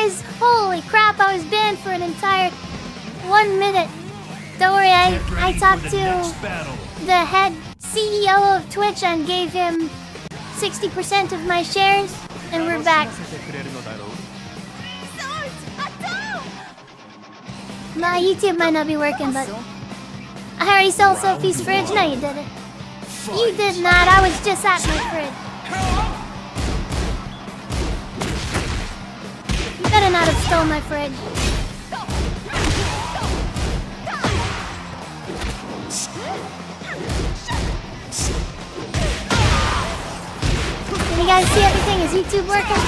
guys, holy crap, I was banned for an entire 1 minute. Don't worry, I talked to the head CEO of Twitch and gave him 60% of my shares, and we're back. My YouTube might not be working, but I already sold Sophie's fridge. No, you didn't. You did not. I was just at my fridge. You better not have stolen my fridge. Can you guys see everything? Is YouTube working?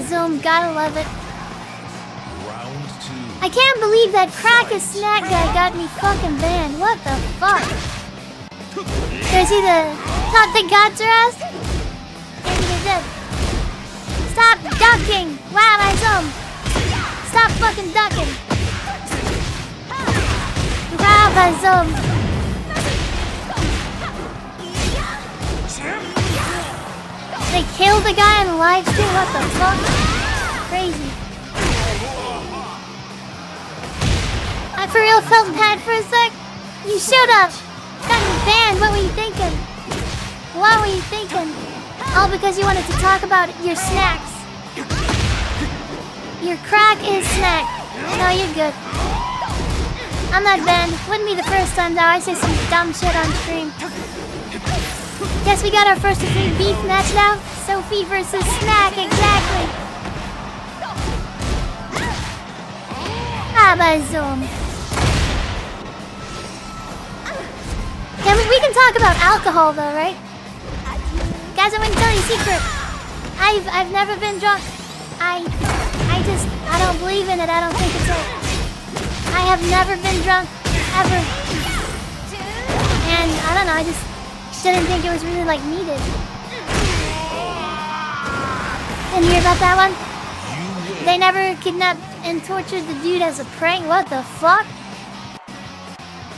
Zoom, gotta love it. I can't believe that crack a snack guy got me fucking banned. What the fuck? Does he thought they got your ass? Maybe they did. Stop ducking! Wow, Zoom! Stop fucking ducking! Wow, Zoom! They killed the guy in live stream? What the fuck? Crazy. I for real felt bad for a sec. You should have gotten banned. What were you thinking? What were you thinking? All because you wanted to talk about your snacks. Your crack is snack. No, you're good. I'm not banned. Wouldn't be the first time though. I say some dumb shit on stream. Guess we got our first of 3 beef match now. Sophie versus Snack, exactly. Zoom. Yeah, we can talk about alcohol though, right? Guys, I'm gonna tell you a secret. I've never been drunk. I don't believe in it. I don't think it's it. I have never been drunk ever. And I don't know, I just didn't think it was really like needed. Didn't hear about that one? They never kidnapped and tortured the dude as a prank? What the fuck?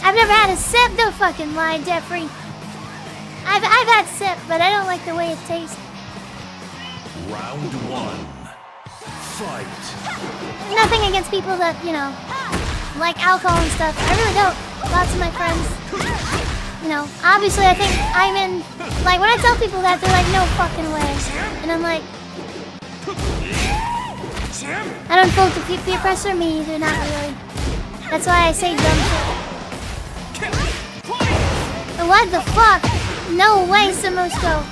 I've never had a sip. Don't fucking lie, Jeffrey. I've had sip, but I don't like the way it tastes. Round 1. Fight. Nothing against people that, you know, like alcohol and stuff. I really don't. Lots of my friends, you know, obviously I think I'm in, like when I tell people that, they're like, no fucking way. And I'm like, I don't feel the peer pressure, me either, not really. That's why I say dumb shit. What the fuck? No way, Samosko.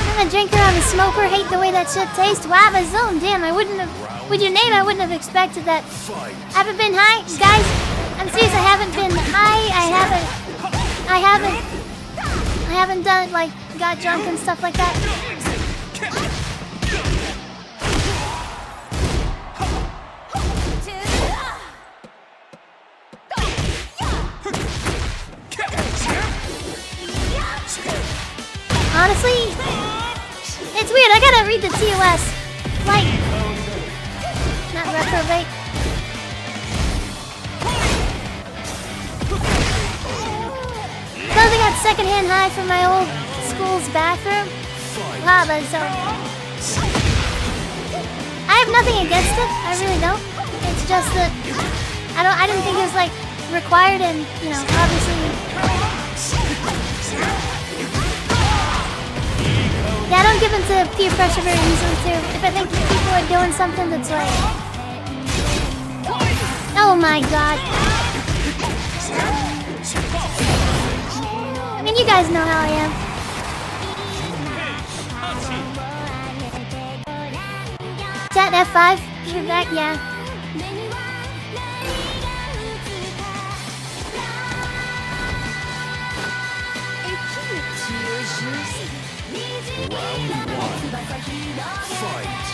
I'm a drinker, I'm a smoker, hate the way that shit tastes. Wow, Zoom, damn, I wouldn't have, with your name, I wouldn't have expected that. Haven't been high? Guys, I'm serious, I haven't been high, I haven't done, like, got drunk and stuff like that. Honestly, it's weird. I gotta read the TOS. Like, not reprobate. Because I got secondhand high from my old school's bathroom. Wow, that's so. I have nothing against it. I really don't. It's just that I didn't think it was like required, and you know, obviously. Yeah, I don't give into peer pressure very easily too. If I think people are doing something that's like... Oh my god. I mean, you guys know how I am. Chat F5, you're back, yeah. Round 1. Fight.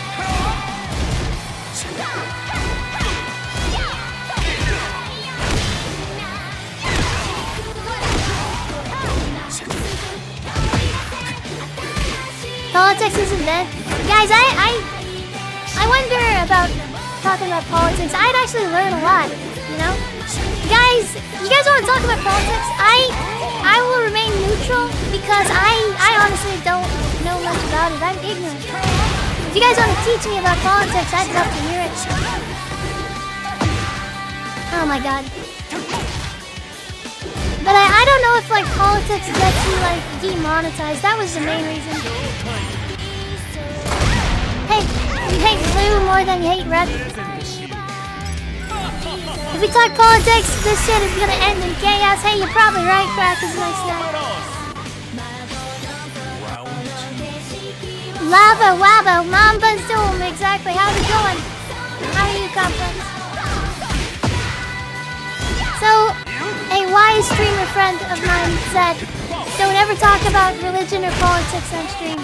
politics isn't dead. Guys, I wonder about talking about politics. I'd actually learn a lot, you know? Guys, you guys want to talk about politics? I will remain neutral because I honestly don't know much about it. I'm ignorant. If you guys want to teach me about politics, I'd love to hear it. Oh my god. But I don't know if like politics gets you like demonetized. That was the main reason. Hey, you hate blue more than you hate red. If we talk politics, this shit is gonna end in chaos. Hey, you're probably right, Crack is nice guy. Lava Wabba, Mamba Zoom, exactly. How's it going? How are you, Complex? So, a wise streamer friend of mine said, don't ever talk about religion or politics on stream.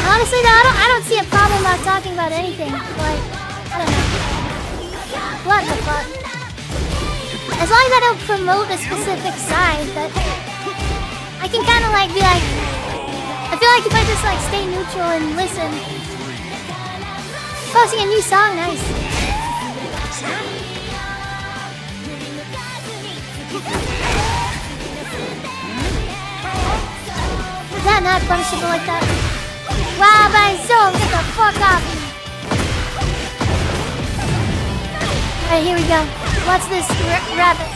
Honestly, though, I don't see a problem about talking about anything. Like, I don't know. What the fuck? As long as I don't promote a specific side, but I can kind of like be like, I feel like if I just like stay neutral and listen. Posting a new song, nice. Is that not punishable like that? Wow, my soul, get the fuck off me. Alright, here we go. Watch this rabbit.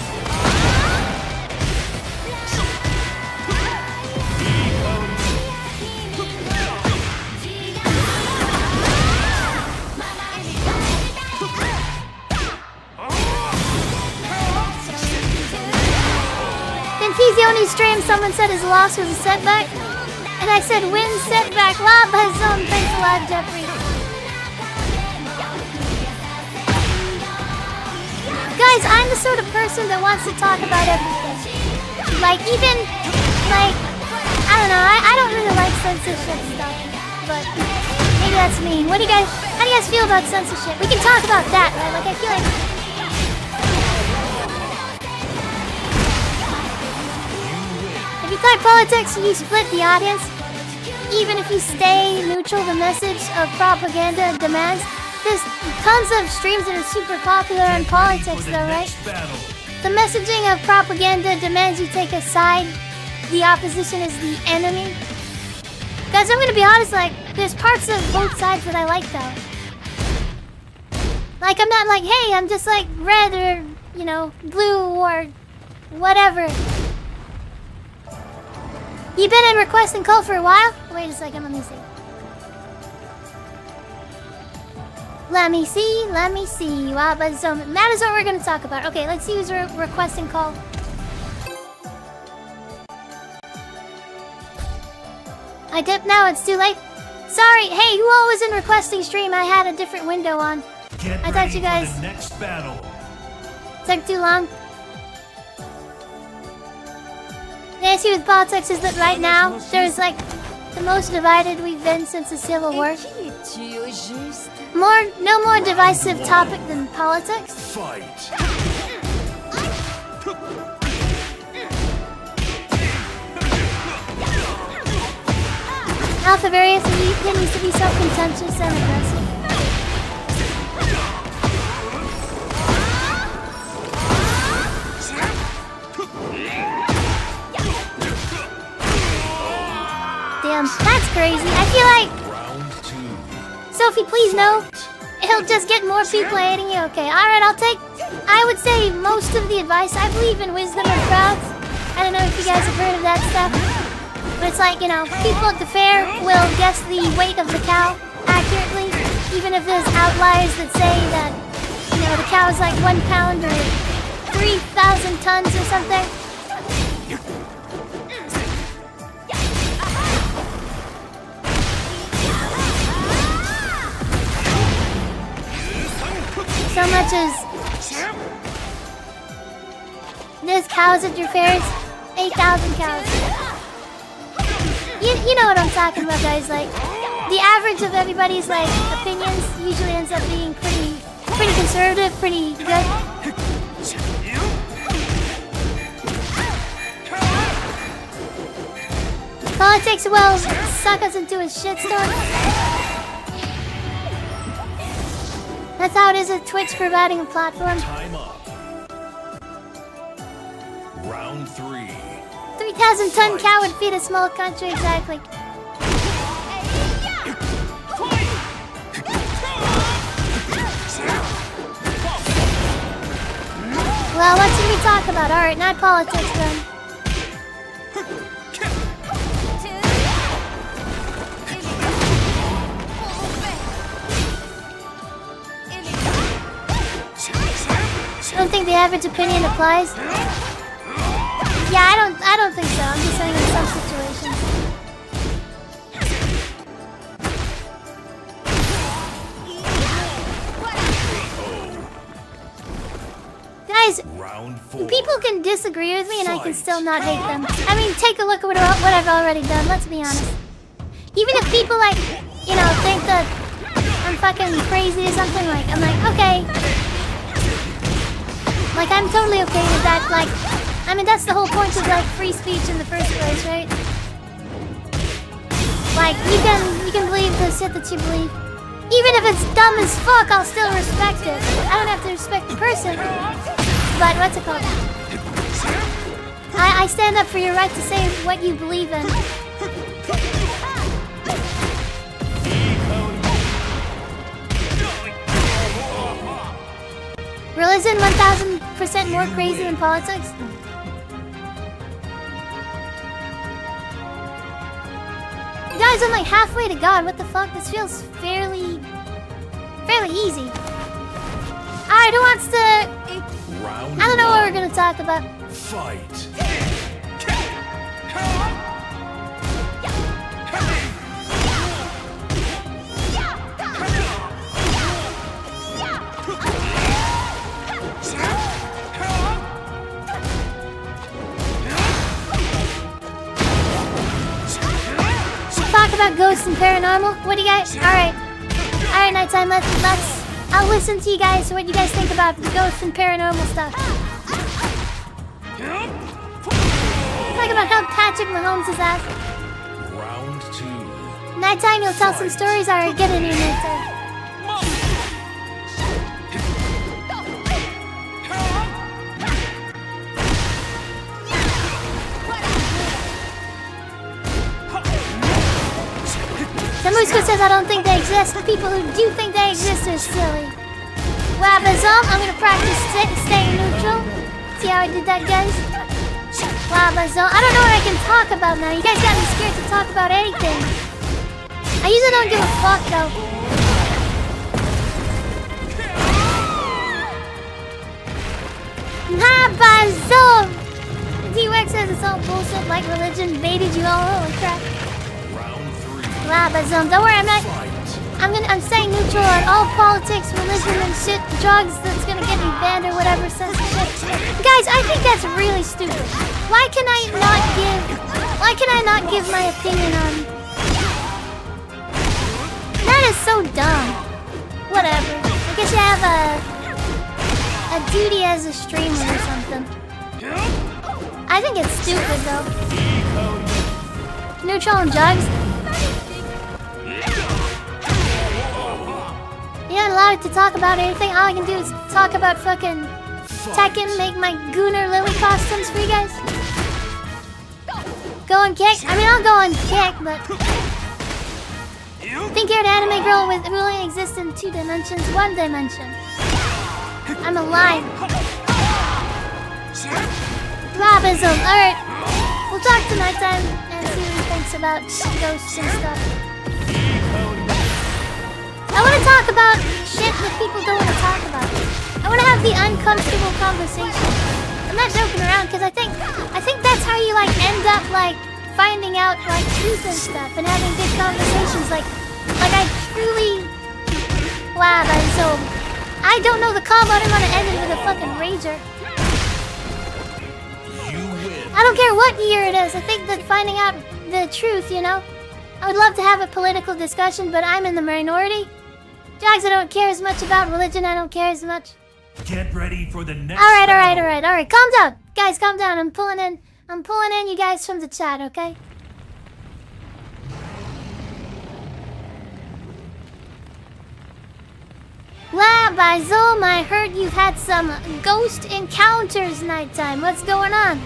Since he's the only stream someone said his loss was a setback, and I said win setback, lava zone, thanks a lot, Jeffrey. Guys, I'm the sort of person that wants to talk about everything. Like, even, like, I don't know, I don't really like censorship stuff, but maybe that's me. How do you guys feel about censorship? We can talk about that, right? Like, I feel like... If you type politics, you split the audience. Even if you stay neutral, the message of propaganda demands. There's tons of streams that are super popular in politics though, right? The messaging of propaganda demands you take a side. The opposition is the enemy. Guys, I'm gonna be honest, like, there's parts of both sides that I like though. Like, I'm not like, hey, I'm just like red or, you know, blue or whatever. You been in Request and Call for a while? Wait a second, let me see. Let me see. Wow, but so that is what we're gonna talk about. Okay, let's use Request and Call. I dip now, it's too late. Sorry, hey, who all was in requesting stream? I had a different window on. I thought you guys... Next battle. Took too long. The issue with politics is that right now, there's like the most divided we've been since the Civil War. No more divisive topic than politics. Fight. Alpha various needs to be self-contentious and aggressive. Damn, that's crazy. I feel like... Sophie, please no. It'll just get more people hating you. Okay, alright, I would say most of the advice. I believe in wisdom of crowds. I don't know if you guys have heard of that stuff. But it's like, you know, people at the fair will guess the weight of the cow accurately. Even if there's outliers that say that, you know, the cow is like 1 pound or 3,000 tons or something. So much as there's cows at your fairs, 8,000 cows. You know what I'm talking about, guys. Like, the average of everybody's like opinions usually ends up being pretty conservative, pretty good. Politics will suck us into a shitstorm. That's how it is at Twitch providing a platform. Time up. Round 3. 3,000-ton cow would feed a small country, exactly. Well, what should we talk about? Alright, not politics then. I don't think the average opinion applies. Yeah, I don't think so. I'm just saying in some situations. Guys, people can disagree with me and I can still not hate them. I mean, take a look at what I've already done, let's be honest. Even if people like, you know, think that I'm fucking crazy or something, like, I'm like, okay. Like, I'm totally okay with that, like, I mean, that's the whole point of, like, free speech in the first place, right? Like, you can believe the shit that you believe. Even if it's dumb as fuck, I'll still respect it. I don't have to respect the person. But, what's it called? I stand up for your right to say what you believe in. Religion 1000% more crazy than politics? Guys, I'm like halfway to God. What the fuck? This feels fairly easy. Alright, who wants to... I don't know what we're gonna talk about. Fight. Talk about ghosts and paranormal. What do you guys? Alright, nighttime. Let's. I'll listen to you guys. What you guys think about ghosts and paranormal stuff? Talk about how Patrick Mahomes is ass. Round 2. Nighttime, you'll tell some stories. Alright, get in here, nighttime. Samusko says I don't think they exist. The people who do think they exist are silly. Wabazum, I'm gonna practice staying neutral. See how I did that, guys? Wabazum. I don't know what I can talk about now. You guys got me scared to talk about anything. I usually don't give a fuck, though. Wabazum! D-Wex says it's all bullshit like religion baited you all. Holy crap. Labazum. Don't worry, I'm staying neutral on all politics, religion and shit, drugs that's gonna get me banned or whatever censorship. Guys, I think that's really stupid. Why can I not give my opinion on... That is so dumb. Whatever. I guess you have a duty as a streamer or something. I think it's stupid though. Neutral on drugs? You're not allowed to talk about anything. All I can do is talk about fucking Tekken, make my Gooner Lily costumes for you guys. Go on kick? I mean, I'll go on kick, but... Think you're an anime girl with who only exists in 2 dimensions, 1 dimension. I'm alive. Robism. Alright. We'll talk to nighttime and see what he thinks about ghosts and stuff. I want to talk about shit that people don't want to talk about. I want to have the uncomfortable conversation. I'm not joking around because I think that's how you like end up like finding out like truth and stuff and having good conversations. Like I truly wow. So I don't know the combo. I didn't want to end it with a fucking rager. I don't care what year it is. I think that finding out the truth, you know. I would love to have a political discussion, but I'm in the minority. Jags, I don't care as much about religion. I don't care as much. Get ready for the next. All right. Calm down, guys. Calm down. I'm pulling in you guys from the chat, okay? Rabbi Zolm, I heard you've had some ghost encounters nighttime. What's going on?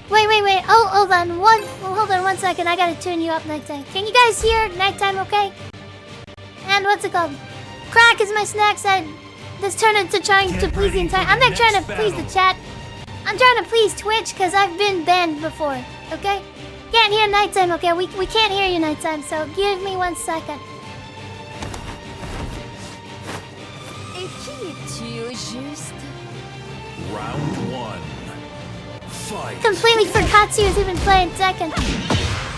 Wait. Oh, hold on one second. I gotta turn you up nighttime. Can you guys hear nighttime okay? And what's it called? Crack is my snack side. This turned into trying to please the entire... I'm not trying to please the chat. I'm trying to please Twitch because I've been banned before, okay? Can't hear nighttime, okay? We can't hear you nighttime, so give me 1 second. Round 1. Fight. Completely forgot she was even playing Tekken.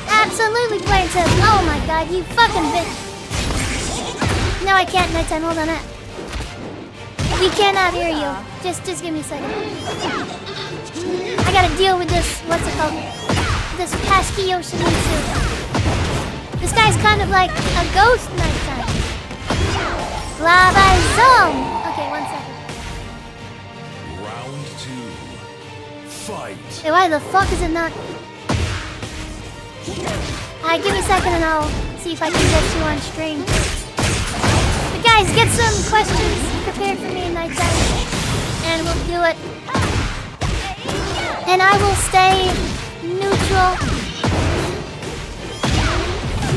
Absolutely playing Tekken. Oh my god, you fucking bitch. No, I can't nighttime. Hold on. We cannot hear you. Just give me a second. I gotta deal with this. What's it called? This pesky Yoshimitsu. This guy's kind of like a ghost nighttime. Lava Zone. Okay, 1 second. Round 2. Fight. Hey, why the fuck is it not? Alright, give me a second and I'll see if I can get you on stream. But guys, get some questions prepared for me in nighttime, and we'll do it. And I will stay neutral.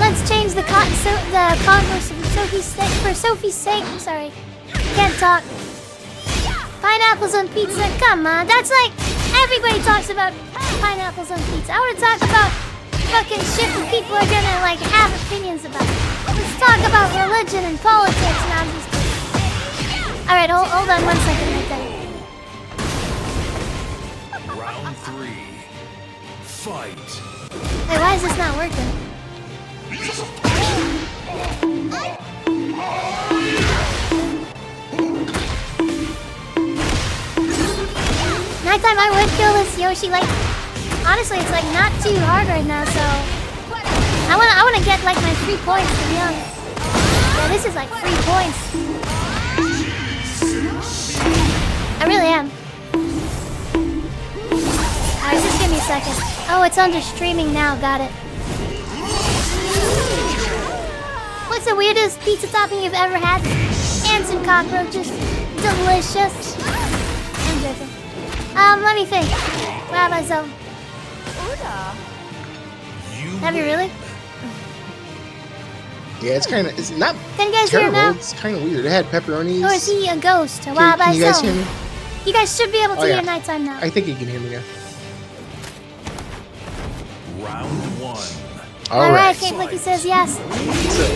Let's change the converse for Sophie's sake. I'm sorry, can't talk. Pineapples on pizza. Come on, that's like everybody talks about pineapples on pizza. I want to talk about fucking shit that people are gonna like have opinions about. Let's talk about religion and politics. And I'm just kidding. All right, hold on 1 second right there. Round 3. Fight. Hey, why is this not working? Nighttime, I would kill this Yoshi. Like, honestly, it's like not too hard right now. So I wanna get like my 3 points to be honest. Yeah, this is like 3 points. I really am. Alright, just give me a second. Oh, it's under streaming now. Got it. What's the weirdest pizza topping you've ever had? Ants and cockroaches. Delicious. I'm joking. Let me think. Rabbi Zone. Have you really? Yeah, it's not Can you guys hear it terrible. now? It's kind of weird. It had pepperonis. Or is he a ghost? Can Rabbi you guys Zone. hear me? You guys should be able to Oh, yeah. hear nighttime now. I think you can hear me now. Round 1. All right. Cape Licky says yes. So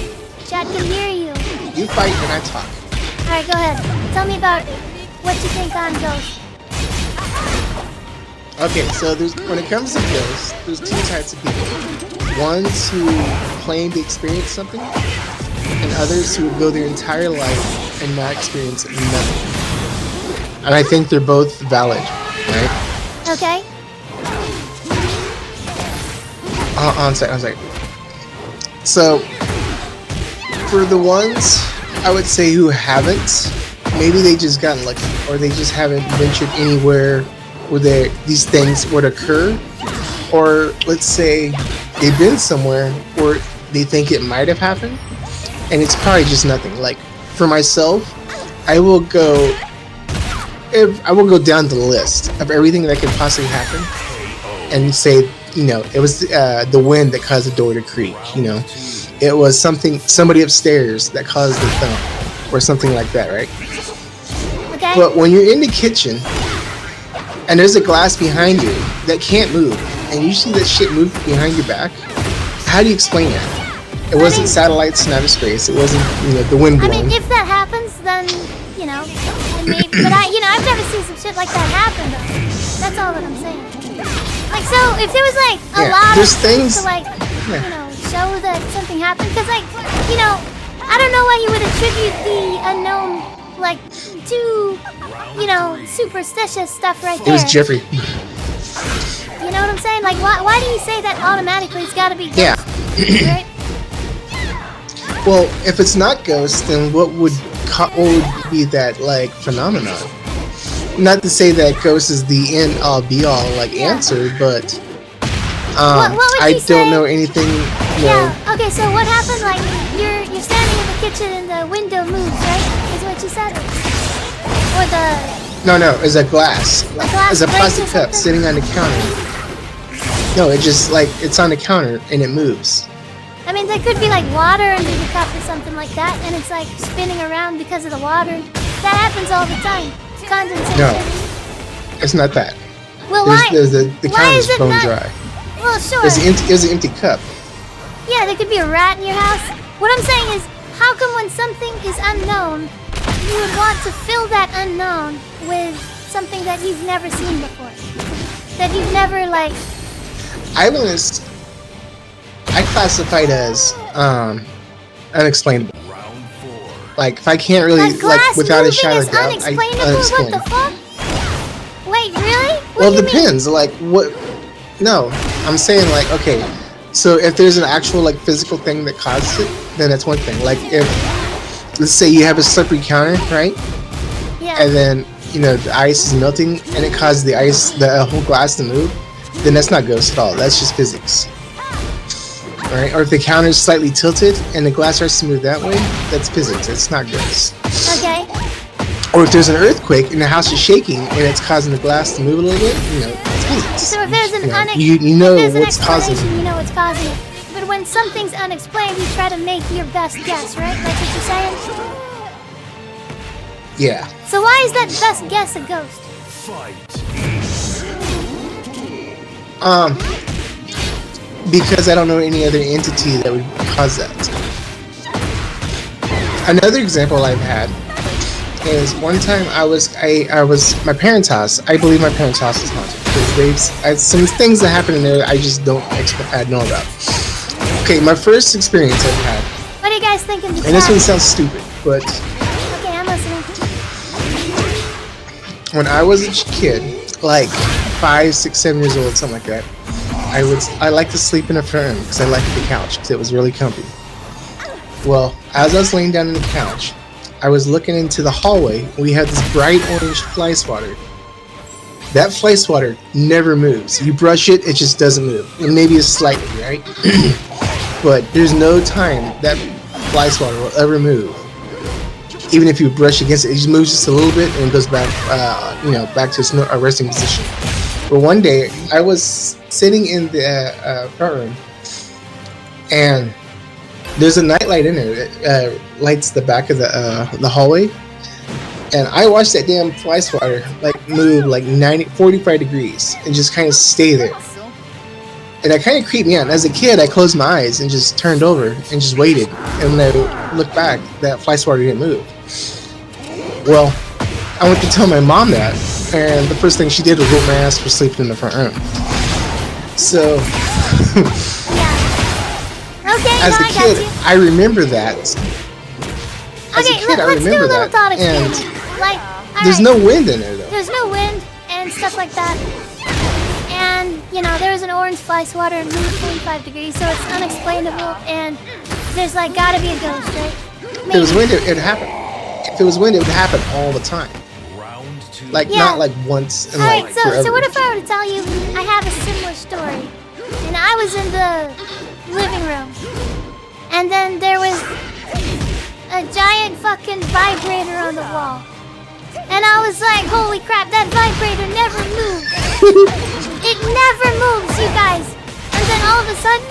Chat can hear you. you fight and I talk. Alright, go ahead. Tell me about what you think on ghosts. Okay, so when it comes to ghosts, there's 2 types of people. Ones who claim to experience something, and others who would go their entire life and not experience nothing. And I think they're both valid, right? Okay? On site. So, for the ones, I would say who haven't, maybe they just gotten lucky, or they just haven't ventured anywhere where these things would occur, or let's say they've been somewhere where they think it might have happened, and it's probably just nothing. Like, for myself, I will go down the list of everything that could possibly happen, and say, it was the wind that caused the door to creak, it was somebody upstairs that caused the thump, or something like that, right? Okay? But when you're in the kitchen, and there's a glass behind you that can't move, and you see that shit move behind your back, how do you explain that? It wasn't satellites in outer space, it wasn't, the wind I blowing. mean, if that happens, then, then maybe, but I've never seen some shit like that happen, though. That's all that I'm saying. Like, so, if there was, like, a lot of things to, like, show that something happened, because, like, I don't know why you would attribute the unknown, like, to, superstitious stuff right there. It was Jeffrey. You know what I'm saying? Like, why do you say that automatically it's gotta be ghost? Yeah. Right? Well, if it's not ghost, then what would be that, like, phenomenon? not to say that ghost is the end all be all like answer, but what would I you say? don't know anything. Yeah. Okay. So what happened? Like you're standing in the kitchen and the window moves, right? Is what you said. Or the No, it's a glass. glass It's a breaks plastic or cup something? sitting on the counter. No, it just like it's on the counter and it moves. I mean, there could be like water under the cup or something like that, and it's like spinning around because of the water. That happens all the time. It's condensation. No, it's not that. Well, why? The Why counter's is it bone not? dry. Well, sure. There's an empty cup. Yeah, there could be a rat in your house. What I'm saying is, how come when something is unknown, you would want to fill that unknown with something that you've never seen before? That you've never, like... I classified as unexplainable. Round 4. Like if I can't really A glass like without a moving shadow is of doubt, unexplainable? What unexplained. the fuck? Wait, really? What Well, do it you mean? depends. Like what? No, I'm saying like okay. So if there's an actual like physical thing that causes it, then that's one thing. Like if let's say you have a slippery counter, right? Yeah. And then the ice is melting and it causes the whole glass to move, then that's not ghost at all. That's just physics. Right? Or if the counter is slightly tilted and the glass starts to move that way, that's physics. It's not ghost. Okay. Or if there's an earthquake and the house is shaking and it's causing the glass to move a little bit, it's physics. So if there's an you know if there's what's an causing explanation, it. you know what's causing it. But when something's unexplained, you try to make your best guess, right? Like what you're saying? Yeah. So why is that best guess a ghost? Fight. Because I don't know any other entity that would cause that. Another example I've had is one time I was my parents' house. I believe my parents' house is haunted because some things that happen in there I just don't know about. Okay, my first experience I've had, What do you guys think in the and this one chat? sounds stupid, but Okay, I'm listening. when I was a kid, like 5, 6, 7 years old, something like that, I like to sleep in the front room because I liked the couch because it was really comfy. Well, as I was laying down on the couch, I was looking into the hallway. We had this bright orange fly swatter. That fly swatter never moves. You brush it, it just doesn't move. And maybe it's slightly, right? But there's no time that fly swatter will ever move. Even if you brush against it, it just moves just a little bit and goes back, back to its resting position. But one day, I was sitting in the front room, and there's a nightlight in there that lights the back of the hallway, and I watched that damn fly swatter like move like 45 degrees and just kind of stay there. And that kind of creeped me out. And as a kid, I closed my eyes and just turned over and just waited. And when I looked back, that fly swatter didn't move. Well, I went to tell my mom that, and the first thing she did was whoop my ass for sleeping in the front room. So, Yeah. Okay, as no, a I got kid, you. I remember that. As Okay, a kid, I let's do a remember little that. thought And experiment. Like, there's alright, no wind in there, though. there's no wind and stuff like that. And, there was an orange fly swatter and moved 45 degrees, so it's unexplainable, and there's, like, gotta be a ghost, right? If there was wind, it would happen. If there was wind, it would happen all the time. Round 2. Like, Yeah. not like once and like Alright, so forever. what if I were to tell you I have a similar story? And I was in the living room. And then there was a giant fucking vibrator on the wall. And I was like, holy crap, that vibrator never moves. It never moves, you guys. And then all of a sudden,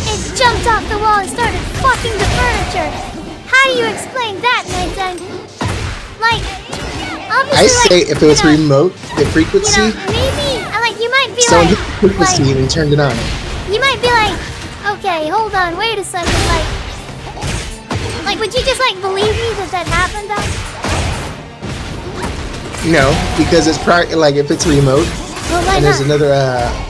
it jumped off the wall and started fucking the furniture. How do you explain that, Nathan? Like, obviously, I say like, if it was remote, the frequency, maybe, like, you might be someone like, hit the frequency and turned it on. you might be like, okay, hold on, wait a second, like, would you just, like, believe me that happened, though? No, because it's probably like if it's remote Well, why and there's not? another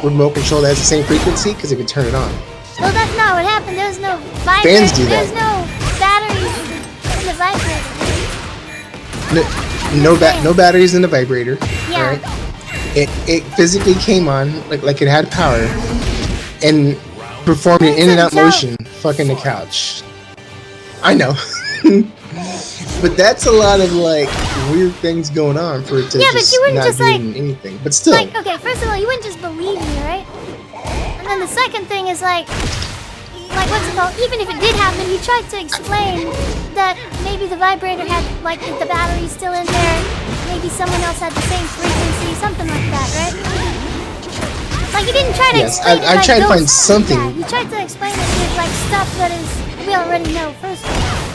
remote control that has the same frequency, because it could turn it on. Well, that's not what happened. There was no vibrator. Fans do that. There's no batteries in the vibrator. No batteries in the vibrator. Yeah. Right? It physically came on like it had power and performed an It's in and a out joke. motion, fucking the couch. I know. But that's a lot of like weird things going on for it to Yeah, but just you wouldn't not just, doing like- anything. But still, Like, okay, first of all, you wouldn't just believe me, right? And then the second thing is like what's it called? Even if it did happen, you tried to explain that maybe the vibrator had, like, the battery's still in there. Maybe someone else had the same frequency, something like that, right? Like, you didn't try to yes, explain it I like tried to find ghosts. something. Yeah, you tried to explain it with, like, stuff that is we already know first of all.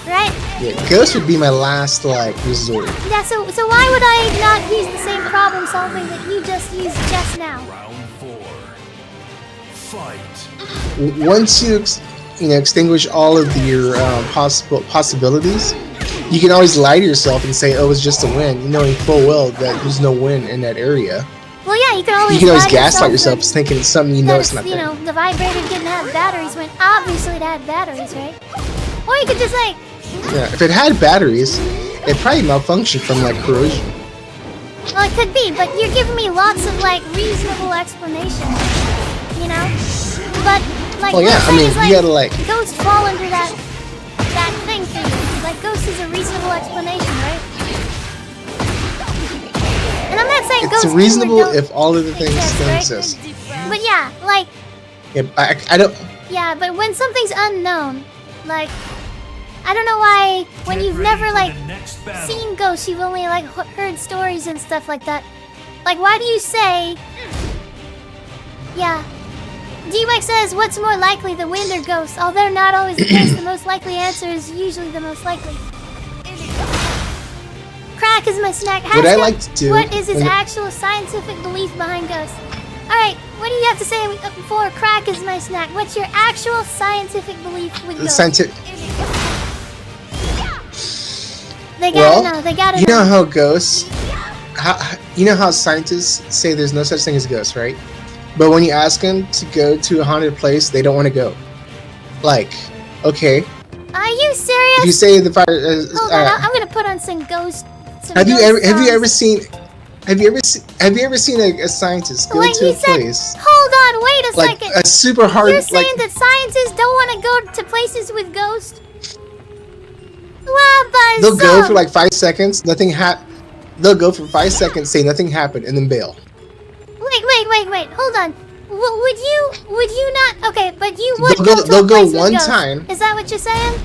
Right? Yeah, Ghost would be my last like resort. Yeah, so why would I not use the same problem solving that you just used just now? Round 4. Fight. Once you extinguish all of your possibilities, you can always lie to yourself and say, "Oh, it's just a win," knowing full well that there's no win in that area. Well, yeah, you can always. You can always lie to gaslight yourself that- thinking it's something you know that it's not you there. know, the vibrator didn't have batteries when obviously it had batteries, right? Or you could just like, Yeah, if it had batteries, it probably malfunctioned from like corrosion. well, it could be, but you're giving me lots of like reasonable explanations, you know? But like, Well, what yeah, I'm I saying mean, is, you gotta, like- ghosts fall under that thing for you. Like, ghost is a reasonable explanation, right? And I'm not saying It's ghosts reasonable don't if all of the things exist, still right? exist. But yeah, like. Yeah, I don't. Yeah, but when something's unknown, like, I don't know why, when Get you've ready never, for like, the next battle. seen ghosts, you've only, like, heard stories and stuff like that. Like, why do you say... Yeah. D-Wax says, what's more likely, the wind or ghosts? Although not always the case, the most likely answer is usually the most likely. Crack is my snack. What I Hashtag, like to do what is his when- actual scientific belief behind ghosts? Alright, what do you have to say before crack is my snack? What's your actual scientific belief with ghosts? Scientific. They gotta Well, know, they gotta you know know. how ghosts. You know how scientists say there's no such thing as ghosts, right? But when you ask them to go to a haunted place, they don't want to go. Like, okay, Are you serious? if you say the fire. Hold on, I'm gonna put on some ghost. Some Have you ghost ever songs. seen? Have you ever seen a scientist go Wait, to you a said. place Hold on, wait a like second. a super hard You're saying like? that scientists don't want to go to places with ghosts? Well, They'll go for like 5 seconds, nothing They'll go for 5 seconds, say nothing happened, and then bail. Wait, hold on. Would you not? Okay, but you would They'll go go- to they'll a go place with one ghosts. time. Is that what you're saying?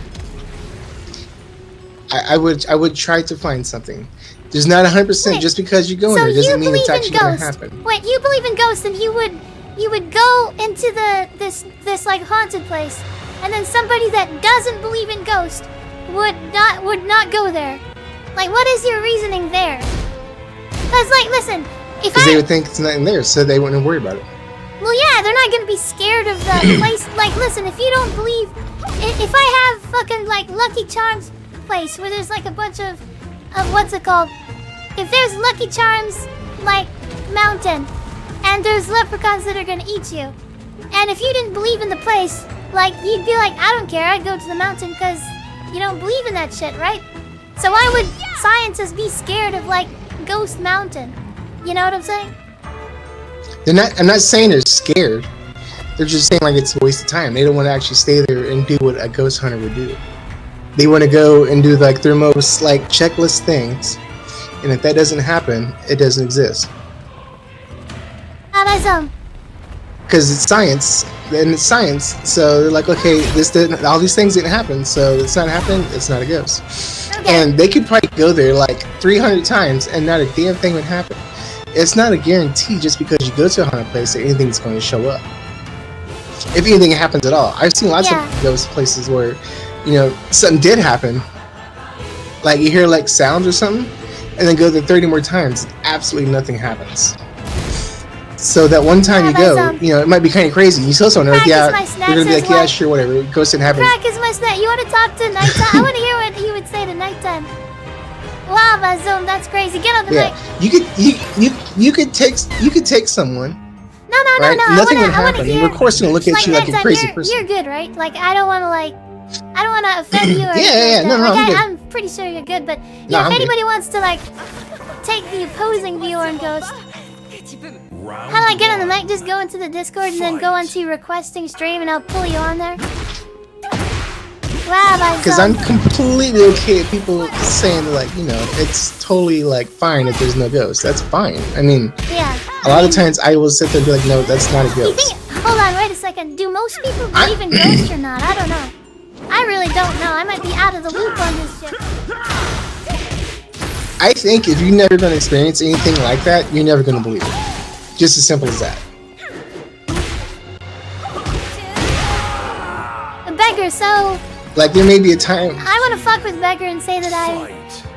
I would try to find something. There's not 100% Wait, just because you go in So there you doesn't mean believe it's in actually gonna ghosts? happen. Wait, you believe in ghosts, and you would go into this like haunted place, and then somebody that doesn't believe in ghosts would not go there. Like, what is your reasoning there? Cause like, listen, if Because they I would think it's nothing there, so they wouldn't worry about it. well, yeah, they're not gonna be scared of the place. Like, listen, if you don't believe, if I have fucking like Lucky Charms place where there's like a bunch of what's it called? If there's Lucky Charms like mountain, and there's leprechauns that are gonna eat you, and if you didn't believe in the place, like you'd be like, I don't care, I'd go to the mountain because you don't believe in that shit, right? So why would scientists be scared of like Ghost Mountain? You know what I'm saying? They're not. I'm not saying they're scared. They're just saying like it's a waste of time. They don't want to actually stay there and do what a ghost hunter would do. They want to go and do like their most like checklist things, and if that doesn't happen, it doesn't exist. How about some? Because it's science, and it's science. So they're like, okay, this didn't. All these things didn't happen, so it's not happening. It's not a ghost. Okay. And they could probably go there like 300 times, and not a damn thing would happen. It's not a guarantee just because you go to a haunted place that anything's going to show up. If anything happens at all, I've seen lots Yeah. of ghost places where, you know, something did happen. Like you hear like sounds or something, and then go there 30 more times, absolutely nothing happens. So that one time Yeah, you go, that's, you know, it might be kind of crazy. You tell someone, like, Crack is yeah, my snack we're gonna be says like, yeah, what? sure, whatever. Ghost didn't happen. Crack is my snack. You want to talk to nighttime? I want to hear what he would say to nighttime. Wow, Bazoom, that's crazy. Get on the Yeah, mic. you could take someone. No, Right? no. Nothing I would wanna happen. hear. We're of course gonna look at you like a nighttime, crazy you're, person. You're good, right? Like I don't want to offend you or Yeah, anything yeah, like no, that. no, Like, I'm good. I'm pretty sure you're good, but No, yeah, I'm if good. anybody wants to like take the opposing view on Ghost, Round how do I get on the 1. mic? Just go into the Discord and then go onto requesting stream, and I'll pull you on there. Because I'm completely okay with people saying like, you know, it's totally like fine if there's no ghost. That's fine. I mean, yeah. A lot of times I will sit there and be like, no, that's not a ghost. Hold on, wait a second. Do most people believe in ghosts or not? I don't know. I really don't know. I might be out of the loop on this shit. I think if you're never going to experience anything like that, you're never going to believe it. Just as simple as that. Beggar, so... Like, there may be a time... I want to fuck with Beggar and say that I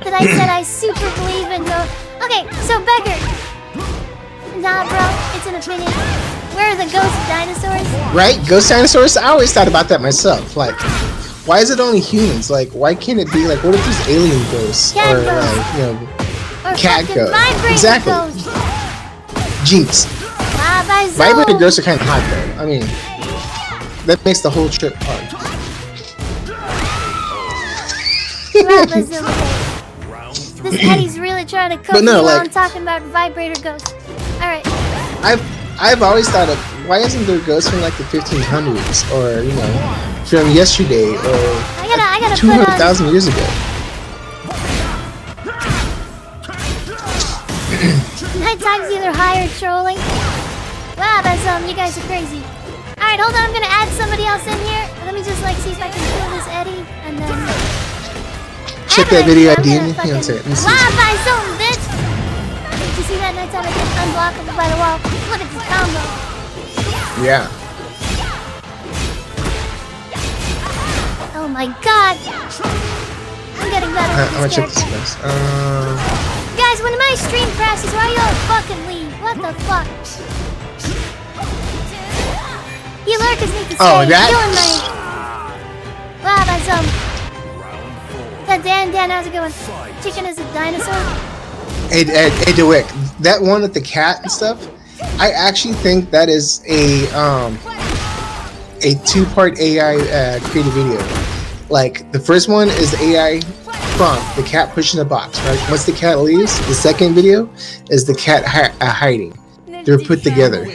said I super believe in ghosts. Okay, so Beggar... Nah, bro, it's an opinion. Where are the ghost dinosaurs? Right? Ghost dinosaurs? I always thought about that myself. Like, why is it only humans? Like, why can't it be like, what if there's alien ghosts? Cat or ghosts. like, you know, Or cat fucking ghosts. vibrator Exactly. ghosts. Jinx. Vibrator ghosts are kind of hot though. I mean, that makes the whole trip hard. This Eddie's really trying to cook But no, me while like- I'm talking about vibrator ghosts. Alright. I've always thought of, why isn't there ghosts from like the 1500s or, you know, from yesterday or I gotta 200,000 years ago? Nighttime's either high or trolling. Wow, that's you guys are crazy. Alright, hold on, I'm gonna add somebody else in here. Let me just like see if I can kill this Eddie and then Check that video I DM'd you. Let's see. Wow, by zone, bitch! Did you see that Nighttime? I get unblockable by the wall. Look at this combo. Yeah. Oh my god! I'm getting better I'm with gonna this check this character. first. Guys, when my stream crashes, why y'all fucking leave? What the fuck? You lurkers need to stay. Oh, that? Killing my... Wow, that's Dan, how's it going? Chicken is a dinosaur? Hey, DeWick, that one with the cat and stuff, I actually think that is a two-part AI created video. Like, the first one is the AI prompt, the cat pushing the box, right? Once the cat leaves, the second video is the cat hiding. They're put together.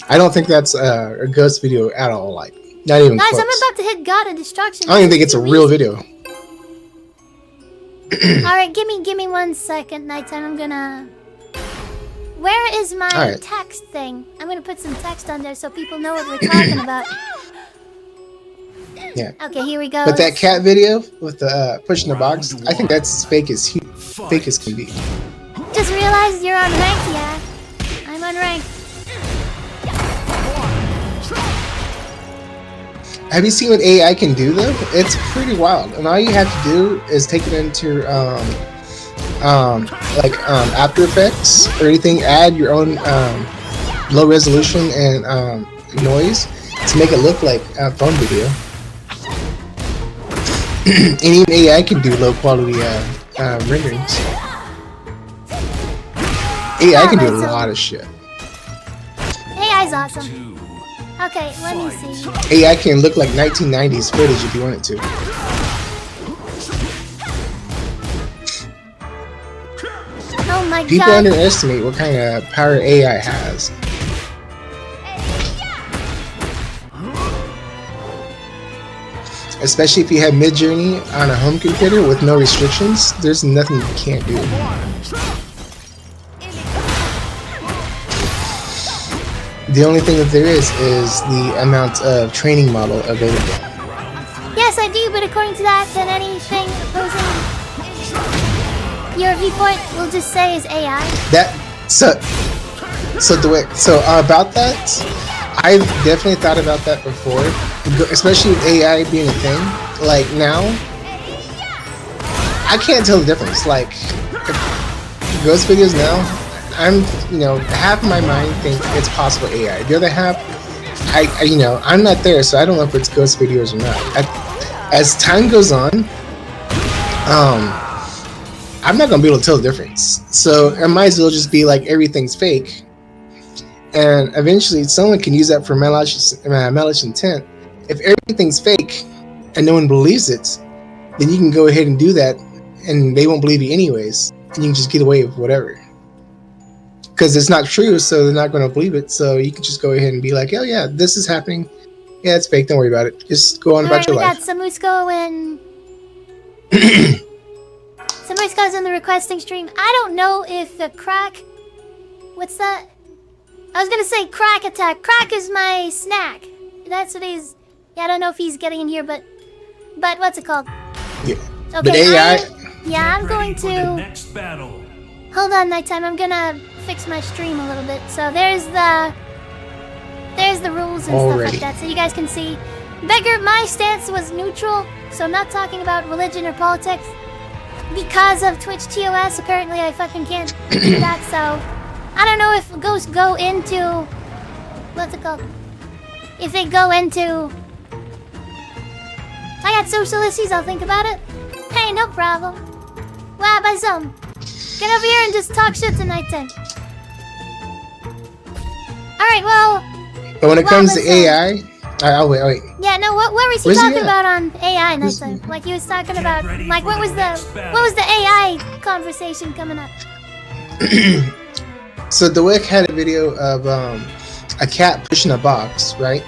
I don't think that's a ghost video at all, like, not even Guys, close. I'm about to hit God of Destruction. I don't even think it's a real video. Alright, give me 1 second, Nighttime. I'm gonna... Where is my text thing? I'm gonna put some text on there so people know what we're talking about. Yeah. Okay, here we go. But that cat video with the pushing the box, I think that's as fake as can be. Just realized you're on ranked, yeah. I'm on ranked. Have you seen what AI can do though? It's pretty wild, and all you have to do is take it into After Effects or anything. Add your own low resolution and noise to make it look like a phone video. And even AI can do low quality renderings. AI can do a lot of shit. AI's awesome. Okay, let me see. AI can look like 1990s footage if you want it to. Oh my People god. underestimate what kind of power AI has. Especially if you have Midjourney on a home computer with no restrictions, there's nothing you can't do. The only thing that there is the amount of training model available. Yes, I do, but according to that, then anything opposing your viewpoint will just say is AI. About that, I've definitely thought about that before, especially with AI being a thing. Like now, I can't tell the difference. Like ghost videos now, half my mind thinks it's possible AI. The other half, I'm not there, so I don't know if it's ghost videos or not. As time goes on, I'm not gonna be able to tell the difference. So I might as well just be like everything's fake, and eventually someone can use that for malicious intent. If everything's fake and no one believes it, then you can go ahead and do that, and they won't believe you anyways, and you can just get away with whatever. Because it's not true, so they're not going to believe it. So you can just go ahead and be like, "Oh yeah, this is happening," Yeah, it's fake. Don't worry about it. Just go on about your life. We got Samusko and Samusko's in the requesting stream. I don't know if the crack. What's that? I was gonna say crack attack. Crack is my snack. That's what he's. Yeah, I don't know if he's getting in here, but what's it called? Yeah. Okay, but AI. I'm going The to. next battle. Hold on, Nighttime. I'm gonna fix my stream a little bit. So there's the rules and stuff like that, so you guys can see. Beggar, my stance was neutral, so I'm not talking about religion or politics. Because of Twitch TOS, apparently I fucking can't do that, so I don't know if ghosts go into what's it called? If they go into I got social issues, I'll think about it. Hey, no problem. Wow, by some. Get over here and just talk shit tonight then. Alright, well. But when it comes to AI, oh wait. Yeah, no. What was he talking about on AI night time? Like he was talking about, like what was the AI conversation coming up? So the Wick had a video of a cat pushing a box, right?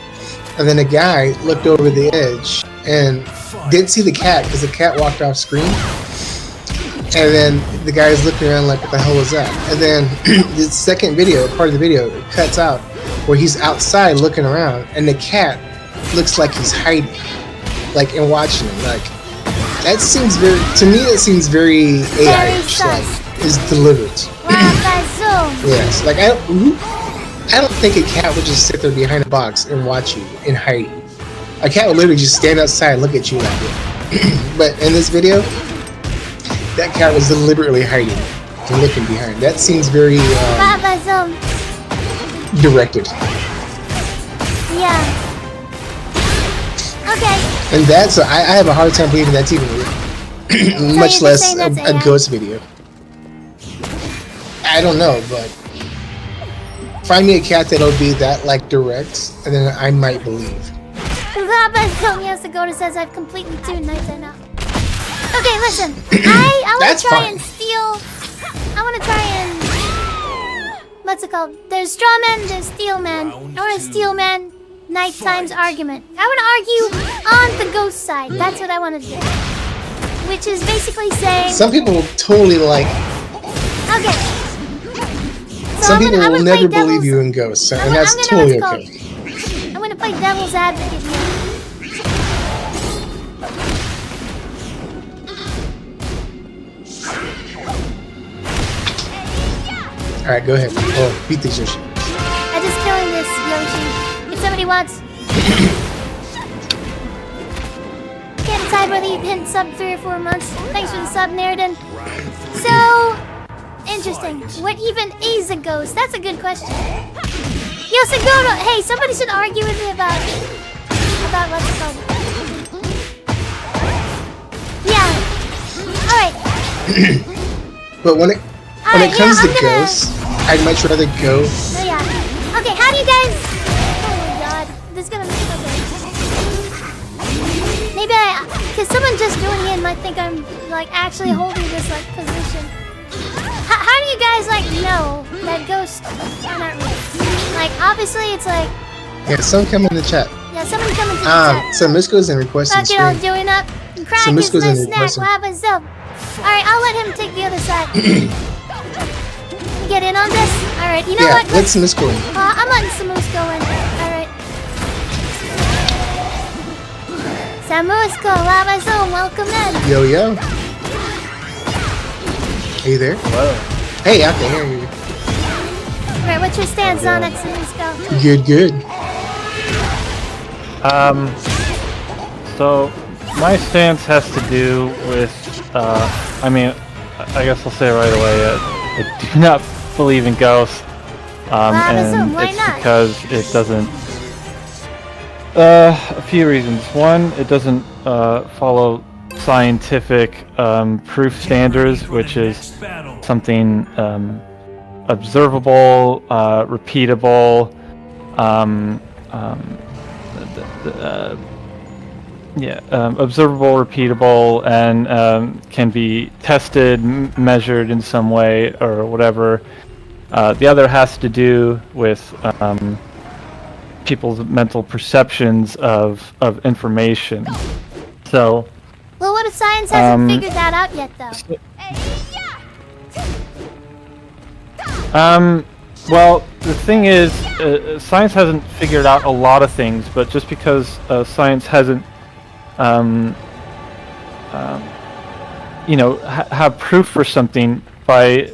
And then a guy looked over the edge and didn't see the cat because the cat walked off screen. And then the guy's looking around like, what the hell was that? And then the second video, part of the video, it cuts out where he's outside looking around and the cat looks like he's hiding, like, and watching him. Like, that seems very, to me, it seems very AI-ish, like, is deliberate. Yes, like, I don't think a cat would just sit there behind a box and watch you in hiding. A cat would literally just stand outside and look at you like that. But in this video, that cat was deliberately hiding and looking behind. That seems very directed. Yeah. Okay. And that's I have a hard time believing that's even real. Much less a ghost video. I don't know, but find me a cat that'll be that like direct, and then I might believe. He has to go to says I've completely tuned nights I know. Okay, listen. I want to try and steal. I want to try and what's it called? There's straw man, there's steel man. I want to steel man nighttime's argument. I want to argue on the ghost side. That's what I want to do. Which is basically saying some people will totally like. Okay. So some people will never believe you in ghosts, and that's totally okay. I'm gonna play devil's advocate here. Alright, go ahead. Oh, beat this Yoshi. I'm just killing this Yoshi. If somebody wants. Can't decide whether you've been sub 3 or 4 months. Thanks for the sub, Nerdin. So interesting. What even is a ghost? That's a good question. Yo, Sagoto, hey, somebody should argue with me about what's it called. Yeah. Alright. But when it comes to ghosts, I'd much rather go. Oh yeah. Okay, how do you guys? Oh my god, this is gonna make okay. Maybe cause someone just doing it might think I'm like actually holding this like position. How do you guys like know that ghosts are not real? Like obviously it's like. Yeah, someone come in the chat. Yeah, someone come into the chat. So Misko's in requesting stream. Fuck it all doing up. Crack is my snack. What happens up? Alright, I'll let him take the other side. Get in on this? Alright, you know what? Yeah, let's Misko in. I'm letting Samusko in. Alright. Samusko, welcome in. Yo, yo. Are you there? Hello. Hey, I can hear you. Alright, what's your stance on it, Samusko? Good. So my stance has to do with, I mean, I guess I'll say it right away, I do not believe in ghosts, and it's because it doesn't, a few reasons. One, it doesn't follow scientific proof standards, which is something observable, repeatable, observable, repeatable, and can be tested, measured in some way, or whatever. The other has to do with people's mental perceptions of information. So. Well, what if science hasn't figured that out yet, though? Well, the thing is, science hasn't figured out a lot of things, but just because science hasn't, have proof for something by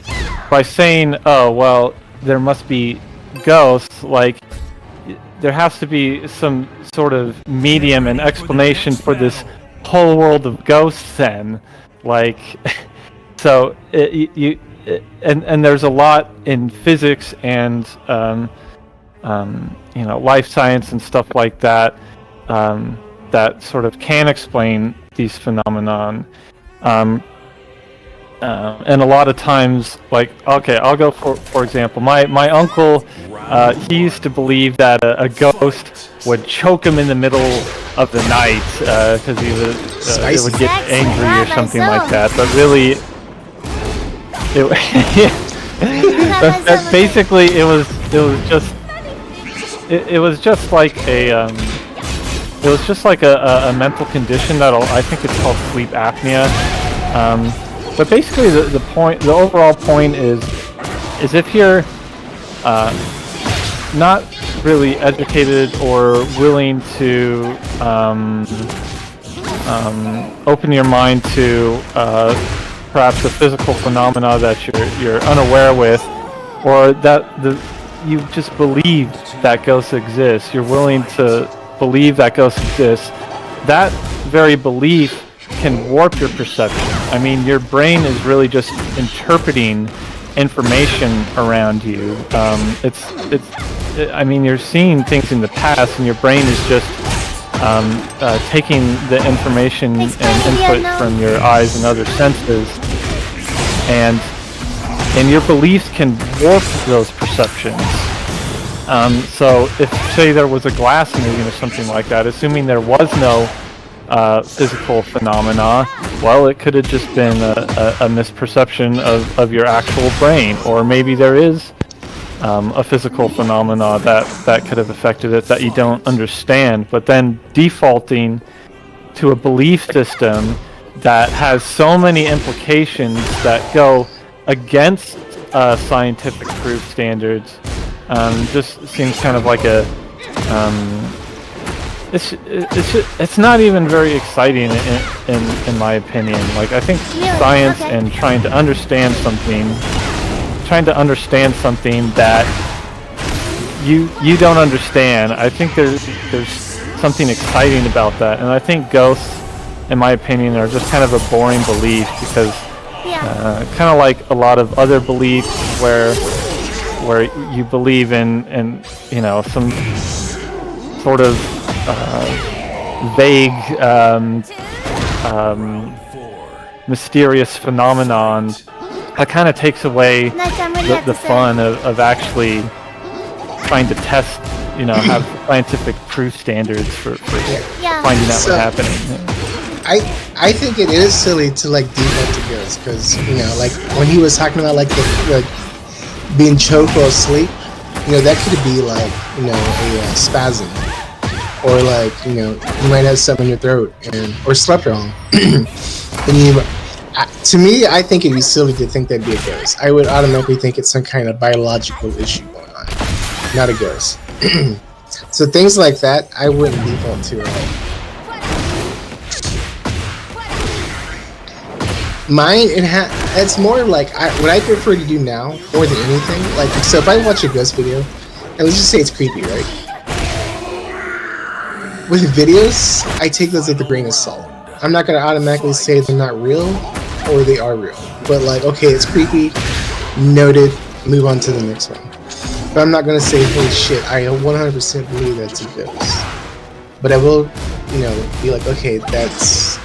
saying, oh, well, there must be ghosts, like, there has to be some sort of medium and explanation for this whole world of ghosts then, like, so and there's a lot in physics and life science and stuff like that that sort of can explain these phenomenon, and a lot of times, like, okay, I'll go for example, my uncle, he used to believe that a ghost would choke him in the middle of the night because he would get angry or something like that, but really basically it was just like a mental condition that I think it's called sleep apnea. But basically the overall point is if you're not really educated or willing to open your mind to perhaps a physical phenomena that you're unaware with, or that you just believe that ghosts exist, you're willing to believe that ghosts exist, that very belief can warp your perception. I mean, your brain is really just interpreting information around you. I mean, you're seeing things in the past, and your brain is just taking the information and input from your eyes and other senses, and your beliefs can warp those perceptions. So if, say, there was a glass moving or something like that, assuming there was no physical phenomena, well, it could have just been a misperception of your actual brain, or maybe there is a physical phenomena that could have affected it that you don't understand, but then defaulting to a belief system that has so many implications that go against scientific proof standards just seems kind of like a it's not even very exciting in my opinion. Like, I think science and trying to understand something that you don't understand, I think there's something exciting about that, and I think ghosts, in my opinion, are just kind of a boring belief, because kind of like a lot of other beliefs where you believe in some sort of vague mysterious phenomenon, that kind of takes away the fun of actually trying to test, have scientific proof standards for finding out what's happening. I think it is silly to like default to ghosts, because like when he was talking about like the being choked while asleep, that could be like a spasm, or like you might have something in your throat or slept wrong. To me, I think it'd be silly to think that'd be a ghost. I would automatically think it's some kind of biological issue going on, not a ghost. So things like that, I wouldn't default to at all. Mine, it's more like what I prefer to do now more than anything. Like, so if I watch a ghost video, and let's just say it's creepy, right? With videos, I take those with a grain of salt. I'm not gonna automatically say they're not real or they are real, but like, okay, it's creepy, noted, move on to the next one. But I'm not gonna say, holy shit, I 100% believe that's a ghost. But I will, be like, okay, that's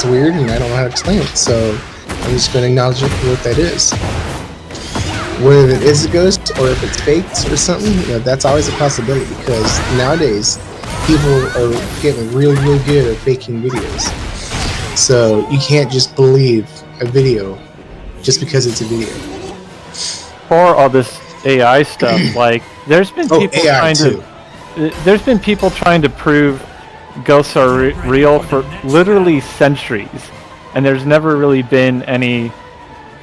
weird, and I don't know how to explain it, so I'm just gonna acknowledge it for what that is. Whether it is a ghost or if it's faked or something, that's always a possibility, because nowadays people are getting really, really good at faking videos. So you can't just believe a video just because it's a video. For all this AI stuff, like, there's been people AI trying too. there's been people trying to prove ghosts are real for literally centuries, and there's never really been any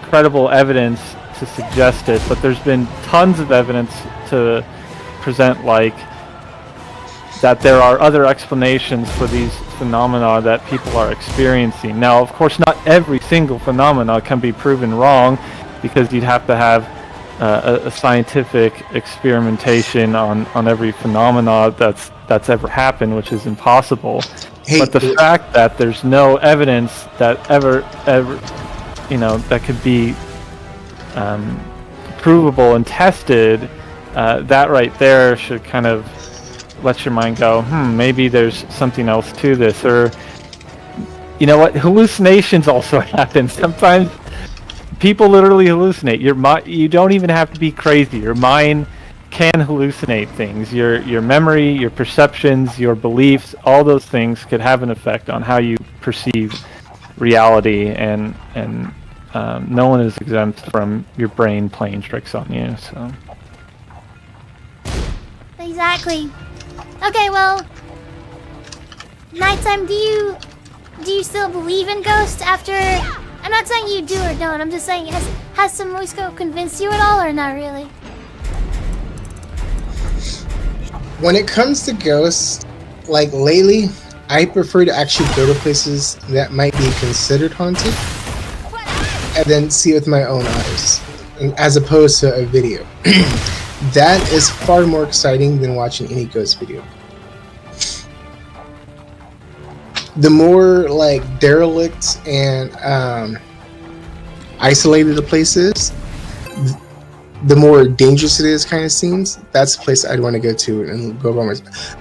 credible evidence to suggest it, but there's been tons of evidence to present like that there are other explanations for these phenomena that people are experiencing. Now, of course, not every single phenomena can be proven wrong, because you'd have to have a scientific experimentation on every phenomena that's ever happened, which is impossible. Hey, but the fact that there's no evidence that ever that could be provable and tested, that right there should kind of let your mind go, maybe there's something else to this. Or, you know what, hallucinations also happen. Sometimes people literally hallucinate. You don't even have to be crazy. Your mind can hallucinate things. Your memory, your perceptions, your beliefs, all those things could have an effect on how you perceive reality, and no one is exempt from your brain playing tricks on you. So Exactly. Okay, well, Nighttime, do you still believe in ghosts after? I'm not saying you do or don't. I'm just saying, has Samusko convinced you at all, or not really? When it comes to ghosts, like lately, I prefer to actually go to places that might be considered haunted, and then see it with my own eyes, as opposed to a video. That is far more exciting than watching any ghost video. The more like derelict and isolated a place is, the more dangerous it is, kind of seems. That's a place I'd want to go to and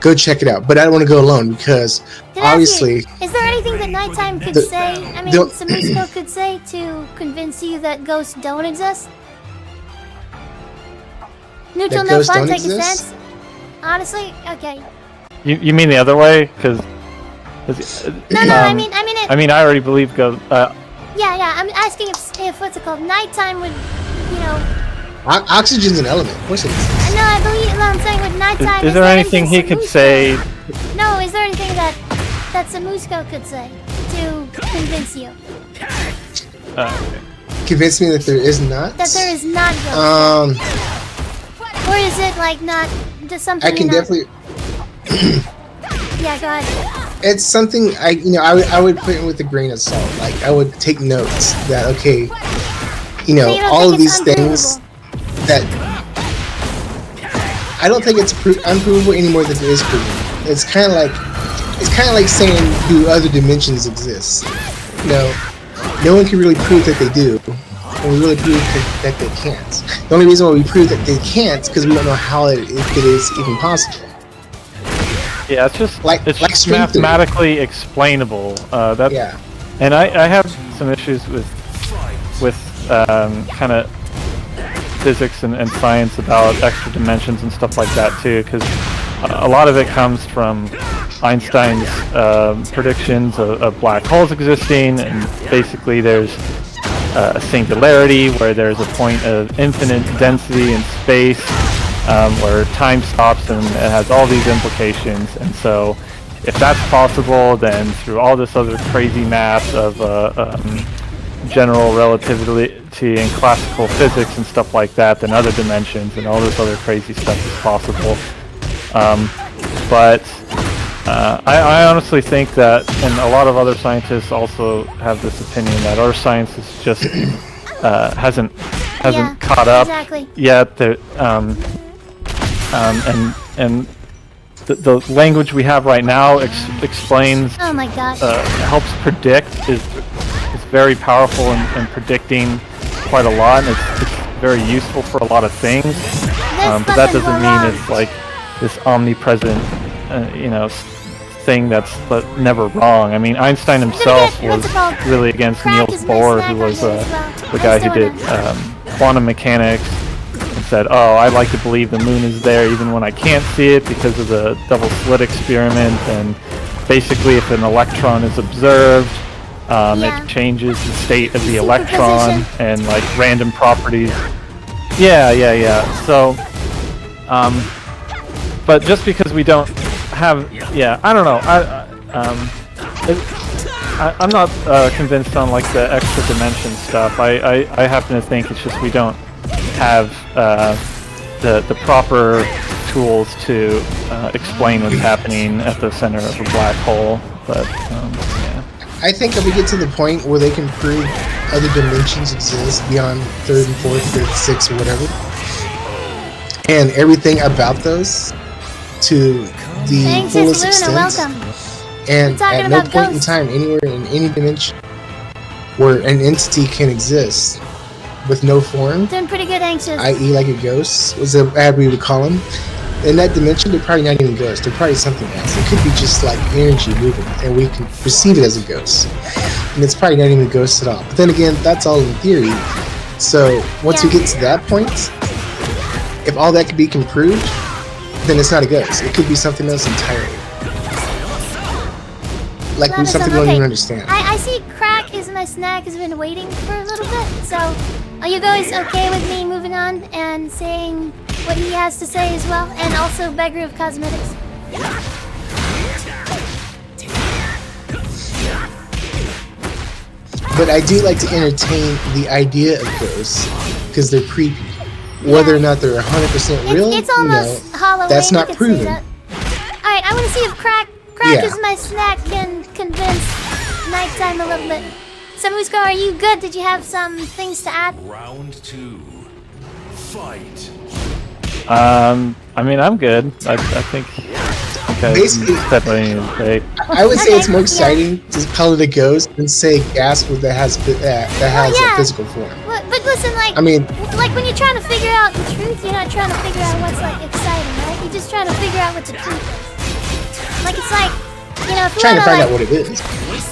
go check it out. But I don't want to go alone, because obviously. Is there anything that Nighttime could say? I mean, Samusko could say to convince you that ghosts don't exist? Neutral, no fun, take a stance. Honestly, okay. You mean the other way? Because no, I mean it. I mean, I already believe ghosts. Yeah. I'm asking if what's it called? Nighttime would, Oxygen's an element. Of course it is. No, I believe. No, I'm saying with Nighttime. Is there anything he could say? No, is there anything that Samusko could say to convince you? Okay. Convince me that there is not. That there is not ghosts. Or is it like not just something? I can definitely. Yeah, go ahead. It's something I would put in with a grain of salt. Like, I would take notes that, okay, all of these things that I don't think it's unprovable anymore than it is proven. It's kind of like saying, do other dimensions exist? No one can really prove that they do, and we really prove that they can't. The only reason why we prove that they can't is because we don't know how it is even possible. Yeah, it's just like mathematically explainable. Yeah. And I have some issues with kind of physics and science about extra dimensions and stuff like that too, because a lot of it comes from Einstein's predictions of black holes existing, and basically there's a singularity where there's a point of infinite density in space, where time stops, and it has all these implications. And so if that's possible, then through all this other crazy math of general relativity and classical physics and stuff like that, then other dimensions and all this other crazy stuff is possible. But I honestly think that, and a lot of other scientists also have this opinion, that our science is just hasn't caught up yet. And the language we have right now explains. Oh my gosh. Helps predict, is very powerful in predicting quite a lot, and it's very useful for a lot of things. But that doesn't mean it's like this omnipresent, thing that's never wrong. I mean, Einstein himself was really against Niels Bohr, who was the guy who did quantum mechanics, and said, "Oh, I like to believe the moon is there even when I can't see it because of the double slit experiment." And basically, if an electron is observed, it changes the state of the electron and like random properties. Yeah. So, but just because we don't have, yeah, I don't know. I'm not convinced on like the extra dimension stuff. I happen to think it's just we don't have the proper tools to explain what's happening at the center of a black hole. But yeah. I think if we get to the point where they can prove other dimensions exist beyond third and fourth, fifth, sixth, or whatever, and everything about those to the Thanks, fullest Luna, extent, welcome. and talking at no about point in ghosts. time, anywhere in any dimension, where an entity can exist with no form, Doing pretty good, Anxious. i.e. like a ghost, was as we would call them, in that dimension, they're probably not even ghosts. They're probably something else. It could be just like energy moving, and we can perceive it as a ghost. And it's probably not even a ghost at all. But then again, that's all in theory. So once we get to that point, if all that could be proved, then it's not a ghost. It could be something else entirely. Like Love something we don't even understand. I see Crack is my snack has been waiting for a little bit, so are you guys okay with me moving on and saying what he has to say as well? And also Beggar of Cosmetics. But I do like to entertain the idea of ghosts because they're creepy. Whether or not they're 100% real, It's almost Halloween. that's not you could say proven. that. Alright, I want to see if Crack Yeah. is my snack can convince Nighttime a little bit. So Muska, are you good? Did you have some things to add? Round 2. Fight. I mean, I'm good. I think I Basically- said what I needed to say. I would say it's more Okay, yeah. exciting to call it a ghost than say gas that has yeah. a physical form. But listen, like, I mean, like when you're trying to figure out the truth, you're not trying to figure out what's like exciting, right? You're just trying to figure out what the truth is. Like it's like, you know, if you trying to wanna, find like, out what it is.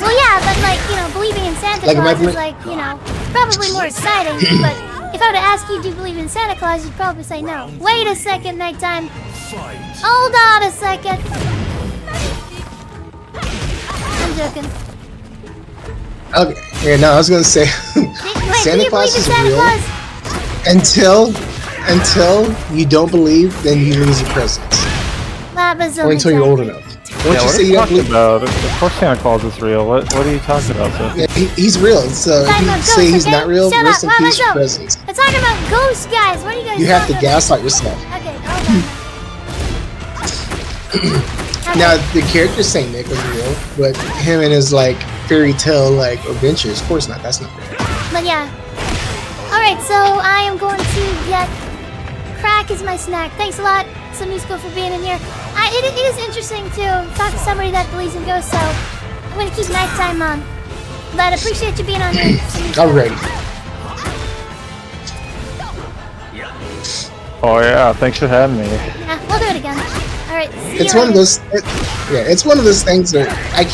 well, yeah, but like, you know, believing in Santa Like, Claus my- is like, you know, probably more exciting. But if I were to ask you, do you believe in Santa Claus, you'd probably say no. Wait a second, Nighttime. Fight. Hold on a second. I'm joking. Okay, yeah, no, I was gonna say Wait, Santa do you Claus believe in is Santa real Claus? until you don't believe, then you lose your presents, or until you're old enough. Once you What say are you you don't talking believe, about? Of course Santa Claus is real. What are you talking about, sir? yeah, he's real. So if Talking you about say ghosts, he's okay? not real, Shut rest in up, peace, your myself. presents. We're talking about ghosts, guys. What are you guys You have to talking gaslight yourself. about? Okay, hold on. Now the character Saint Nick was real, but him and his like fairy tale like adventures, of course not. That's not real. But yeah. Alright, so I am going to get Crack as my snack. Thanks a lot, Samusko, for being in here. It is interesting to talk to somebody that believes in ghosts, so I'm going to keep Nighttime on. But I appreciate you being on here, Samusko. Alrighty. Oh yeah, thanks for having me. Yeah, we'll do it again. Alright, see It's you one of later. those. It's one of those things that I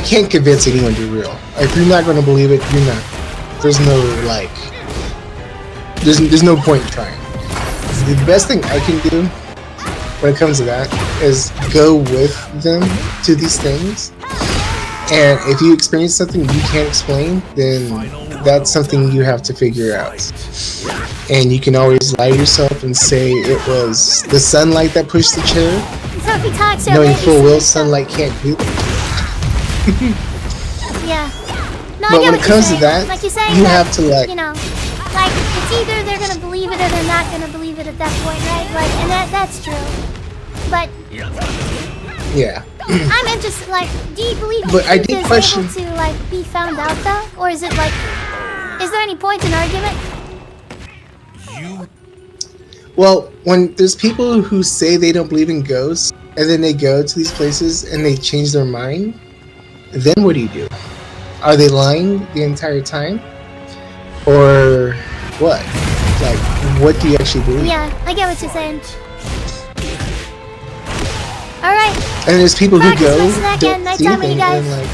can't convince anyone to be real. Like, if you're not going to believe it, you're not. There's no like. There's no point in trying. The best thing I can do when it comes to that is go with them to these things. And if you experience something you can't explain, then that's something you have to figure out. And you can always lie to yourself and say it was the sunlight that pushed the chair, So if he talks, knowing maybe full well Samusko. sunlight can't do that. Yeah. No, I But get when what it comes you're to saying. that, like you're saying you that, have to like. you know, like it's either they're gonna believe it or they're not gonna believe it at that point, right? Like, and that's true. But Yeah. I'm interested. Like, do you believe the But I truth did is question- able to like be found out though, or is it like, is there any point in argument? You Well, when there's people who say they don't believe in ghosts, and then they go to these places and they change their mind, then what do you do? Are they lying the entire time? Or what? Like, what do you actually believe? Yeah, I get what you're saying. All right, And there's people who Practice go, my snack don't and see nighttime with you anything, and guys. like,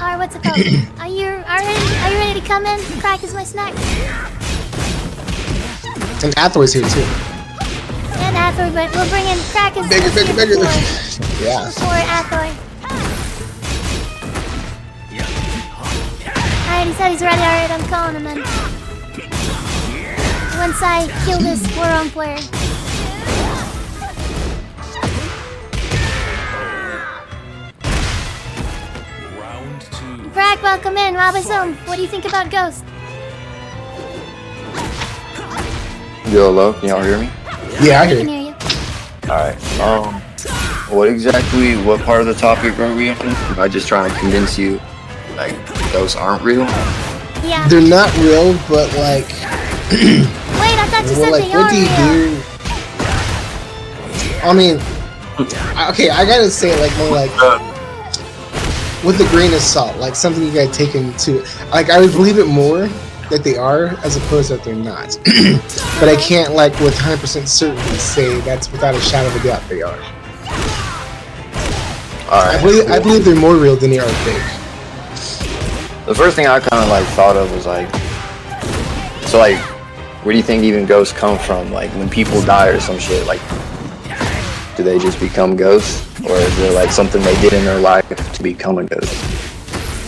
all right. What's it called? Are you ready to come in? Crack is my snack. and Hathor's here too. And Athoy, but we'll bring in Crack is Bigger, bigger, bigger. before Yeah. Athoy. Alright, he said he's ready. Alright, I'm calling him in. Once I kill this four-on player. Crack, welcome in. Robazone, what do you think about Ghost? Yo, hello, can y'all hear me? Yeah, I I hear can you. hear you. Alright, what part of the topic are we on? Am I just trying to convince you, like, those aren't real? Yeah. They're not real, but like, Wait, I thought you said like, they what are do you real. do? I mean, okay, I gotta say it like more like with a grain of salt, like something you gotta take into. Like, I would believe it more that they are as opposed that they're not. But I can't like with 100% certainty say that's without a shadow of a doubt they are. Alright. I believe they're more real than they are fake. The first thing I kind of like thought of was like, so like, where do you think even ghosts come from? Like, when people die or some shit, like, do they just become ghosts? Or is there like something they did in their life to become a ghost?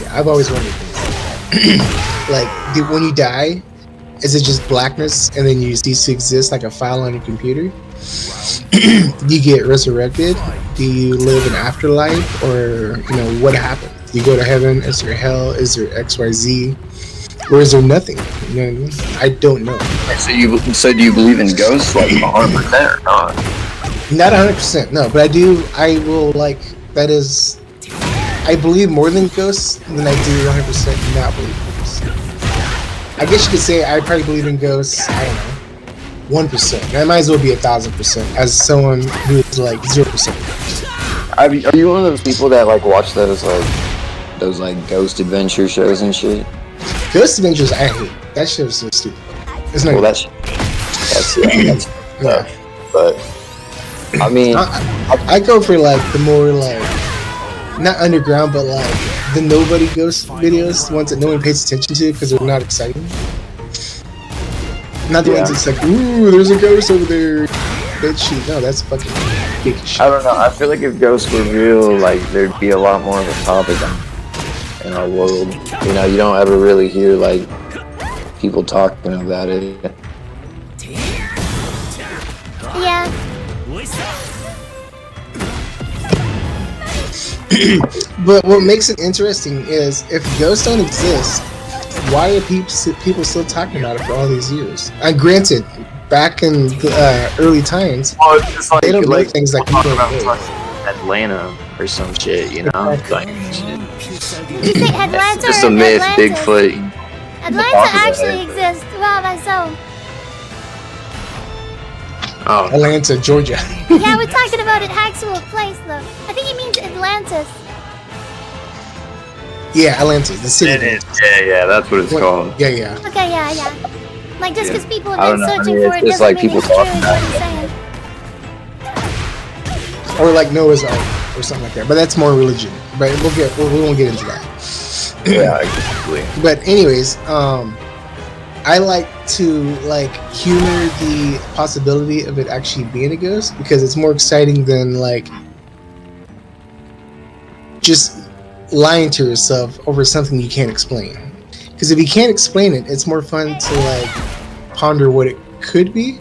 Yeah, I've always wondered this. Like, when you die, is it just blackness and then you cease to exist like a file on your computer? Do you get resurrected? Do you live an afterlife? Or, you know, what happened? Do you go to heaven? Is there hell? Is there XYZ? Or is there nothing? You know what I mean? I don't know. So do you believe in ghosts like 100% or not? Not 100%, no, but I will, like, that is, I believe more than ghosts than I do 100% not believe in ghosts. I guess you could say I probably believe in ghosts, I don't know, 1%. I might as well be 1,000% as someone who's like 0%. Are you one of those people that like watch those ghost adventure shows and shit? Ghost Adventures, I hate. That shit is so stupid. It's not Well, that's yeah. But I mean, I go for like the more like not underground, but like the nobody ghost videos, the ones that no one pays attention to because they're not exciting. Not the ones that's like, ooh, there's a ghost over there. That shit. No, that's fucking big shit. I don't know. I feel like if ghosts were real, like there'd be a lot more of a topic in our world. You know, you don't ever really hear like people talking about it. Yeah. But what makes it interesting is if ghosts don't exist, why are people still talking about it for all these years? And granted, back in the early times, It's just like, they don't know things like talk we about know. Atlanta or some shit, you know? Like, Did you say Atlanta just or a myth, Atlantis? Bigfoot. Atlanta talk about actually it. exists. Wow, that's so. Oh, Atlanta, Georgia. Yeah, we're talking about an actual place, though. I think he means Atlantis. Yeah, Atlanta, the city. it is. Yeah, that's what it's called. Yeah, yeah. Okay, yeah. Like, just because people I have don't been know. I searching mean, for it it's just doesn't like mean people it's true, talking is about what I'm saying. Or like Noah's Ark or something like that. But that's more religion. But we won't get into that. Yeah, exactly. But anyways, I like to like humor the possibility of it actually being a ghost because it's more exciting than like just lying to yourself over something you can't explain. Because if you can't explain it, it's more fun to like ponder what it could be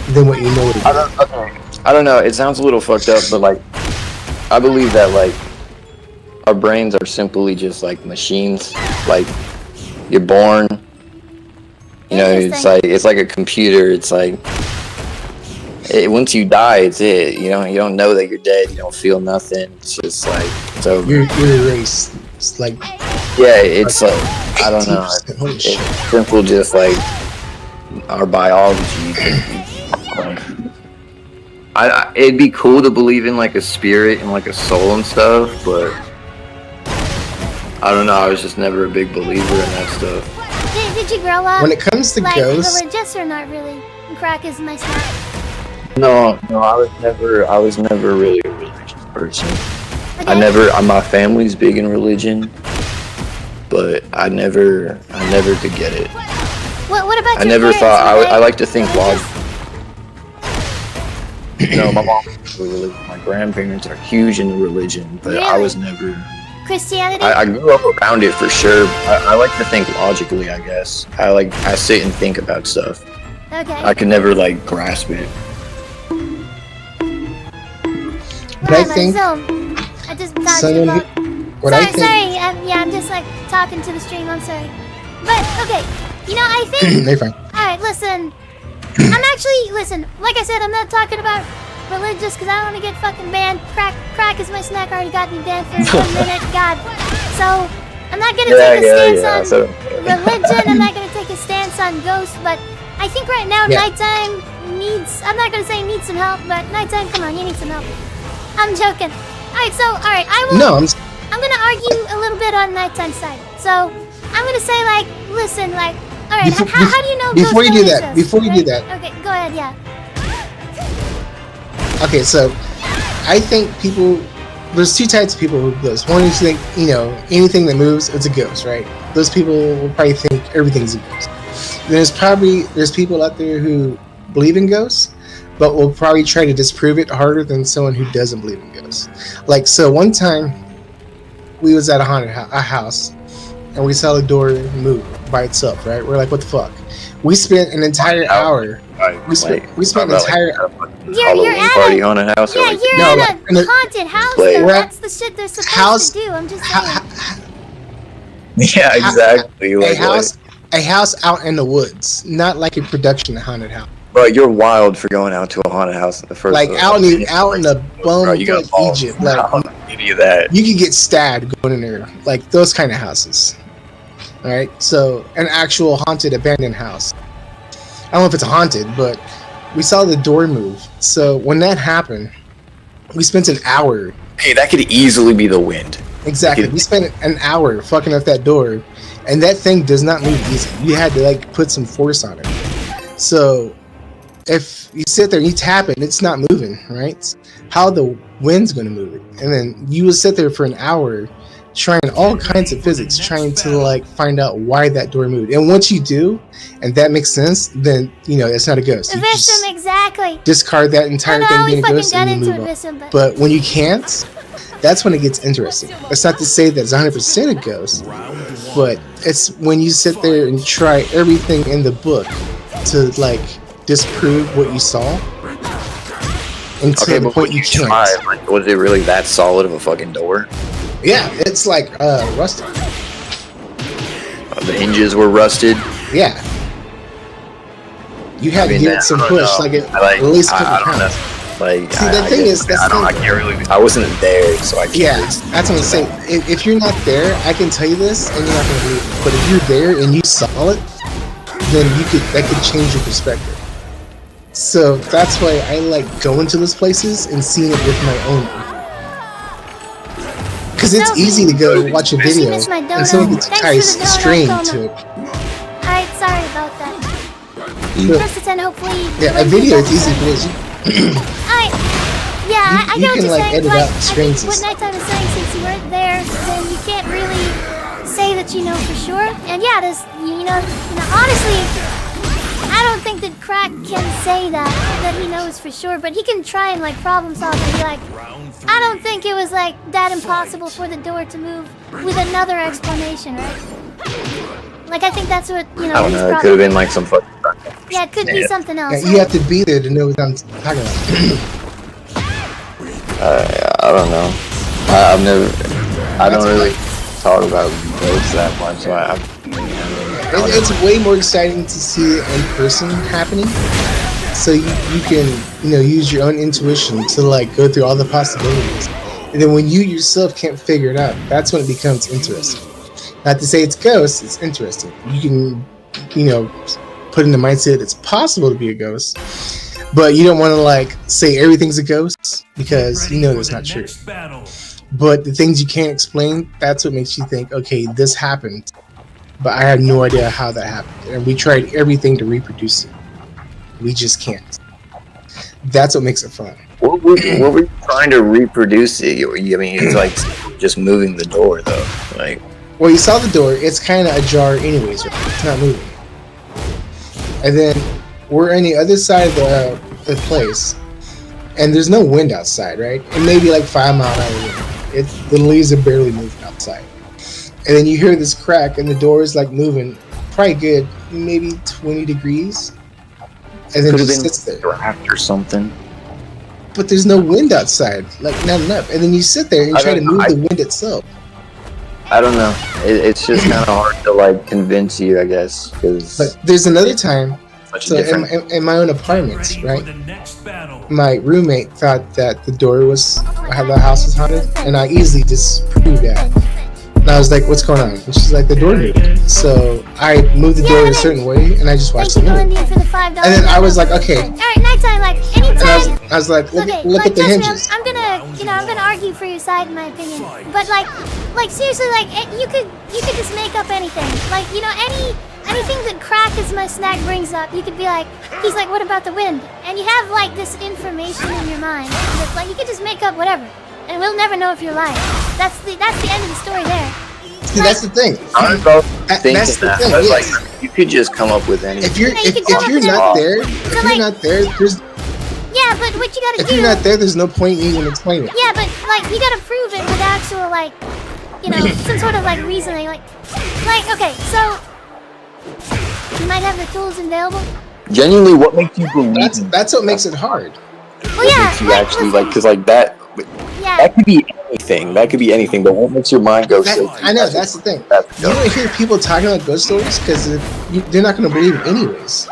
than what you know it is. I don't know. It sounds a little fucked up, but like, I believe that like our brains are simply just like machines. Like, you're born. You know, it's like a computer. It's like once you die, it's it. You don't know that you're dead. You don't feel nothing. It's just like it's over. You're erased. It's like Yeah, it's like I don't know. Holy It's shit. simple, just like our biology. It'd be cool to believe in like a spirit and like a soul and stuff, but I don't know. I was just never a big believer in that stuff. Did you grow up When it comes to like ghosts, religious or not really? Crack is my snack. No, I was never really a religious person. Okay. My family's big in religion, but I never could get it. What about I your never parents? thought, Were they I like to think religious? No, my mom was religious. My grandparents are huge into religion, but I Really? was never. Christianity? I grew up around it for sure. I like to think logically, I guess. I sit and think about stuff. Okay. I could never like grasp it. But I Whatever, think so, I just thought someone about... what sorry, I think I'm just like talking to the stream. I'm sorry, but okay. You know, I think. They're fine. All right, listen. Listen. Like I said, I'm not talking about religious because I don't want to get fucking banned. Crack is my snack. Already got me banned for 1 minute. God. So I'm not gonna take a stance on religion. I'm not gonna take a stance on ghosts. But I think right now nighttime needs. I'm not gonna say needs some help, but nighttime, come on, you need some help. I'm joking. Alright, I will. No, I'm gonna argue a little bit on nighttime side. So I'm gonna say like, listen, like, alright, how do you know? Before you do ghosts that, exist, before you right? do that. Okay, go ahead, yeah. Okay, so I think there's two types of people who ghost. One is think, anything that moves, it's a ghost, right? Those people will probably think everything's a ghost. There's people out there who believe in ghosts, but will probably try to disprove it harder than someone who doesn't believe in ghosts. Like, so one time, we was at a haunted house, and we saw the door move by itself, right? We're like, what the fuck? We spent an entire hour. We spent an entire hour. You're at party haunted house. Yeah, you're at a haunted house, though. That's the shit they're supposed to do. I'm just saying. Yeah, exactly. A house out in the woods, not like a production haunted house. Bro, you're wild for going out to a haunted house in the first. Like out in the bum of Egypt, like you could get stabbed going in there, like those kind of houses. All right, so an actual haunted abandoned house. I don't know if it's haunted, but we saw the door move. So when that happened, we spent an hour. Hey, that could easily be the wind. Exactly, we spent an hour fucking up that door, and that thing does not move easy. You had to like put some force on it. So if you sit there and you tap it, it's not moving, right? How the wind's going to move it? And then you will sit there for an hour trying all kinds of physics, trying to like find out why that door moved. And once you do, and that makes sense, then it's not a ghost. You just exactly. discard that entire thing being a ghost and you move on. But when you can't, that's when it gets interesting. It's not to say that it's 100% a ghost, but it's when you sit there and try everything in the book to like disprove what you saw until the point you can't. Like, was it really that solid of a fucking door? Yeah, it's like rusted. The hinges were rusted. Yeah. You had to give it some push, at least a couple pounds. Like, see, the thing is, I can't really. I wasn't there, so I can't. Yeah, that's what I'm saying. If you're not there, I can tell you this, and you're not gonna believe it. But if you're there and you saw it, then that could change your perspective. So that's why I like going to those places and seeing it with my own eyes. Because it's easy to go watch a video and someone gets ties string to it. Alright, sorry about that. Press the 10, hopefully. Yeah, a video is easy because Alright. Yeah, I get what you're saying. Edit out I strings think what Nighttime is saying, since you weren't there, then you can't really say that you know for sure. And yeah, there's, honestly, I don't think that Crack can say that he knows for sure, but he can try and like problem solve and be like, I don't think it was like that impossible for the door to move with another explanation, right? Like I think that's what I don't know. It could have been like some fucking. Yeah, it could be something else. Yeah, you have to be there to know what I'm talking about. I don't know. I don't really talk about ghosts that much. So it's way more exciting to see it in person happening. So you can use your own intuition to like go through all the possibilities, and then when you yourself can't figure it out, that's when it becomes interesting. Not to say it's ghosts, it's interesting. You can put in the mindset it's possible to be a ghost, but you don't want to like say everything's a ghost because that's not true. But the things you can't explain, that's what makes you think, okay, this happened, but I have no idea how that happened, and we tried everything to reproduce it. We just can't. That's what makes it fun. What were you trying to reproduce it? I mean, it's like just moving the door, though. Like, well, you saw the door. It's kind of ajar, anyways. Right? It's not moving. And then we're on the other side of the place, and there's no wind outside, right? It may be like 5 mile an hour wind. The leaves are barely moving outside. And then you hear this crack, and the door is like moving, probably good, maybe 20 degrees. And then it just sits there. Draft or something. But there's no wind outside, like not enough. And then you sit there and try to move the wind itself. I don't know. It's just kind of hard to like convince you, I guess, because. But there's another time. Such a So different. in my own apartment, right? The next battle. My roommate thought that the door was how the house was haunted, and I easily disproved that. And I was like, "What's going on?" And she's like, "The door moved." So I moved the door in a certain way, and I just watched it Thank you, move. Indian, for the $5. And then I was like, "Okay." Alright, nighttime, like, And anytime. I was like, "Look, Okay, look like, at the trust me, hinges." I'm gonna argue for your side in my opinion. But like seriously, like, you could just make up anything. Like, anything that Crack as my snack brings up, you could be like, he's like, what about the wind? And you have like this information in your mind that like you could just make up whatever, and we'll never know if you're lying. That's the end of the story there. See, that's the thing. I was also That's thinking the that, thing, but like, yes. you could just come up with anything. If you're Yeah, you can come up if you're with not it. there, So, if like- you're not there, there's Yeah, but what you gotta if do? you're not there, there's no point in even explaining it. Yeah, but like you gotta prove it with actual like, some sort of like reasoning. Like okay, so you might have the tools available. Genuinely, what makes you believe? That's what makes it hard. Well, yeah, Makes you like, actually listen, like, because like that yeah, could be anything. That could be anything. But what makes your mind go? So I know that's the thing. That's You don't hear people talking about ghost stories because they're not going to believe it anyways.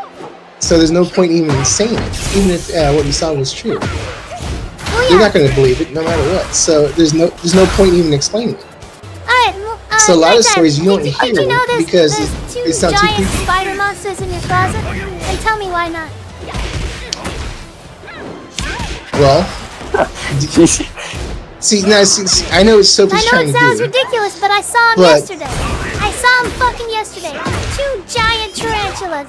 So there's no point even saying it, even if what you saw was true. well, They're yeah. not going to believe it no matter what. So there's no point even explaining it. Alright, well, So a lot of Nighttime, stories you don't did hear you know there's, because there's two it sounds too giant creepy. spider monsters in your closet? And tell me why not. Well, see, I know it's Sophie's I know trying it to sounds do. ridiculous, but I saw him But- yesterday. I saw him fucking yesterday. Two giant tarantulas.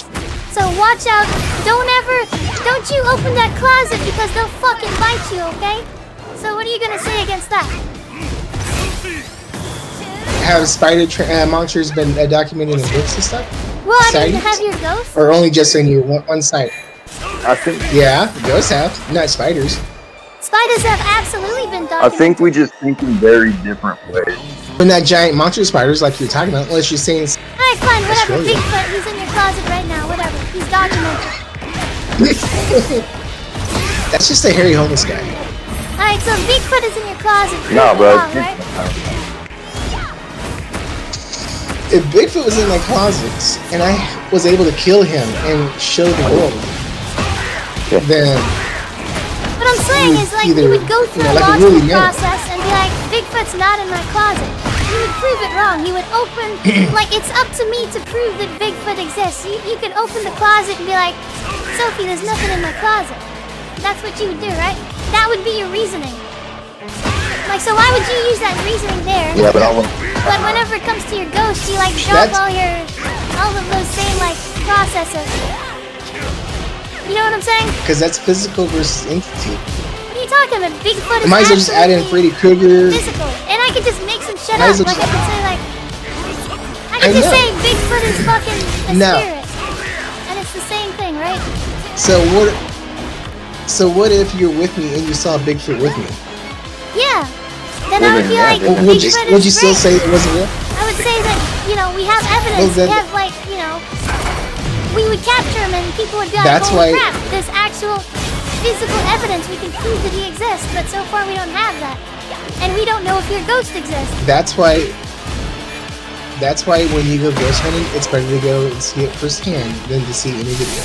So watch out. Don't you open that closet because they'll fucking bite you, okay? So what are you gonna say against that? Have spider monsters been documented in books and stuff? Well, I mean, Sightings? have your ghosts? Or only just in your one side? I think Yeah, ghosts have, not spiders. Spiders have absolutely been I documented. think we just think in very different ways. But not giant monster spiders like you're talking about, unless you're saying Alright, fine, whatever. really- Bigfoot, he's in your closet right now, whatever. He's documented. that's just a hairy homeless guy. Alright, so Bigfoot is in your closet. No, bro. Right? If Bigfoot was in my closet and I was able to kill him and show the world, Yeah. then What I'm saying is, like, either, you would go through a like a logical really man. process and be like, Bigfoot's not in my closet. You would prove it wrong. You would open, like, it's up to me to prove that Bigfoot exists. You could open the closet and be like, Sophie, there's nothing in my closet. That's what you would do, right? That would be your reasoning. Like, so why would you use that reasoning there? Yeah, but I'll. But whenever it comes to your ghost, you like drop all of those same like processes. You know what I'm saying? because that's physical versus entity. What are you talking about? Bigfoot is Might as well just add in absolutely Freddy Krueger. physical, and I could just make some shit Might up. as well Like I just- could say like, I I could just know. say Bigfoot is fucking a No. spirit, and it's the same thing, right? So what if you're with me and you saw Bigfoot with me? Yeah. Then I would be like, Well, Would Bigfoot you is still great. say it wasn't real? I would say that, we have evidence. Well, then- we have, like, we would capture him and people would be like, That's holy why- crap, there's actual physical evidence. We can prove that he exists, but so far we don't have that. And we don't know if your ghost exists. That's why when you go ghost hunting, it's better to go and see it firsthand than to see any video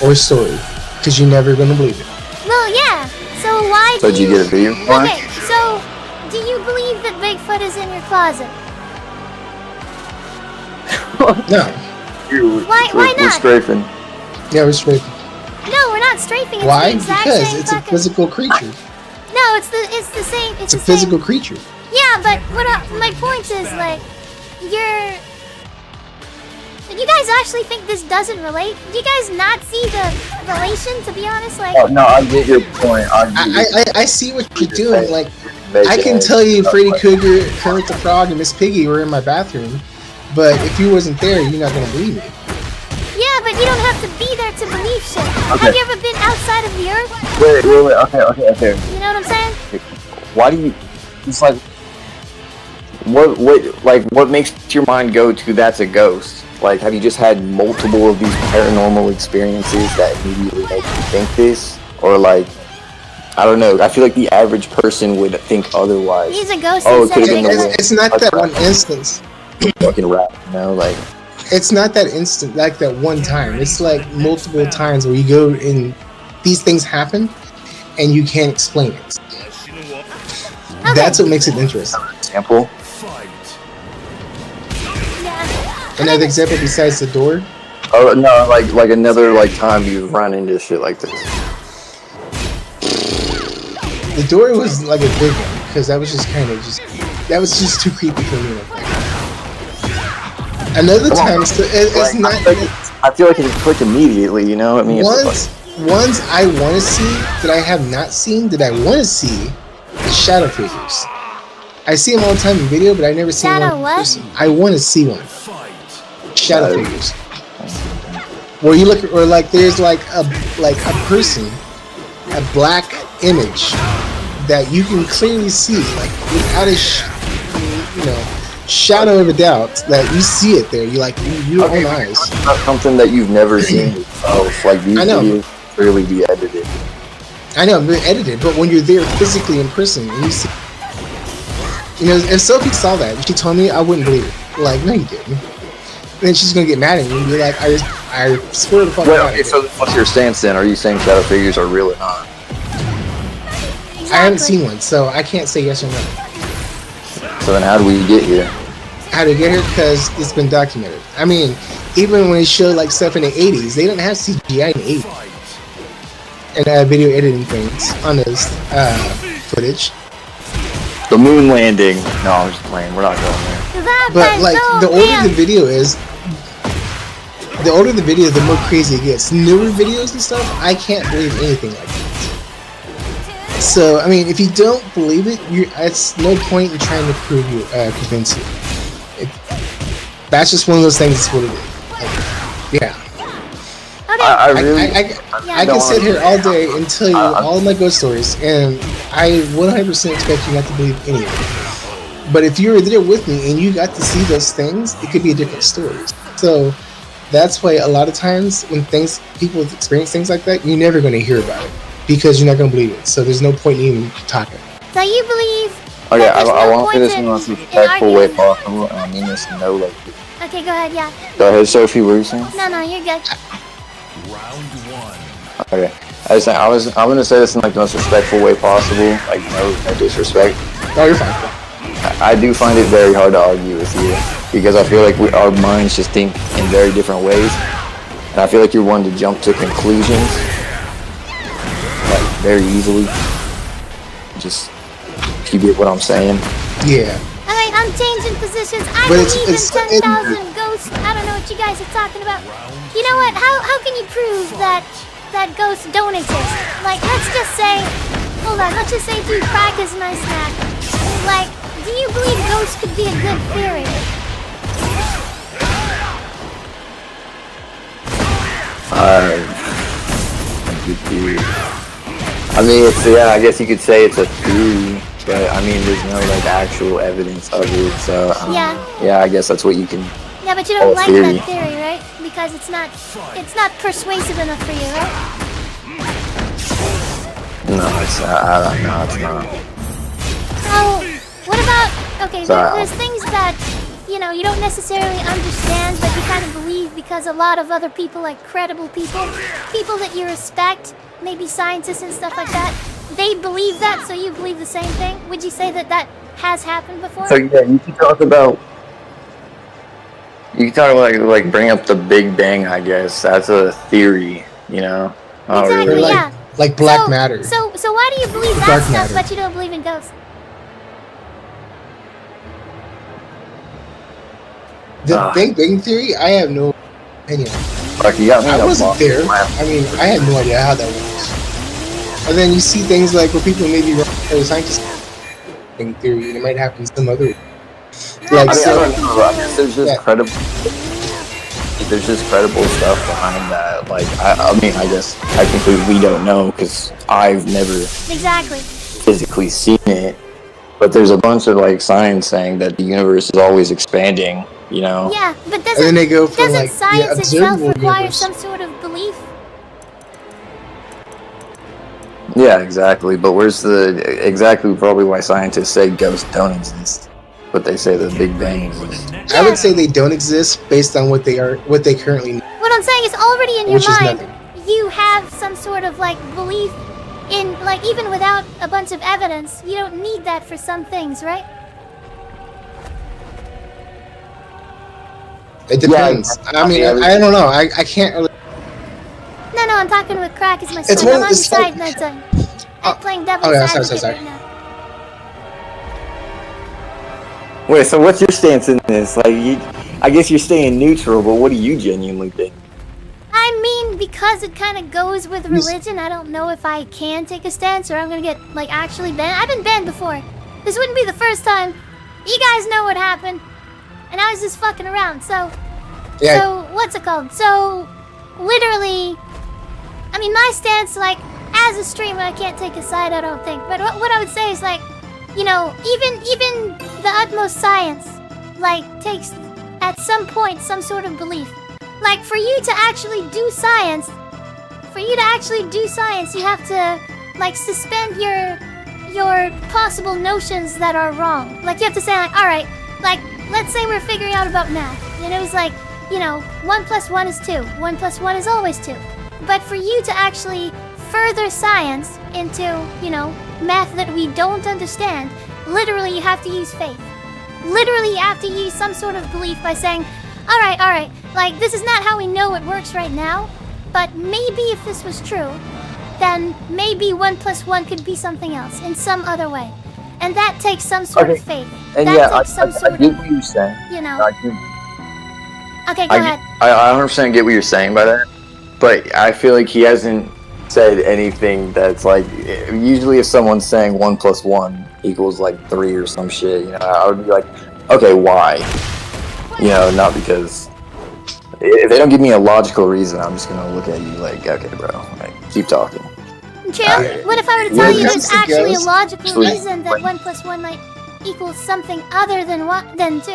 or story, because you're never going to believe it. Well, yeah. So why So do did you get a video? Okay, so do you believe that Bigfoot is in your closet? No, Why We're not? strafing. yeah, we're straight. No, we're not strafing. It's Why? the exact Because same it's a fucking... physical creature. No, it's the same. It's the a physical Same. creature. Yeah, but my point is like, you guys actually think this doesn't relate? Do you guys not see the relation? To be honest, like, Oh, no, I get your point. I see what you're doing. Like, I can tell you Freddy Krueger, Kermit the Frog, and Miss Piggy were in my bathroom, but if you wasn't there, you're not gonna believe me. yeah, but you don't have to be there to believe shit. Okay. Have you ever been outside of the earth? Wait. Okay. You know what I'm saying? Why do you? It's like, what makes your mind go to that's a ghost? Like, have you just had multiple of these paranormal experiences that immediately make you think this, or like? I don't know. I feel like the average person would think otherwise. He's a ghost. Oh, it could have been It's not that one instance. fucking rap, you know, like. It's not that instant, like that one time. It's like multiple times where you go and these things happen, and you can't explain it. Okay. That's what makes it interesting. Example. Yeah. Another example besides the door. Oh no, like another like time you've run into shit like this. The door was like a big one because that was just kind of that was just too creepy for me. Another time, so it's not. I feel like it just clicked immediately. You know, I mean, ones I want to see that I have not seen that I want to see is shadow figures. I see them all the time in video, but I never seen one in person. I want to see one. Shadow figures. Where you look, or like there's like a person, a black image that you can clearly see, like without a shadow of a doubt that you see it there. You like your own eyes. Something that you've never seen yourself. Like these videos clearly be edited. I know, they're edited, but when you're there physically in person and you see, if Sophie saw that, she told me, I wouldn't believe it. Like, no, you didn't. Then she's gonna get mad at me and be like, I swear to fuck. Well, okay, so what's your stance then? Are you saying shadow figures are real or not? Exactly. I haven't seen one, so I can't say yes or no. So then how do we get here? How to get here? Because it's been documented. I mean, even when they showed like stuff in the 80s, they didn't have CGI in the 80s. And video editing things on this footage. The moon landing. No, I'm just playing. We're not going there. But like, the older the video is, the more crazy it gets. Newer videos and stuff, I can't believe anything like that. So, I mean, if you don't believe it, it's no point in trying to convince you. That's just one of those things. That's what it is. Yeah. Okay. I can sit here all day and tell you all of my ghost stories, and I 100% expect you not to believe any of it. But if you were there with me and you got to see those things, it could be a different story. So that's why a lot of times when people experience things like that, you're never going to hear about it because you're not going to believe it. So there's no point in even talking. So you believe? Okay, I want to say this in the most respectful way possible, and I mean this in no like. Okay, go ahead. Yeah. Go ahead, Sophie. What were you saying? No, you're good. Round one. Okay, I'm gonna say this in like the most respectful way possible, like no disrespect. Oh, you're fine. I do find it very hard to argue with you because I feel like our minds just think in very different ways, and I feel like you're one to jump to conclusions like very easily. Just if you get what I'm saying. Yeah. Alright, I'm changing positions. I But believe in 10,000 ghosts. I don't know what you guys are talking about. You know what? How can you prove that ghosts don't exist? Like, let's just say, let's just say dude, crack is my snack. Like, do you believe ghosts could be a good theory? I mean, I guess you could say it's a theory, but I mean, there's no like actual evidence of it. So yeah, I guess that's what you can. Yeah, but you don't like that theory, right? Because it's not persuasive enough for you, right? No, it's not. It's not. So, what about, there's things that, you don't necessarily understand, but you kind of believe because a lot of other people, like credible people that you respect, maybe scientists and stuff like that, they believe that, so you believe the same thing? Would you say that has happened before? So yeah, you can talk about like bring up the Big Bang, I guess. That's a theory, Exactly, really. yeah. Like black matter. So why do you believe that stuff, but you don't believe in ghosts? The Big Bang Theory, I have no opinion. Like, you got me I in a wasn't box. there. I mean, I had no idea how that works. And then you see things like where people maybe scientists Big Bang Theory, and it might happen some other. Like, I don't know. There's just credible. There's just credible stuff behind that. Like, I mean, I guess technically we don't know because I've never physically seen it. But there's a bunch of like science saying that the universe is always expanding. Yeah, but and then they go from doesn't like science the itself observable require universe. some sort of belief? Yeah, Yeah, exactly. But where's exactly probably why scientists say ghosts don't exist, but they say the Big Bang exists. I would say they don't exist based on what they currently know, What I'm saying is already in your which is mind, nothing. you have some sort of like belief in, like, even without a bunch of evidence, you don't need that for some things, right? It depends. Yeah, I mean, I don't know. I can't really. No, I'm talking with Crack as my It's son. one I'm of on the your side, Nightime. I'm playing devil's yeah, advocate sorry. right now. Wait, so what's your stance in this? Like, I guess you're staying neutral, but what do you genuinely think? I mean, because it kind of goes with religion, I don't know if I can take a stance or I'm gonna get, like, actually banned. I've been banned before. This wouldn't be the first time. You guys know what happened. And I was just fucking around, so... Yeah. So, what's it called? So, literally... I mean, my stance, like, as a streamer, I can't take a side, I don't think. But what I would say is, like, you know, even the utmost science, like, takes, at some point, some sort of belief. Like, for you to actually do science, you have to, like, suspend your possible notions that are wrong. Like, you have to say, like, alright, like, let's say we're figuring out about math. And it was like, you know, 1 + 1 is 2. 1 + 1 is always 2. But for you to actually further science into, you know, math that we don't understand, literally you have to use faith. Literally you have to use some sort of belief by saying, alright, like, this is not how we know it works right now, but maybe if this was true, then maybe 1 + 1 could be something else in some other way. And that takes some sort of faith. And that yeah, takes some sort I get of, what you're saying. you know. I do. Okay, go ahead. I 100% get what you're saying by that, but I feel like he hasn't said anything that's like. Usually, if someone's saying 1 + 1 = like 3 or some shit, you know, I would be like, okay, why? You know, not because if they don't give me a logical reason, I'm just gonna look at you like, okay, bro, like, keep talking. True. What if I were to tell you there's actually a logical Actually, reason that 1 + 1 might equal something other than 2?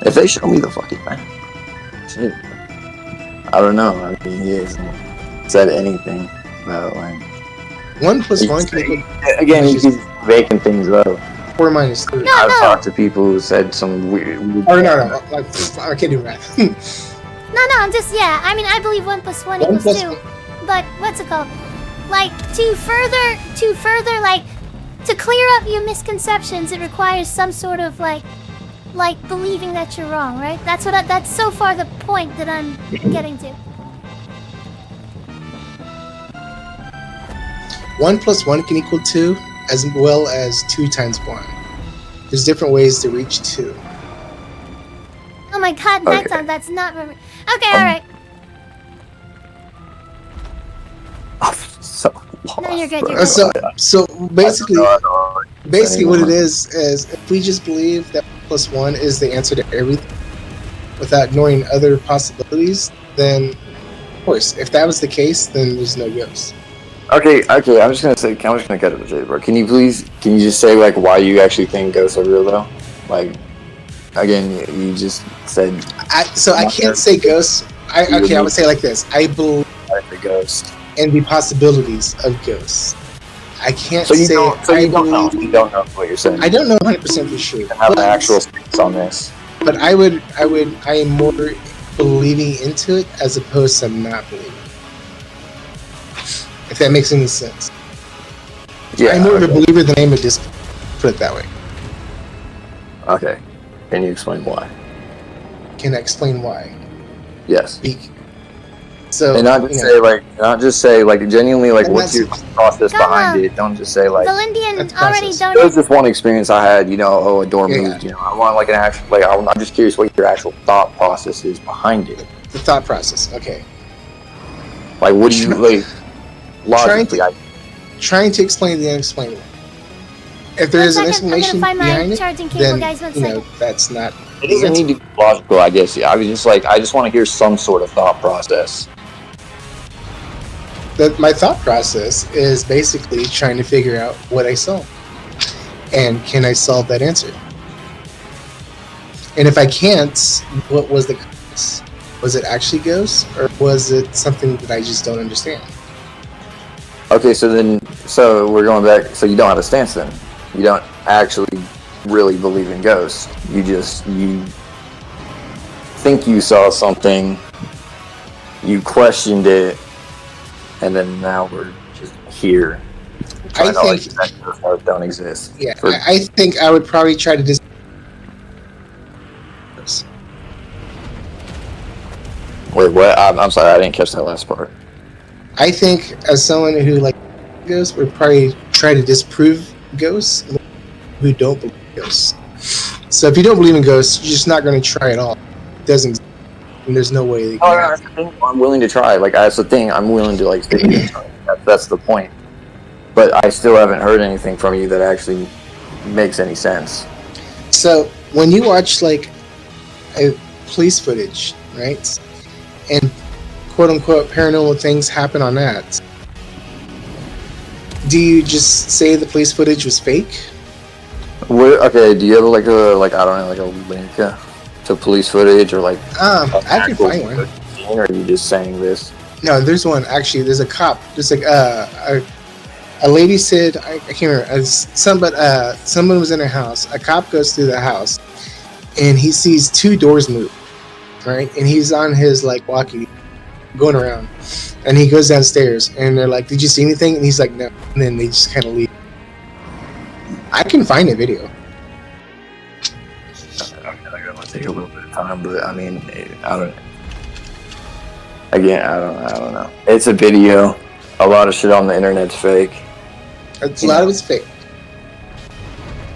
If they show me the fucking thing, shit. I don't know. I mean, he hasn't said anything about like 1 + 1 can equal again. He's making things up. 4 - 3. No, I've no. talked to people who said some weird Or no, like, I can't do math. No, I'm just, yeah. I mean, I believe 1 + 1 1 equals + 2. But what's it called? Like, to further, like, to clear up your misconceptions, it requires some sort of like believing that you're wrong, right? That's so far the point that I'm getting to. 1 + 1 can equal 2, as well as 2 × 1. There's different ways to reach 2. Oh my god, Okay. Nighttime, that's not... Okay, alright. So lost, No, you're good, bro. you're good. So basically, I don't know. basically what it is if we just believe that 1 + 1 is the answer to everything, without knowing other possibilities, then of course, if that was the case, then there's no ghosts. Okay. I'm just gonna cut it to Jay, bro. Can you just say like why you actually think ghosts are real though? Like, again, you just said. I can't say ghosts. I would say it like this. I believe the ghost. in the possibilities of ghosts. I can't So you say don't. I You don't know. believe. You don't know what you're saying. I don't know 100% for sure. You have an actual stance on this. But I am more believing into it as opposed to not believing. If that makes any sense. Yeah. I'm more of a believer than I am a disbeliever. Put it that way. Okay. Can you explain why? Can I explain why? Yes. So, And not just say like genuinely like And what's your that's- process Come behind on. it. Don't just say like Valindian That's already process. there donated. was this one experience I had, you know, a door Yeah. moved, you know, I want like an actual like I'm just curious what your actual thought process is behind it. the thought process. Okay. Like what do you like logically Trying to explain the unexplainable. If there One is an second, I'm gonna explanation find my behind it, charging cable, then guys. 1 you know second. that's not. it doesn't need to be logical, I guess. I was just like I just want to hear some sort of thought process. My thought process is basically trying to figure out what I saw, and can I solve that answer? And if I can't, what was the cause? Was it actually ghosts, or was it something that I just don't understand? Okay, so we're going back. So you don't have a stance then. You don't actually really believe in ghosts. You think you saw something. You questioned it, and then now we're just here. I think that don't exist. Yeah, I think I would probably try to just. Wait, what? I'm sorry, I didn't catch that last part. I think as someone who like ghosts would probably try to disprove ghosts who don't believe in ghosts. So if you don't believe in ghosts, you're just not going to try at all. It doesn't exist. And there's no way they can that's the thing. I'm willing to try. Like that's the thing. I'm willing to like. That's the point. But I still haven't heard anything from you that actually makes any sense. So when you watch like a police footage, right, and quote unquote paranormal things happen on that, do you just say the police footage was fake? Okay, do you have like I don't know, like a link to police footage or like I can find one. Or are you just saying this? No, there's one actually. There's a cop. There's like a lady said I can't remember. Someone was in her house. A cop goes through the house, and he sees two doors move, right? And he's on his like walkie, going around, and he goes downstairs, and they're like, "Did you see anything?" And he's like, "No." And then they just kind of leave. I can find a video. I'm gonna take a little bit of time, but I mean, I don't. Again, I don't know. It's a video. A lot of shit on the internet's fake. A lot of it's fake.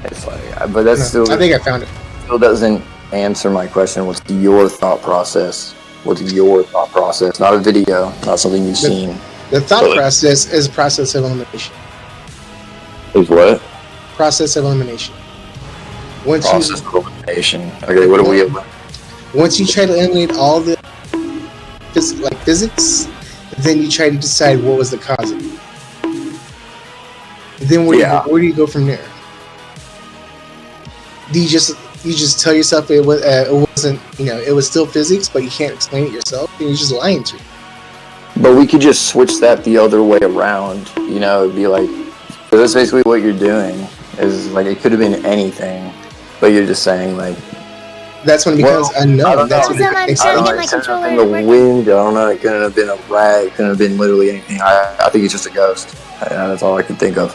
It's like, but that's still. I think I found it. Still doesn't answer my question. What's your thought process? What's your thought process? Not a video, not something you've seen. The thought process is process of elimination. Is what? Process of elimination. Process of elimination. Okay, what do we? Once you try to eliminate all the physics, then you try to decide what was the cause of it. Then where do you go from there? Do you just tell yourself it wasn't, it was still physics, but you can't explain it yourself? Then you're just lying to you. But we could just switch that the other way around. It'd be like, because that's basically what you're doing. Is like it could have been anything, but you're just saying like. That's when it becomes unknown. That's when it could have been the wind. I don't know. It couldn't have been a rat. It couldn't have been literally anything. I think it's just a ghost. That's all I can think of.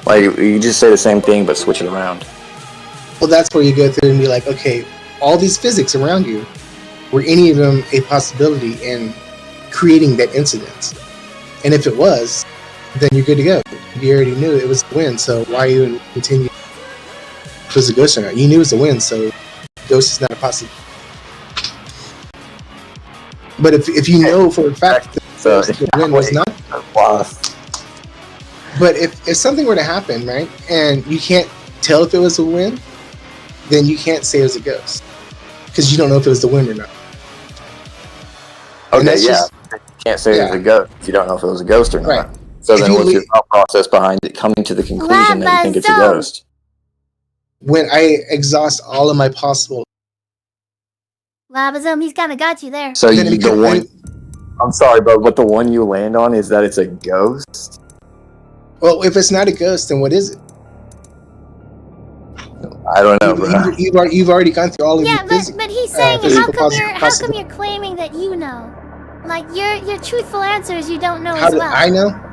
Like you just say the same thing but switch it around. Well, that's where you go through and be like, okay, all these physics around you, were any of them a possibility in creating that incident? And if it was, then you're good to go. You already knew it was the wind, so why even continue? If it was a ghost or not? You knew it was the wind, so ghost is not a possibility. But if you know for a fact that the wind was not, but if something were to happen, right, and you can't tell if it was a wind, then you can't say it was a ghost because you don't know if it was the wind or not. Okay, you can't say it was a ghost if you don't know if it was a ghost or not. Right. So then what's your thought process behind it coming to the conclusion that you think it's a ghost? When I exhaust all of my possible... Labazum, he's kind of got you there. So I'm sorry, but what the one you land on is that it's a ghost? Well, if it's not a ghost, then what is it? I don't know, bro. You've already gone through all of your physics. But he's saying, how come you're claiming that you know? Like, your truthful answer is you don't know as well. How do I know?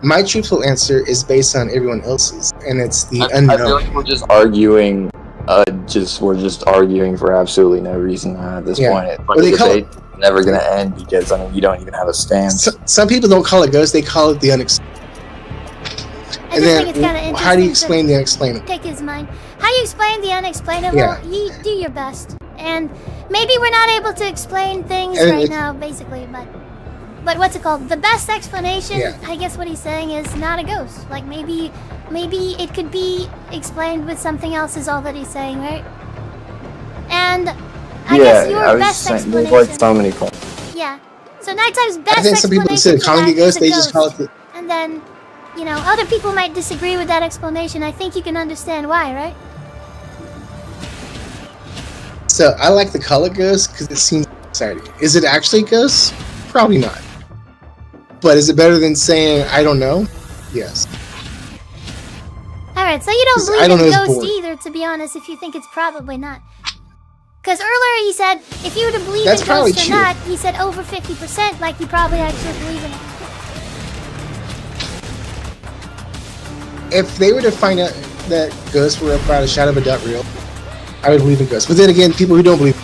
My truthful answer is based on everyone else's, and it's the unknown. I feel like we're just arguing. We're just arguing for absolutely no reason at this point. It's never gonna end because you don't even have a stance. Some people don't call it ghost; they call it the unexplained. And then, how do you explain the unexplainable? Take his mind. How you explain the unexplainable? You do your best, and maybe we're not able to explain things right now, basically, but what's it called? The best explanation, I guess what he's saying is not a ghost. Like maybe it could be explained with something else is all that he's saying, right? And I guess your best explanation. There's like so many points. Yeah. So Nighttime's best explanation. I think some people instead of calling it ghost, they just call it And then, other people might disagree with that explanation. I think you can understand why, right? So I like the color ghost because it seems exciting. Is it actually ghost? Probably not. But is it better than saying I don't know? Yes. Alright, so you don't 'Cause I believe don't in know is ghosts boring. either, to be honest, if you think it's probably not. Because earlier he said, if you were to believe That's in probably ghosts or true. not, he said over 50%, like you probably actually believe in it. If they were to find out that ghosts were without a shadow of a doubt real, I would believe in ghosts. But then again, people who don't believe,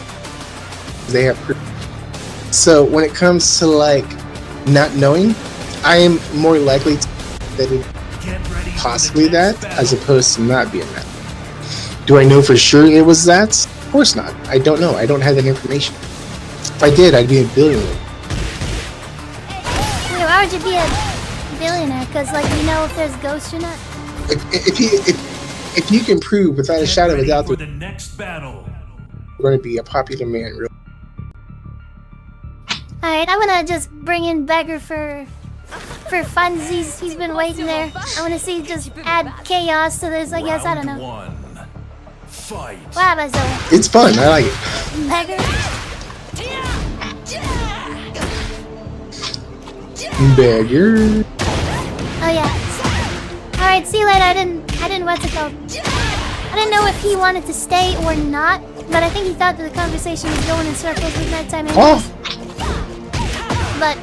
they have proof. So when it comes to like not knowing, I am more likely that it possibly that as opposed to not being that. Do I know for sure it was that? Of course not. I don't know. I don't have that information. If I did, I'd be a billionaire. Wait, why would you be a billionaire? Because, like, you know if there's ghosts or not? If you can prove without a shadow of a doubt for that the next battle. you're going to be a popular man, real. Alright, I'm gonna just bring in Beggar for funsies. He's been waiting there. I wanna see just add chaos to this, I guess. I don't know. Round 1. Fight. Wow, so It's fun. I like it. Beggar. Beggar. Oh yeah. Alright, see you later. I didn't what's it called? I didn't know if he wanted to stay or not, but I think he thought that the conversation was going in circles with nighttime anyways. Oh, But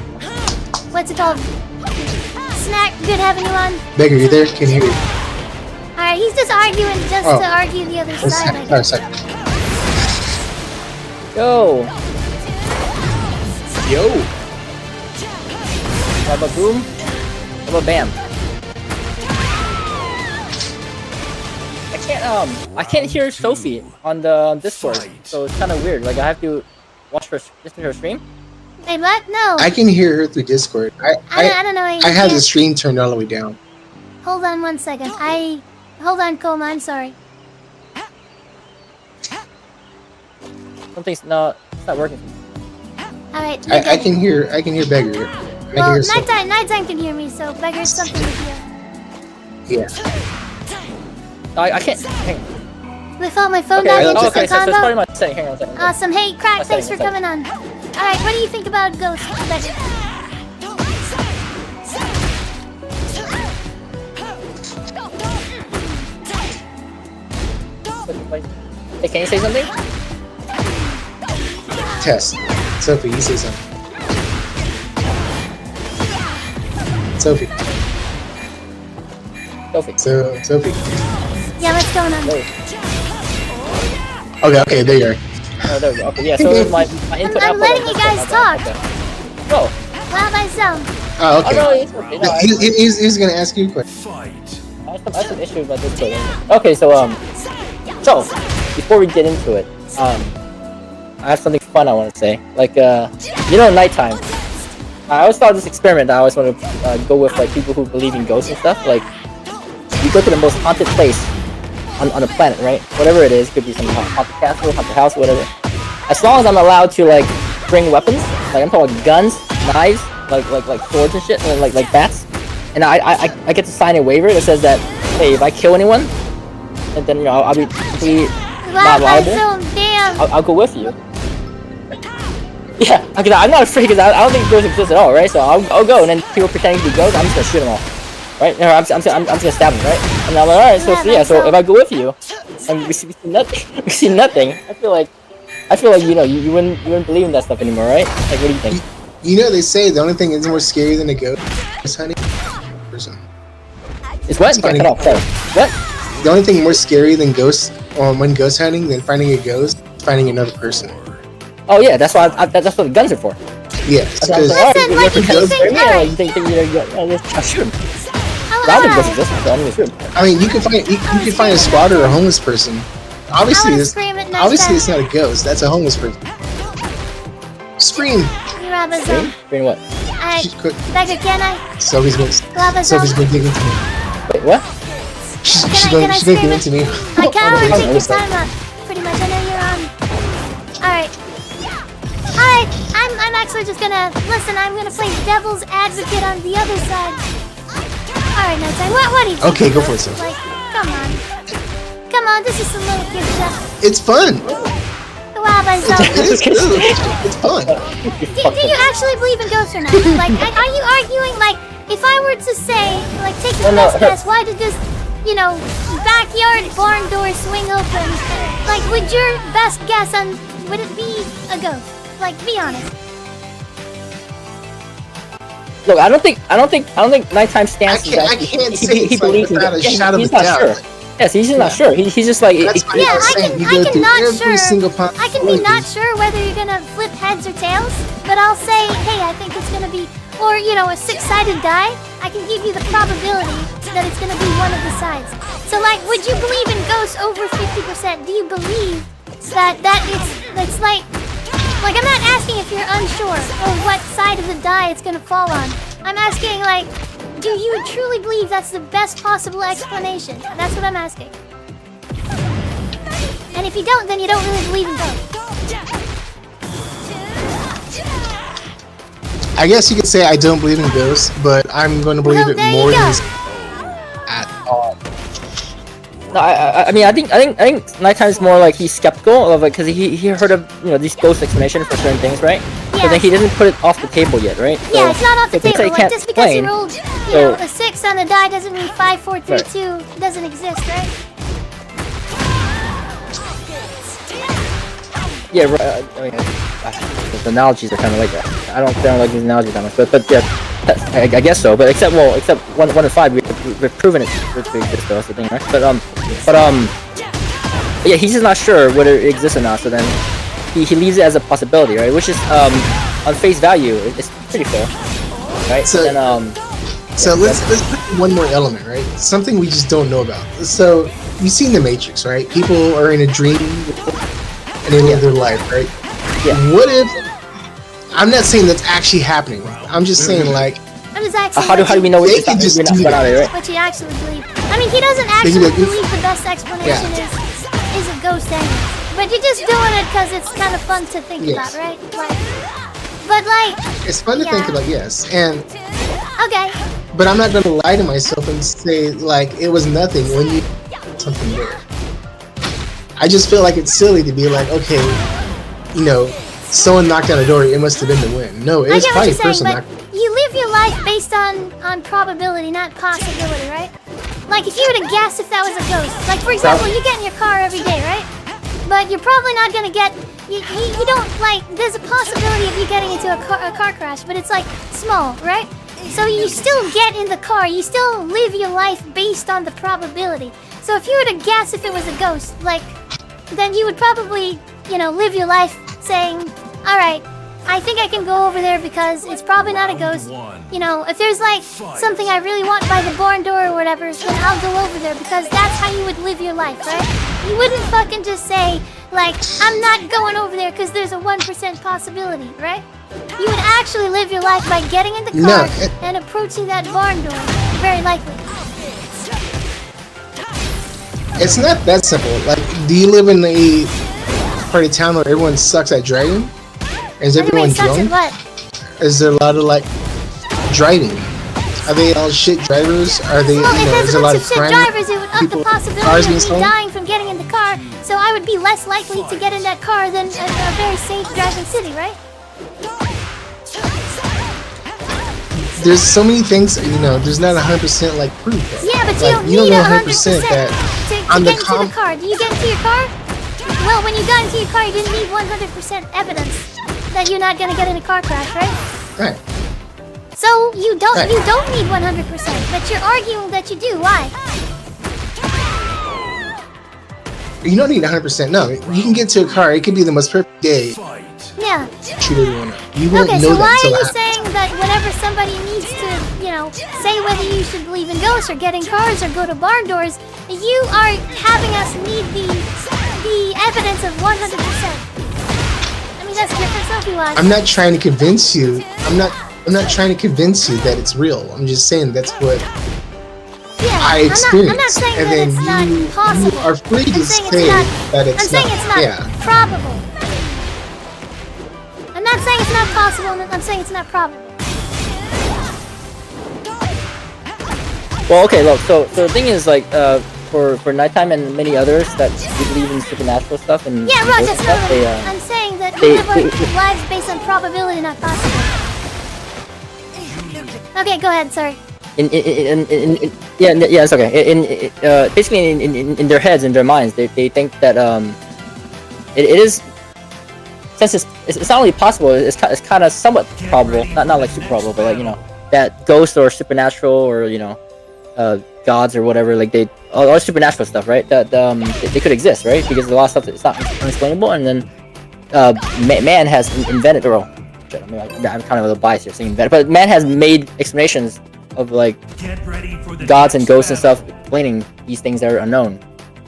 what's it called? Snack, good having you on. Beggar, you there? Can you hear you? Alright, he's just arguing just Oh. to argue the other side, I guess. Sorry. Yo! Yo! Baba boom. Baba bam. I can't hear Sophie on the Discord, so it's kind of weird. Like I have to watch her, listen to her stream. Wait, what? No. I can hear her through Discord. I don't know. I have the stream turned all the way down. Hold on 1 second. Hold on, Coma. I'm sorry. Something's not, it's not working. Alright. I can hear Beggar. Well, nighttime can hear me, so Beggar's something with you. Yeah. I can't. Hang on. Without my phone Okay, died oh, into okay, the so it's combo. probably my setting. Hang on a second. Awesome. Hey, Crack, One thanks for second. coming on. Alright, what do you think about Ghost, Beggar? Hey, can you say something? Test. Sophie, you say something. Sophie. Sophie. Yeah, what's going on? Okay, there you are. Oh, there we go. Okay, yeah, so my input I'm letting you guys talk. Go. Wow, myself. Oh, Oh, no, okay. it's okay. No, He's gonna ask you a question. Fight. I have some issues about this building. Okay, so before we get into it, I have something fun I want to say. Like, nighttime. I always thought this experiment that I always want to go with, like, people who believe in ghosts and stuff. Like, you go to the most haunted place on the planet, right? Whatever it is, it could be some haunted castle, haunted house, whatever. As long as I'm allowed to, like, bring weapons, like I'm talking about guns, knives, like swords and shit, and like bats, and I get to sign a waiver that says that, hey, if I kill anyone, and then I'll be completely Wow, not liable. myself, damn. I'll go with you. Yeah, okay, I'm not afraid because I don't think ghosts exist at all, right? So I'll go, and then people pretending to be ghosts, I'm just gonna shoot them all, right? No, I'm just gonna stab them, right? And I'm like, all right, so if I go with you, and we see nothing, I feel like you wouldn't believe in that stuff anymore, right? Like, what do you think? You know they say the only thing that's more scary than a ghost is hunting a person. It's what? Funny. Cut off, sorry. What? The only thing more scary than when ghost hunting than finding a ghost is finding another person. Oh yeah, that's why that's what the guns are for. Yes, That's why I'm because like, Listen, like, you ghosts, think- yeah, like, you think I'll shoot him. I don't think ghosts exist, so I'm gonna shoot him. I mean you can find a squatter or a homeless person. Obviously, obviously it's not a ghost. That's a homeless person. Scream. You rob us Green? Green what? She's quick. Beggar, can I? Sophie's gonna dig into me. Wait, what? She's Can I gonna scream dig it? into me. I kind of want to take your What's that? time up. Pretty much, I know you're on. Alright. Alright, I'm actually just gonna... Listen, I'm gonna play devil's advocate on the other side. Alright, no time. What do you think? Okay, go for it, Sophie. Like, come on. Come on, this is some little kid stuff. It's fun. wow myself. It's fun. Do you actually believe in ghosts or not? Like, are you arguing, like, if I were to say, like, take the best guess, why did this, you know, backyard barn door swing open? Like, would your best guess on, would it be a ghost? Like, be honest. Look, I don't think nighttime stance is I can't say he it's like believes in without a it. shadow of He's a not doubt. sure. Yes, he's not sure. He's just like That's why Yeah, I'm saying you I go can through not every single I can be not sure whether you're gonna flip heads or tails, but I'll say, hey, I think it's gonna be, or, you know, a six-sided die. I can give you the probability that it's gonna be one of the sides. So, like, would you believe in ghosts over 50%? Do you believe that it's like, I'm not asking if you're unsure of what side of the die it's gonna fall on. I'm asking, like, do you truly believe that's the best possible explanation? That's what I'm asking. And if you don't, then you don't really believe in ghosts. I guess you could say I don't believe in ghosts, but I'm going to believe Well, it there more you than go. at all. No, I mean, I think Nighttime's more like he's skeptical of it because he heard of, you know, these ghost explanations for certain things, right? Yeah. But then he doesn't put it off the table yet, right? Yeah, it's not off the so things that table. he Like, can't just because you explain, rolled, you so- know, a 6 on the die doesn't mean 5, 4, 3, 2 doesn't exist, right? Yeah, right. I mean, the analogies are kind of like that. I don't like these analogies that much, but yeah, I guess so. But except 1 and 5, we've proven it to exist, though. That's the thing, right? But yeah, he's just not sure whether it exists or not. So then he leaves it as a possibility, right? Which is on face value, it's pretty fair, right? So- And So let's put one more element, right? Something we just don't know about. So you've seen The Matrix, right? People are in a dream and they live their life, right? Yeah. What if? I'm not saying that's actually happening. I'm just saying, like, I'm just actually how do we know They it's can just we're not do about it, right? what you actually believe. I mean, he doesn't They actually can do- believe the best explanation is a ghost angle. But you're just doing it because it's kind of fun to think Yes. about, right? Like, but like, it's fun to think about, yes. And okay, but I'm not gonna lie to myself and say like it was nothing when you something there. I just feel like it's silly to be like, okay, you know, someone knocked on a door, it must have been the wind. No, it I was get what probably you're a saying, person but knocked. you live your life based on probability, not possibility, right? Like if you were to guess if that was a ghost, like for example, you get in your car every day, right? But you're probably not gonna get. You don't like. There's a possibility of you getting into a car crash, but it's like small, right? So you still get in the car. You still live your life based on the probability. So if you were to guess if it was a ghost, like, then you would probably, you know, live your life saying, all right, I think I can go over there because it's probably not a ghost. You know, if there's like something I really want by the barn door or whatever, then I'll go over there because that's how you would live your life, right? You wouldn't fucking just say, like, I'm not going over there because there's a 1% possibility, right? You would actually live your life by getting in the car and approaching that barn door, very likely. It's not that simple. Like, do you live in a part of town where everyone sucks at driving? Is everyone Everybody sucks at drunk? what? Is there a lot of like driving? Are they all shit drivers? Are they, Well, you if know, there's is a there a lot bunch of of shit crime? drivers, it would up the People- possibility cars of being me stolen? dying from getting in the car, so I would be less likely to get in that car than a very safe driving city, right? There's so many things, you know, there's not 100% like proof. Bro. Yeah, but you Like, don't you don't need know 100% that to on get the into the car. Do you get into your car? Well, when you got into your car, you didn't need 100% evidence that you're not gonna get in a car crash, right? Right. So you don't Right. need 100%, but you're arguing that you do. Why? You don't need 100%. No, you can get to a car. It could be the most perfect day. Fight. Yeah. Shoot everyone up. You won't Okay, know so that why until are it you happens. saying that whenever somebody needs to, you know, say whether you should believe in ghosts or get in cars or go to barn doors, you are having us need the evidence of 100%? I mean, that's different, so if you want. I'm not trying to convince you. I'm not trying to convince you that it's real. I'm just saying that's what Yeah, I I'm not experienced. saying And that then it's not you possible. are free to I'm saying say it's not, that it's I'm saying not. it's not Yeah. probable. I'm not saying it's not possible, I'm saying it's not probable. Well, okay, look. So the thing is, like, for nighttime and many others that believe in supernatural stuff and Yeah, Rod, ghost that's not stuff, what I'm saying that we live our lives based on probability, not possible. Okay, go ahead, sorry. Yeah, it's okay. Basically in their heads, in their minds, they think that it is, since it's not only possible, it's kind of somewhat probable, not like super probable, but like, you know, that ghosts or supernatural or, you know, gods or whatever, like they all supernatural stuff, right? That they could exist, right? Because a lot of stuff it's not unexplainable, and then man has invented, or I'm kind of a little biased here saying invented, but man has made explanations of like gods and ghosts and stuff explaining these things that are unknown,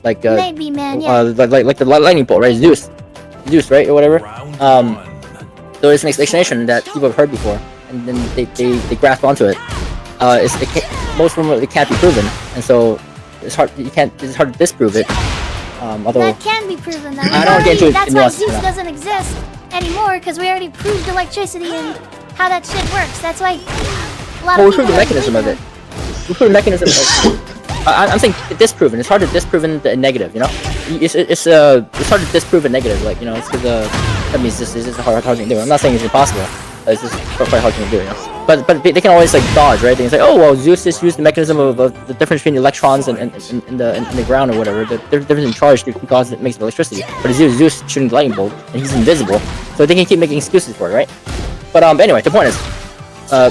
like Maybe, man, yeah. like the lightning bolt, right? Zeus, right, or whatever. So it's an explanation that people have heard before, and then they grasp onto it. Most of them it can't be proven, and so it's hard. It's hard to disprove it. Although That can be proven, though. I don't get into it. That's why Zeus doesn't exist anymore, because we already proved electricity and how that shit works. That's why a lot we of people proved the mechanism of it. We proved the mechanism. I'm saying disproven. It's hard to disprove the negative. You know, it's hard to disprove a negative. Like, you know, it's because that means this is a hard thing to do. I'm not saying it's impossible. It's just quite hard thing to do. You know. But they can always like dodge, right? They can say, oh well, Zeus just used the mechanism of the difference between electrons and in the ground or whatever. The difference in charge because it makes electricity. But Zeus shooting the lightning bolt and he's invisible, so they can keep making excuses for it, right? But anyway, the point is, a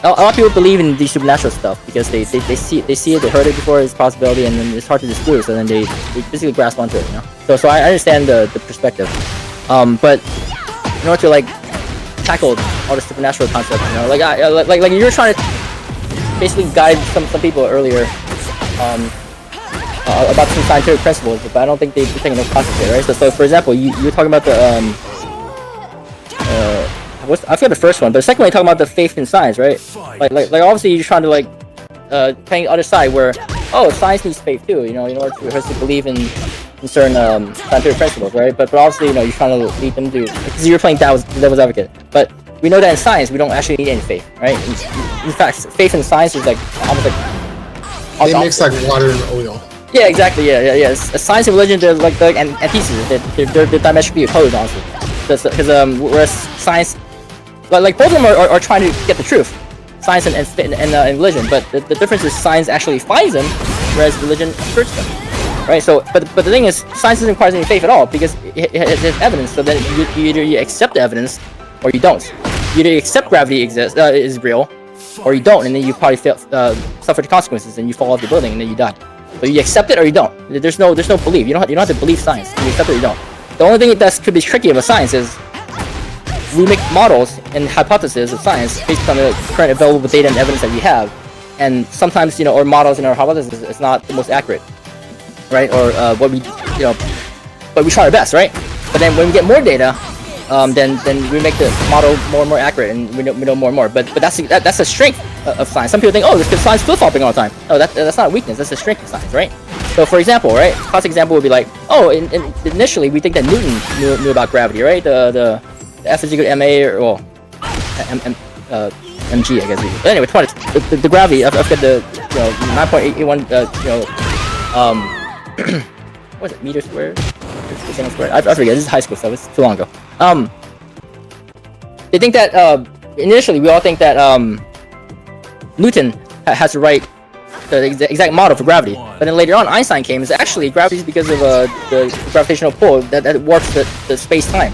lot of people believe in the supernatural stuff because they see it, they heard it before, it's a possibility, and then it's hard to disprove. So then they basically grasp onto it, you know. So I understand the perspective, but in order to like tackle all the supernatural concepts, you know, like you were trying to basically guide some people earlier about some scientific principles, but I don't think they've taken enough concept here, right? So for example, you were talking about the I forgot the first one, but the second one you're talking about the faith in science, right? Like obviously you're trying to like playing the other side where, oh, science needs faith too, you know, in order for us to believe in certain scientific principles, right? But obviously, you know, you're trying to lead them to, because you're playing devil's advocate. But we know that in science, we don't actually need any faith, right? In fact, faith in science is like almost like they mix like water and oil. Yeah, exactly. Yeah. Science and religion, they're like antitheses. They're diametrically opposed, honestly. Because whereas science, like both of them are trying to get the truth, science and religion. But the difference is science actually finds them, whereas religion asserts them. Right, so, but the thing is, science doesn't require any faith at all because it has evidence. So then you either accept the evidence or you don't. You either accept gravity exists, is real, or you don't, and then you probably suffer the consequences, and you fall off the building, and then you die. So you accept it or you don't. There's no belief. You don't have to believe science. You accept it or you don't. The only thing that could be tricky about science is we make models and hypotheses of science based on the current available data and evidence that we have, and sometimes, you know, our models and our hypotheses is not the most accurate. Right, or what we, you know, but we try our best, right? But then when we get more data, then we make the model more and more accurate, and we know more and more. But that's a strength of science. Some people think, oh, this is science flip-flopping all the time. No, that's not a weakness. That's a strength of science, right? So for example, right, classic example would be like, oh, initially we think that Newton knew about gravity, right? The F is equal to ma, or well, mg, I guess. But anyway, the gravity. I've got the 9.81 what is it, meter squared? I forget, this is high school stuff, it's too long ago. They think that, initially we all think that, Newton has to write the exact model for gravity. But then later on, Einstein came, and actually gravity is because of, the gravitational pull that warps the space-time.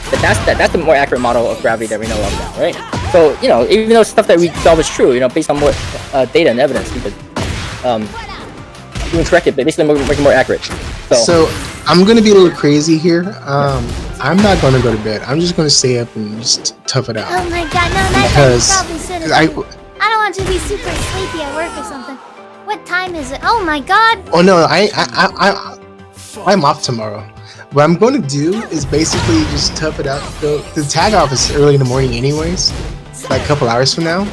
But that's the more accurate model of gravity that we know of now, right? So, you know, even though stuff that we thought was true, you know, based on what, data and evidence, we could, you can correct it, but basically make it more accurate. So I'm gonna be a little crazy here. I'm not gonna go to bed. I'm just gonna stay up and just tough it out. Oh my god, no, Because probably should have. I don't want you to be super sleepy at work or something. What time is it? Oh my god! Oh no, I'm off tomorrow. What I'm gonna do is basically just tough it out. Go the tag off is early in the morning anyways, like a couple hours from now.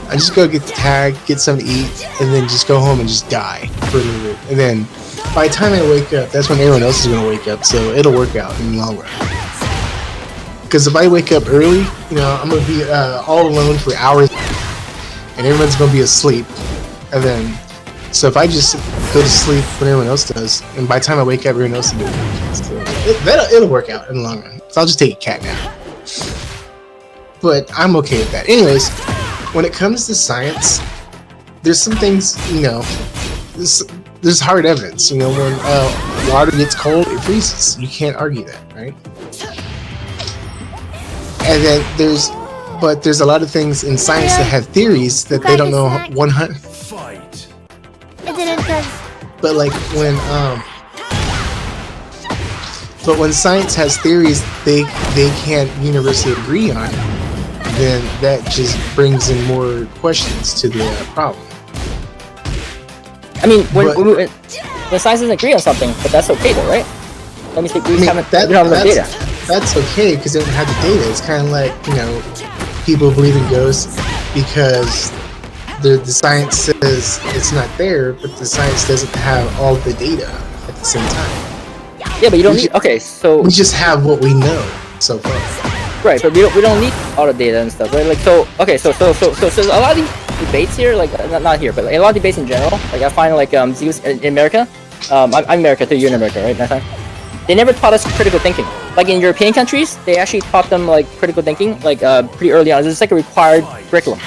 I just go get the tag, get something to eat, and then just go home and just die for a little bit. And then by the time I wake up, that's when everyone else is gonna wake up, so it'll work out in the long run. Because if I wake up early, you know, I'm gonna be all alone for hours, and everyone's gonna be asleep. And then So if I just go to sleep when everyone else does, and by the time I wake up, everyone else is doing it. So it'll work out in the long run. So I'll just take a cat nap. But I'm okay with that. Anyways, when it comes to science, there's some things, you know, there's hard evidence. You know, when water gets cold, it freezes. You can't argue that, right? And then there's a lot of things in science that have theories that they don't know 100. Fight. It didn't because But like when science has theories they can't universally agree on, then that just brings in more questions to the problem. I mean, when science doesn't agree on something, but that's okay though, right? Let me think. We don't have the data. That's okay because they don't have the data. It's kind of like, you know, people believe in ghosts because the science says it's not there, but the science doesn't have all the data at the same time. Yeah, but you don't need. Okay, so We just have what we know so far. right, but we don't need all the data and stuff, right? Like so. Okay, so a lot of these debates here, like not here, but like, a lot of debates in general. Like I find like Zeus in America. I'm America too. You're in America, right? That time. They never taught us critical thinking. Like in European countries, they actually taught them like critical thinking, like pretty early on. It's like a required curriculum.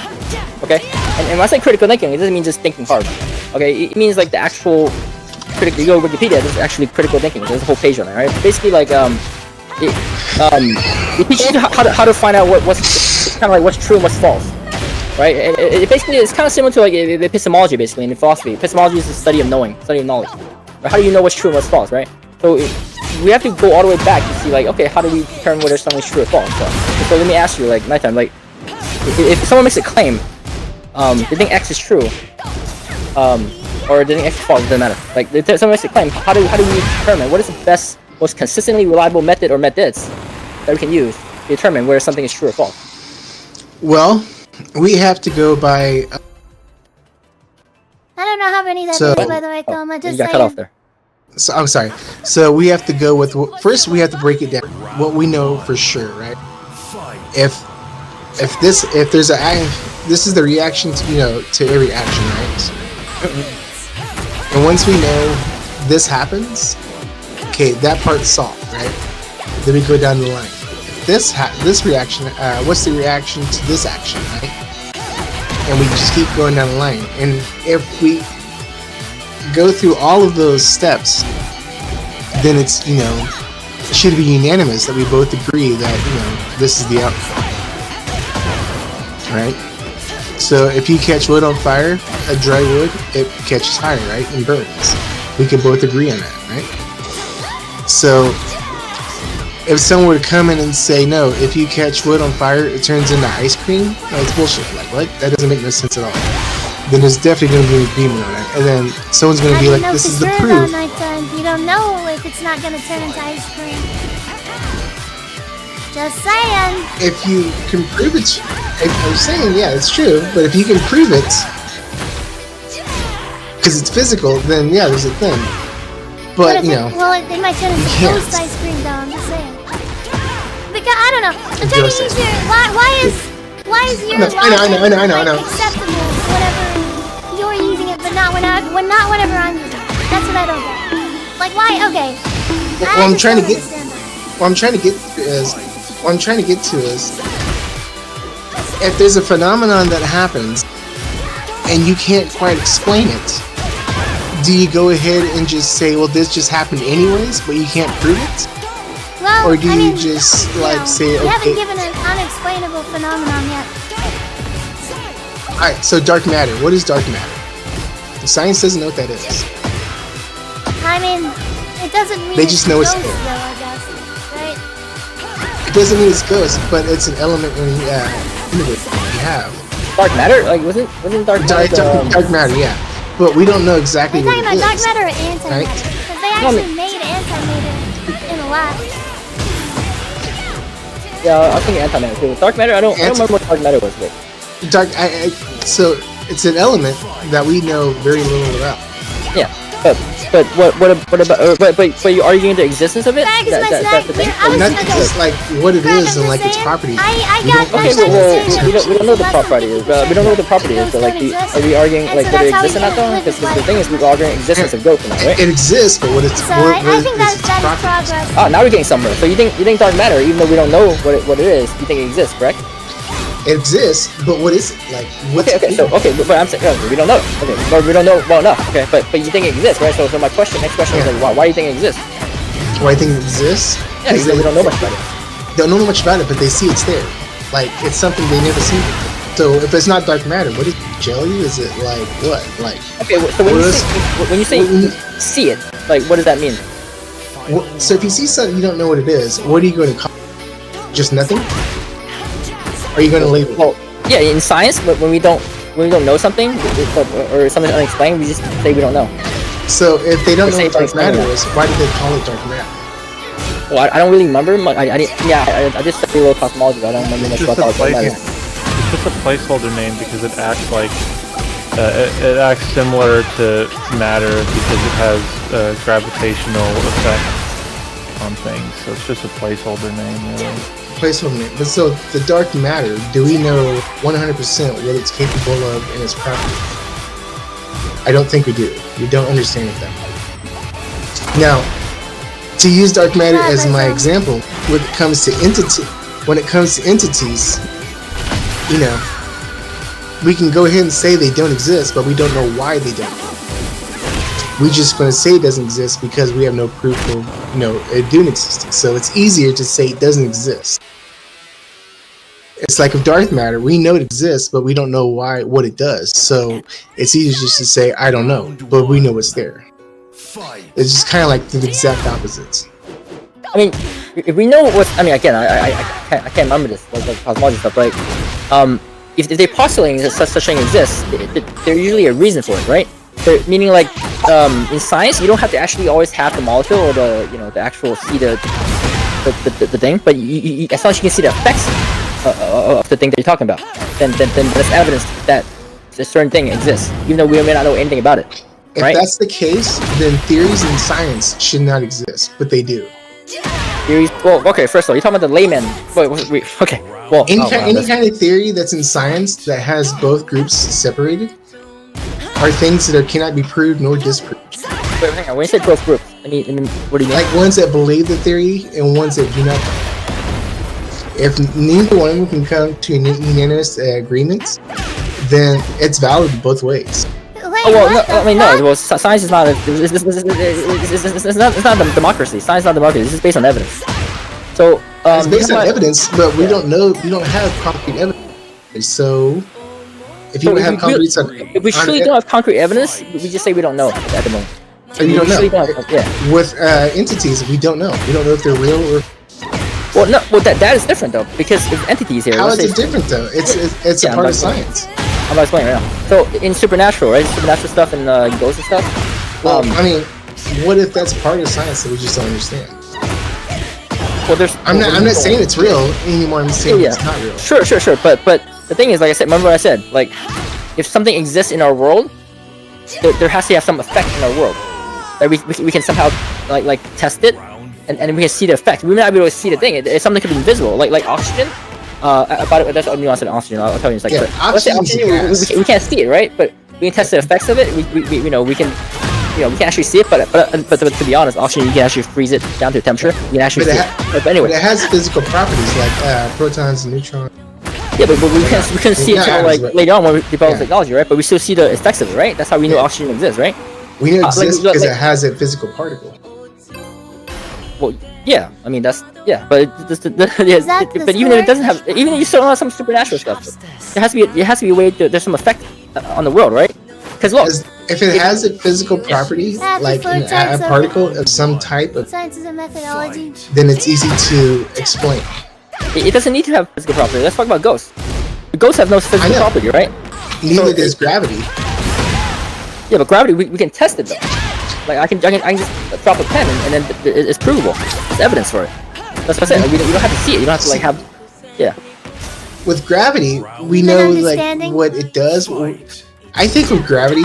Okay, and when I say critical thinking, it doesn't mean just thinking hard. Okay, it means like the actual critical. You go to Wikipedia, there's actually critical thinking. There's a whole page on it, right? Basically, like it teaches you how to find out what's kind of like what's true and what's false, right? It basically it's kind of similar to like epistemology, basically in philosophy. Epistemology is the study of knowing, study of knowledge. Right? How do you know what's true and what's false, right? So we have to go all the way back to see like, okay, how do we determine whether something's true or false? So let me ask you, like, Nighttime, like, if someone makes a claim, they think X is true, or they think X is false, it doesn't matter. Like, if someone makes a claim, how do we determine what is the best, most consistently reliable method or methods that we can use to determine whether something is true or false? Well, we have to go by. I don't know how many that So- is, by the way, Coma. You Just got cut off there. So I'm sorry. So we have to go with first. We have to break it down. What we know for sure, right? Fight. If this is the reaction to, you know, to every action, right? And once we know this happens, okay, that part's solved, right? Then we go down the line. This reaction, what's the reaction to this action, right? And we just keep going down the line. And if we go through all of those steps, then it's, you know, it should be unanimous that we both agree that, you know, this is the outcome, right? So if you catch wood on fire, a dry wood, it catches fire, right, and burns. We can both agree on that, right? So if someone were to come in and say, no, if you catch wood on fire, it turns into ice cream, that's bullshit. Like, what? That doesn't make no sense at all. Then there's definitely going to be an agreement on that. And then someone's going to be like, this is the proof. You don't know if it's not going to turn into ice cream. Just saying. If you can prove it, I'm saying, yeah, it's true. But if you can prove it, because it's physical, then yeah, there's a thing. But, you know. Well, it might turn into ghost ice cream, though, I'm just saying. Because, I don't know. I'm trying to use your. Why is your logic acceptable whenever you're using it, but not whenever I'm using it? That's what I don't get. Like, why? Okay. What I'm trying to get to is, if there's a phenomenon that happens and you can't quite explain it, do you go ahead and just say, well, this just happened anyways, but you can't prove it? Well, Or do you just say, we haven't okay, given an unexplainable phenomenon yet. alright, so dark matter. What is dark matter? Science doesn't know what that is. I mean, it doesn't mean They just know it's ghost, there. though, I guess. Right? It doesn't mean it's ghost, but it's an element in the universe that we have. Dark matter? Like, wasn't dark matter? Dark matter, yeah. But we don't know exactly We're what talking it about is. dark matter or antimatter. right? Because they actually made antimatter in a lab. Yeah, I was thinking antimatter too. Dark matter? I don't remember what dark matter was, but So it's an element that we know very little about. yeah. But what about but you arguing the existence of it? Crack is my snack. That's the thing. I was Not okay. just like what it Crack, is I'm and like just its saying, properties. I We got don't Okay, my well, conversation. we don't know the Less prop than property is. 50% We don't know what the property is. So ghosts like, don't exist. are we arguing And like so whether it that's how exists or we not though? live Because this the thing is, life. we're arguing existence of ghosts now, right? It exists, but what it's So what I think is that its is properties? progress. Ah, now we're getting somewhere. So you think dark matter, even though we don't know what it is, you think it exists, correct? It exists, but what is it? Like what's Okay, it? but I'm saying we don't know. Okay, but we don't know well enough. Okay, but you think it exists, right? So my next question is like, why do you think it exists? Why I think it exists? Yeah, Because we don't know much about it. they don't know much about it, but they see it's there. Like it's something they never seen before. So if it's not dark matter, what is it, jelly? Is it like what? Like Okay, so when you say see it, like what does that mean? so if you see something you don't know what it is, what are you going to call it? Just nothing? Are you going to label it? Well, yeah, in science, when we don't know something or something unexplained, we just say we don't know. So if they don't know Say what dark explain matter that. is, why do they call it dark matter? Well, I don't really remember much. I just studied a little cosmology, but I don't remember much It's about just, a dark matter. it's just a placeholder name because it acts like it acts similar to matter because it has gravitational effects on things. So it's just a placeholder name, really. Placeholder name. But so the dark matter, do we know 100% what it's capable of and its properties? I don't think we do. We don't understand it that way. Now, to use dark matter as my example, when it comes to entities, you know, we can go ahead and say they don't exist, but we don't know why they don't. We just going to say it doesn't exist because we have no proof of, you know, it doing exist. So it's easier to say it doesn't exist. It's like with dark matter, we know it exists, but we don't know what it does. So it's easier just to say I don't know, but we know it's there. Fight. It's just kind of like the exact opposites. I mean, if we know what, I mean, again, I can't remember this, like cosmology stuff, but if they're postulating that such thing exists, there's usually a reason for it, right? Meaning, like, in science, you don't have to actually always have the molecule or the, you know, the actual see the thing, but you, as long as you can see the effects of the thing that you're talking about, then that's evidence that a certain thing exists, even though we may not know anything about it. If right? that's the case, then theories in science should not exist, but they do. Theories. Well, okay. First of all, you're talking about the layman. Wait. Okay. Well, Any kind of theory that's in science that has both groups separated are things that cannot be proved nor disproved. Wait, hang on. When you say both groups, I mean, what do you mean? Like ones that believe the theory and ones that do not. If neither one of them can come to unanimous agreements, then it's valid both ways. Wait, Oh well, what no, the I mean no. fuck? Well, science is not. It's not a democracy. Science is not democracy. This is based on evidence. So It's based on evidence, but we don't know. We don't have concrete evidence. So if you don't have concrete, if we truly don't have concrete evidence, we just say we don't know at the moment. you don't We truly know. don't have- yeah. With entities, we don't know. We don't know if they're real or. Well, no. Well, that is different though, because if entities here. How let's is it say- different though? It's Yeah, a part I'm of science. I'm about to explain right now. So in supernatural, right? Supernatural stuff and ghosts and stuff. Well, I mean, what if that's part of science that we just don't understand? Well, there's. I'm not saying it's real anymore. I'm saying Yeah. it's not real. Sure. But the thing is, like I said, remember what I said. Like, if something exists in our world, there has to have some effect in our world. That we can somehow like test it, and we can see the effect. We may not be able to see the thing. Something could be invisible, like oxygen. About it, that's what nuance in oxygen. I'll tell you in a second. Yeah, But let's say oxygen's a gas. we can't see it, right? But we can test the effects of it. We we can. We can actually see it, but to be honest, oxygen you can actually freeze it down to a temperature. You can actually But see it it. But anyway, But it has physical properties like protons and neutrons. yeah, but we couldn't see it Yeah, until like but- later on when we developed yeah. technology, right? But we still see the effects of it, right? That's how we know Yeah. oxygen exists, right? We know it exists because like- it has a physical particle. Well, yeah. I mean that's but that the but even if it story? doesn't have, even if you still have some supernatural stuff, there has to be a way to, there's some effect on the world, right? Because look, If it has a physical property, Yeah, like before a types of- particle of some type, Science is a methodology. then it's easy to explain. it doesn't need to have physical property. Let's talk about ghosts. Ghosts have no physical know. property, right? Neither does gravity. Yeah, but gravity, we can test it though. Like I can just drop a pen and then it's provable. There's evidence for it. That's what I said. Like, you don't have to see it. You don't have to like have. Yeah. With gravity, we Even know like understanding? what it does. I think with gravity,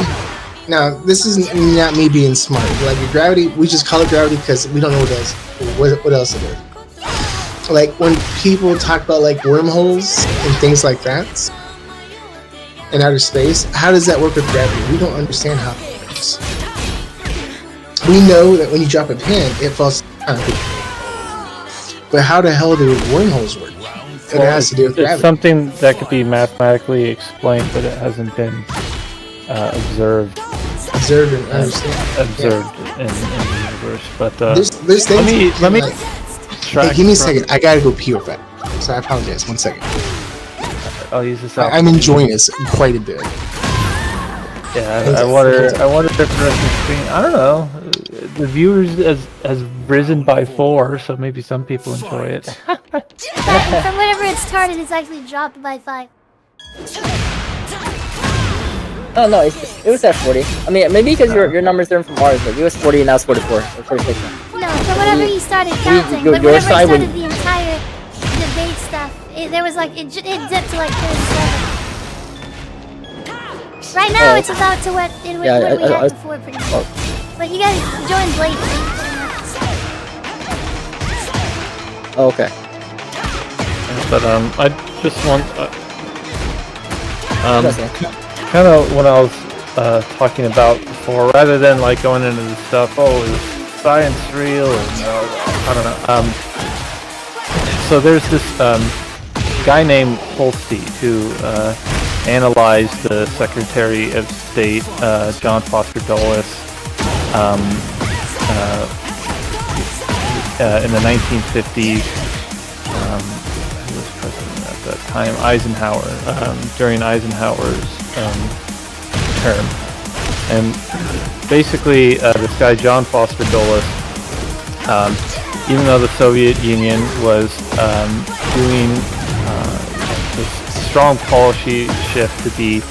Now, this is not me being smart. Like gravity, we just call it gravity because we don't know what else it is. Like when people talk about like wormholes and things like that in outer space, how does that work with gravity? We don't understand how it works. We know that when you drop a pin, it falls down. But how the hell do wormholes work? It has to do with gravity. It's something that could be mathematically explained, but it hasn't been observed. Observed and understand. Observed in the universe. But there's things. let me. Hey, give me a second. I gotta go pee real fast. So I apologize. 1 second. I'll use this out. I'm enjoying this quite a bit. Yeah, I wonder if the rest of the screen. I don't know. The viewers has risen by 4, so maybe some people enjoy it. But from whenever it started, it's actually dropped by 5. Oh no, it was at 40. I mean, maybe because your numbers are from ours, but it was 40 and now it's 44 or 46 now. No, from whenever he started counting, but whenever he started the entire debate stuff, there was like it dipped to like 37. Right now, it's about to what we had before, pretty much. But you guys joined late. Oh, okay. But I just want kind of what I was talking about before, rather than like going into the stuff. Oh, is science real? Or no? I don't know. So there's this guy named Holstein who analyzed the Secretary of State John Foster Dulles in the 1950s. Who was president at that time? Eisenhower. During Eisenhower's term, and basically this guy John Foster Dulles, even though the Soviet Union was doing this strong policy shift to be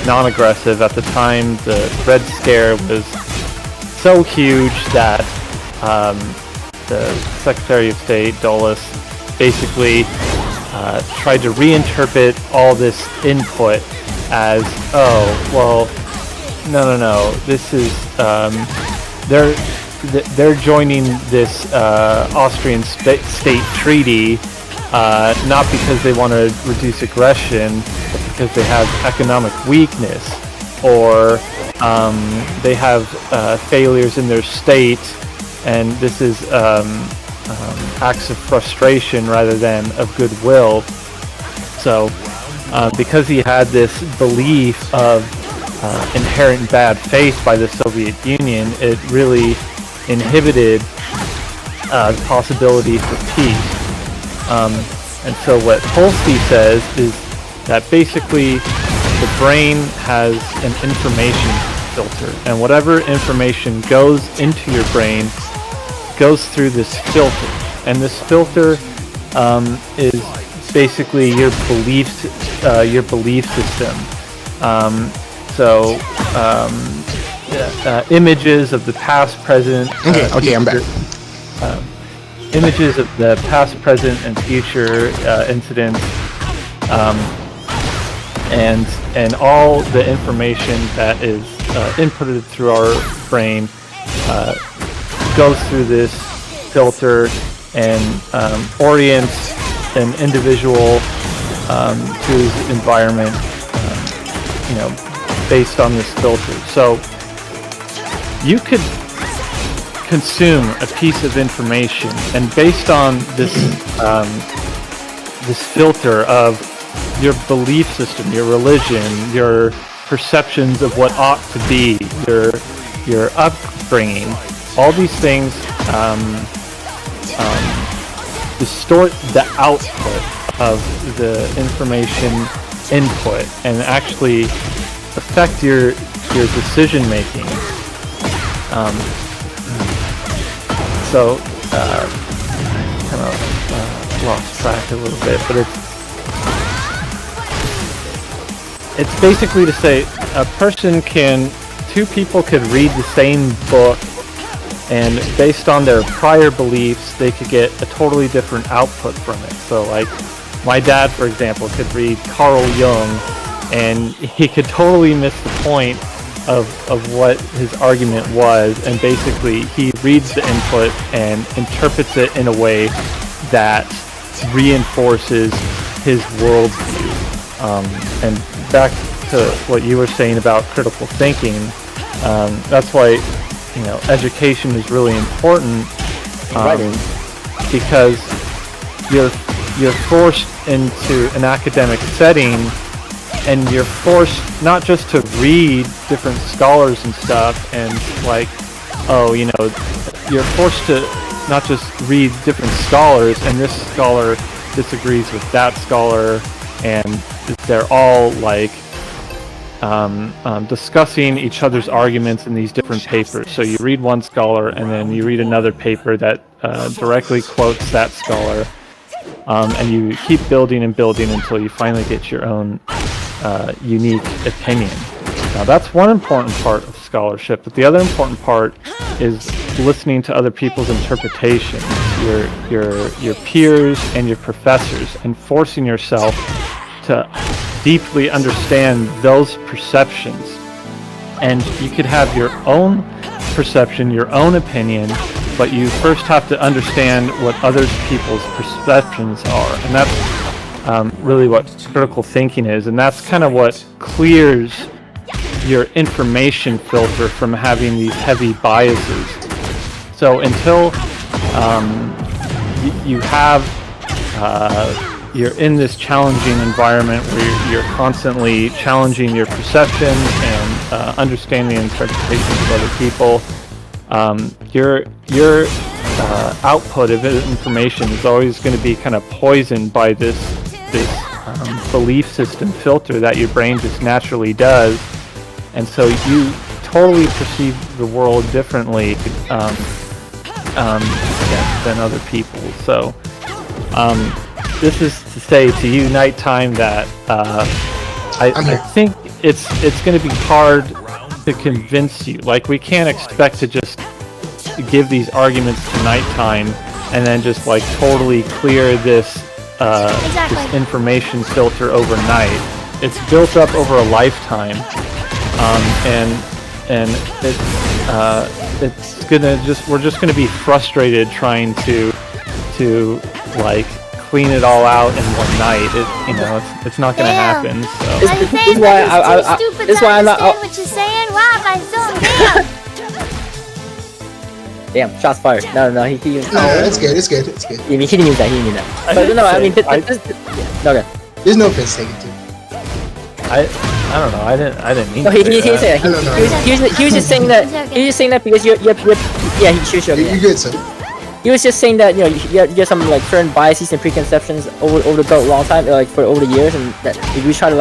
non-aggressive at the time, the Red Scare was so huge that the Secretary of State Dulles basically tried to reinterpret all this input as, oh, well, no, this is they're joining this Austrian state treaty not because they want to reduce aggression, but because they have economic weakness, or they have failures in their state, and this is acts of frustration rather than of goodwill. So because he had this belief of inherent bad faith by the Soviet Union, it really inhibited the possibility for peace. And so what Holstein says is that basically the brain has an information filter, and whatever information goes into your brain goes through this filter, and this filter is basically your belief system. Images of the past, present. Okay, I'm back. Images of the past, present, and future incidents, and all the information that is inputted through our brain goes through this filter and orients an individual to his environment, based on this filter. So you could consume a piece of information, and based on this this filter of your belief system, your religion, your perceptions of what ought to be, your upbringing, all these things distort the output of the information input and actually affect your decision making. So kind of lost track a little bit, but it's basically to say two people could read the same book, and based on their prior beliefs, they could get a totally different output from it. So like my dad, for example, could read Carl Jung, and he could totally miss the point of what his argument was, and basically he reads the input and interprets it in a way that reinforces his worldview. And back to what you were saying about critical thinking, that's why education is really important, because you're forced into an academic setting, and you're forced not just to read different scholars and stuff, and you're forced to not just read different scholars, and this scholar disagrees with that scholar, and they're all discussing each other's arguments in these different papers. So you read one scholar, and then you read another paper that directly quotes that scholar, and you keep building and building until you finally get your own unique opinion. Now that's one important part of scholarship, but the other important part is listening to other people's interpretations, your peers and your professors, and forcing yourself to deeply understand those perceptions. And you could have your own perception, your own opinion, but you first have to understand what other people's perceptions are, and that's really what critical thinking is, and that's kind of what clears your information filter from having these heavy biases. So until you're in this challenging environment where you're constantly challenging your perceptions and understanding interpretations of other people, your output of information is always going to be kind of poisoned by this belief system filter that your brain just naturally does, and so you totally perceive the world differently than other people. So this is to say to you, Nighttime, that I think it's going to be hard to convince you. Like, we can't expect to just give these arguments to Nighttime and then just totally clear this information filter overnight. It's built up over a lifetime, and it's gonna we're just gonna be frustrated trying to clean it all out in one night. It's not gonna happen. So This is why I'm not. What you're saying? Wow, I still am. Damn, shots fired. No, he used. No, it's good. He didn't use that. But no, I mean, okay. There's no offense taken to. I don't know. I didn't mean. No, he to was say that. he was just saying that. He was just saying that because you're sure. You're good, son. He was just saying that you have some certain biases and preconceptions over the long time, for over the years, and that if we try to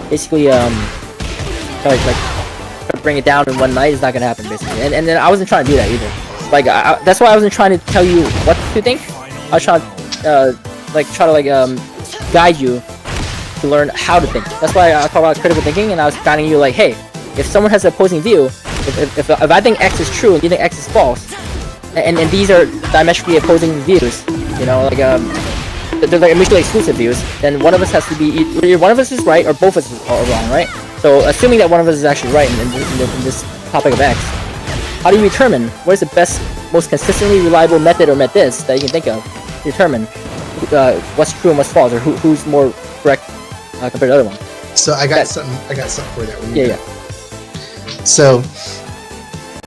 basically try to bring it down in one night, it's not gonna happen basically. And then I wasn't trying to do that either. That's why I wasn't trying to tell you what to think. I was trying to guide you to learn how to think. That's why I talk about critical thinking, and I was guiding you hey, if someone has an opposing view, if I think X is true and you think X is false, and these are diametrically opposing views, they're mutually exclusive views, then one of us has to be either one of us is right or both of us are wrong, right? So assuming that one of us is actually right in this topic of X, how do you determine what is the best, most consistently reliable method or methods that you can think of to determine what's true and what's false, or who's more correct compared to the other one? So I got something for that one. Yeah. So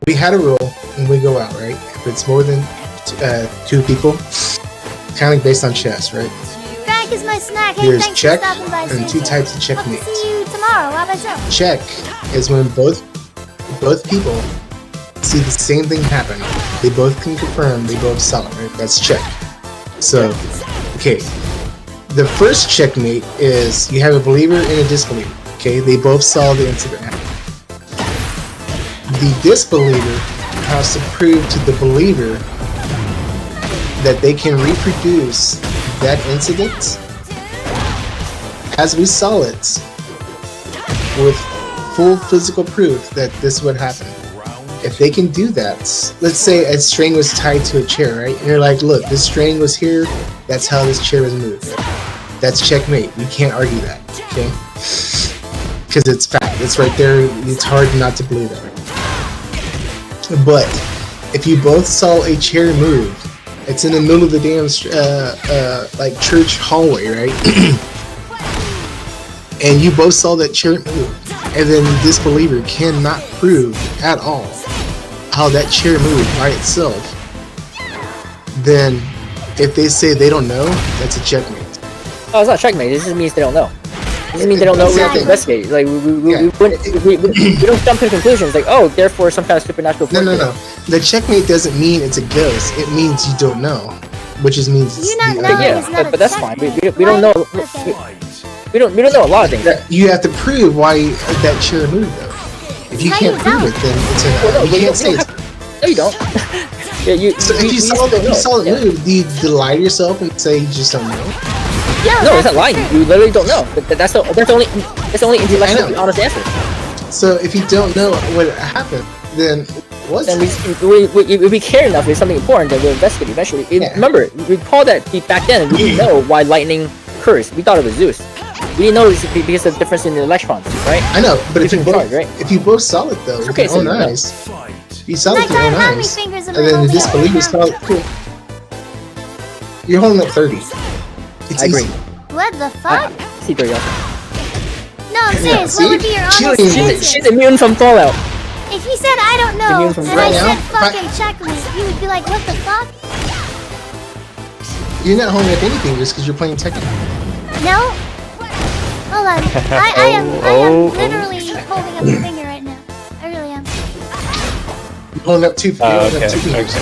we had a rule when we go out, right? If it's more than two people, kind of based on chess, right? Crack is my snack. Hey, There's thanks check for stopping by. and two types of checkmate. I'll see you tomorrow. How about yourself? Check is when both people see the same thing happen. They both can confirm, they both saw it, right? That's check. So, okay. The first checkmate is you have a believer and a disbeliever. Okay, they both saw the incident happen. The disbeliever has to prove to the believer that they can reproduce that incident as we saw it with full physical proof that this would happen. If they can do that, let's say a string was tied to a chair, right? And you're like, look, this string was here, that's how this chair was moved. That's checkmate. You can't argue that, okay? Because it's fact. It's right there. It's hard not to believe it. But if you both saw a chair move, it's in the middle of the damn like church hallway, right? And you both saw that chair move, and then the disbeliever cannot prove at all how that chair moved by itself, then if they say they don't know, that's a checkmate. Oh, it's not checkmate. This just means they don't know. This just means they don't know. We have to investigate. Like we don't jump to conclusions. Like, oh, therefore some kind of supernatural force. No. The checkmate doesn't mean it's a ghost. It means you don't know, which just means it's You not the knowing unknown. is not but a that's fine. checkmate. We don't know. Okay. We don't know a lot of things. You have to prove why that chair moved, though. If you How can't you prove don't? it, then it's Well, no, you can't say it's. No, you don't. Yeah, you. So if you saw it move, do you lie to yourself and say you just don't know? Yeah, no, it's not lying. You literally don't know. That's the only intellectually know. honest answer. So if you don't know what happened, then what's And if we care enough, if it's something important, then we'll investigate eventually. Yeah. Remember, recall that back then we didn't know why lightning occurs. We thought it was Zeus. We didn't know it was because of the difference in the electrons, right? I know, but if you Different both charge, right? if you both saw it though with Okay, your so own you know. eyes, Fight. if you saw it with your own Nighttime, how many eyes, fingers am and I then the holding up disbeliever right saw now? it, cool. You're holding up 30. It's I agree. easy. What the fuck? See, there you go. No, I'm serious. see? What would be your She honest don't even- answer? She's immune from fallout. If he said I don't know, Immune from and right I now, said fucking checkmate, you would be like, what the fuck? You're not holding up anything just because you're playing Tekken. No? Hold on. I am literally holding up a finger right now. I really am. You're holding up two, you're holding up Okay, two fingers.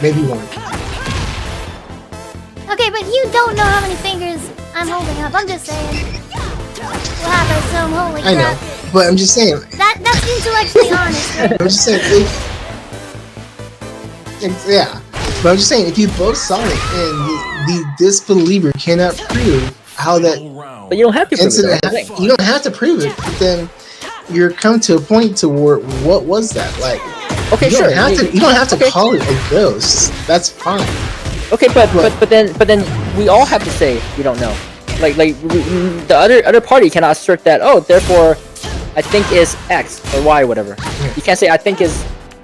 Maybe one. Okay, but you don't know how many fingers I'm holding up. I'm just saying. What happened? Some holy I know, crap. but I'm just saying. That's intellectually honest, right? I'm just saying. Yeah, but I'm just saying if you both saw it and the disbeliever cannot prove how that All round. But you don't have to prove it. incident That's the happened, thing. you don't have to prove it. But then you're come to a point to where what was that like? Okay, You sure. don't have to. You don't have to Okay. call it a ghost. That's fine. Okay, but then we all have to say we don't know. Like the other party cannot assert that. Oh, therefore, I think is X or Y or whatever. You can't say I think is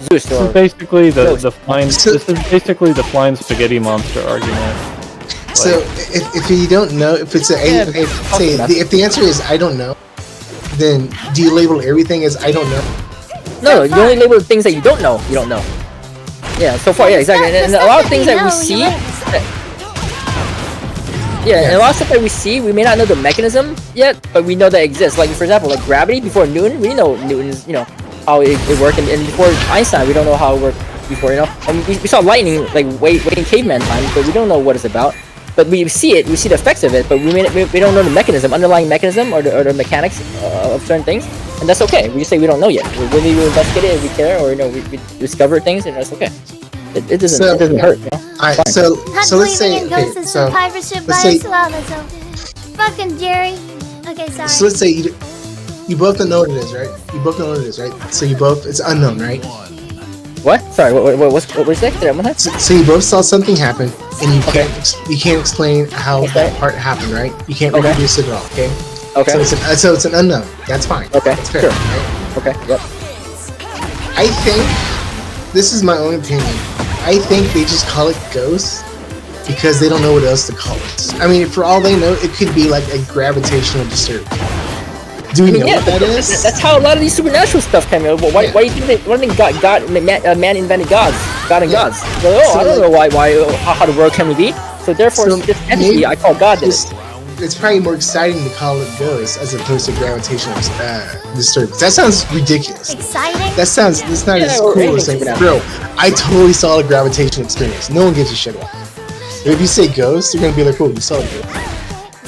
Zeus This or is basically the Ghost. flying. This is basically the flying spaghetti monster argument. So if you don't know, if it's a Yeah, say okay, if the answer is I don't know, then do you label everything as I don't know? no. You only label the things that you don't know. You don't know. Yeah. So far, yeah, exactly. And a lot of things that we see. Yeah, and a lot of stuff that we see, we may not know the mechanism yet, but we know that it exists. Like, for example, like gravity, before Newton, we didn't know Newton's, how it worked, and before Einstein, we don't know how it worked before, And we saw lightning, like, way in caveman times, but we don't know what it's about. But we see it, we see the effects of it, but we don't know the mechanism, underlying mechanism, or the mechanics of certain things, and that's okay. We just say we don't know yet. When we investigate it, if we care, or, we discover things, and that's okay. It doesn't hurt, Alright, Fine. so Not let's say believing in ghosts okay, is so survivorship let's bias. say- Wow, that's so fucking Jerry. Okay, sorry. so let's say you both don't know what it is, right? You both know what it is, right? So you both it's unknown, right? What? Sorry, what was that? Did I want that? So you both saw something happen, and you can't explain how Okay. that part happened, right? You can't Okay. reproduce it at all, okay? Okay. So it's an unknown. That's fine. Okay, That's fair. sure. Right? Okay. Yep. I think this is my own opinion. I think they just call it ghosts because they don't know what else to call it. I mean, for all they know, it could be like a gravitational disturbance. Do we know what that is? That's how a lot of these supernatural stuff came out. Why do you think man invented gods? God and gods. Well, So, I don't know how the world came to be. So therefore, So this entity maybe I call God did It's, it. it's probably more exciting to call it ghosts as opposed to gravitational disturbance. That sounds ridiculous. Exciting. That's not Yeah, as or cool anything as saying, supernatural. bro, I totally saw a gravitational experience. No one gives a shit about it. If you say ghost, you're gonna be like, cool, you saw it.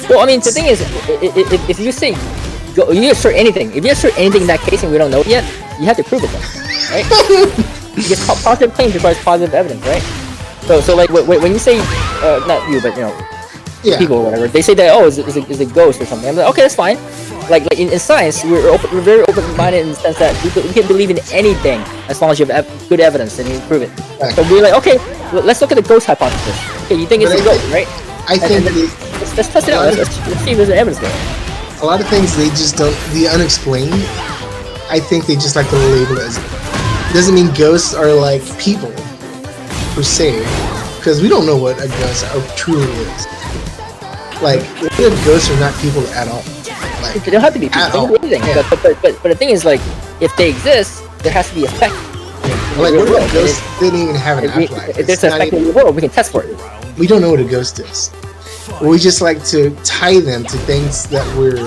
Well, I mean, the thing is, if you say you assert anything, if you assert anything in that case and we don't know it yet, you have to prove it then, right? Because positive claims requires positive evidence, right? So like when you say, not you, but Yeah. people or whatever, they say that is a ghost or something. I'm like, okay, that's fine. Like in science, we're very open-minded in the sense that we can believe in anything as long as you have good evidence and you prove it. Right. So we're like, okay, let's look at the ghost hypothesis. Okay, you think it's But a ghost, right? I think And let's test it out. Let's see if there's evidence there. a lot of things they just don't. The unexplained, I think they just like to label it as. It doesn't mean ghosts are like people, per se, because we don't know what a ghost truly is. Like, ghosts are not people at all. Like, they don't have to be people. They can be anything. Yeah. But the thing is, like, if they exist, there has to be effect. Like, what if a ghost didn't even have an afterlife? If there's an effect in the world, we can test for it. We don't know what a ghost is. We just like to tie them to things that we're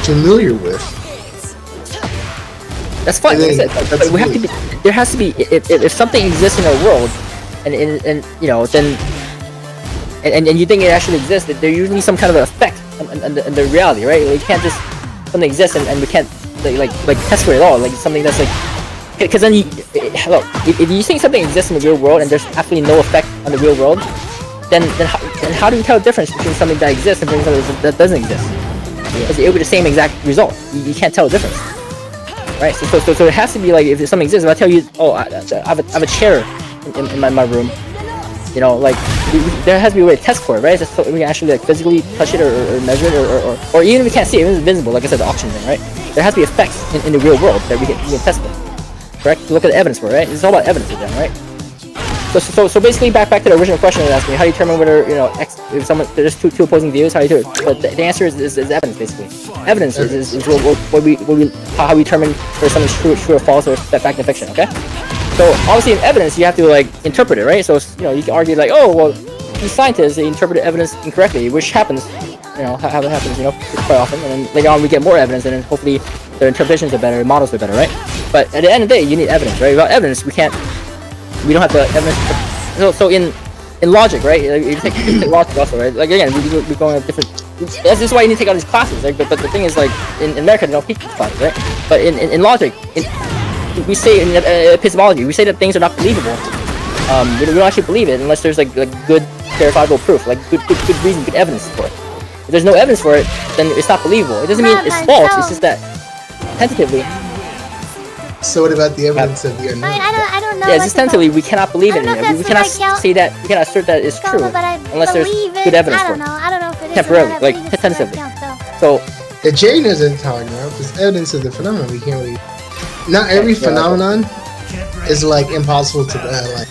familiar with. That's fine. Like I said, but we have to be. There has to be. If something exists in our world, and you know, then and you think it actually exists, there usually some kind of effect on the reality, right? Like, you can't just something exists and we can't like test for it all. Like something that's like, because then look, if you think something exists in the real world and there's absolutely no effect on the real world, then how do you tell the difference between something that exists and something that doesn't exist? Because it would be the same exact result. You can't tell the difference, right? So it has to be like, if something exists, if I tell you, oh, I have a chair in my room, you know, like there has to be a way to test for it, right? Just so we can actually like physically touch it or measure it or even if we can't see it, even if it's invisible, like I said, the auction thing, right? There has to be effects in the real world that we can test for, correct? Look at the evidence for it, right? It's all about evidence again, right? So basically, back to the original question you asked me, how do you determine whether, you know, if there's two opposing views, how do you do it? But the answer is evidence, basically. Evidence is how we determine whether something's true or false, or fact and fiction, okay? So obviously in evidence, you have to like interpret it, right? So, you know, you can argue like, oh, well, these scientists, they interpret evidence incorrectly, which happens, you know, how it happens, you know, quite often, and then later on we get more evidence, and then hopefully their interpretations are better, models are better, right? But at the end of the day, you need evidence, right? Without evidence, we don't have the evidence. So in logic, right? Like, you take logic also, right? Like again, we're going at different. This is why you need to take all these classes, right? But the thing is, like in America, they don't teach these classes, right? But in logic, we say in epistemology, we say that things are not believable. We don't actually believe it unless there's like good verifiable proof, like good reason, good evidence for it. If there's no evidence for it, then it's not believable. It doesn't mean it's false. It's just that tentatively. So what about the evidence of the unknown? I don't know. Yeah, just tentatively, we cannot believe it. We cannot say that. We cannot assert that it's true unless there's good evidence for it. I don't know if it is. Temporarily, like tentatively. So. Yeah, Jay knows what I'm talking about. There's evidence of the phenomenon. We can't really. Not every phenomenon is like impossible to like.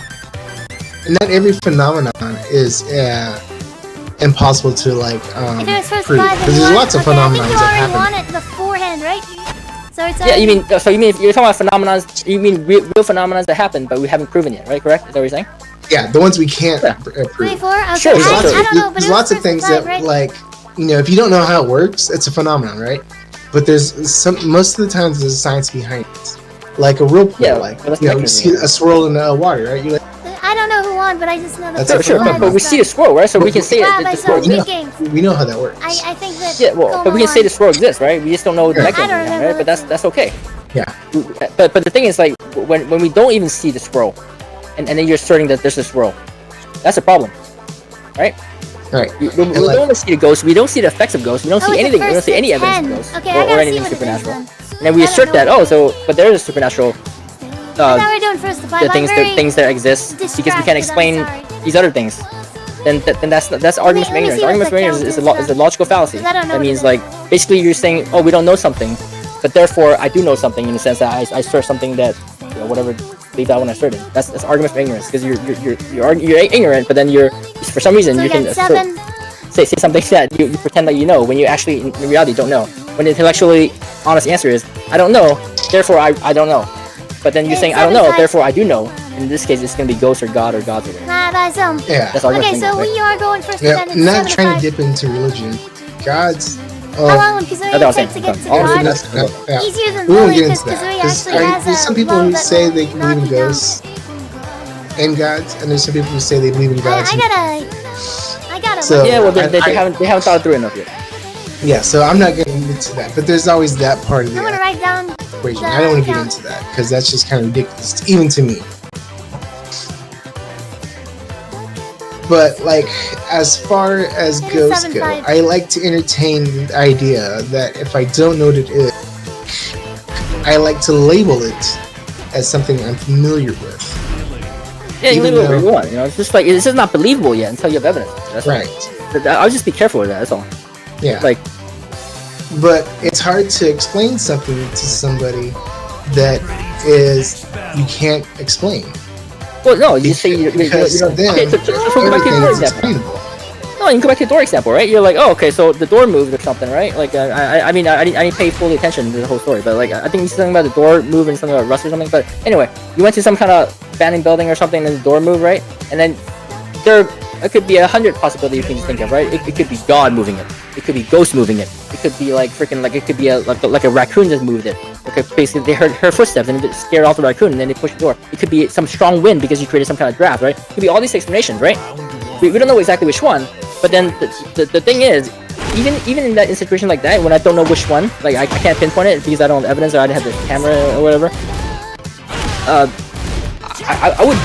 Not every phenomenon is impossible to like prove. Because there's lots of phenomena that happen. I think you already want it beforehand, right? So it's yeah, you mean if you're talking about phenomena, you mean real phenomena that happen, but we haven't proven yet, right? Correct? Is that what you're saying? Yeah, the ones we can't prove. 24? Okay. Sure. There's lots of things that right? like, you know, if you don't know how it works, it's a phenomenon, right? But there's most of the times there's a science behind it. Like a real play, like you know, you see a swirl in the water, right? You're like, I don't know who won, but I just know that. That's sure, but we see a swirl, right? So we can say yeah, that the swirl exists. we know how that works. I think that. Yeah, well, but we can say the swirl exists, right? We just don't know the mechanism, right? But that's okay. Yeah. But the thing is, like, when we don't even see the swirl, and then you're asserting that there's a swirl, that's a problem, right? Right. We don't see the ghost. We don't see the effects of ghosts. We don't see anything. We don't see any evidence of ghosts or anything supernatural. And then we assert that, but there is a supernatural. We're doing first the things that exist because we can't explain these other things. Then that's argument from ignorance. Argument from ignorance is a logical fallacy. That means like basically you're saying, oh, we don't know something, but therefore I do know something in the sense that I assert something that, you know, whatever believe I want to assert it. That's argument from ignorance because you're ignorant, but then you're for some reason you can say something that you pretend that you know when you actually in reality don't know. When the intellectually honest answer is I don't know, therefore I don't know. But then you're saying I don't know, therefore I do know. In this case, it's gonna be ghosts or God or gods or whatever. Yeah. That's okay, so we are going first. Yeah, not trying to dip into religion. Gods. How long? Because we attempt to get to God. Easier than we won't Lili, get into that. There's some people who say they believe in ghosts and gods, and there's some people who say they believe in gods. I gotta. So, yeah, well, they haven't thought it through enough yet. Yeah, so I'm not getting into that, but there's always that part of the I'm gonna write down equation. I don't want to get into that because that's just kind of ridiculous, even to me. But like, as far as ghosts go, I like to entertain the idea that if I don't know what it is, I like to label it as something I'm familiar with. Yeah, you label it whatever you want. You know, it's just like it's just not believable yet until you have evidence. That's right. I'll just be careful with that. That's all. Yeah. Like but it's hard to explain something to somebody that is you can't explain. Well, no, you say you Because know. then Okay, so go back to your door everything is example. explainable. No, you can go back to the door example, right? You're like, oh, okay, so the door moved or something, right? Like, I mean, I didn't pay full attention to the whole story, but like, I think you said something about the door moving and something about rust or something. But anyway, you went to some kind of abandoned building or something, and the door moved, right? And then it could be 100 possibilities you can think of, right? It could be God moving it. It could be ghost moving it. It could be like freaking like it could be like a raccoon just moved it. Okay, basically they heard her footsteps and it scared off the raccoon and then they pushed the door. It could be some strong wind because you created some kind of draft, right? It could be all these explanations, right? We don't know exactly which one, but then the thing is, even in a situation like that, when I don't know which one, like I can't pinpoint it because I don't have evidence or I didn't have the camera or whatever. I would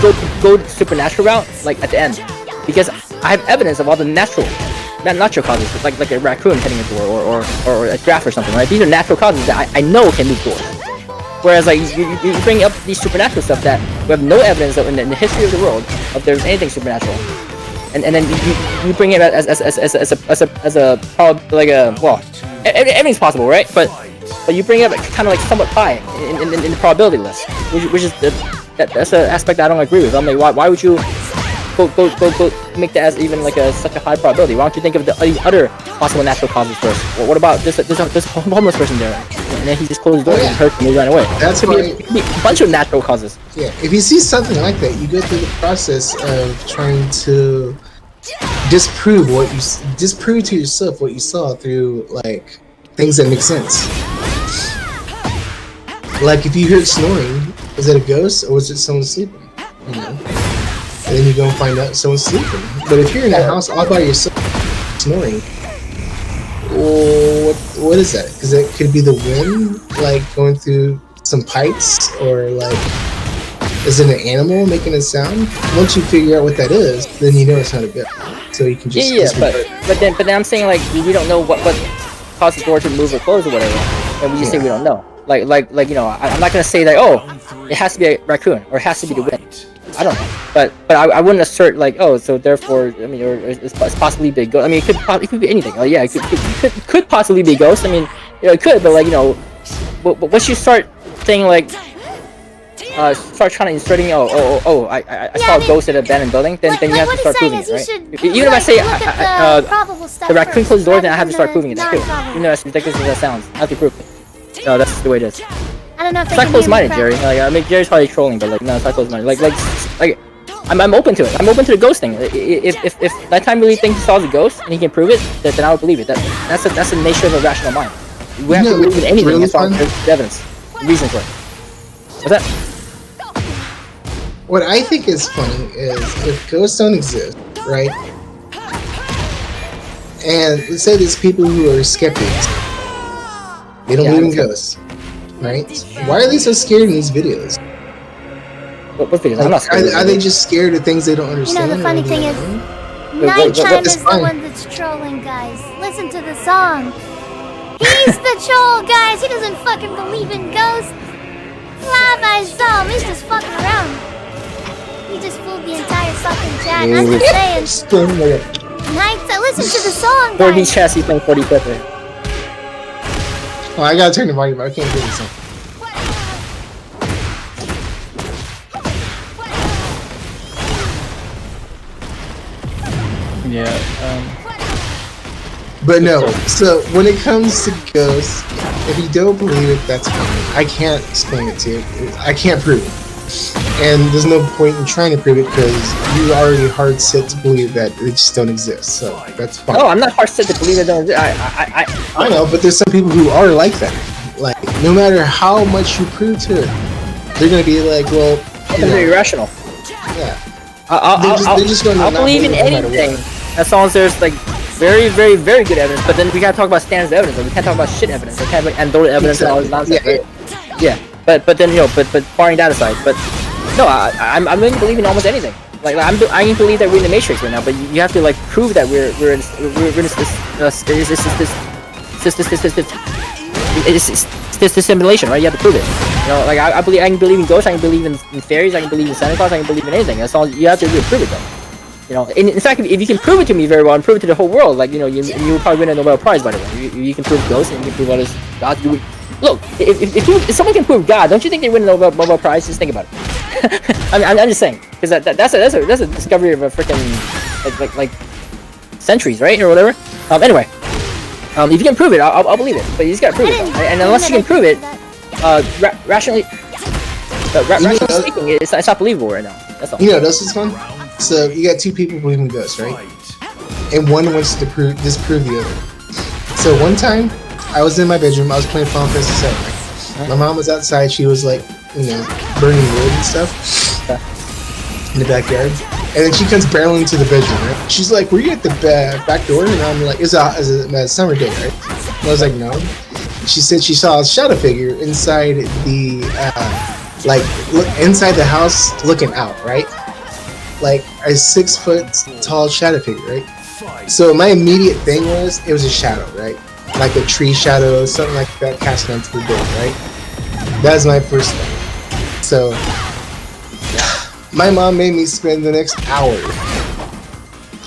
go the supernatural route like at the end because I have evidence of all the natural causes, like a raccoon hitting a door or a draft or something, right? These are natural causes that I know can move doors. Whereas like you bring up these supernatural stuff that we have no evidence of in the history of the world of there's anything supernatural, and then you bring it as a everything's possible, right? But you bring it up kind of like somewhat high in the probability list, which is that's an aspect I don't agree with. I'm like, why would you go make that as even like such a high probability? Why don't you think of the other possible natural causes first? Well, what about this homeless person there, and then he just closed the door and hurt him and ran away? That's it could be a bunch of natural causes. Yeah, if you see something like that, you go through the process of trying to disprove to yourself what you saw through like things that make sense. Like if you heard snoring, is it a ghost or was it someone sleeping? You know, and then you go and find out someone's sleeping. But if you're in a house all by yourself snoring, what is that? Because it could be the wind, like going through some pipes, or like is it an animal making a sound? Once you figure out what that is, then you know it's not a ghost. So you can just but then I'm saying like we don't know what caused the door to move or close or whatever, and we just say we don't know. Like you know, I'm not gonna say that it has to be a raccoon or it has to be the wind. I don't know, but I wouldn't assert like so therefore I mean or it's possibly be a ghost. I mean it could be anything. Like yeah, it could possibly be a ghost. I mean it could, but like you know, but once you start saying like start trying to inserting I saw a ghost at an abandoned building, then you have to start proving it, right? Even if I say the raccoon closed the door, then I have to start proving it too. You know, as ridiculous as that sounds, I have to prove it. No, that's the way it is. I don't know if it's not close-minded, Jerry. Like, I mean, Jerry's probably trolling, but like, no, it's not close-minded. Like, I'm open to it. I'm open to the ghost thing. If that time really thinks he saw the ghost and he can prove it, then I would believe it. That's the nature of a rational mind. We have to believe in anything really as long as there's evidence, reason for it. What's that? What I think is funny is if ghosts don't exist, right? And let's say there's people who are skeptics. They don't believe in ghosts, right? Why are they so scared in these videos? What videos? Like, I'm not scared. Are they just scared of things they don't understand? You know, the funny thing is, Nighttime is the one that's trolling, guys. Listen to the song. He's the troll, guys. He doesn't fucking believe in ghosts. Fly by saw him. He's just fucking around. He just fooled the entire fucking chat. I'm just saying. Nighttime, listen to the song, guys. 4D chassis playing 40 Pepper. Oh, I gotta turn the volume up. I can't hear this song. But no, so when it comes to ghosts, if you don't believe it, that's fine. I can't explain it to you. I can't prove it. And there's no point in trying to prove it because you already hard set to believe that they just don't exist. So that's fine. No, I'm not hard set to believe it don't exist. I know, but there's some people who are like that. Like, no matter how much you prove to it, they're gonna be like, well, they're irrational. Yeah. I'll believe in anything as long as there's like very, very, very good evidence. But then we gotta talk about standards of evidence. Like, we can't talk about shit evidence. We can't like anecdotal evidence and all this nonsense. Yeah. But then you know, but barring that aside, but no, I'm willing to believe in almost anything. Like I can believe that we're in the Matrix right now, but you have to like prove that we're in this simulation, right? You have to prove it. You know, like I can believe in ghosts, I can believe in fairies, I can believe in Santa Claus, I can believe in anything. That's all you have to do to prove it, though. You know, in fact, if you can prove it to me very well and prove it to the whole world, like, you know, you will probably win a Nobel Prize, by the way. You can prove ghosts and you can prove others. God, look, if someone can prove God, don't you think they win a Nobel Prize? Just think about it. I'm just saying, because that's a discovery of a freaking like centuries, right, or whatever. Anyway, if you can prove it, I'll believe it. But you just gotta prove it, and unless you can prove it, rationally speaking, it's not believable right now. That's all. You know what else is fun? So you got two people believing ghosts, right? And one wants to disprove the other. So one time, I was in my bedroom. I was playing Final Fantasy VII. My mom was outside. She was like, you know, burning wood and stuff in the backyard. And then she comes barreling into the bedroom, right? She's like, "Were you at the back door?" And I'm like, "It's a summer day, right?" And I was like, "No." She said she saw a shadow figure inside the inside the house, looking out, right? Like a 6 foot tall shadow figure, right? So my immediate thing was it was a shadow, right? Like a tree shadow, something like that, casting onto the door, right? That was my first thing. So my mom made me spend the next hour,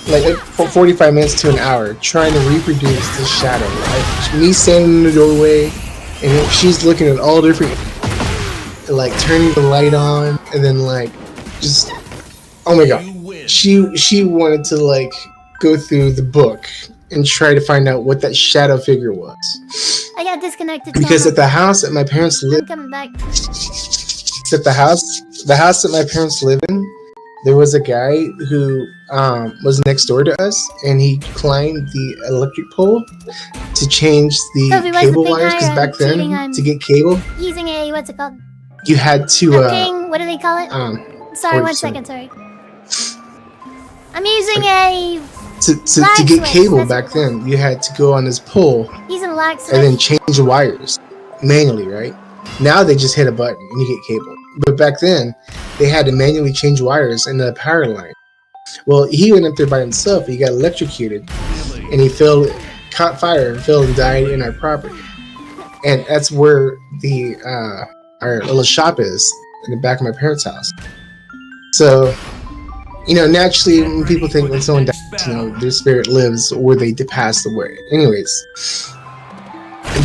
like 45 minutes to an hour, trying to reproduce this shadow. Like me standing in the doorway, and she's looking at all different, like turning the light on, and then like just, oh my god, she wanted to like go through the book and try to find out what that shadow figure was. I got disconnected. Because at the house that my parents live, I'm coming back. at the house that my parents live in, there was a guy who was next door to us, and he climbed the electric pole to change the Sophie, what's cable the thing wires. Because I am back then, cheating on? to get cable, Using a, what's it called? you had to A ping, what do they call it? Sorry, what one is it? second, sorry. I'm using a, to get cable back then, you had to go on this pole using a lock switch. and then change the wires manually, right? Now they just hit a button and you get cable. But back then, they had to manually change wires in the power line. Well, he went up there by himself. He got electrocuted, and he caught fire, and died in our property. And that's where the our little shop is, in the back of my parents' house. So, you know, naturally, when people think when someone dies, you know, their spirit lives or they pass away. Anyways,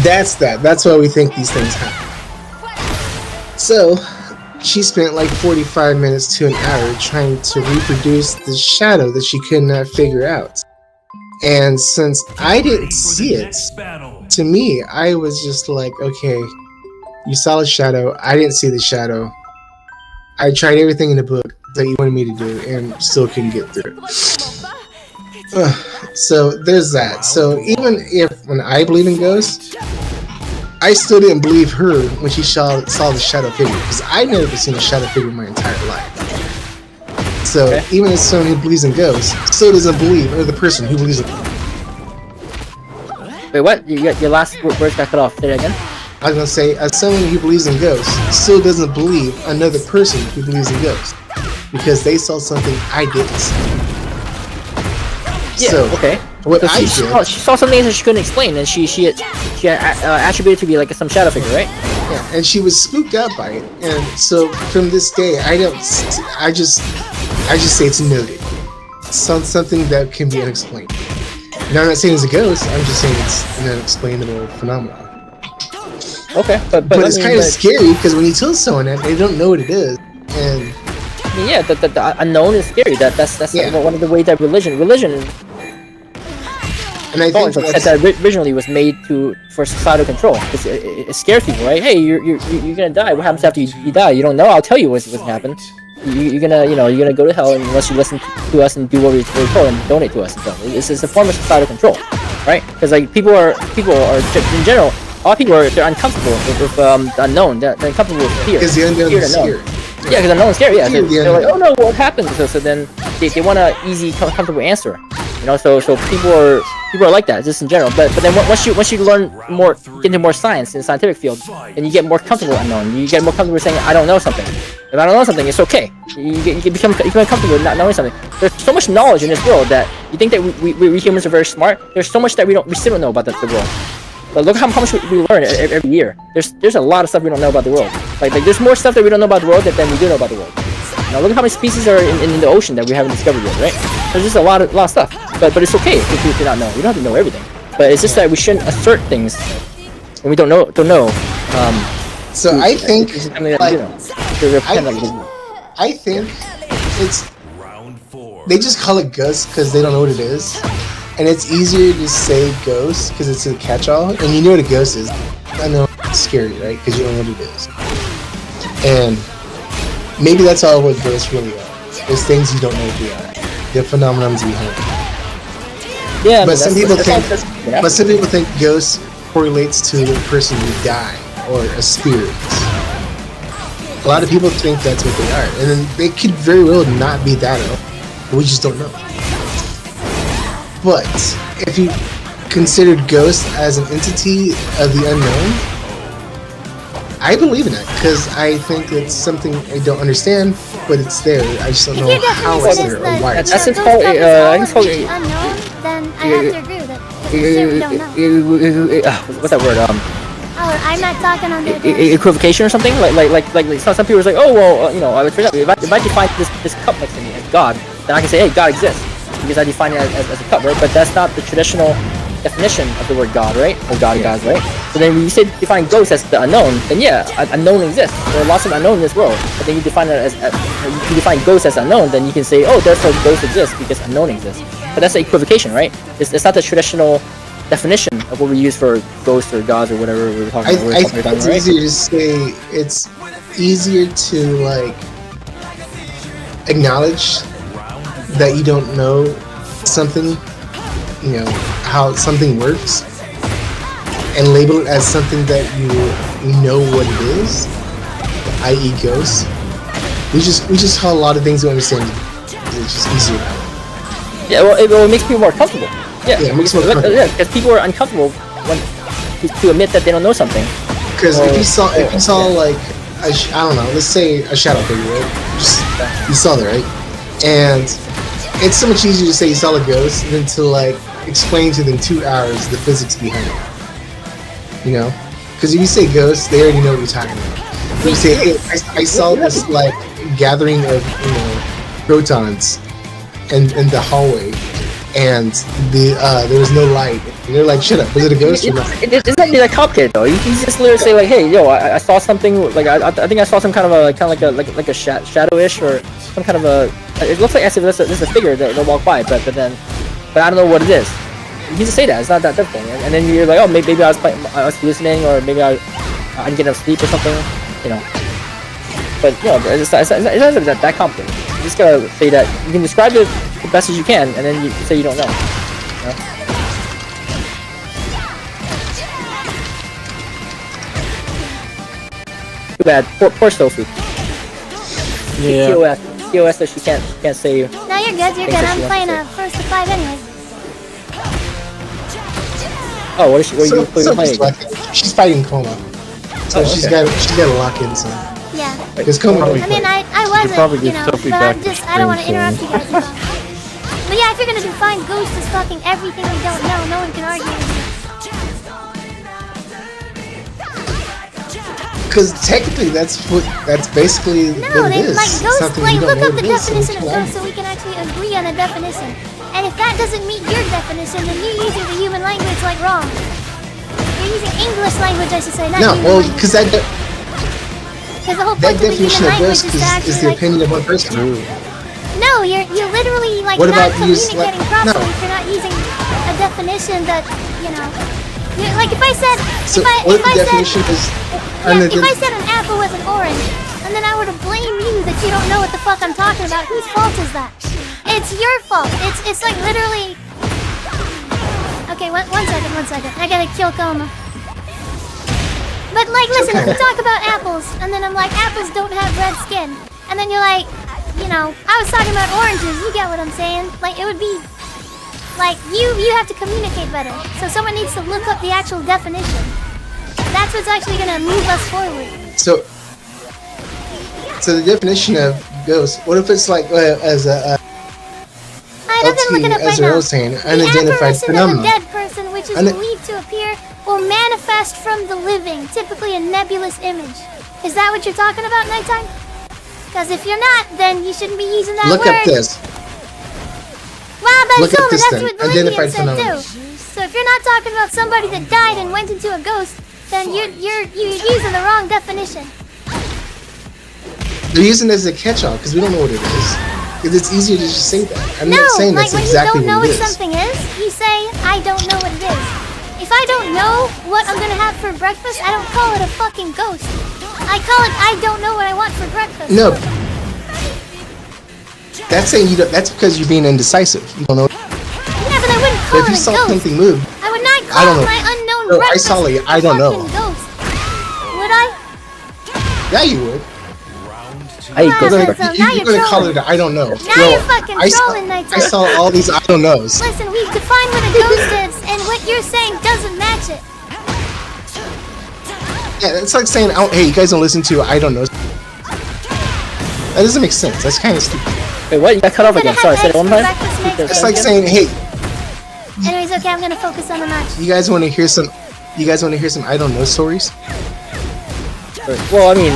that's that. That's why we think these things happen. So, she spent like 45 minutes to an hour trying to reproduce the shadow that she could not figure out. And since I didn't see it, to me, I was just like, okay, you saw the shadow. I didn't see the shadow. I tried everything in the book that you wanted me to do and still couldn't get through it. So there's that. So even if when I believe in ghosts, I still didn't believe her when she saw the shadow figure, because I'd never seen a shadow figure in my entire life. So even as someone who believes in ghosts still doesn't believe another person who believes in. Wait, what? Your last words got cut off. Say it again. I was gonna say, as someone who believes in ghosts still doesn't believe another person who believes in ghosts, because they saw something I didn't see. Yeah, So, okay. What So I she saw something that she couldn't explain, and she attributed to be like some shadow figure, right? Yeah, and she was spooked out by it, and so from this day, I just say it's noted. Something that can be unexplained. Now, I'm not saying it's a ghost. I'm just saying it's an unexplainable phenomenon. Okay, but it's kind of scary, because when you tell someone that, they don't know what it is, and I mean, yeah, the unknown is scary. That's one of the ways that religion. And I think that originally was made for societal control. It scares people, right? Hey, you're gonna die. What happens after you die? You don't know. I'll tell you what's gonna happen. You're gonna go to hell unless you listen to us and do what we're told and donate to us and stuff. It's a form of societal control, right? Because like people are in general. A lot of people they're uncomfortable with the unknown. They're uncomfortable with fear. Because the unknown is scary. Yeah, because unknown is scary. Yeah, they're like, oh no, what happened? So then they want an easy, comfortable answer. You know, so people are like that just in general. But then once you learn more, get into more science in the scientific field, and you get more comfortable with unknown. You get more comfortable with saying I don't know something. If I don't know something, it's okay. You become comfortable with not knowing something. There's so much knowledge in this world that you think that we humans are very smart. There's so much that we still don't know about the world. But look how much we learn every year. There's a lot of stuff we don't know about the world. Like there's more stuff that we don't know about the world than we do know about the world. Now look at how many species are in the ocean that we haven't discovered yet, right? There's just a lot of stuff. But it's okay if you do not know. You don't have to know everything. But it's just that we shouldn't assert things when we don't know. So I think, I think it's Round 4. they just call it ghost because they don't know what it is, and it's easier to say ghost because it's a catch-all, and you know what a ghost is. I know it's scary, right? Because you don't know what it is, and maybe that's all what ghosts really are. It's things you don't know what they are. The phenomenons behind it. Yeah, But some people think ghost correlates to the person who died or a spirit. A lot of people think that's what they are, and then they could very well not be that at all. We just don't know. But if you considered ghost as an entity of the unknown, I believe in it because I think it's something I don't understand, but it's there. I just don't know how it's there or why it's there. That's called unknown, then I have to agree with it. We don't know. What's that word? Oh, I'm not talking on the Equivocation or something. Like some people are like, oh well, you know, for example, if I define this cup next to me as God, then I can say, hey, God exists because I define it as a cup, right? But that's not the traditional definition of the word God, right? Or gods, right? So then when you say define ghost as the unknown, then yeah, unknown exists. There are lots of unknown in this world. But then you define it as you define ghost as unknown, then you can say, oh, therefore ghost exists because unknown exists. But that's equivocation, right? It's not the traditional definition of what we use for ghosts or gods or whatever we're talking about. I think it's easier to say. It's easier to like acknowledge that you don't know something, you know, how something works, and label it as something that you know what it is, i.e. ghosts. We just call a lot of things we understand. It's just easier. Yeah, well, it makes people more comfortable. Yeah, it makes people comfortable. Yeah, because people are uncomfortable when to admit that they don't know something. Because if you saw like I don't know, let's say a shadow figure, right? You saw that, right? And it's so much easier to say you saw a ghost than to like explain to them 2 hours the physics behind it. You know, because if you say ghost, they already know what you're talking about. If you say, hey, I saw this like gathering of protons in the hallway, and there was no light. And they're like, shut up, was it a ghost or not? It's not that complicated though. You just literally say like, hey, yo, I saw something. Like I think I saw some kind of a shadow-ish or some kind of a. It looks like as if there's a figure that they'll walk by, but I don't know what it is. You can just say that. It's not that difficult. And then you're like, oh, maybe I was hallucinating, or maybe I didn't get enough sleep or something. You know. But you know, it's not that complicated. You just gotta say that you can describe it the best as you can, and then you say you don't know. You know? Too bad. Poor Sophie. Yeah. TOS that she can't say. No, you're good. You're good. I'm playing a first to 5 anyway. Oh, what is she? What are you playing? She's fighting Coma, so she's got to lock in some. Yeah. Because Coma. I mean, I wasn't, you know, Sophie but back I'm to just, I don't want to stream interrupt you guys. But yeah, if you're gonna define ghost as fucking everything we don't know, no one can argue with you. Because technically, that's basically No, what it is. like ghost, Something like you don't look know up the what it is, so definition it's of fine. ghost so we can actually agree on a definition. And if that doesn't meet your definition, then you're using the human language like wrong. You're using English language, I should say, not human language. Because Because the whole point of the definition human of language ghost is to actually is the like... opinion of one person. No, you're literally like What not about use, communicating like- properly no. if you're not using a definition that, you know... Like if I said... So if what if I the said, definition is? yeah, if I said an apple was an orange, and then I were to blame you that you don't know what the fuck I'm talking about, whose fault is that? It's your fault. It's like literally... Okay, one second. I gotta kill Coma. But like, listen, if we talk about apples, and then I'm like, apples don't have red skin, and then you're like, you know, I was talking about oranges. You get what I'm saying? Like, it would be like you have to communicate better. So someone needs to look up the actual definition. That's what's actually gonna move us forward. So the definition of ghost. What if it's like as a Alright, I'm gonna look it up right as now. we're saying, The unidentified apparition of a phenomenon. dead person, which is believed to appear or manifest from the living, typically a nebulous image. Is that what you're talking about, Nighttime? Because if you're not, then you shouldn't be using that Look word. up this. Look told at me this that's then. what Lili Identified said phenomena. too. So if you're not talking about somebody that died and went into a ghost, then you're using the wrong definition. They're using it as a catch-all because we don't know what it is. Because it's easier to just say that. I'm not saying like that's when exactly you don't know what what it is. something is, you say, I don't know what it is. If I don't know what I'm gonna have for breakfast, I don't call it a fucking ghost. I call it, I don't know what I want for breakfast. No. That's saying you don't, that's because you're being indecisive. You don't know. Yeah, but I wouldn't call But if you it a saw ghost. something move, I would not I call don't know. my unknown No, I breakfast saw it. I a don't know. fucking ghost. Would I? yeah, you would. I eat ghost Well, breakfast. so now You're you're gonna call trolling. it. I don't know. Now you're fucking I saw, trolling, Nighttime. I saw all these I don't knows. Listen, we've defined what a ghost is, and what you're saying doesn't match it. Yeah, it's like saying, oh, hey, you guys don't listen to I don't know. That doesn't make sense. That's kind of stupid. Wait, what? You got cut off again. Sorry, say it one more time. It's like saying, hey, Anyways, okay, I'm gonna focus on the match. you guys want to hear some? You guys want to hear some I don't know stories? Well, I mean,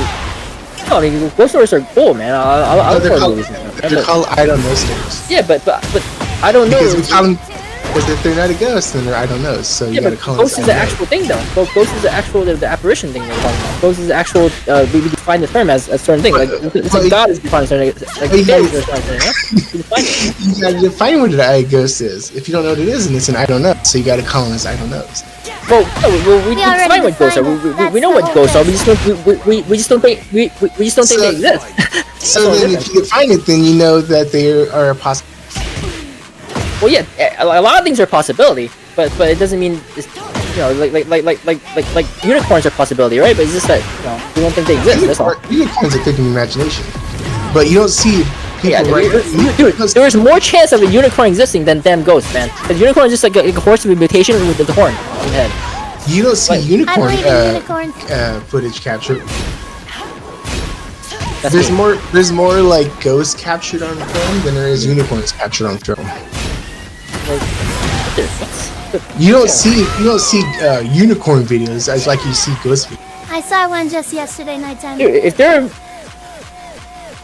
ghost stories are cool, man. I'll they're tell called, you. they're called I don't know stories. Yeah, but I don't know. Because we call them, because if they're not a ghost, then they're I don't know. So you Yeah, gotta but call them. ghost is the actual thing, though. Ghost is the actual the apparition thing we're talking about. Ghost is the actual. We define the term as a certain thing. Like it's like God is defined as certain. Like But you God is gotta- defined as certain. We define it. You gotta define what a ghost is. If you don't know what it is, then it's an I don't know. So you gotta call them as I don't knows. Well, no, we We already define what ghosts are. defined it. We know That's what the ghosts are. whole We just don't think we just don't think So- they exist. So then, if you define it, then you know that they are a possible. Well, yeah, a lot of things are a possibility, but it doesn't mean it's, like unicorns are a possibility, right? But it's just that we don't think they exist. That's all. Unicorns are thinking imagination, but you don't see people Yeah, dude, because there is more chance of a unicorn existing than damn ghosts, man. Because unicorn is just like a horse with a mutation with the horn on the head. you don't see Like, unicorn I believe in unicorns. footage captured. That's There's me. more like ghosts captured on film than there is unicorns captured on film. You don't see unicorn videos as like you see ghost videos. I saw one just yesterday nighttime. Dude, if they're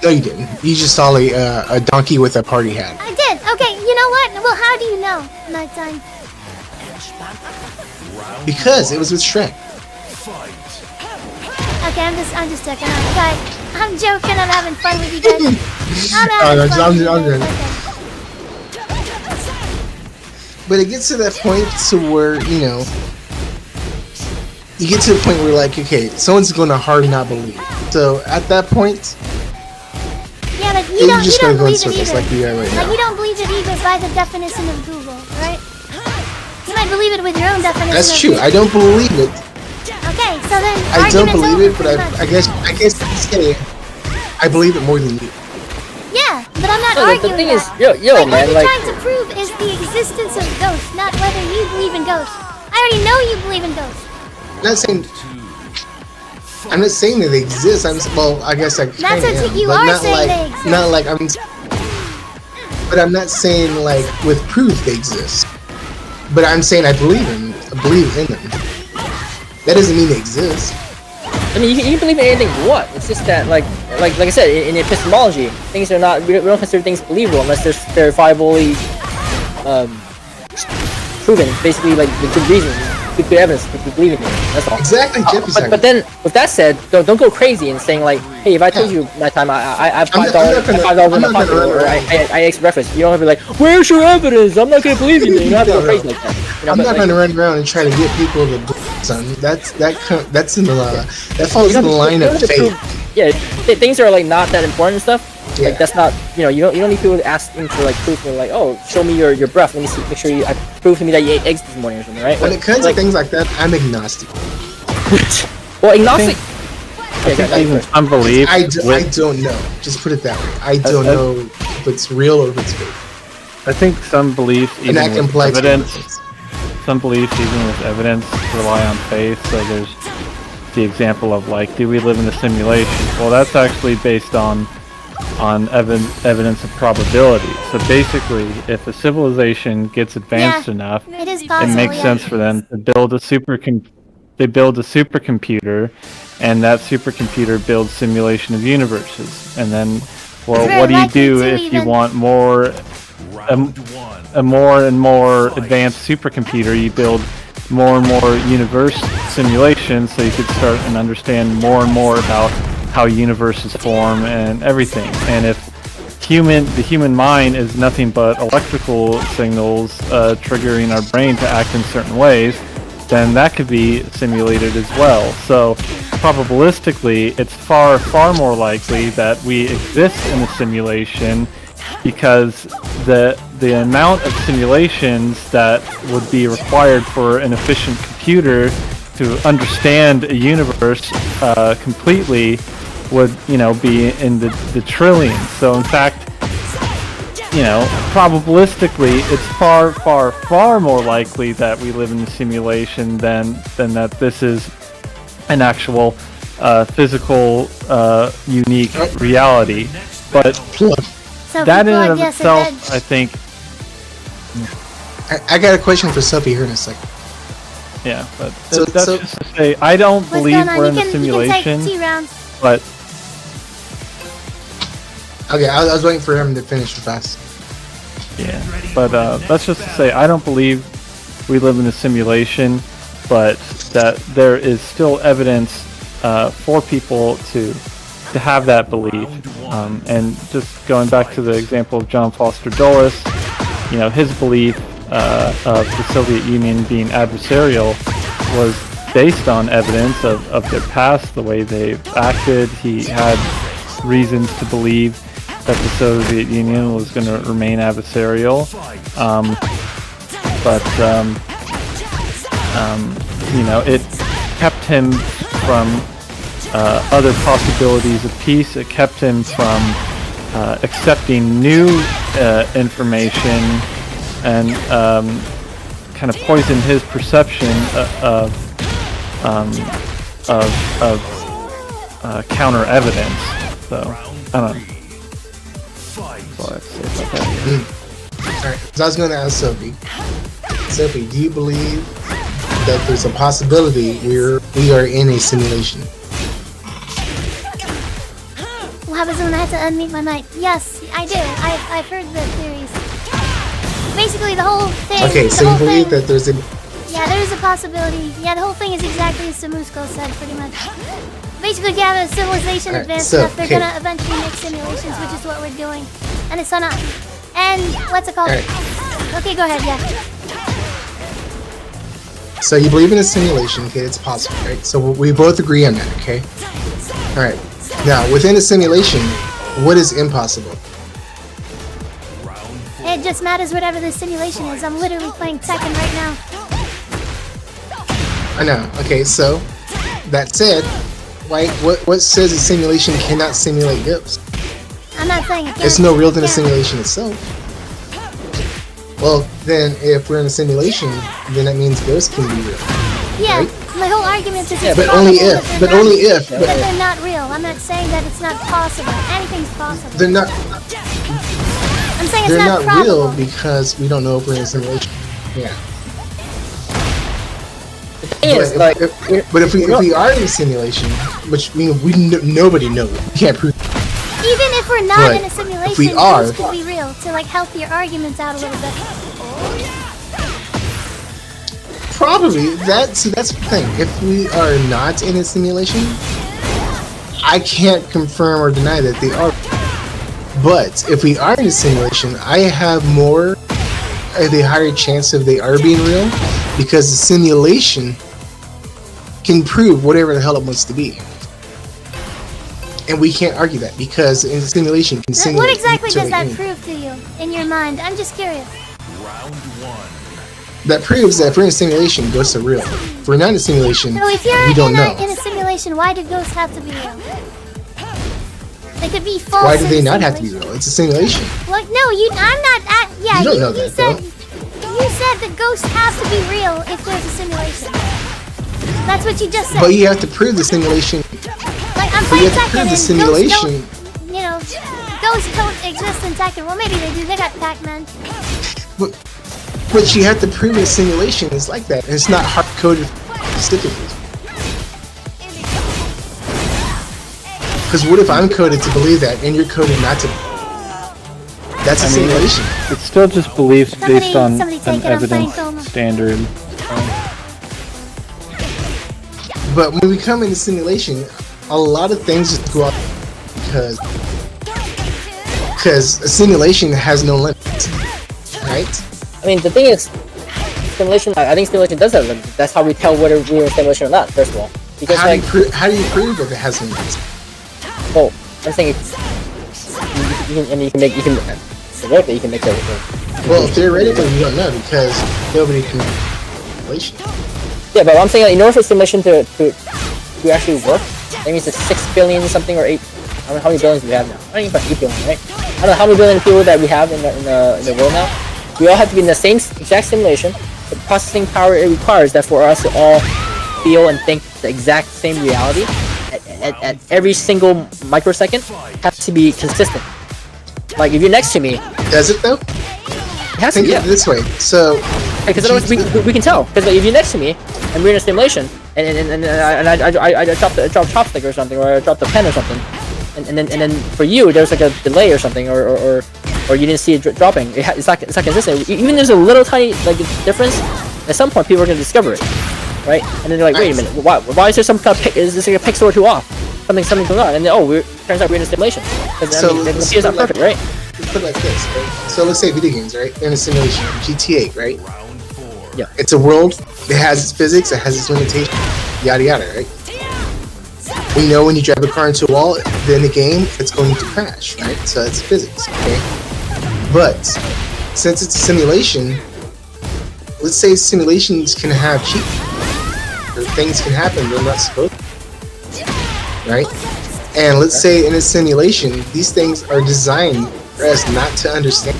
No, you didn't. You just saw a donkey with a party hat. I did. Okay, you know what? Well, how do you know nighttime? Because it was with Shrek. Okay, I'm just joking. I'm joking. I'm having fun with you guys. I'm Oh, having no, fun I'm with you joking. guys. But it gets to that point to where, you get to the point where like, okay, someone's going to hard not believe. So at that point, Yeah, but you're you just don't going to go in believe it circles either. like we are right Like now. you don't believe it either by the definition of Google, right? You might believe it with your own definition. That's of true. Google. I don't believe it. Okay, so then I don't argument's believe over it, but pretty much. I guess you say I believe it more than you. Yeah, but I'm not No, the arguing thing is, that. yo, Like, man, what like- you're trying to prove is the existence of ghosts, not whether you believe in ghosts. I already know you believe in ghosts. I'm not saying that they exist. Well, I guess I kind of what am, you but are not saying like, they exist. not like but I'm not saying like with proof they exist. But I'm saying I believe in them. That doesn't mean they exist. I mean, you can believe in anything you want. It's just that, like I said, in epistemology, things are not. We don't consider things believable unless they're verifiably proven. Basically, like with good reason, good evidence to believe in it. That's all. Exactly, Jeffy said. But then, with that said, don't go crazy and saying like, hey, if I told you that time I have I'm not $5 in my gonna pocket, run or around. I ate some breakfast, you don't have to be like, where's your evidence? I'm not gonna believe you. You don't have to go No. crazy like that. You know, I'm but, not like, going to run around and try to get people to believe something. That's in the that falls in the line of faith. Yeah, things are like not that important and stuff. Yeah. Like that's not, you don't need people to ask them for like proof. Or like, oh, show me your breath. Let me see, make sure you prove to me that you ate eggs this morning or something, right? When it comes like, to things like that, I'm agnostic. well, agnostic. I think even unbelief. I don't know. Just put it that way. I don't know if it's real or if it's fake. I think some beliefs, And even that can with apply to evidence, things. some beliefs, even with evidence, rely on faith. So there's the example of like, do we live in a simulation? Well, that's actually based on evidence of probability. So basically, if a civilization gets advanced Yeah, enough, It is possible. it makes yeah. sense for them to build a supercomputer, and that supercomputer builds simulation of universes. And then, well, Very what do you likely do to if you even- want more? Round one. a more and more advanced supercomputer, you build more and more universe simulations, so you could start and understand more and more about how universes form and everything. And if the human mind is nothing but electrical signals triggering our brain to act in certain ways, then that could be simulated as well. So probabilistically, it's far, far more likely that we exist in a simulation, because the amount of simulations that would be required for an efficient computer to understand a universe completely would, be in the trillions. So in fact, probabilistically, it's far, far, far more likely that we live in a simulation than that this is an actual physical, unique reality. But that in and of itself, I think. I got a question for Sophie here in a second. Yeah, but that's just to say, I don't believe we're in a simulation. But okay, I was waiting for him to finish fast. Yeah, but that's just to say, I don't believe we live in a simulation, but that there is still evidence for people to have that belief. And just going back to the example of John Foster Dulles, his belief of the Soviet Union being adversarial was based on evidence of their past, the way they've acted. He had reasons to believe that the Soviet Union was going to remain adversarial, but it kept him from other possibilities of peace. It kept him from accepting new information, and kind of poisoned his perception of counter evidence. So I don't know. Alright, so I was going to ask Sophie. Sophie, do you believe that there's a possibility we are in a simulation? What happens when I have to unmute my mic? Yes, I do. I've heard the theories. Basically, the whole thing. Okay, so you believe that there's a. Yeah, there is a possibility. Yeah, the whole thing is exactly as Samusko said, pretty much. Basically, if you have a civilization advanced enough, they're gonna eventually make simulations, which is what we're doing. And it's on us. And what's it called? Okay, go ahead, yeah. So you believe in a simulation, okay, it's possible, right? So we both agree on that, okay? Alright. Now, within a simulation, what is impossible? It just matters whatever the simulation is. I'm literally playing Tekken right now. I know. Okay, so that said, right? What says a simulation cannot simulate ghosts? I'm not saying it can't. It's no real than a simulation itself. Well, then if we're in a simulation, then that means ghosts can be real. Yeah, right? my whole argument is but only if. But only if. But they're not real. I'm not saying that it's not possible. Anything's possible. They're not. I'm saying it's they're not not real because we don't know if we're in a simulation. Yeah. But if we are in a simulation, which nobody knows, we can't prove. Even if we're not in a simulation, if we are, things could be real to like help your arguments out a little bit. Probably that's the thing. If we are not in a simulation, I can't confirm or deny that they are. But if we are in a simulation, I have a higher chance of they are being real, because the simulation can prove whatever the hell it wants to be. And we can't argue that, because in the simulation can simulate. What exactly does that prove to you in your mind? I'm just curious. Round one. That proves that if we're in a simulation, ghosts are real. If we're not in a simulation, so if you're we don't know. in a simulation, why do ghosts have to be real? They could be false. Why do they not have to be real? It's a simulation. Like, no, I'm not. Yeah, you don't know that, though. You said that ghosts have to be real if there's a simulation. That's what you just said. But you have to prove the simulation. Like, I'm playing Tekken and simulation. Ghosts don't exist in Tekken. Well, maybe they do. They got Pac-Man. But you have to prove the simulation is like that. It's not hard-coded specifically. Because what if I'm coded to believe that, and you're coded not to? That's a simulation. It's still just beliefs based on somebody an take it, I'm playing evidence Coma. standard. But when we come into simulation, a lot of things just go up because a simulation has no limits, right? I mean, the thing is, simulation. I think simulation does have limits. That's how we tell whether we're in simulation or not. First of all, because How do you prove if it has limits? oh, I'm saying you can theoretically you can make that. Well, theoretically, we don't know because nobody can simulation. Yeah, but I'm saying that in order for simulation to actually work, that means it's 6 billion something or 8. I don't know how many billions we have now. I think about 8 billion, right? I don't know how many billion people that we have in the world now. We all have to be in the same exact simulation. The processing power it requires that for us to all feel and think the exact same reality at every single microsecond has to be consistent. Like if you're next to me, Does it though? it has to Think be. of it this way. So, Because otherwise we can tell. Because like, if you're next to me and we're in a simulation and I drop the chopstick or something, or I drop the pen or something, and then for you there's like a delay or something, or you didn't see it dropping. It's not consistent. Even there's a little tiny like difference. At some point, people are gonna discover it, right? And then they're like, wait a minute, why is there some kind of is this like a pixel or two off? Something going on, and then turns out we're in a simulation. So I mean, the computer's not perfect, right? let's put it like this, right? So let's say video games, right? They're in a simulation, GTA, right? Round 4. Yeah. It's a world. It has its physics. It has its limitations. Yada yada, right? We know when you drive a car into a wall, then the game it's going to crash, right? So it's physics, okay? But since it's a simulation, let's say simulations can have cheat, or things can happen they're not supposed to, right? And let's say in a simulation, these things are designed for us not to understand,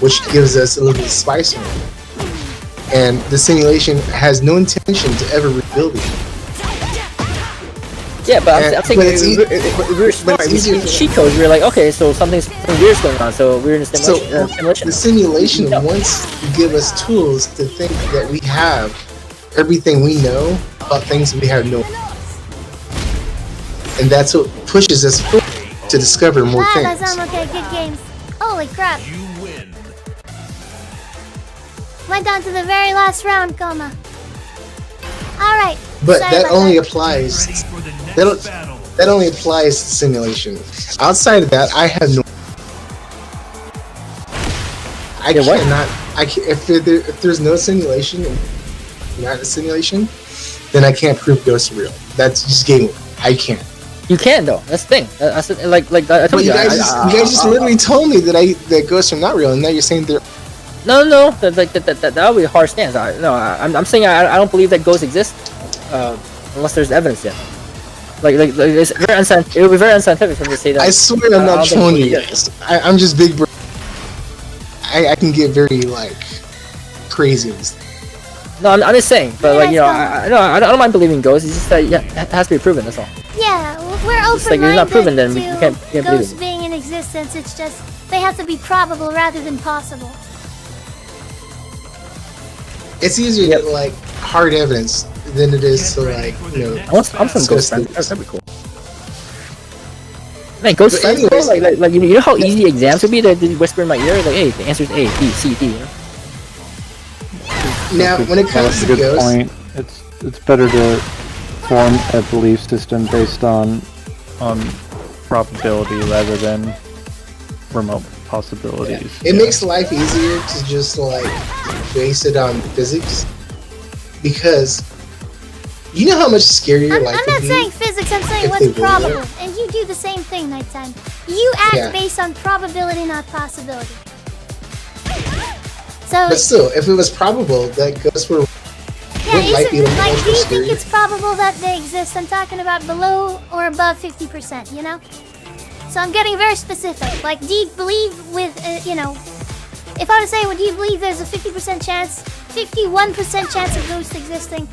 which gives us a little bit of spice in it. And the simulation has no intention to ever rebuild it. Yeah, but I'm saying but it's if we were smart, it's we easier see to- cheat codes. We're like, okay, so something weird's going on, so we're in a So simulation. the simulation No. wants to give us tools to think that we have everything we know about things we have no. And that's what pushes us to discover more Wow, that things. sound okay. Good games. Holy crap. You win. Went down to the very last round, Coma. Alright. But sorry that about only that. applies. Ready for the next That don't- battle. That only applies to simulation. Outside of that, I have no. I Yeah, what? cannot. I can, if there's no simulation, not a simulation, then I can't prove ghosts are real. That's just game over. I can't. You can though. That's the thing. That's like I But told you you. guys just literally told me that ghosts are not real, and now you're saying they're. No. That would be a hard stance. I'm saying I don't believe that ghosts exist, unless there's evidence yet. Like it's very unscientific. It would be very unscientific for me to say that. I swear I'm I not don't think trolling we you get guys. I'm just big bro. I can get very like crazy. with this. No, I'm just saying. But like Yeah, I don't mind believing ghosts. It's just that it has to be proven. That's all. Yeah, we're It's like, open-minded if it's not proven, then to you can't believe ghosts it. being in existence. It's just they have to be probable rather than possible. It's easier Yep. to get like hard evidence than it is to like I want some ghost disgusting. friends. That'd be cool. Man, ghost But friends, anyways- bro, like you know how easy exams would be to whisper in my ear, like, hey, the answer is A, B, C, D. You know? Now, when it comes That's a to good ghosts, point. It's better to form a belief system based on probability rather than remote possibilities. it makes life easier to just like base it on physics, because you know how much scarier I'm life not would be. saying physics, I'm saying if what's they were probable. there. And you do the same thing, Nighttime. You act Yeah. based on probability, not possibility. So, But still, if it was probable that ghosts were, yeah, wouldn't life be isn't, like like, much do more you think scary? it's probable that they exist? I'm talking about below or above 50%, you know? So I'm getting very specific. Like, do you believe with, if I were to say, would you believe there's a 50% chance, 51% chance of ghosts existing?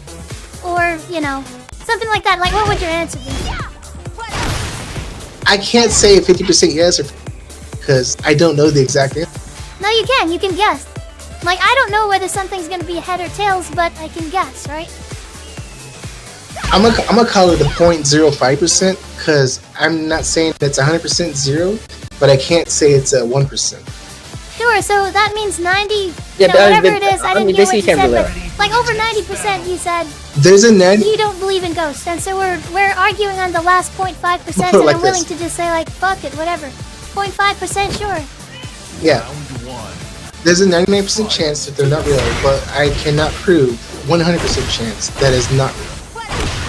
Or, something like that. Like, what would your answer be? I can't say 50% yes or because I don't know the exact answer. No, you can. You can guess. Like, I don't know whether something's gonna be head or tails, but I can guess, right? I'm gonna call it a 0.05% because I'm not saying it's 100% zero, but I can't say it's a 1%. Sure, so that means 90, Yeah, but, whatever it is, I didn't hear what you basically said, can't but like over 90% you said There's a 90. you don't believe in ghosts, and so we're arguing on the last 0.5%, and Like I'm willing this. to just say like, fuck it, whatever. 0.5%, sure. Yeah, Round one. there's a 99% chance that they're not real, but I cannot prove 100% chance that is not real.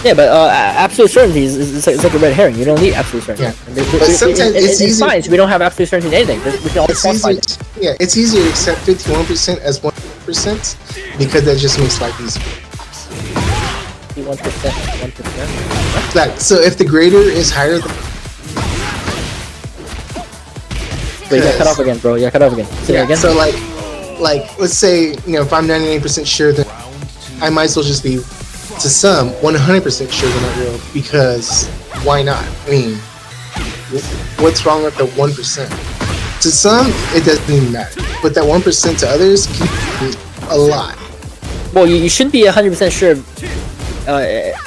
Yeah, but absolute certainty is like a red herring. You don't need absolute certainty. Yeah. But sometimes it's in easy- science, we don't have absolute certainty in anything. We can always It's falsify easier. it. Yeah, it's easier to accept 51% as 1% because that just makes life easier. 1%, 1%. Like, so if the grader is higher than Wait, you got cut off again, bro. You got cut off again. Say that again. so like let's say, if I'm 99% sure that I might as well just be, to some, 100% sure they're not real, because why not? I mean, what's wrong with the 1%? To some, it doesn't even matter, but that 1% to others can be a lot. Well, you shouldn't be 100% sure of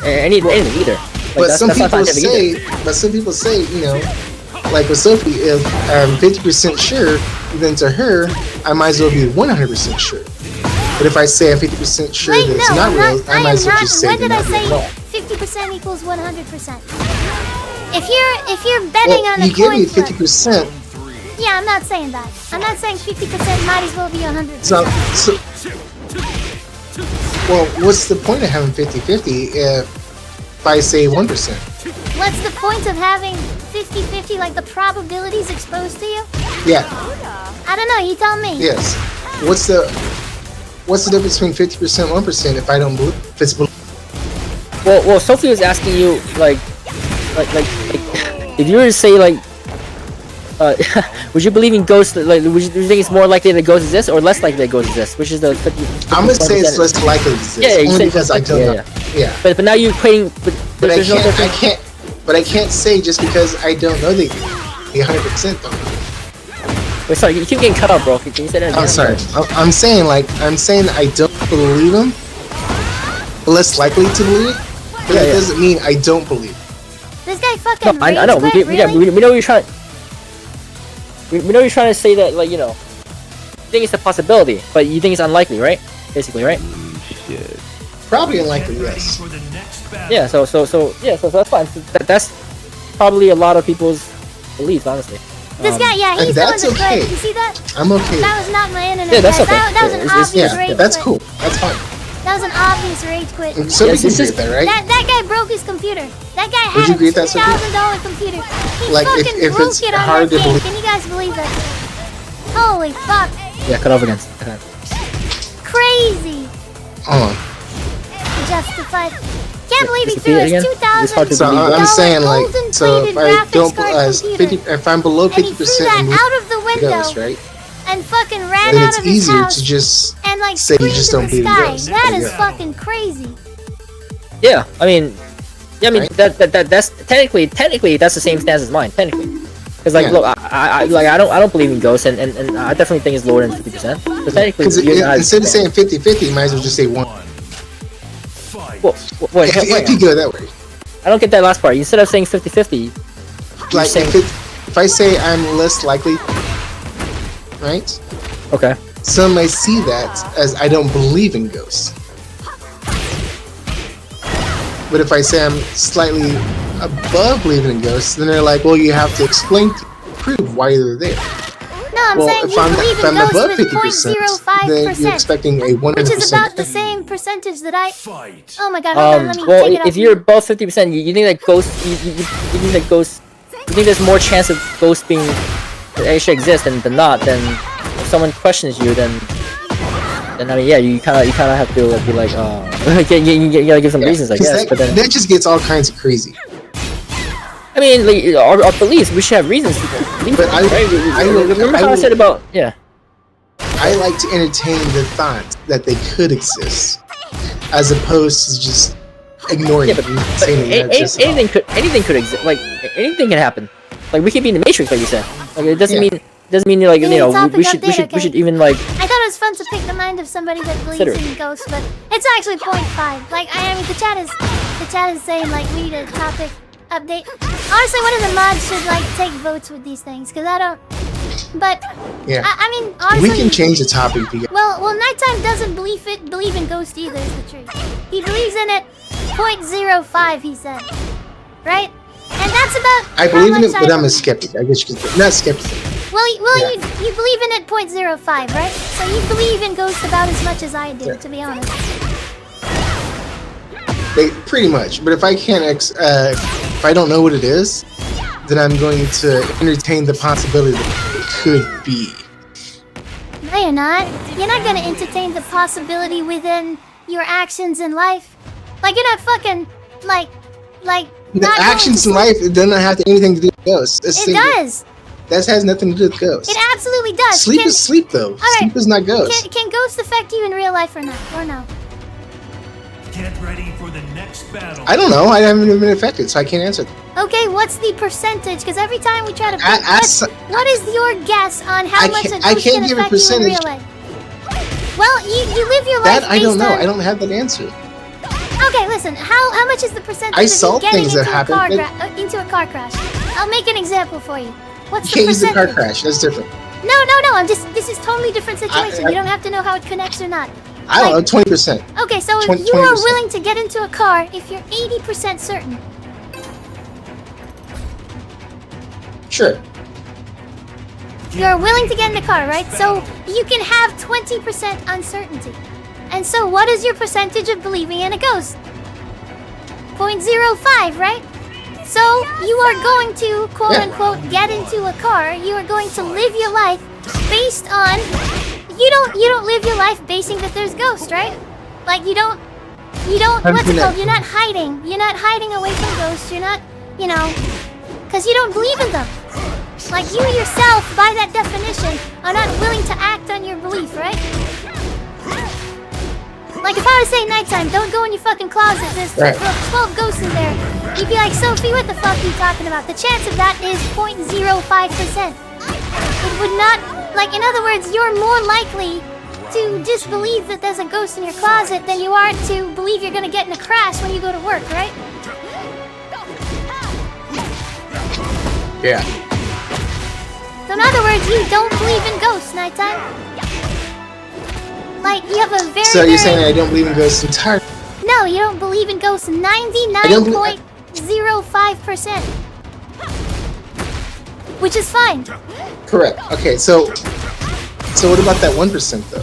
anything either. Like, But that's some not people scientific say, like with Sophie, if I'm 50% sure, then to her, I might as well be 100% sure. But if I say I'm 50% sure Wait, that it's no, not I'm real, not, I might as well just say when they're did I not say real. 50% equals 100%? If you're betting on Well, a you give me coin flip, 50%, yeah, I'm not saying that. I'm not saying 50% might as well be 100%. so, well, what's the point of having 50-50 if I say 1%? What's the point of having 50-50, like the probabilities exposed to you? Yeah, I don't know, you tell me. yes. What's the difference between 50% and 1% if I don't believe, if it's Well, Sophie was asking you like, if you were to say like, would you believe in ghosts? Like, would you think it's more likely that ghosts exist or less likely that ghosts exist? Which is the 50? I'm gonna say it's less likely to exist. Yeah, you only said because I less don't likely, know. yeah. Yeah. But now you're equating. But I there's no can't, difference. I can't say just because I don't know the 100% though. Wait, sorry, you keep getting cut off, bro. Can you say that again? I'm sorry. I'm saying I don't believe them. Less likely to believe it, but that doesn't mean I don't believe it. This guy fucking No, I know. rage quit, We really? know you're trying. We know you're trying to say that, like, you think it's a possibility, but you think it's unlikely, right? Basically, right? Shit. Probably unlikely, yes. For the next battle. Yeah. So that's fine. That's probably a lot of people's beliefs, honestly. This guy, yeah, he's and the one that's that quit. okay. You see that? I'm okay. That was not my internet. Yeah, that's guys. okay. That was an It's- obvious rage Yeah, that's quit. cool. That's fine. That was an obvious rage quit. And so Yeah, we can it's agree just- with that, right? That guy broke his computer. That guy Would had you a agree with that, Sophie? $2,000 computer. He Like, fucking if broke it's it on hard that to game. believe- Can you guys believe that? Holy fuck. Yeah, cut off again. Okay. Crazy. Hold on. Justified. Can't believe he Just threw repeat it his again? It's hard to So believe. I'm saying, like, golden so if plated I don't, graphics card computer. if I'm below And he threw 50% that and out of the window ghost, right? and fucking ran Then out it's of his easier house to just and like say you screamed just in don't the believe in sky. ghosts. That is Yeah. fucking crazy. Yeah, I mean, Right? that's technically that's the same stance as mine. Technically, because like, Yeah. look, I don't believe in ghosts, and I definitely think it's lower than 50%. So technically, Because you're not- instead of saying 50-50, you might as well just say 1. Fight. Well, wait, If you go that way. I don't get that last part. Instead of saying 50-50, Like, saying- if I say I'm less likely, right? okay. Some may see that as I don't believe in ghosts. But if I say I'm slightly above believing in ghosts, then they're like, well, you have to explain, to prove why they're there. No, I'm Well, saying if you I'm, believe if in I'm ghosts above with 50%, then you're 0.05%, expecting a 100%. which is about the same percentage that I. Fight. Oh my god, hold on, let me Well, take it off. if you're above 50%, you think that ghosts, you think that ghosts, you think there's more chance of ghosts being that actually exist than not. Then if someone questions you, then I mean, yeah, you kind of have to be like, you gotta give some reasons, I 'Cause guess. that, But then, that just gets all kinds of crazy. I mean, like, our beliefs, we should have reasons to believe. But them, right? Remember how I said about I like to entertain the thought that they could exist, as opposed to just ignoring Yeah, it but, and saying that it's just anything could exist. Like anything can happen. Like we could be in the Matrix, like you said. Like it doesn't Yeah. mean like Yeah, you know topic we should update, we should okay. even like I thought it was fun to pick the mind of somebody that believes Consider it. in ghosts, but it's actually 0.5. Like I mean, the chat is saying like we need a topic update. Honestly, one of the mods should like take votes with these things, because I don't. But Yeah. I mean, honestly, We can change the topic. If you well, Nighttime doesn't believe in Ghost either. Is the truth. He believes in it 0.05. He said, right? And that's about. I how believe in much it, but I'm a skeptic. I guess you could say. Not skeptic. Well, Yeah. you believe in it 0.05, right? So you believe in Ghost about as much as I do, Yeah. to be honest. Pretty much. But if I can't, if I don't know what it is, then I'm going to entertain the possibility that it could be. No, you're not. You're not gonna entertain the possibility within your actions in life. Like you're not fucking like. The not going actions to in life, it doesn't have anything to do with ghosts. It does. That has nothing to do with ghosts. It absolutely does. Sleep is sleep, though. right. Sleep is not ghosts. Can ghosts affect you in real life or not? Or no? Get ready for the next battle. I don't know. I haven't even been affected, so I can't answer. Okay, what's the percentage? Because every time we try to. What is your guess on how I much a can't- ghost I can't can give a affect you in real percentage. life? Well, you live your life That I don't based know. on- I don't have that answer. Okay, listen. How much is the percentage I of saw you getting things into that a happen, car but- into a car crash? I'll make an example for you. What's You can't use the car percentage? crash. That's different. No. This is totally different situation. You don't have to know how it connects or not. I don't know. 20%. Okay, so if 20%. you are willing to get into a car, if you're 80% certain, Sure. you're willing to get in the car, right? So you can have 20% uncertainty. And so what is your percentage of believing in a ghost? 0.05, right? So you are going to quote unquote get into a car. You are going to live your life based on you don't live your life basing that there's ghosts, right? Like you don't what's it called? You're not hiding. You're not hiding away from ghosts. You're not, because you don't believe in them. Like you yourself, by that definition, are not willing to act on your belief, right? Like if I were to say nighttime, don't go in your fucking closet, there's 12 ghosts in there. You'd be like, Sophie, what the fuck are you talking about? The chance of that is 0.05%. It would not, like in other words, you're more likely to just believe that there's a ghost in your closet than you are to believe you're gonna get in a crash when you go to work, right? Yeah. So in other words, you don't believe in ghosts, nighttime. Like you have a very So you're saying I don't believe in ghosts entirely? No, you don't believe in ghosts 99.05%. Which is fine. Correct. Okay, so what about that 1% though?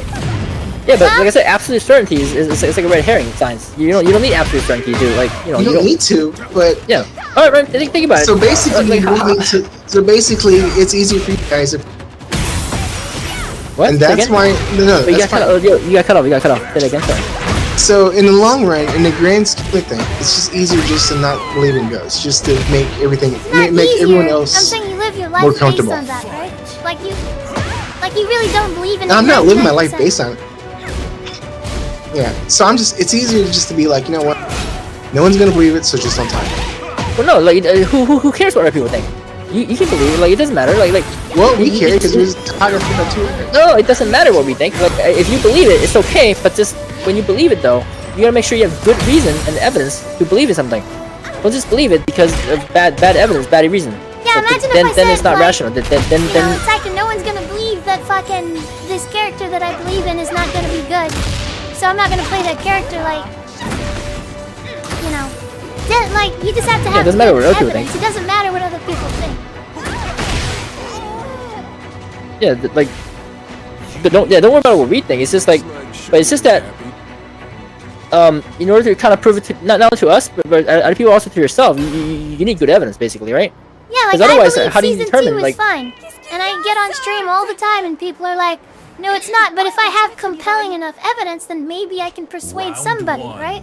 Yeah, but like I said, absolute certainty is it's like a red herring in science. You don't need absolute certainty to like You don't need to, but yeah. All right, think about so it. basically, Like, you don't need to. So basically, it's easier for you guys. what? And Say that's again? why no, But you that's got cut fine. off. You got cut off. You got cut off. Say it again. Sorry. So in the long run, in the grand scheme of things, it's just easier just to not believe in ghosts, just to make everything, Not make easier. everyone I'm else. saying you live your life more based comfortable. on that, right? Like you really don't believe in it. I'm not living my life 99%. based on it. Yeah, so it's easier just to be like, you know what, no one's gonna believe it, so just don't talk. Well, no, like who cares what other people think? You can believe it. Like it doesn't matter. Like Well, we care because we're talking about too. no, it doesn't matter what we think. Like if you believe it, it's okay. But just when you believe it, though, you gotta make sure you have good reason and evidence to believe in something. Don't just believe it because of bad evidence, bad reason. Yeah, Like, imagine then if I said, it's not like, rational. Then it's like no one's gonna believe that fucking this character that I believe in is not gonna be good. So I'm not gonna play that character like, like you just have to have it doesn't matter what other people evidence. It doesn't matter what other people think. yeah, like don't worry about what we think. It's just like, but it's just that in order to kind of prove it to not only to us, but other people also to yourself, you need good evidence, basically, right? Yeah, like 'Cause otherwise, I believe how do you season determine, 2 is like- fine, and I get on stream all the time, and people are like, "No, it's not." But if I have compelling enough evidence, then maybe I can persuade somebody, right?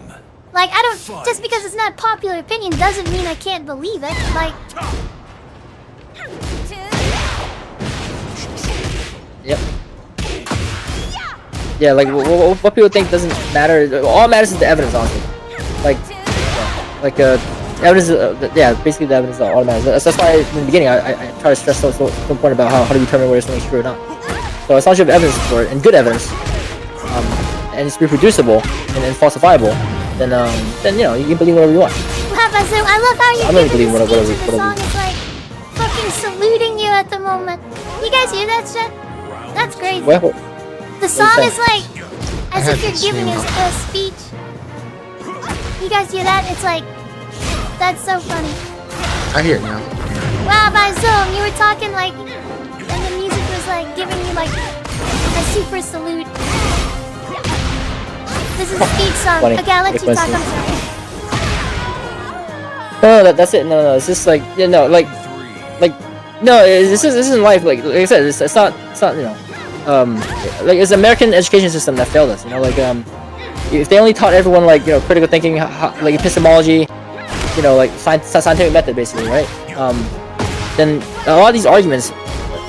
Like I don't just because it's not popular opinion doesn't mean I can't believe it. Like, Yep. Yeah, like what people think doesn't matter. All that matters is the evidence, honestly. Evidence. Yeah, basically the evidence is all that matters. That's why in the beginning I try to stress so important about how do you determine whether something's true or not. So as long as you have evidence for it and good evidence, and it's reproducible and falsifiable, then you can believe whatever you want. how Bazu, I love how I'm you're gonna giving believe the speech whatever- and the song is like fucking saluting you at the moment. You guys hear that shit? That's crazy. Well, The song saying? is like as I if had you're to giving stream a speech. You guys hear that? It's like that's so funny. I hear it now. Wow, Bazoom, you were talking like, and the music was like giving you like a super salute. This is a speech song. Funny. Okay, I'll let you talk. I'm Coincidence. sorry. No, that's it. No, it's just like no, like no. This isn't life. Like I said, it's not you know, like it's the American education system that failed us. You know, like if they only taught everyone like critical thinking, like epistemology, like scientific method basically, right? Then a lot of these arguments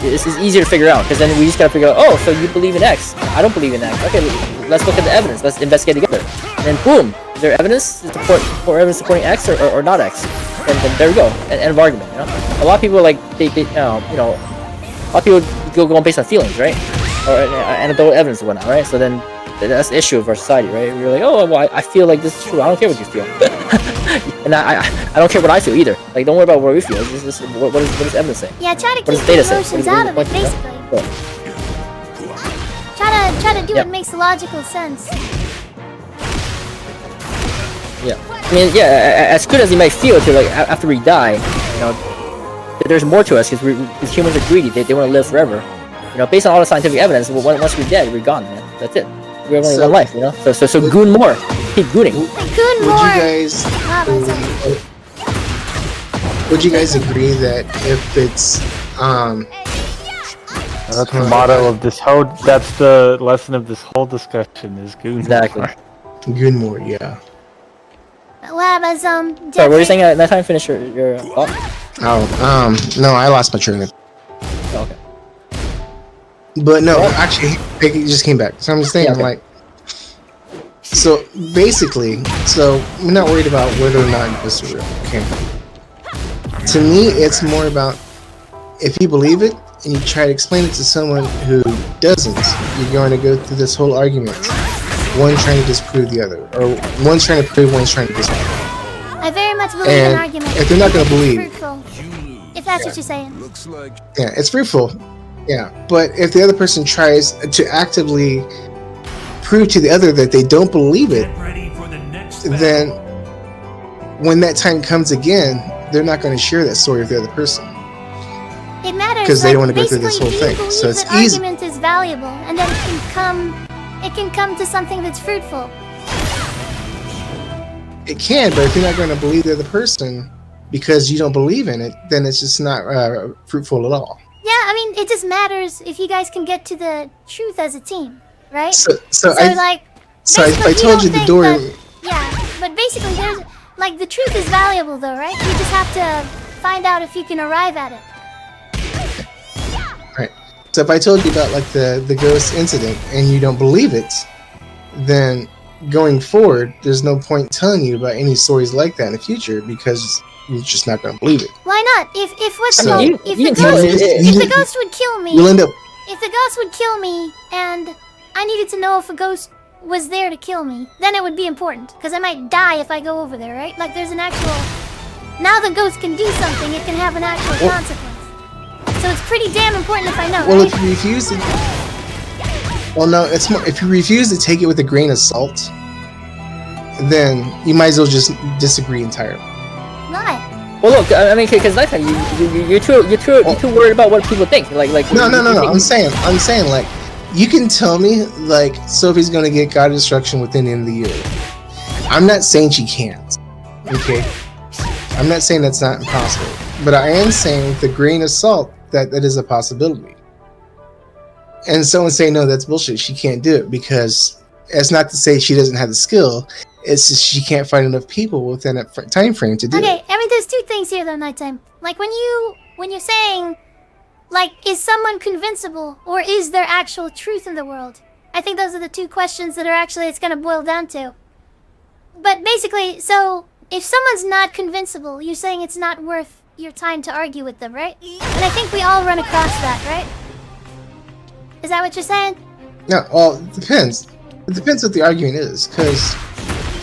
is easier to figure out because then we just gotta figure out. Oh, so you believe in X? I don't believe in X. Okay, let's look at the evidence. Let's investigate together. And then boom, is there evidence to support evidence supporting X or not X? And then there we go. End of argument. A lot of people like they a lot of people go on based on feelings, right? Or anecdotal evidence and whatnot, right? So then that's the issue of our society, right? We're like, oh, well, I feel like this is true. I don't care what you feel, and I don't care what I feel either. Like, don't worry about what we feel. It's just, what does evidence say? Yeah, try to What keep does the data say? emotions What out is- of it, what- basically. Yeah. Try to do Yeah. what makes logical sense. Yeah, I mean, yeah, as good as you might feel to like after we die, there's more to us because humans are greedy. They want to live forever. Based on all the scientific evidence, once we're dead, we're gone, man. That's it. We have only So- one life, So goon more. Keep gooning. Good Would more. you guys Wow, Bazoom. would you guys agree that if it's That's the motto of this whole. That's the lesson of this whole discussion is goon. Exactly. Gunmore, yeah. Wow, Bazoom. Sorry, what were you saying at that time? Finish your thought. Oh, no, I lost my train of. Oh, okay. But no, actually, it just came back. So I'm just saying, Yeah, okay. like, so basically, so I'm not worried about whether or not this is real. Okay. To me, it's more about if you believe it and you try to explain it to someone who doesn't, you're going to go through this whole argument. One trying to disprove the other, or one's trying to prove, one's trying to disprove. I very much believe And in argument. if they're not gonna It's believe- fruitful, if that's what you're saying. Yeah, it's fruitful. Yeah, but if the other person tries to actively prove to the other that they don't believe it, Get ready for the next battle. then when that time comes again, they're not going to share that story with the other person. It matters 'Cause they like, don't wanna go through this basically, whole do you thing, believe so it's that easy. argument is valuable, and then it can come to something that's fruitful. It can, but if you're not going to believe the other person because you don't believe in it, then it's just not fruitful at all. Yeah, I mean, it just matters if you guys can get to the truth as a team, right? So So I basically, told you don't the door. think that- yeah, but basically, there's like the truth is valuable, though, right? You just have to find out if you can arrive at it. Right. So if I told you about like the ghost incident and you don't believe it, then going forward, there's no point telling you about any stories like that in the future because you're just not going to believe it. Why not? If what's So- called, You- if you the can tell ghost, me- if the ghost would kill me, You'll end up. if the ghost would kill me, and I needed to know if a ghost was there to kill me, then it would be important because I might die if I go over there, right? Like there's an actual. Now the ghost can do something; it can have an actual consequence. So it's pretty damn important if I know, Well, right? if you refuse to. Well, no, it's more. If you refuse to take it with a grain of salt, then you might as well just disagree entirely. Why? Well, look, I mean, because nighttime, you're too worried about what people think. Like No. you think- I'm saying, like, you can tell me, like, Sophie's gonna get God destruction within the end of the year. I'm not saying she can't. Okay. I'm not saying that's not impossible, but I am saying with a grain of salt that is a possibility. And someone say no, that's bullshit. She can't do it because it's not to say she doesn't have the skill. It's just she can't find enough people within that time frame to do Okay, it. I mean, there's two things here though, nighttime. Like when you're saying, like, is someone convincible or is there actual truth in the world? I think those are the two questions that are actually it's gonna boil down to. But basically, so if someone's not convincible, you're saying it's not worth your time to argue with them, right? And I think we all run across that, right? Is that what you're saying? No, well, it depends. It depends what the argument is, because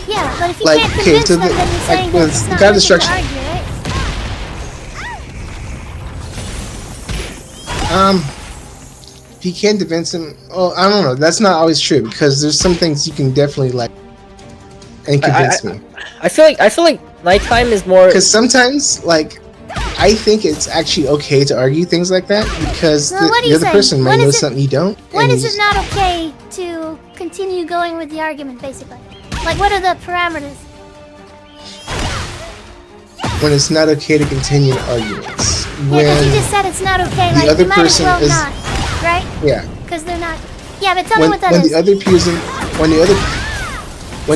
Yeah, but if you Like, can't okay, convince so them, the- then you're like, saying that with it's not God worth it to Destruction- argue, right? If you can't convince him, oh, I don't know. That's not always true because there's some things you can definitely like and convince me. I feel like nighttime is more. Because sometimes, like, I think it's actually okay to argue things like that because So what are the you other saying? person might When know is it- something you don't. When and is you it not okay to continue going with the argument, basically? Like, what are the parameters? when it's not okay to continue arguments. Yeah, When because you just said it's not okay. the Like, other you might as person well is- not, right? yeah, Because they're not. Yeah, but tell me when what that when is. the other person when the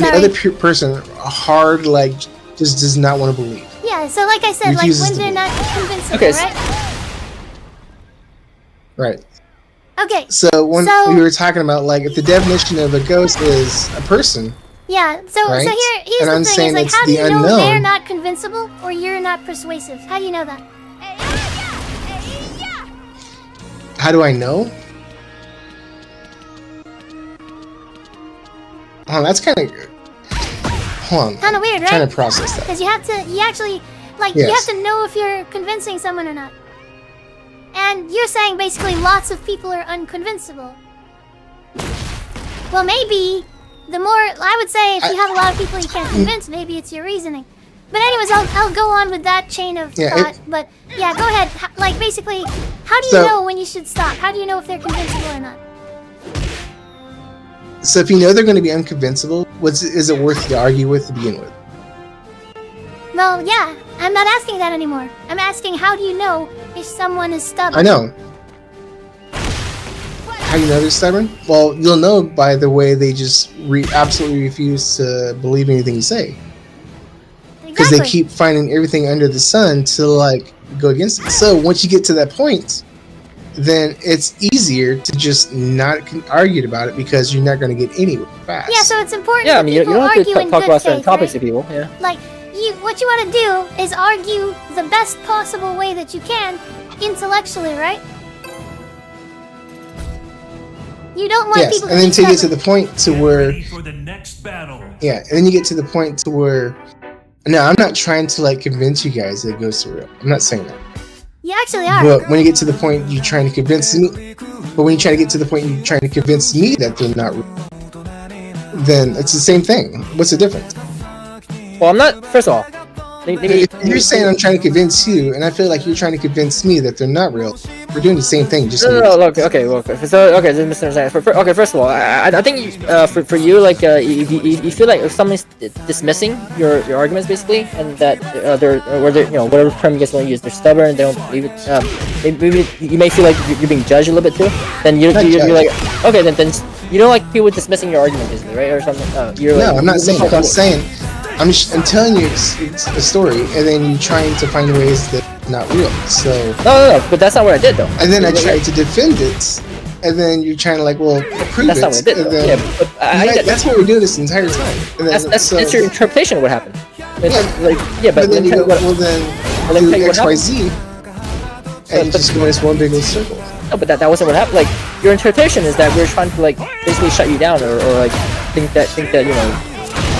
Sorry. other person hard like just does not want to believe. Yeah, so like I said, like Refuses when to they're believe. not convincible, Okay, right? Right. Okay. So when So- we were talking about like if the definition of a ghost is a person, Yeah. So Right? here's And the I'm thing: saying is like, it's how do the you know unknown. they're not convincible or you're not persuasive? How do you know that? how do I know? Oh, that's kind of. Hold on. Kind of weird, I'm trying right? to process that. Because you actually, like, you have Yes. to know if you're convincing someone or not. And you're saying basically lots of people are unconvincible. Well, maybe the more, I would say if you have a lot of people you can't convince, maybe it's your reasoning. But anyways, I'll go on with that chain of Yeah, thought. But yeah, go ahead. Like, basically, how do you So- know when you should stop? How do you know if they're convincible or not? So if you know they're going to be unconvincible, is it worth to argue with to begin with? Well, yeah, I'm not asking that anymore. I'm asking how do you know if someone is stubborn? I know. How do you know they're stubborn? Well, you'll know by the way they just absolutely refuse to believe anything you say. Because they Exactly. keep finding everything under the sun to like go against it. So once you get to that point, then it's easier to just not argue about it because you're not going to get anywhere fast. Yeah, so it's important Yeah, I that mean, you people don't have argue to in talk good about certain faith, topics right? to people. Yeah. Like, what you want to do is argue the best possible way that you can, intellectually, right? You don't want Yes, people to and then be to get to stubborn. the point to Get where ready for the next battle. yeah, and then you get to the point to where no, I'm not trying to like convince you guys that ghosts are real. I'm not saying that. You actually are. But when you get to the point you're trying to convince me, but when you try to get to the point you're trying to convince me that they're not real, then it's the same thing. What's the difference? Well, I'm not. First of all, If you're saying I'm trying to convince you, and I feel like you're trying to convince me that they're not real, we're doing the same thing. Just No, look, okay, well, so, okay, this is misunderstanding. Okay, first of all, I think for you, like, you feel like if someone's dismissing your arguments, basically, and that they're, or they're, you know, whatever term you guys want to use, they're stubborn, they don't believe it, maybe you may feel like you're being judged a little bit too, then you're like, okay, then you don't like people dismissing your argument, basically, right, or something, you're no, like, I'm not saying that. I'm saying, I'm telling you it's a story, and then you're trying to find ways that not real. So no, but that's not what I did, though. and then I tried to defend it, and then you're trying to like, well, prove That's it. not what I did, and though. then, Yeah, but that's what we're doing this entire time. And then, that's your interpretation of what happened. It's Yeah. like, yeah, but But then you go, well, then let me do tell you what X, Y, Z, and you But- just go in this one big old circle. No, but that wasn't what happened. Like, your interpretation is that we're trying to like basically shut you down or like think that you know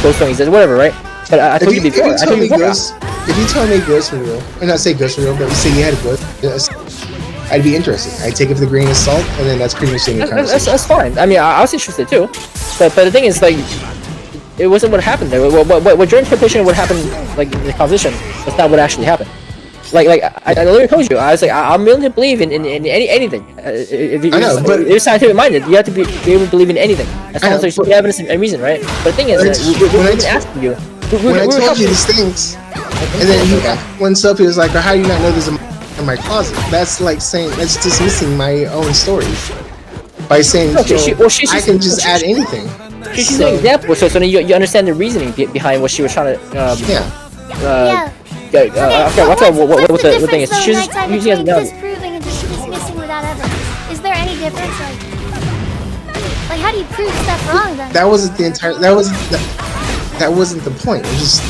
ghosts don't exist, whatever, right? But I told you before. I told you before. If you told me ghosts were real, or not say ghosts were real, but you say you had a ghost, yes, I'd be interested. I'd take it with a grain of salt, and then that's pretty much the end of the conversation. That's fine. I mean, I was interested too, but the thing is, like, it wasn't what happened there. What your interpretation of what happened, like in the conversation, was not what actually happened. Like I literally told you, I was like, I'm willing to believe in anything. If I know, but- if you're scientific minded, you have to be able to believe in anything as I long know, as there's but- evidence and reason, right? But the thing is, When that I- when I we've been asking you. When I told you these things, and then when Sophie was like, "How do you not know there's a in my closet?" That's like saying that's dismissing my own story by saying, No, she's "I can just add anything." She's So- an example, so then you understand the reasoning behind what she was trying to. Yeah. Yeah. Okay, So what the thing is. difference, She's though, just nighttime, using it as an between analogy. disproving and just dismissing without evidence? Is there any difference? Like how do you prove stuff wrong then? That wasn't the entire. That wasn't the point. It was just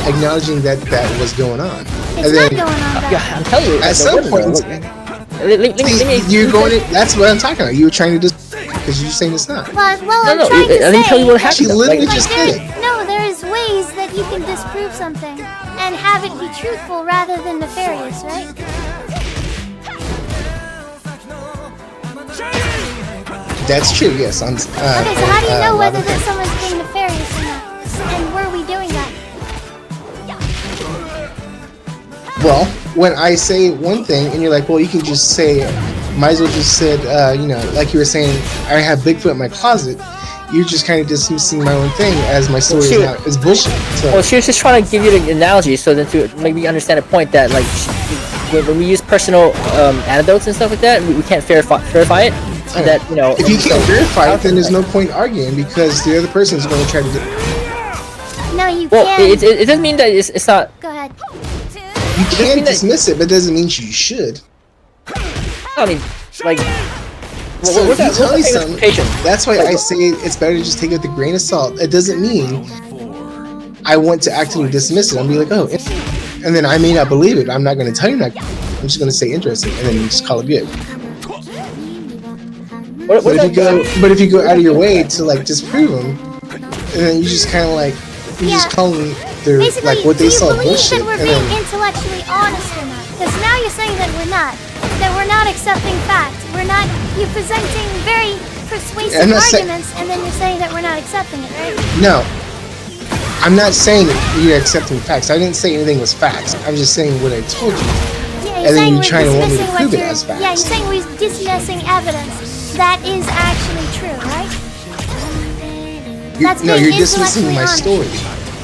acknowledging that was going on. It's and not then going on. Then. Yeah, I'm telling you. at there some wasn't, point, though. Let me- you're going. That's what I'm talking about. You were trying to just because you're saying it's not. Well, No, I'm no. trying to Let me say. tell you what happened. She literally Like, just there, did it. no, there is that you can disprove something and have it be truthful rather than nefarious, right? That's true. Yes. Okay, so how do you know whether that someone's being nefarious or not? And were we doing that? Well, when I say one thing and you're like, well, you can just say, might as well just said, you know, like you were saying, I have Bigfoot in my closet. You're just kind of dismissing my own thing as my story is bullshit. So. Well, she was just trying to give you the analogy so that to maybe understand a point that like when we use personal anecdotes and stuff like that, we can't verify it. So that, you know, if you can't verify it, then there's no point arguing because the other person is going to try to do it. No, you well, can't. it doesn't mean that it's not. Go ahead. You can dismiss it, but it doesn't mean you should. I mean, like. So if you tell me something, that's why I say it's better to just take it with a grain of salt. It doesn't mean I want to actively dismiss it. I'm be like, oh, and then I may not believe it. I'm not going to tell you that. I'm just going to say interesting, and then you just call it good. But if you go out of your way to like disprove them, and then you just kind of like just call them their like what they saw bullshit. Do you believe that we're being intellectually honest or not? Because now you're saying that we're not. That we're not accepting facts. We're not. You're presenting very persuasive arguments, and then you're saying that we're not accepting it, right? No, I'm not saying that you're accepting facts. I didn't say anything was facts. I'm just saying what I told you, and then you're trying to want me to prove it as facts. Yeah, you're saying we're dismissing evidence that is actually true, right? No, you're dismissing my story.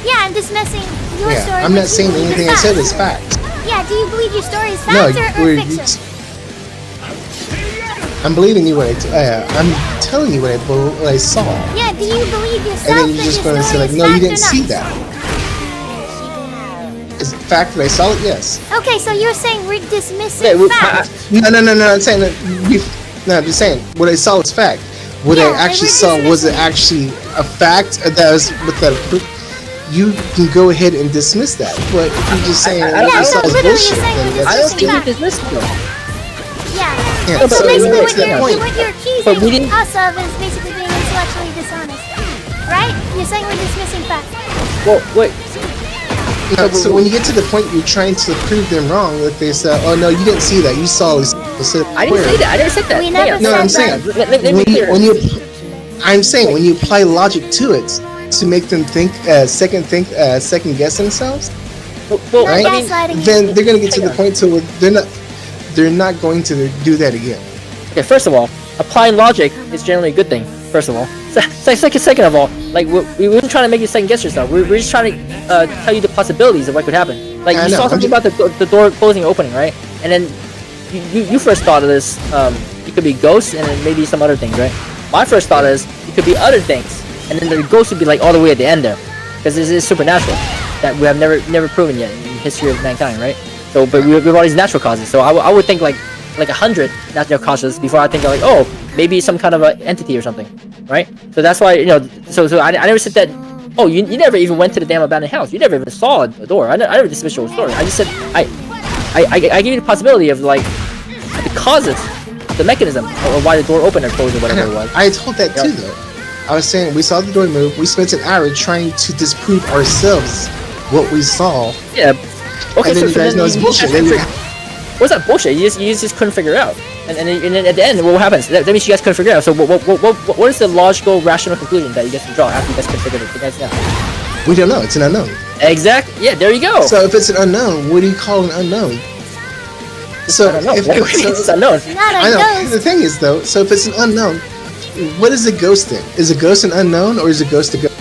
Yeah, I'm dismissing your story. I'm not saying anything I said is fact. Yeah, do you believe your story is fact or fiction? I'm believing you what I'm telling you what I saw. Yeah, do you believe yourself? And then you're just going to say like, no, you didn't see that. Is it fact that I saw it? Yes. Okay, so you're saying we're dismissing fact. No. I'm saying that I'm just saying what I saw was fact. What I actually saw was it actually a fact that was with the. You can go ahead and dismiss that, but if you're just saying what I saw was bullshit, then that's I don't think you dismissed it. Yeah. So basically what you're accusing us of is basically being intellectually dishonest. Right? You're saying we're dismissing facts. Well, wait. No, so when you get to the point you're trying to prove them wrong, like they say, oh no, you didn't see that, you saw this. I didn't say that, I never said that. We never said that. I'm saying when you apply logic to it, to make them think, second guess themselves, well, right? Then they're gonna get to the point to where they're not going to do that again. Okay, first of all, applying logic is generally a good thing. First of all, second of all, like we weren't trying to make you second guess yourself. We're just trying to tell you the possibilities of what could happen. Like you saw something about the door closing or opening, right? And then you first thought of this. It could be ghosts and then maybe some other things, right? My first thought is it could be other things. And then the ghost would be like all the way at the end there, because this is supernatural that we have never proven yet in the history of mankind, right? So, but we have all these natural causes. So I would think like 100 natural causes before I think like, oh, maybe some kind of an entity or something, right? So that's why, you know. So I never said that. Oh, you never even went to the damn abandoned house. You never even saw a door. I never dismissed your story. I just said I gave you the possibility of like the causes, the mechanism of why the door opened or closed or whatever it was. I told that too though. I was saying we saw the door move. We spent an hour trying to disprove ourselves what we saw. Yeah. Okay. And then you guys know it's bullshit. What's that bullshit? You just couldn't figure it out. And then at the end, what happens? That means you guys couldn't figure it out. So what is the logical, rational conclusion that you guys can draw after you guys can figure it out? We don't know. It's an unknown. Exactly. Yeah. There you go. So if it's an unknown, what do you call an unknown? So if it's unknown. I know. The thing is though, so if it's an unknown. What is a ghost then? Is a ghost an unknown or is a ghost a ghost?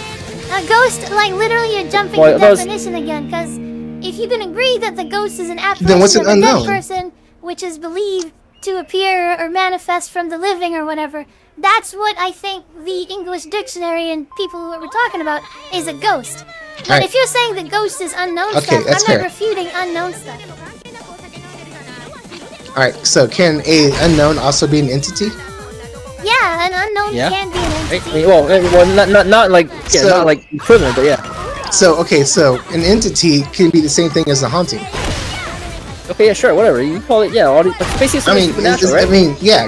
A ghost, like literally you're jumping the definition again, because if you can agree that the ghost is an apparition of a dead person, which is believed to appear or manifest from the living or whatever, that's what I think the English dictionary and people who we're talking about is a ghost. But if you're saying that ghost is unknown stuff, I'm not refuting unknown stuff. Alright, so can a unknown also be an entity? Yeah, an unknown can be an entity. Well, not like not like equivalent, but yeah. So so an entity can be the same thing as a haunting. Okay, yeah, sure, whatever you call it. Yeah, all basically supernatural, right?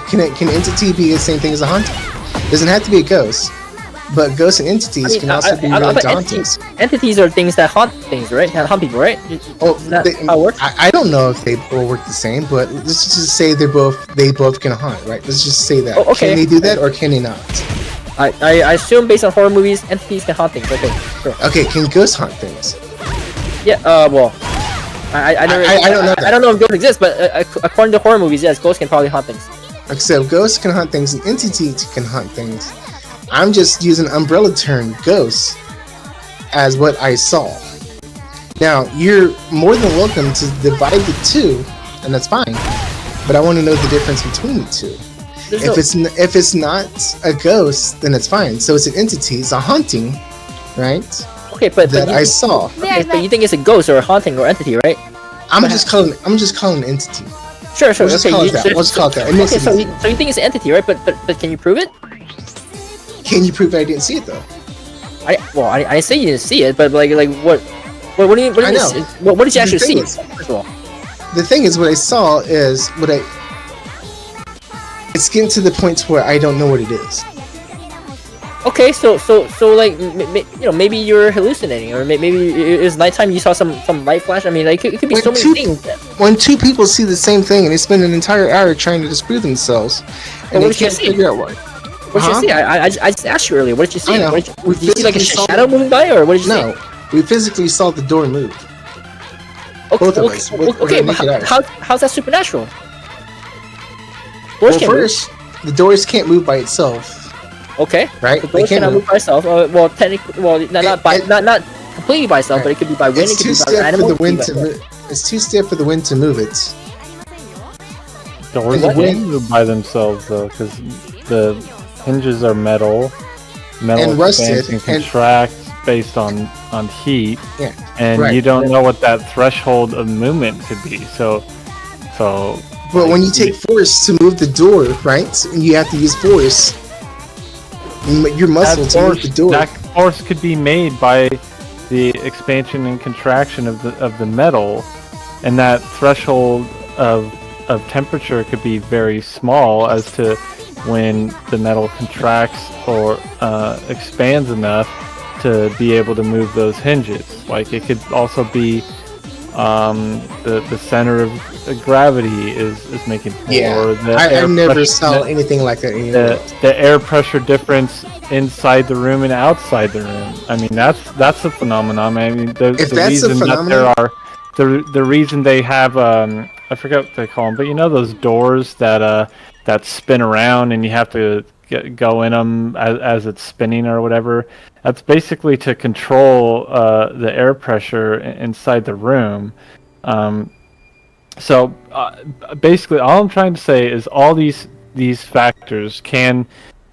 Can entity be the same thing as a haunting? Doesn't have to be a ghost. but ghosts and entities can also be related to hauntings. Entities are things that haunt things, right? That haunt people, right? Oh, Isn't that how it works? I don't know if they all work the same, but let's just say they both can haunt, right? Let's just say that. Oh, okay. Can they do that or can they not? I assume based on horror movies, entities can haunt things. Okay, sure. Okay, can ghosts haunt things? Yeah. Well, I don't know. I don't know if ghosts exist, but according to horror movies, yes, ghosts can probably haunt things. Except ghosts can hunt things and entities can hunt things. I'm just using umbrella term ghosts as what I saw. Now, you're more than welcome to divide the two, and that's fine. But I want to know the difference between the two. If it's not a ghost, then it's fine. So it's an entity, it's a haunting, right? Okay, but I saw. Okay, but you think it's a ghost or a haunting or entity, right? I'm just calling an entity. Sure. We'll just call it that. Let's call it that. Okay, so you think it's an entity, right? But can you prove it? Can you prove I didn't see it though? I say you didn't see it, but like what do you what did you actually see? First of all, the thing is, what I saw is it's getting to the point where I don't know what it is. Okay, so like maybe you're hallucinating, or maybe it was nighttime. You saw some light flash. I mean, like it could be so many things. When two people see the same thing and they spend an entire hour trying to disprove themselves, and they can't figure out what. What did you see? I just asked you earlier. What did you see? I know. Did you see like a shadow moving by, or what did you see? No, we physically saw the door move. Okay, Both of us. Okay, but how's that supernatural? Well, first, the doors can't move by itself. Okay. Right. The doors cannot move by itself. Well, technically, not completely by itself, but it could be by wind. It could be by animals. It's too stiff for the wind to move it. Doors can't move by themselves though, because the hinges are metal. Metal and rusted expands and contracts based on heat. Yeah. And you don't know what that threshold of movement could be. So. But when you take force to move the door, right? And you have to use force. Your muscle to move the door. That force could be made by the expansion and contraction of the metal, and that threshold of temperature could be very small as to when the metal contracts or expands enough to be able to move those hinges. Like it could also be the center of gravity is making pull. Yeah, or I never saw anything like that anymore. The air pressure difference inside the room and outside the room. I mean, that's a phenomenon. I mean, the reason they have I forget what they call them, but you know those doors that spin around and you have to go in them as it's spinning or whatever. That's basically to control the air pressure inside the room. So basically, all I'm trying to say is all these factors can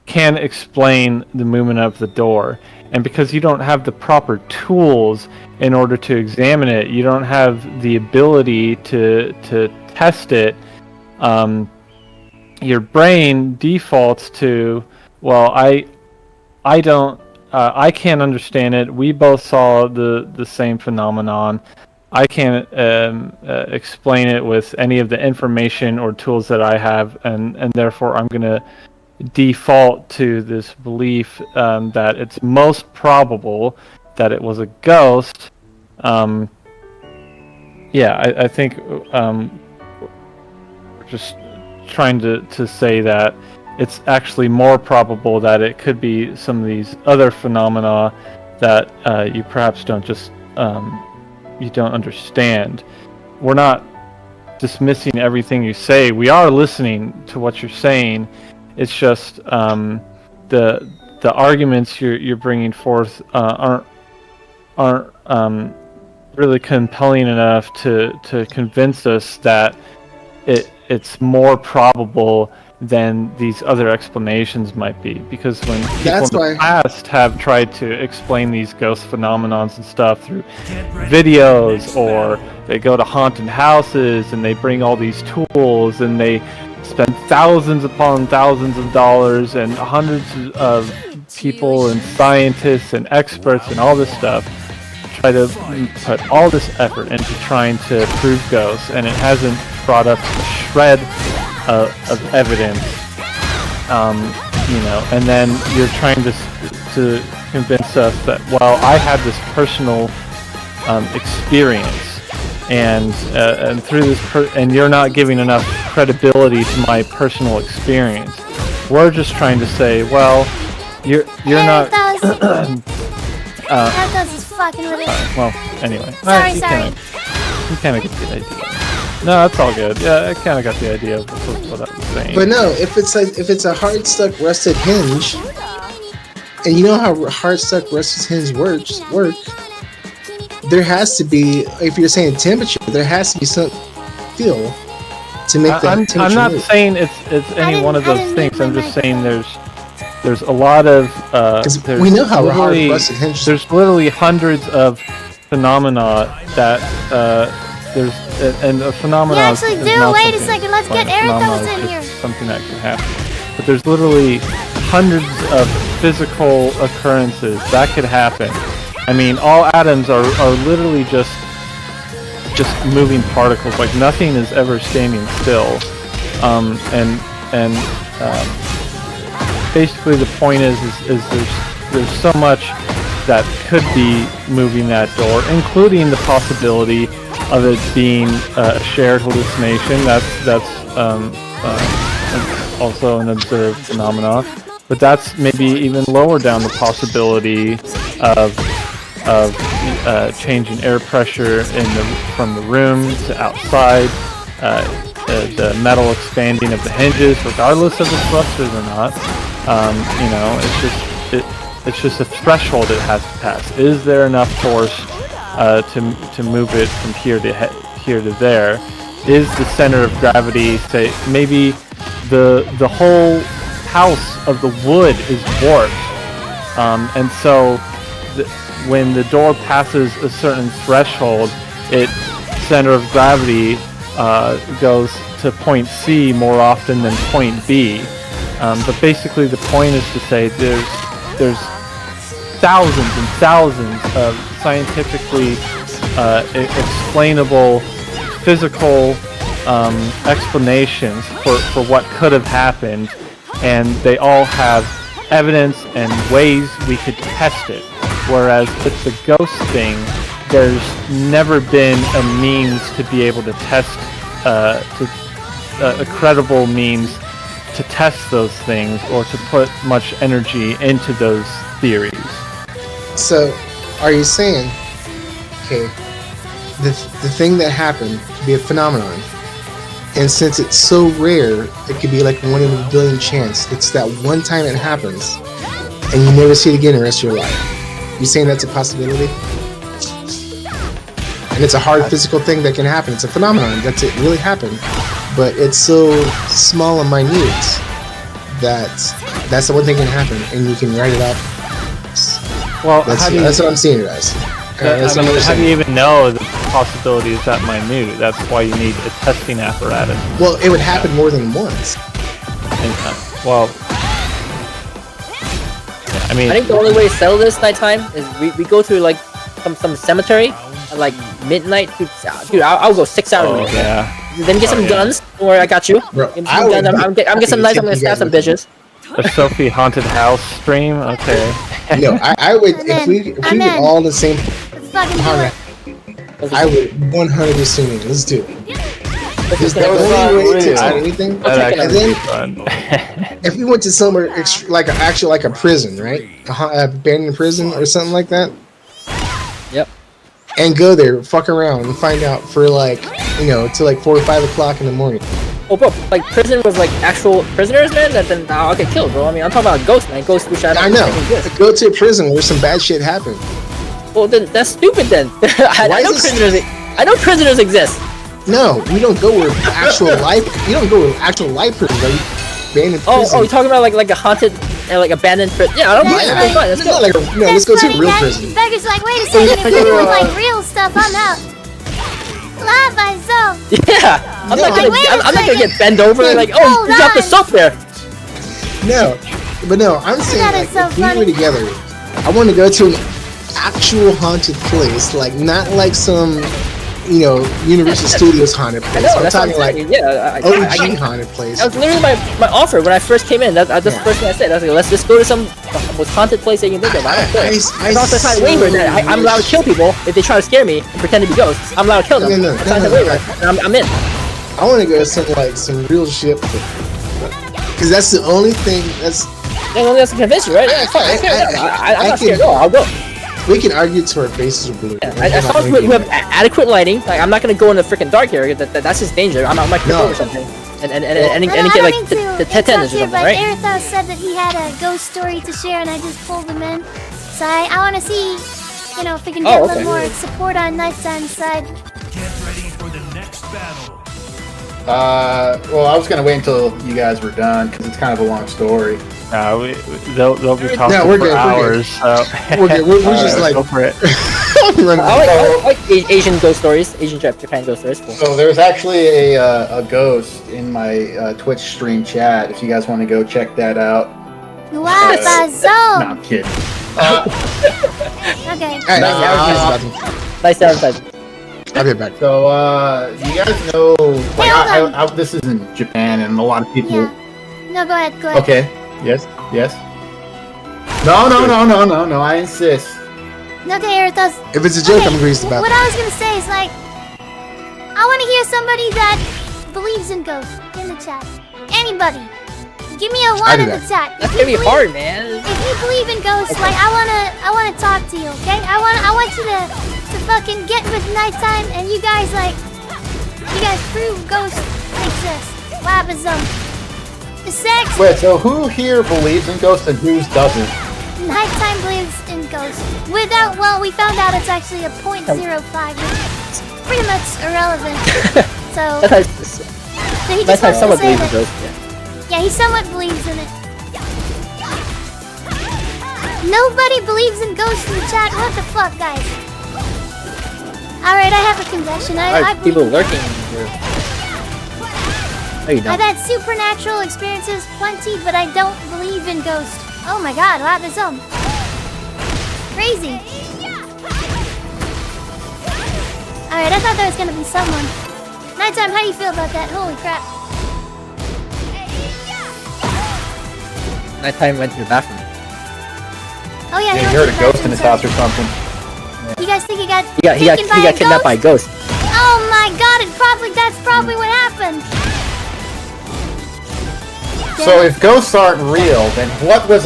explain the movement of the door, and because you don't have the proper tools in order to examine it, you don't have the ability to test it. Your brain defaults to, well, I can't understand it. We both saw the same phenomenon. I can't explain it with any of the information or tools that I have, and therefore I'm going to default to this belief that it's most probable that it was a ghost. I think just trying to say that it's actually more probable that it could be some of these other phenomena that you perhaps don't understand. We're not dismissing everything you say. We are listening to what you're saying. It's just the arguments you're bringing forth aren't really compelling enough to convince us that it's more probable than these other explanations might be, because when people in the past have tried to explain these ghost phenomenons and stuff through videos, or they go to haunted houses and they bring all these tools and they spend thousands upon thousands of dollars and hundreds of people and scientists and experts and all this stuff, try to put all this effort into trying to prove ghosts, and it hasn't brought up a shred of evidence, and then you're trying to to convince us that, well, I had this personal experience, and through this, and you're not giving enough credibility to my personal experience. We're just trying to say, well, you're not. That is fucking with it. Well, anyway. Sorry. You kind of get the idea. No, that's all good. Yeah, I kind of got the idea of what I was saying. But no, if it's a hard stuck rusted hinge, and you know how hard stuck rusted hinge work, there has to be, if you're saying temperature, there has to be some feel to make that temperature I'm not move. saying it's any one of those things. I'm just saying there's a lot of we know how hard rusted hinge. There's literally hundreds of phenomena that there's and a phenomenon. Yeah, actually, wait a second. Let's get Erithos in here. Something that can happen, but there's literally hundreds of physical occurrences that could happen. I mean, all atoms are literally just moving particles. Like nothing is ever standing still. Basically, the point is there's so much that could be moving that door, including the possibility of it being a shared hallucination. That's also an observed phenomenon, but that's maybe even lower down the possibility of changing air pressure from the room to outside, the metal expanding of the hinges, regardless of its thrusters or not. It's just a threshold it has to pass. Is there enough force to move it from here to there? Is the center of gravity, say, maybe the whole house of the wood is warped, and so when the door passes a certain threshold, its center of gravity goes to point C more often than point B. But basically, the point is to say there's thousands and thousands of scientifically explainable physical explanations for what could have happened, and they all have evidence and ways we could test it. Whereas with the ghost thing, there's never been a means to be able to test, a credible means to test those things or to put much energy into those theories. So, are you saying, okay, the thing that happened could be a phenomenon, and since it's so rare, it could be like 1 in a billion chance. It's that one time it happens, and you never see it again the rest of your life. You saying that's a possibility? And it's a hard physical thing that can happen. It's a phenomenon. That's it. Really happened, but it's so small and minute that that's the one thing that can happen, and you can write it up. Well, that's what I'm seeing it as. How do you even know the possibility is that minute? That's why you need a testing apparatus. Well, it would happen more than once. I mean, I think the only way to settle this nighttime is we go to like some cemetery at like midnight. Dude, I'll go 6 hours. Oh, yeah. Then get some guns. Don't worry, I got you. Bro, Get some guns. I'm get some knives. I'm gonna stab some bitches. A Sophie haunted house stream. Okay. No, I would if we were all in the same. Fucking do it. I would 100% Let's do it. Because the That only way to test anything, That and actually then would be fun. if we went to somewhere like a prison, right? A abandoned prison or something like that. Yep. And go there, fuck around, and find out for like, till like 4 or 5 o'clock in the morning. Oh, bro, like prison was like actual prisoners, man. That then I'll get killed, bro. I mean, I'm talking about ghosts, man. Ghosts which I know. Go to a prison where some bad shit happened. Well, then that's stupid. Then I know prisoners exist. No, we don't go where actual life. You don't go where actual life prisons. Like abandoned prison. Oh, you're talking about like a haunted, like abandoned prison. Yeah, I don't mind. That's fine. Let's go. Let's go to a real prison. Beggar's like, wait a second, if you do like real stuff, I'm out. Live myself. Yeah, I'm not gonna get bent over like, oh, you got the soap there. No, but no, I'm saying That is so if we funny. were together, I want to go to an actual haunted place, like not like some Universal Studios haunted place. No, I'm that's talking what I'm like saying. OG haunted place. That was literally my offer when I first came in. That's the first thing I said. I was like, let's just go to some most haunted place that you can think of. I don't care. It's also a signed waiver that I'm allowed to kill people if they try to scare me and pretend to be ghosts. I'm allowed to kill them. No. I signed a waiver, and I'm in. I want to go to some real shit, because that's the only thing that's. Yeah, that's to convince you, right? Yeah, it's fine. I'm not scared at all. I'll go. We can argue till our faces are blue. Yeah, as long as you have adequate lighting, like I'm not gonna go in the freaking dark area. That's just danger. I might trip over something, and get like the tetanus or something, right? Aerithos said that he had a ghost story to share, and I just pulled him in. So I want to see, if we can get a little more support on Nighttime side. Get ready for the next battle. Well, I was gonna wait until you guys were done because it's kind of a long story. They'll be talking we're for good, hours. We're good. We're just like go for it. I like Asian ghost stories, Asian Japan ghost stories. Cool. So there's actually a ghost in my Twitch stream chat. If you guys want to go check that out. Wow, No, Bazo! I'm kidding. Okay. Nice advertising. I'll be back. So you guys know like Hold on. how this is in Japan and a lot of people. Yeah. No, go ahead. Okay. Yes. No. I insist. Okay, Aerithos. If it's a joke, I'm agreeing about What I was gonna say is I want to hear somebody that believes in ghosts in the chat. Anybody. Give me a one in the chat. That's gonna be hard, man. If you believe in ghosts, I wanna talk to you, okay? I want you to fucking get with Nighttime and you guys prove ghosts exist. Wabazum. The sex. Wait. So who here believes in ghosts and who doesn't? Nighttime believes in ghosts. We found out it's actually a 0.05, which is pretty much irrelevant. So he just wants to say that. Yeah, he somewhat believes in it. Nobody believes in ghosts in the chat. What the fuck, guys? Alright, I have a confession. I believe people lurking here. No, you don't. I've had supernatural experiences plenty, but I don't believe in ghosts. Oh my god, wow, there's some. Crazy. Alright, I thought there was gonna be someone. Nighttime, how do you feel about that? Holy crap. Nighttime went to the bathroom. Oh yeah, You he heard went a to the ghost in his bathroom, house or something. You guys think he got He got kidnapped by a ghost. Oh my god, that's probably what happened. So if ghosts aren't real, then what was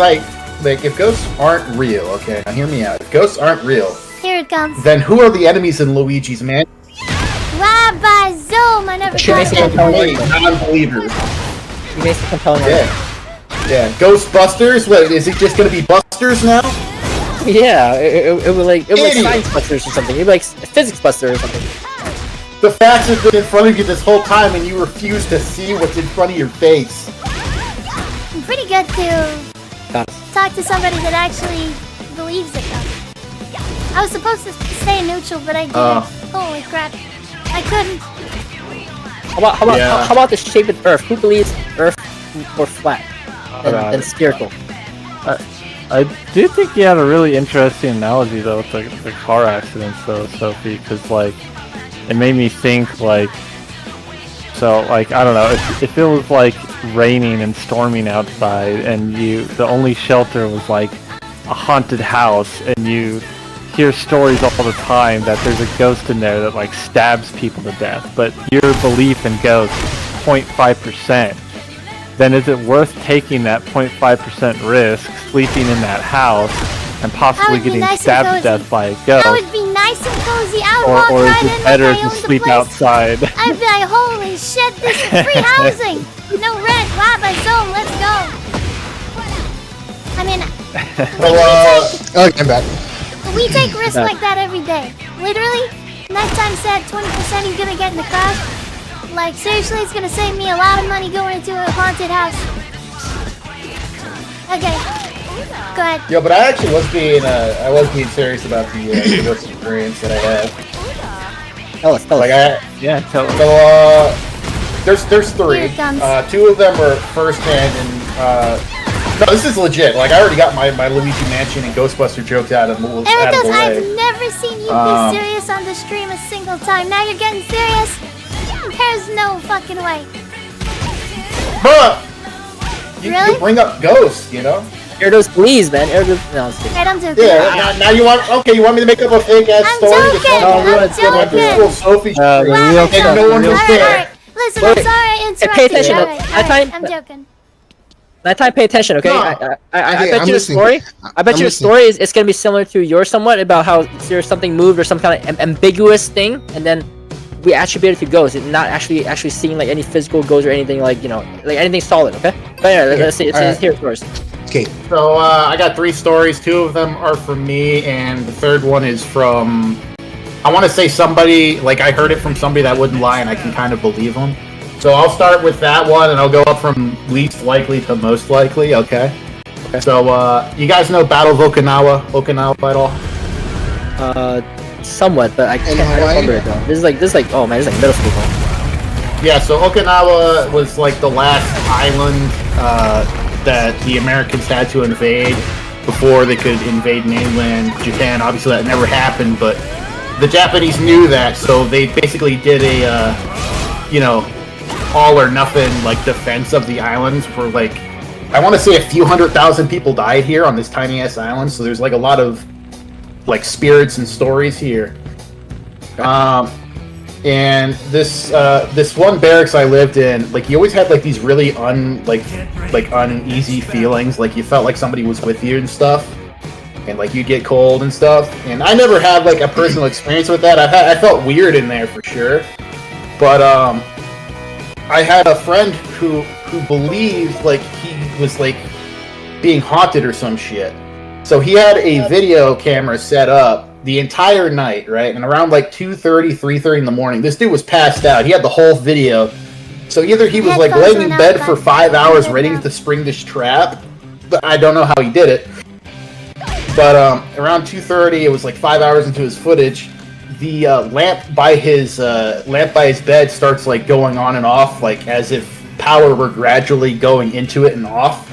if ghosts aren't real, okay, now hear me out. If ghosts aren't real, Here it comes. then who are the enemies in Luigi's Mansion? Wabazome, I never She thought makes of it that. compelling. Non-believers. He makes a compelling Yeah. Ghostbusters? What, is it just gonna be Busters now? Yeah, it was like Science Busters or something. It was like Physics Buster or something. The facts have been in front of you this whole time and you refuse to see what's in front of your face. I'm pretty good to talk to somebody that actually believes it though. I was supposed to stay neutral, but I didn't. Holy crap. I couldn't. How about the shape of the Earth? Who believes Earth more flat than spherical? I do think you had a really interesting analogy though with the car accidents though, Sophie, because like it made me think like, so like I don't know, if it was like raining and storming outside and the only shelter was like a haunted house and you hear stories all the time that there's a ghost in there that like stabs people to death, but your belief in ghosts is 0.5%. Then is it worth taking that 0.5% risk, sleeping in that house, and possibly getting stabbed to death by a ghost? That would be nice and cozy. I would walk Or is right in it like better I to owned the sleep place. outside? I'd be like, holy shit, this is free housing. No rent. Wow, by zone, let's go. I mean, I'm back. we take risks like that every day. Literally, Nighttime said 20% he's gonna get in the crash. Like, seriously, it's gonna save me a lot of money going into a haunted house. Okay, go ahead. Yo, but I actually was being serious about the ghost experience that I had. Tell us. Like Yeah, tell us. So there's Here three. it comes. 2 of them are firsthand and No, this is legit. Like, I already got my Luigi Mansion and Ghostbuster jokes out of the way. I've never seen you be serious on the stream a single time. Now you're getting serious? There's no fucking way. Bruh! You Really? bring up ghosts, you know? Air those please, man. Air those. No, I'm just kidding. Wait, I'm joking. Yeah, now you want... Okay, you want me to make up a fake-ass I'm story? joking, I'm joking. Cool Sophie Real and stuff, no one real was stuff. there. Listen, Wait. I'm sorry I interrupted Pay attention. you. Alright, I'm joking. Nighttime, pay attention, okay? No. I Okay, bet I'm you the listening. story. I bet I'm you the listening. story is gonna be similar to yours somewhat about how there's something moved or some kind of ambiguous thing, and then we attribute it to ghosts, and not actually seeing like any physical ghosts or anything like like anything solid, okay? But anyway, let's see. Let's hear it first. Okay. So, I got 3 stories. 2 of them are from me, and the third one is from... I want to say somebody... Like, I heard it from somebody that wouldn't lie, and I can kind of believe them. So I'll start with that one, and I'll go up from least likely to most likely, okay? So, you guys know Battle of Okinawa at all? Somewhat, but I can't remember it though. This is like oh man, this is like middle school. Bro. Yeah, so Okinawa was like the last island that the Americans had to invade before they could invade mainland Japan. Obviously that never happened, but the Japanese knew that, so they basically did a, all or nothing, like, defense of the islands for, like, I want to say a few 100,000 people died here on this tiny-ass island, so there's, like, a lot of, like, spirits and stories here. And this one barracks I lived in, like, you always had, like, these really uneasy feelings, like, you felt like somebody was with you and stuff, and, like, you'd get cold and stuff, and I never had, like, a personal experience with that. I felt weird in there for sure, but, I had a friend who believed, like, he was, like, being haunted or some shit. So he had a video camera set up the entire night, right? And around, like, 2:30, 3:30 in the morning, this dude was passed out. He had the whole video. So either he was, like, laying in bed for 5 hours ready to spring this trap, but I don't know how he did it. But, around 2:30, it was, like, 5 hours into his footage, the lamp by his bed starts like going on and off, like as if power were gradually going into it and off.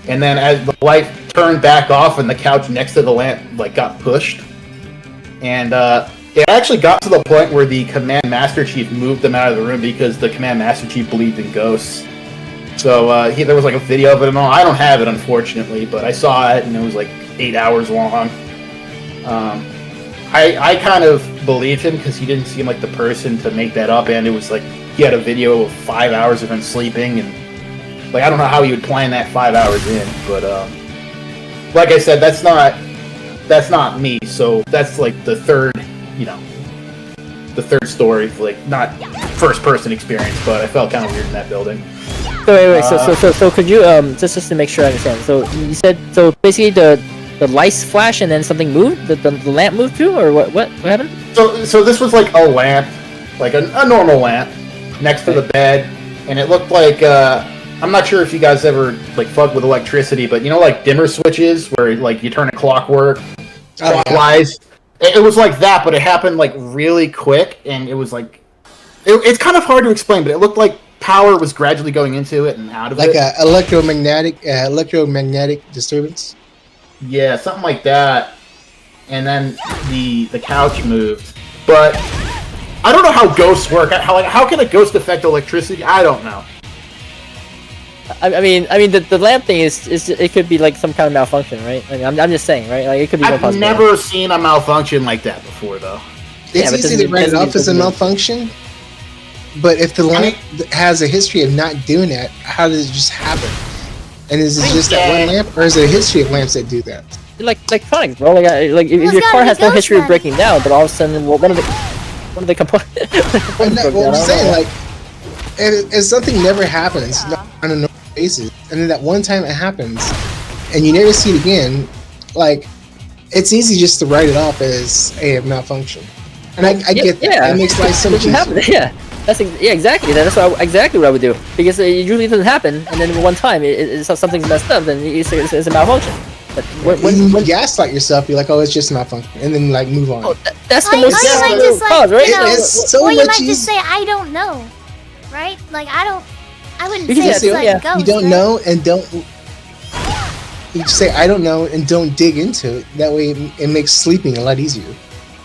And then as the light turned back off and the couch next to the lamp like got pushed, and it actually got to the point where the Command Master Chief moved them out of the room because the Command Master Chief believed in ghosts. So there was like a video of it and all. I don't have it unfortunately, but I saw it and it was like 8 hours long. I kind of believed him because he didn't seem like the person to make that up, and it was like he had a video of 5 hours of him sleeping, and like I don't know how he would plan that 5 hours in, but like I said, that's not me. So that's like the third story, like not first person experience, but I felt kind of weird in that building. So wait, so could you just to make sure I understand? So you said so basically the lights flash and then something moved? The lamp moved too, or what happened? So this was like a lamp, like a normal lamp, next to the bed, and it looked like I'm not sure if you guys ever like fuck with electricity, but you know like dimmer switches where like you turn it clockwise. It was like that, but it happened like really quick, and it was like it's kind of hard to explain, but it looked like power was gradually going into it and out of it, like a electromagnetic disturbance. Yeah, something like that. And then the couch moved. But I don't know how ghosts work. How can a ghost affect electricity? I don't know. I mean the lamp thing is it could be like some kind of malfunction, right? I mean, I'm just saying, right? Like it could be. I've never seen a malfunction like that before, though. It's easy to write it off as a malfunction, but if the lamp has a history of not doing that, how does it just happen? And is it just that one lamp, or is it a history of lamps that do that? Like phonics, bro. Like if your car has no history of breaking down, but all of a sudden one of the components. I'm saying, like, if something never happens on a normal basis, and then that one time it happens, and you never see it again, like, it's easy just to write it off as a malfunction. And I get that. Yeah. It makes life so much easier. Yeah. Exactly. That's exactly what I would do, because it usually doesn't happen, and then one time it's something's messed up, then it's a malfunction. But when you gaslight yourself, you're like, oh, it's just a malfunction, and then like move on. That's the most just cause, right? It's so or you much might easier. just say, I don't know, right? Like I wouldn't You say can it's say, like ghost, you don't right? know and don't. You just say I don't know and don't dig into it. That way, it makes sleeping a lot easier.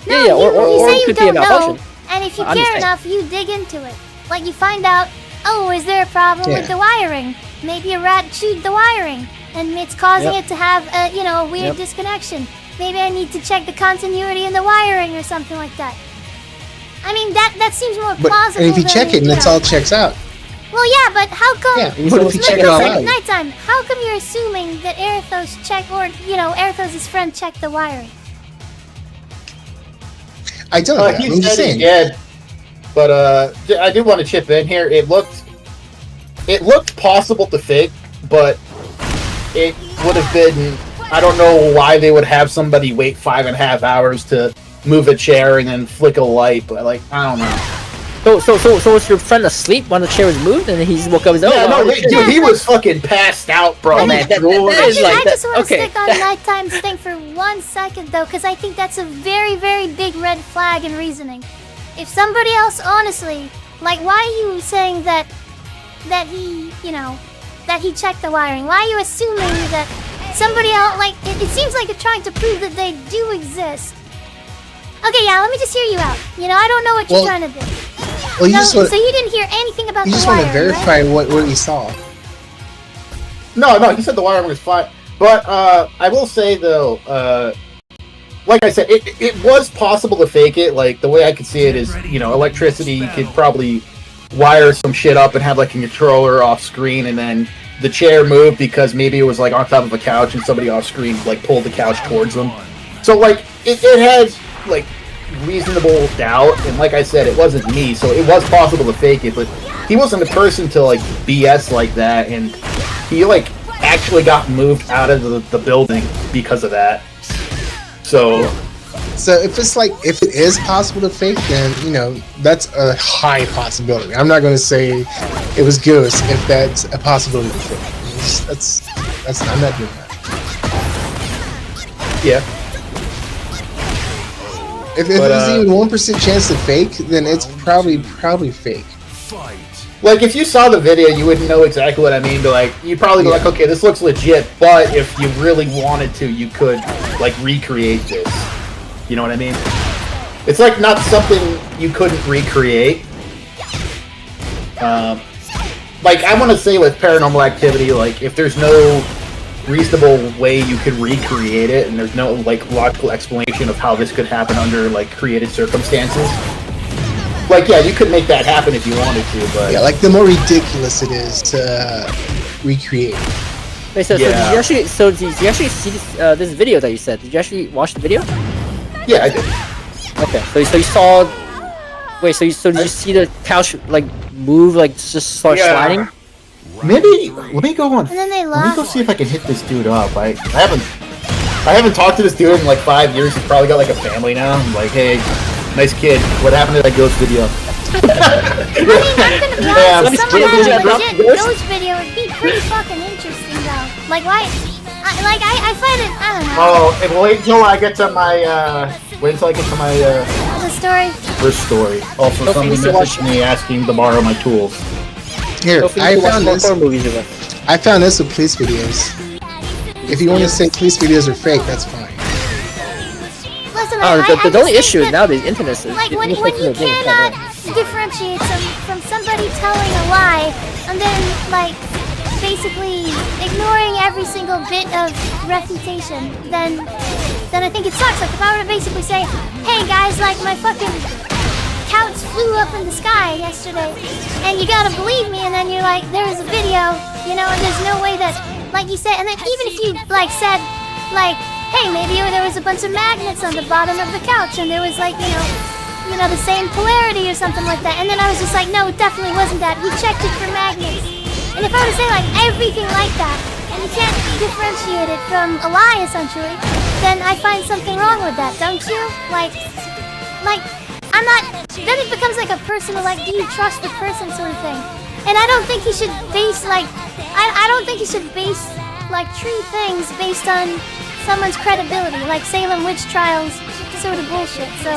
No, Yeah, you say it you could be a don't know, malfunction. and if you I care understand. enough, you dig into it. Like you find out, oh, is there a problem with Yeah. the wiring? Maybe a rat chewed the wiring, and it's causing Yep. it to have a, a weird Yep. disconnection. Maybe I need to check the continuity in the wiring or something like that. I mean, that seems more But plausible. and if you than, check it and you it's know. all checks out. Well, yeah, but how come? Yeah, You but said if you it's check like it a all second out, Nighttime. How come you're assuming that Aerithos checked, or Aerithos' friend checked the wiring? I don't know. He I'm just said he saying. did, but I do want to chip in here. It looked possible to fake, but it would have been. I don't know why they would have somebody wait 5.5 hours to move a chair and then flick a light, but like I don't know. So was your friend asleep when the chair was moved, and he just woke up his own? Yeah, no, dude, he was fucking passed out, bro. Oh, He man, was that drooling. is like I just want to okay. stick on Nighttime's thing for 1 second, though, because I think that's a very, very big red flag in reasoning. If somebody else, honestly, like, why are you saying that he, that he checked the wiring? Why are you assuming that somebody else, like, it seems like you're trying to prove that they do exist. Okay, yeah, let me just hear you out. I don't know what you're trying to do. Well, you No, just want so you didn't hear anything about you the just wiring, want to verify what you saw. No, he said the wiring was fine. But I will say though, like I said, it was possible to fake it. Like the way I could see it is, electricity, you could probably wire some shit up and have like a controller off screen, and then the chair moved because maybe it was like on top of a couch and somebody off screen like pulled the couch towards them. So like it has like reasonable doubt, and like I said, it wasn't me, so it was possible to fake it, but he wasn't the person to like BS like that, and he like actually got moved out of the building because of that. So if it is possible to fake, then that's a high possibility. I'm not going to say it was ghosts if that's a possibility to fake. That's I'm not doing that. yeah. If there's even 1% chance to fake, then it's probably fake. Like if you saw the video, you wouldn't know exactly what I mean, but like you'd probably be like, okay, this looks legit, but if you really wanted to, you could like recreate this. You know what I mean? It's like not something you couldn't recreate. Like I want to say with Paranormal Activity, like if there's no reasonable way you could recreate it, and there's no like logical explanation of how this could happen under like created circumstances. Like yeah, you could make that happen if you wanted to, but Yeah, like the more ridiculous it is to recreate. Wait, so did you actually see this video that you said? Did you actually watch the video? yeah, I did. Okay, so you saw. Wait, so did you see the couch like move, like just start sliding? Maybe let me go on. And then they Let me go lost. see if I can hit this dude up. I haven't talked to this dude in like 5 years. He's probably got like a family now. I'm like, hey, nice kid. What happened to that ghost video? I mean, I'm gonna be Yeah, honest, if I'm someone just had a kidding. legit ghost video, it'd be pretty fucking interesting, though. Like, why? I find it, I don't know. Oh, and wait until I get to my The story. first story. Also, Don't somebody forget to watch- messaged me asking to borrow my tools. Here, Don't forget I to watch found more this. horror movies with us. I found this with police videos. If you want to say police videos are fake, that's fine. Listen, Oh, I the only just issue think is nowadays internet is like when it's like you from the beginning, cannot kinda. differentiate from somebody telling a lie and then like basically ignoring every single bit of refutation, then I think it sucks. Like if I were to basically say, hey guys, like my fucking couch flew up in the sky yesterday and you gotta believe me, and then you're like, there's a video, and there's no way that, like you said, and then even if you like said like, hey, maybe there was a bunch of magnets on the bottom of the couch, and there was like, the same polarity or something like that. And then I was just like, no, it definitely wasn't that. We checked it for magnets. And if I were to say like everything like that, and you can't differentiate it from a lie essentially, then I find something wrong with that, don't you? Like, I'm not. Then it becomes like a personal, like, do you trust the person sort of thing. And I don't think you should base like, I don't think you should base like true things based on someone's credibility, like Salem witch trials sort of bullshit. So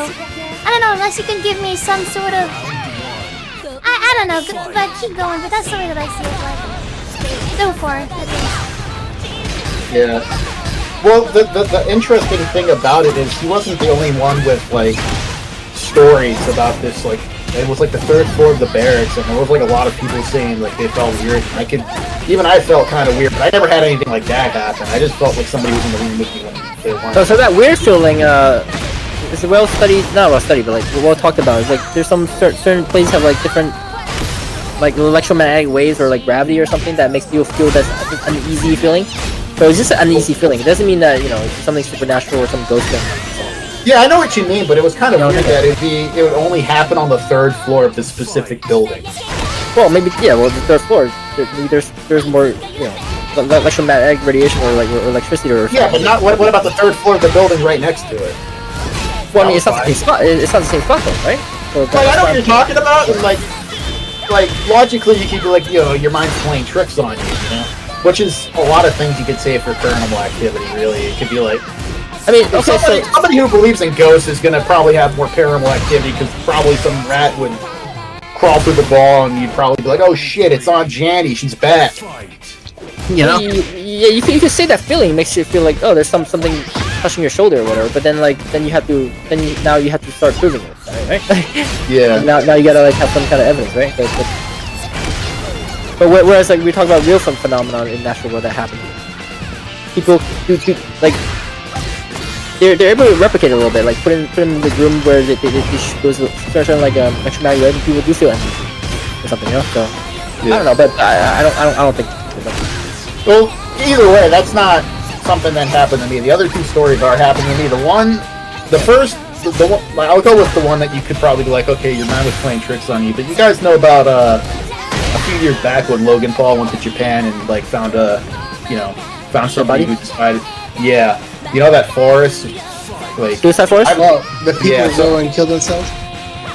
I don't know, unless you can give me some sort of, I don't know, but keep going. But that's the way that I see it. Like, go for it. At least. Yeah. Well, the interesting thing about it is he wasn't the only one with like stories about this. Like, it was like the third floor of the barracks, and there was like a lot of people saying like they felt weird. And I felt kind of weird, but I never had anything like that happen. I just felt like somebody was in the room with me when they weren't. So that weird feeling, is well studied, not well studied, but like well talked about. It's like there's some certain places have like different like electromagnetic waves or like gravity or something that makes you feel that uneasy feeling. So it's just an uneasy feeling. It doesn't mean that it's something supernatural or some ghost thing. Yeah, I know what you mean, but it was kind of weird that it would only happen on the third floor of the specific building. Well, maybe well the third floor. Maybe there's more electromagnetic radiation or like electricity or something. Yeah, but not what about the third floor of the building right next to it? Well, I mean, it's not the same spot. It's not the same spot though, right? So I know what you're talking about, and like logically you could be like, your mind's playing tricks on you, Which is a lot of things you could say for paranormal activity, really. It could be like, I mean, okay, somebody who believes in ghosts is gonna probably have more paranormal activity because probably some rat would crawl through the ball and you'd probably be like, oh shit, it's Aunt Janny, she's back. Yeah, you can say that feeling makes you feel like, oh, there's something touching your shoulder or whatever. But then you have to start proving it, right? Yeah. Now you gotta like have some kind of evidence, right? But whereas like we talk about real phenomenon in natural world that happen, people do like they're able to replicate it a little bit, like put in the room where they goes certain like electromagnetic wave, and people do feel energy or something, So yeah. I don't know, but I don't think. Well, either way, that's not something that happened to me. The other two stories are happening to me. The one, I'll go with the one that you could probably be like, okay, your mind was playing tricks on you. But you guys know about a few years back when Logan Paul went to Japan and like found somebody who decided, yeah, that forest, like suicide forest. The people go and kill themselves.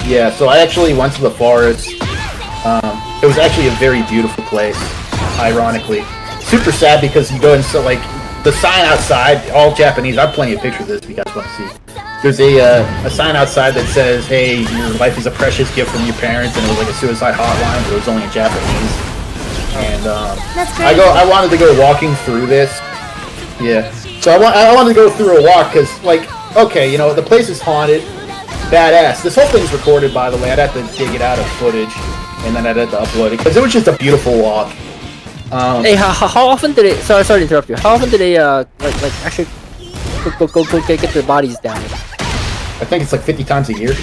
Yeah, so I actually went to the forest. It was actually a very beautiful place, ironically. Super sad because you go and so like the sign outside, all Japanese. I have plenty of pictures of this if you guys want to see. There's a sign outside that says, "Hey, your life is a precious gift from your parents," and it was like a suicide hotline, but it was only in Japanese. And That's great. I wanted to go walking through this. Yeah. So I wanted to go through a walk because like okay, the place is haunted, badass. This whole thing's recorded, by the way. I'd have to dig it out of footage, and then I'd have to upload it because it was just a beautiful walk. Hey, how often did it? Sorry to interrupt you. How often did they like actually go get the bodies down? I think it's like 50 times a year.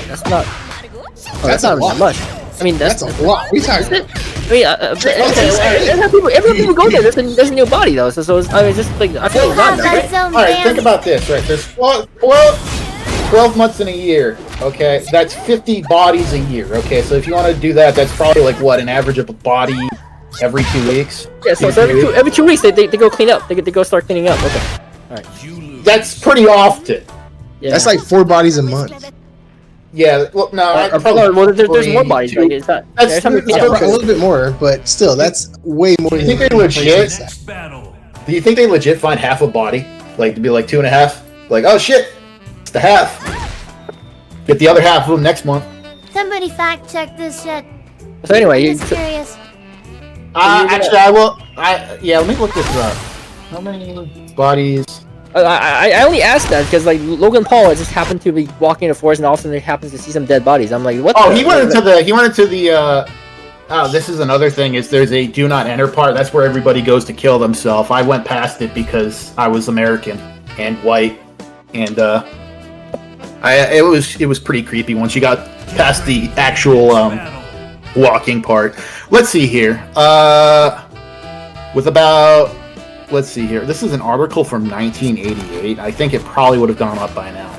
That's not. That's not that much. I mean, that's a lot. We talking. I mean, every people go there. There's a new body though. So it's, I mean, just like I feel like not right? All right, think about this. Right, there's 12 months in a year. Okay, that's 50 bodies a year. Okay, so if you want to do that, that's probably like what, an average of a body every 2 weeks. Yeah, so every 2 weeks they go clean up. They go start cleaning up. Okay, all right. That's pretty often. Yeah. That's like 4 bodies a month. Yeah, well, no, there's more bodies. Like, it's not, that's a little bit more, but still, that's way more. Do you think they legit? Do you think they legit find half a body, like to be like 2.5? Like, oh shit, it's the half. Get the other half of them next month. Somebody fact check this shit. So anyway, I'm just curious. Actually, I will. Let me look this up. How many bodies? I only asked that because like Logan Paul just happened to be walking in the forest and all of a sudden he happens to see some dead bodies. I'm like, what? He went into the. Oh, this is another thing. Is there's a do not enter part? That's where everybody goes to kill themselves. I went past it because I was American and white, and it was pretty creepy once you got past the actual walking part. Let's see here. Let's see here. This is an article from 1988. I think it probably would have gone up by now.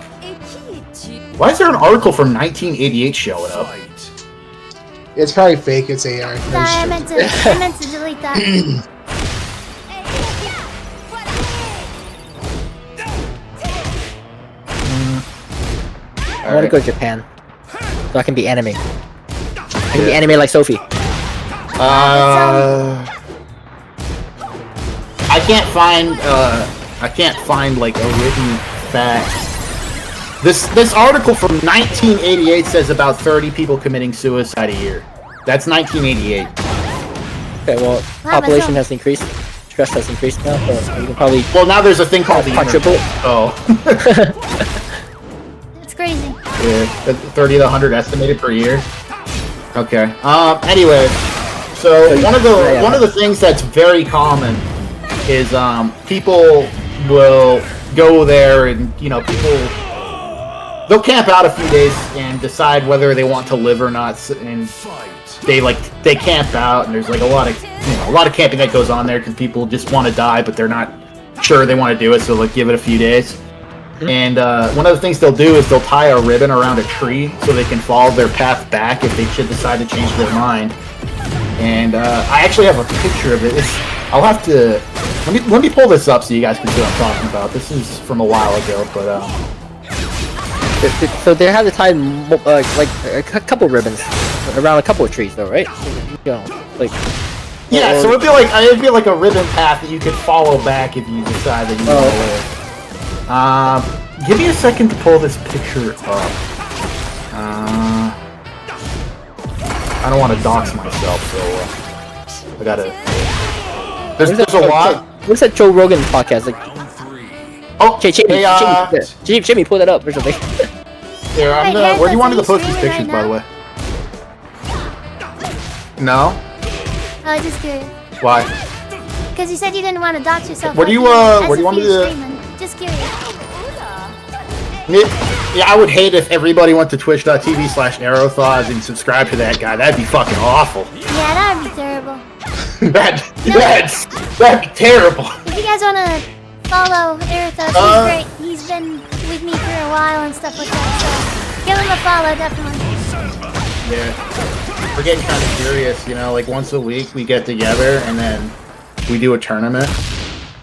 Why is there an article from 1988 showing up? It's probably fake. It's AR. Sorry, I meant to delete that. I want to go to Japan so I can be anime. I can be anime like Sophie. I can't find like a written fact. This article from 1988 says about 30 people committing suicide a year. That's 1988. Okay, well, population has increased stress has increased now, so you can probably Well, now there's a thing called the quadruple it. Oh. It's crazy. Yeah, 30 to 100 estimated per year. Okay. Anyway, so one of the things that's very common is people will go there and they'll camp out a few days and decide whether they want to live or not, and they camp out, and there's like a lot of camping that goes on there because people just want to die, but they're not sure they want to do it, so like give it a few days. And one of the things they'll do is they'll tie a ribbon around a tree so they can follow their path back if they should decide to change their mind. And I actually have a picture of it. I'll have to let me pull this up so you guys can see what I'm talking about. This is from a while ago, but So they have to tie like a couple ribbons around a couple of trees, though, right? Like. Yeah, so it'd be like a ribbon path that you could follow back if you decide that you want to live. Give me a second to pull this picture up. I don't want to dox myself, so I gotta. There's a lot. What's that Joe Rogan podcast? Like, oh, Jimmy, pull that up or something. Here, where do you want me to post these pictures, by the way? No. Oh, just curious. Why? Because you said you didn't want to dox yourself. Where do you want me to? Just curious. Yeah, I would hate if everybody went to twitch.tv/ArrowThaws and subscribe to that guy. That'd be fucking awful. Yeah, that would be terrible. That'd be terrible. If you guys want to follow Aerithos, he's great. He's been with me for a while and stuff like that, so give him a follow, definitely. Yeah. We're getting kind of curious, like once a week we get together and then we do a tournament.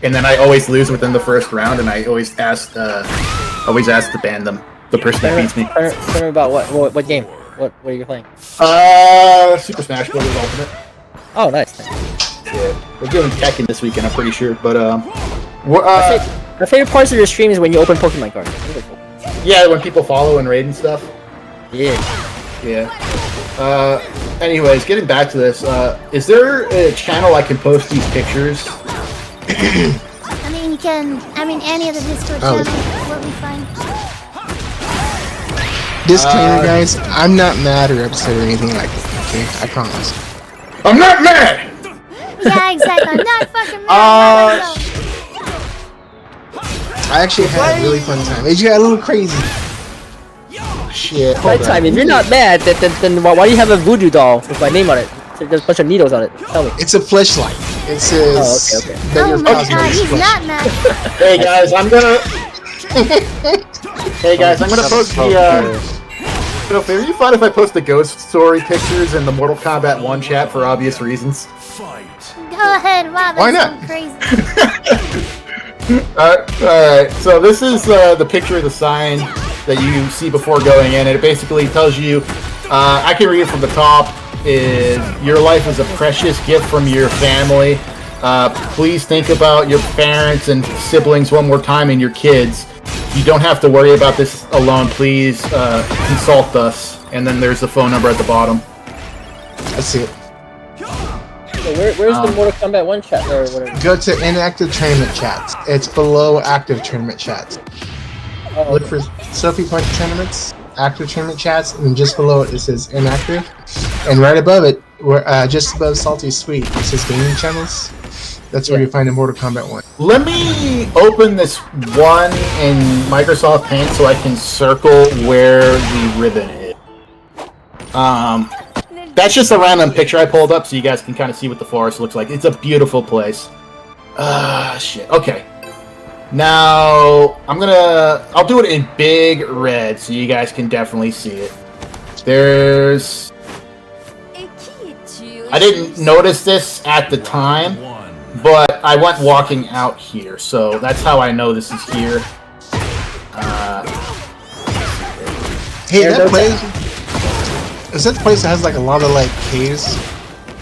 And then I always lose within the first round, and I always ask to ban them, the person that beats me. Tell me about what game? What are you playing? Super Smash Bros. Ultimate. Oh, nice. Yeah, we're doing Tekken this weekend, I'm pretty sure. But my favorite parts of your stream is when you open Pokemon cards. Really cool. Yeah, when people follow and raid and stuff. Yeah. Yeah. Anyways, getting back to this, is there a channel I can post these pictures? I mean, any of the Discord channels will be fine. Disclaimer, guys, I'm not mad or upset or anything like that, okay? I promise. I'm not mad! Yeah, exactly. I'm not fucking mad. I actually had a really fun time. It just got a little crazy. Shit. Right time. If you're not mad, then why do you have a voodoo doll with my name on it? There's a bunch of needles on it. Tell me. It's a fleshlight. It says okay. that you're Oh my causing god, this he's flesh. not mad. Hey guys, I'm gonna post the are you fine if I post the ghost story pictures in the Mortal Kombat 1 chat for obvious reasons? Go ahead, wow, that's Why not? so crazy. Alright, so this is the picture of the sign that you see before going in, and it basically tells you, I can read it from the top, is your life is a precious gift from your family. Please think about your parents and siblings one more time and your kids. You don't have to worry about this alone. Please consult us. And then there's the phone number at the bottom. Let's see it. So where's the Mortal Kombat 1 chat or whatever? Go to inactive tournament chats. It's below active tournament chats. Oh, Look for Sophie Point tournaments, active tournament chats, and then just below it says inactive. And right above it, just above Salty Sweet, it says gaming channels. That's where you find the Mortal Kombat 1. Let me open this one in Microsoft Paint so I can circle where the ribbon is. That's just a random picture I pulled up so you guys can kind of see what the forest looks like. It's a beautiful place. Shit. Okay. Now, I'll do it in big red so you guys can definitely see it. I didn't notice this at the time, but I went walking out here, so that's how I know this is here. Hey, that place... Is that the place that has like a lot of like caves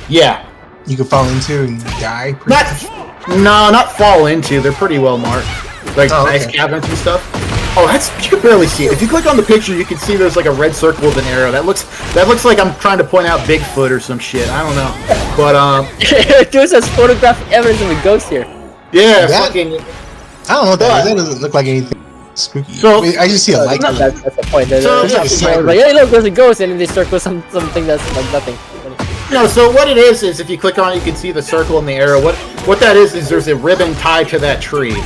Yeah. you can fall into and die? Not fall into. They're pretty well marked. Like nice okay. cabinets and stuff. Oh, you can barely see it. If you click on the picture, you can see there's like a red circle with an arrow. That looks like I'm trying to point out Bigfoot or some shit. I don't know, but There's this photographic evidence of a ghost here. yeah, That- fucking. I don't know what that is. That doesn't look like anything spooky. So- I mean, I just see a light. That's the point. So, yeah, Like, hey, look, there's a ghost, and then they circle something that's like nothing. No, so what it is if you click on it, you can see the circle and the arrow. What that is there's a ribbon tied to that tree.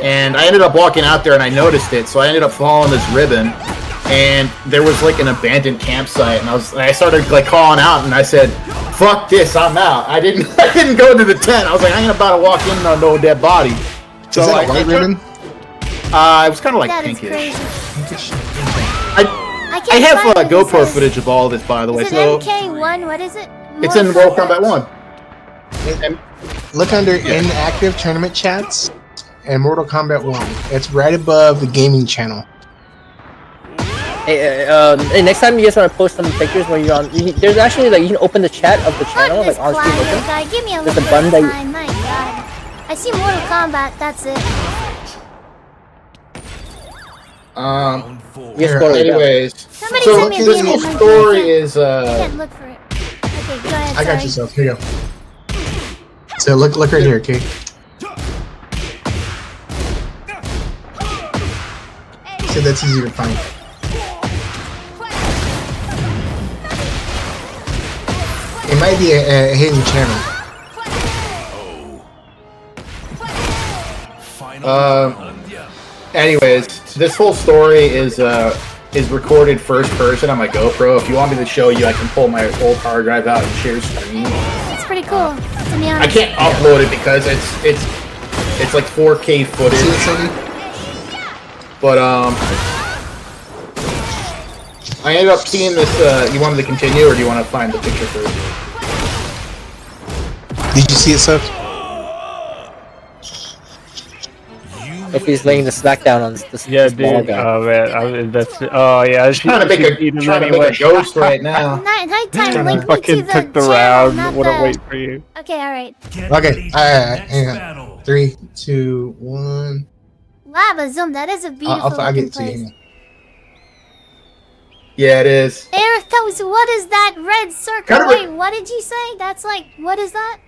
And I ended up walking out there and I noticed it, so I ended up following this ribbon. And there was like an abandoned campsite, and I started like calling out, and I said, "Fuck this, I'm out." I didn't go into the tent. I was like, I ain't about to walk in on no dead body. So Is that a white ribbon? It was kind of like That is pinkish. crazy. I can't have find it. GoPro It says- footage of all this, by the way. Is it So MK1? What is it? it's in World Combat 1. Look under inactive tournament chats and Mortal Kombat 1. It's right above the gaming channel. Hey, next time you guys want to post some pictures when you're on, there's actually like you can open the chat of the channel, Fuck this like on screen Plyo open. guy. Give me a There's little a button bit that of time. My God. I see Mortal Kombat. That's it. Yes, go ahead. Anyways, Somebody so send me a this DM whole in my story chat. is I can't look for it. Okay, go ahead. I got sorry. yourself. Here you go. So look right here, okay? So that's easy to find. It might be a hidden channel. Anyways, this whole story is recorded first person on my GoPro. If you want me to show you, I can pull my old hard drive out and share screen. It's pretty cool, to be I honest. can't upload it because it's like 4K footage. See it, Sony? But I ended up seeing this. You wanted to continue, or do you want to find the picture first? Did you see it, Seth? If he's laying the smackdown on this Yeah, small dude. guy. Oh man, I was Trying to make a ghost right now. Nighttime, link me to Fucking the took the channel, round. not What the... a wait for you. Okay, alright. Get Okay, ready for alright, the next hang on. battle. 3, 2, 1. Lava Zoom, that is a beautiful I'll get looking it to you. place. Hang on. Yeah, it is. Eric, what is that red circle? Kinda Wait, what did you say? That's like, what is that?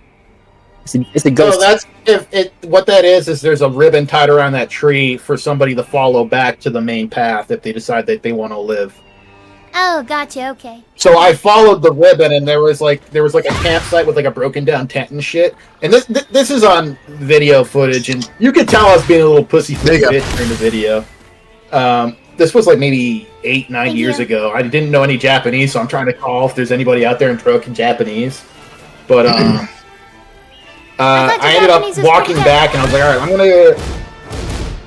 It's a ghost. So that's what that is there's a ribbon tied around that tree for somebody to follow back to the main path if they decide that they want to live. Oh, gotcha, okay. So I followed the ribbon, and there was like a campsite with like a broken down tent and shit. And this is on video footage, and you could tell I was being a little pussy There you go. bitch during the video. This was like maybe 8-9 years ago. I didn't know any Japanese, so I'm trying to call if there's anybody out there in broken Japanese. But thought your I ended up Japanese was walking pretty back, and I was like, all right, I'm gonna.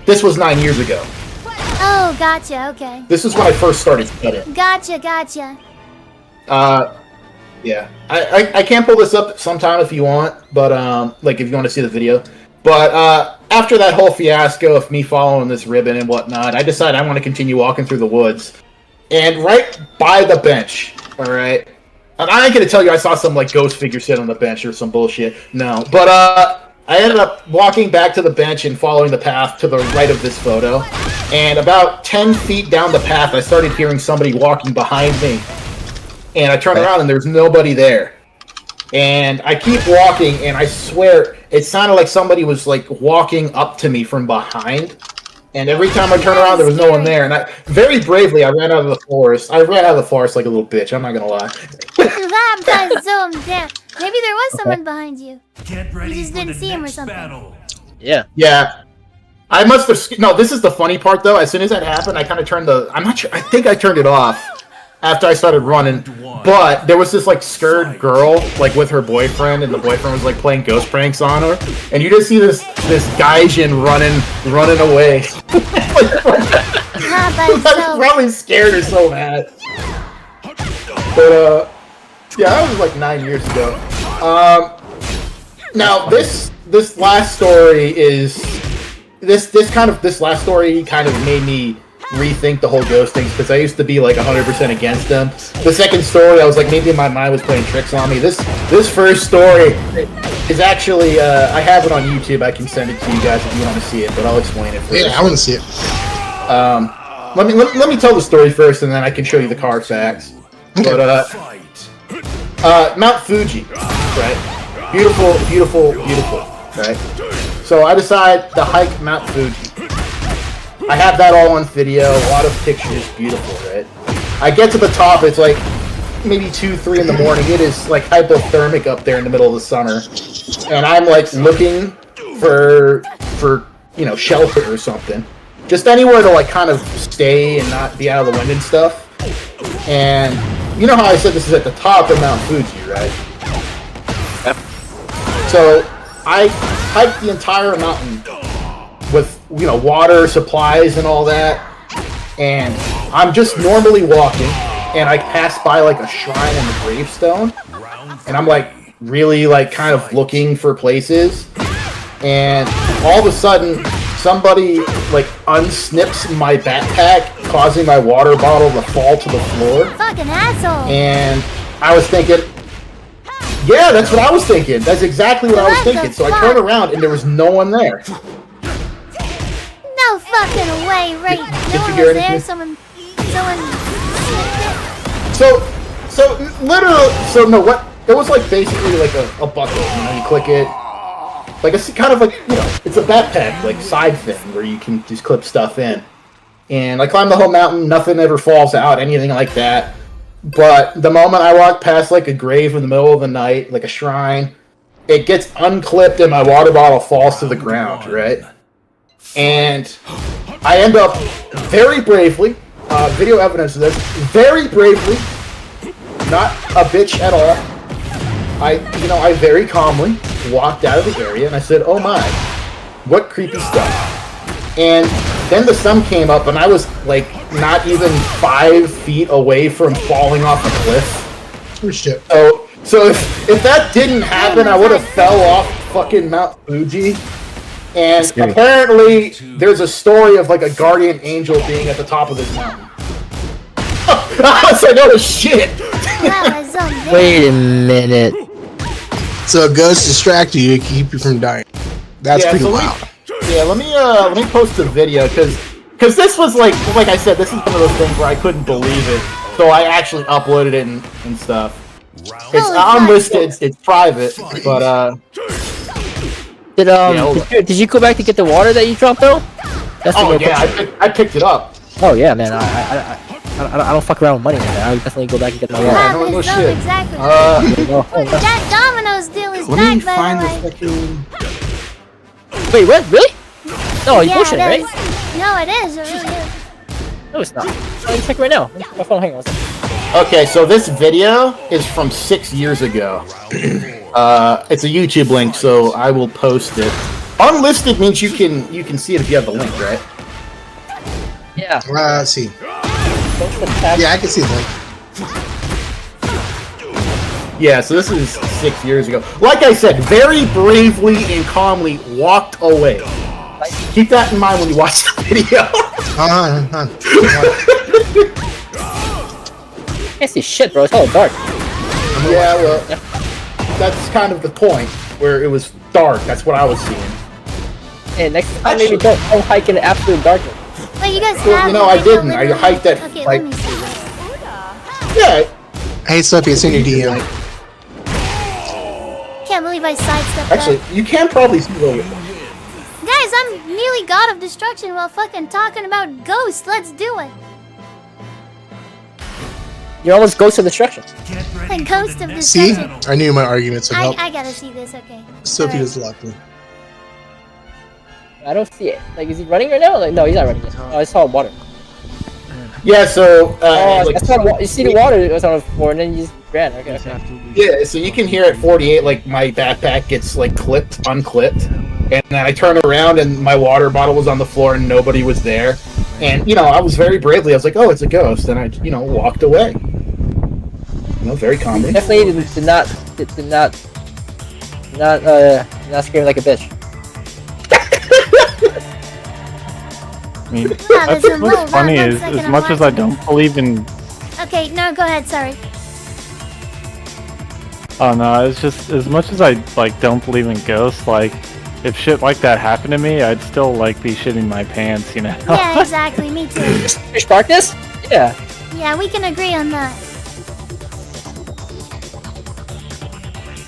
This was 9 years ago. Oh, gotcha, okay. This is when I first started studying. Gotcha. Yeah. I can pull this up sometime if you want, but like if you want to see the video. But after that whole fiasco of me following this ribbon and whatnot, I decided I want to continue walking through the woods. And right by the bench, all right. And I ain't gonna tell you I saw some like ghost figure sit on the bench or some bullshit. No, but I ended up walking back to the bench and following the path to the right of this photo. And about 10 feet down the path, I started hearing somebody walking behind me. And I turned around and there's nobody there. And I keep walking, and I swear it sounded like somebody was like walking up to me from behind. And every time I turned around, there was no one there. And I very bravely, I ran out of the forest. I ran out of the forest like a little bitch. I'm not gonna lie. Lava Zoom, damn. Maybe there was someone behind you. Get ready just for didn't the see him or next something. battle. Yeah. Yeah, I must have. No, this is the funny part though. As soon as that happened, I kind of turned the. I'm not sure. I think I turned it off after I started running. But there was this like scared girl like with her boyfriend, and the boyfriend was like playing ghost pranks on her, and you just see this gaijin running away. I was probably scared her so bad. But yeah, that was like 9 years ago. Now this last story is this last story kind of made me rethink the whole ghost things, because I used to be like 100% against them. The second story, I was like, maybe my mind was playing tricks on me. This first story is actually I have it on YouTube. I can send it to you guys if you want to see it, but I'll explain it first. Yeah, I want to see it. Let me tell the story first, and then I can show you the car facts. But Mount Fuji, right? Beautiful, beautiful, beautiful, right? So I decide to hike Mount Fuji. I have that all on video, a lot of pictures, beautiful, right? I get to the top, it's like maybe 2, 3 in the morning. It is like hypothermic up there in the middle of the summer, and I'm like looking for shelter or something, just anywhere to like kind of stay and not be out of the wind and stuff. And you know how I said this is at the top of Mount Fuji, right? Yep. So I hiked the entire mountain with water, supplies, and all that, and I'm just normally walking, and I pass by like a shrine and a gravestone, and I'm like really like kind of looking for places, and all of a sudden somebody like unsnips my backpack, causing my water bottle to fall to the floor. Fucking asshole. And I was thinking, yeah, that's what I was thinking. That's exactly what I was thinking. So I turned around and there was no one there. No fucking way, right? No one was there. Someone what? It was like basically like a bucket. You click it. Like it's kind of like it's a backpack like side thing where you can just clip stuff in. And I climbed the whole mountain. Nothing ever falls out, anything like that. But the moment I walk past like a grave in the middle of the night, like a shrine, it gets unclipped and my water bottle falls to the ground, right? And I end up very bravely, video evidence of this, very bravely, not a bitch at all. I very calmly walked out of the area and I said, oh my, what creepy stuff. And then the sun came up and I was like not even 5 feet away from falling off a cliff. Oh shit. So if that didn't happen, I would have fell off fucking Mount Fuji. And apparently there's a story of like a guardian angel being at the top of this mountain. I was like, oh shit. Wait a minute. So a ghost distract you to keep you from dying. That's pretty wild. Let me post a video because this was like I said, this is one of those things where I couldn't believe it, so I actually uploaded it and stuff. It's unlisted, it's private, but did you go back to get the water that you dropped though? That's I picked it up. Oh yeah, man, I don't fuck around with money, man. I would definitely go back and get my water. Yeah, no shit. Exactly. That Domino's deal is Let back, me by find the the way. fucking... Wait, what? Really? No, you're bullshitting, it right? is. No, it is. It really is. No, it's not. Let me check right now. My phone, hang on. Okay, so this video is from 6 years ago. It's a YouTube link, so I will post it. Unlisted means you can see it if you have the link, right? Yeah. Let's see. Yeah, I can see that. Yeah, so this is 6 years ago. Like I said, very bravely and calmly walked away. Keep that in mind when you watch the video. Can't see shit, bro. It's all dark. Yeah, well, that's kind of the point, where it was dark. That's what I was seeing. Hey, next time maybe don't hike in absolute darkness. Wait, you guys Well, have I didn't. I hiked at, Okay, like... let me see. Yeah. Hey, Sophie, it's in your DM. Can't believe I sidestepped Actually, you can probably see the... Guys, I'm nearly god of destruction while fucking talking about ghosts. Let's do it. You're almost Ghost of Destruction. Like ghost of See? destruction. I knew my arguments would help. I gotta see this, okay. Sophie Alright. was lucky. I don't see it. Like, is he running right now? Like, no, he's not running yet. Oh, I saw water. Yeah, so... I saw you see the water that was on the floor, and then you just ran. Okay. Yeah, so you can hear at 48, like, my backpack gets, like, unclipped. And then I turn around, and my water bottle was on the floor, and nobody was there. And, I was very bravely, I was like, oh, it's a ghost. And I, walked away. Very calmly. Definitely did not scream like a bitch. I mean, Wow, that's there's a what's little funny one is, second, as I'm much as I watching. don't believe in... Okay, no, go ahead, sorry. Oh no, it's just, as much as I, like, don't believe in ghosts, like, if shit like that happened to me, I'd still like be shitting my pants, you know? Yeah, exactly. Me too. Fish darkness? Yeah. Yeah, we can agree on that.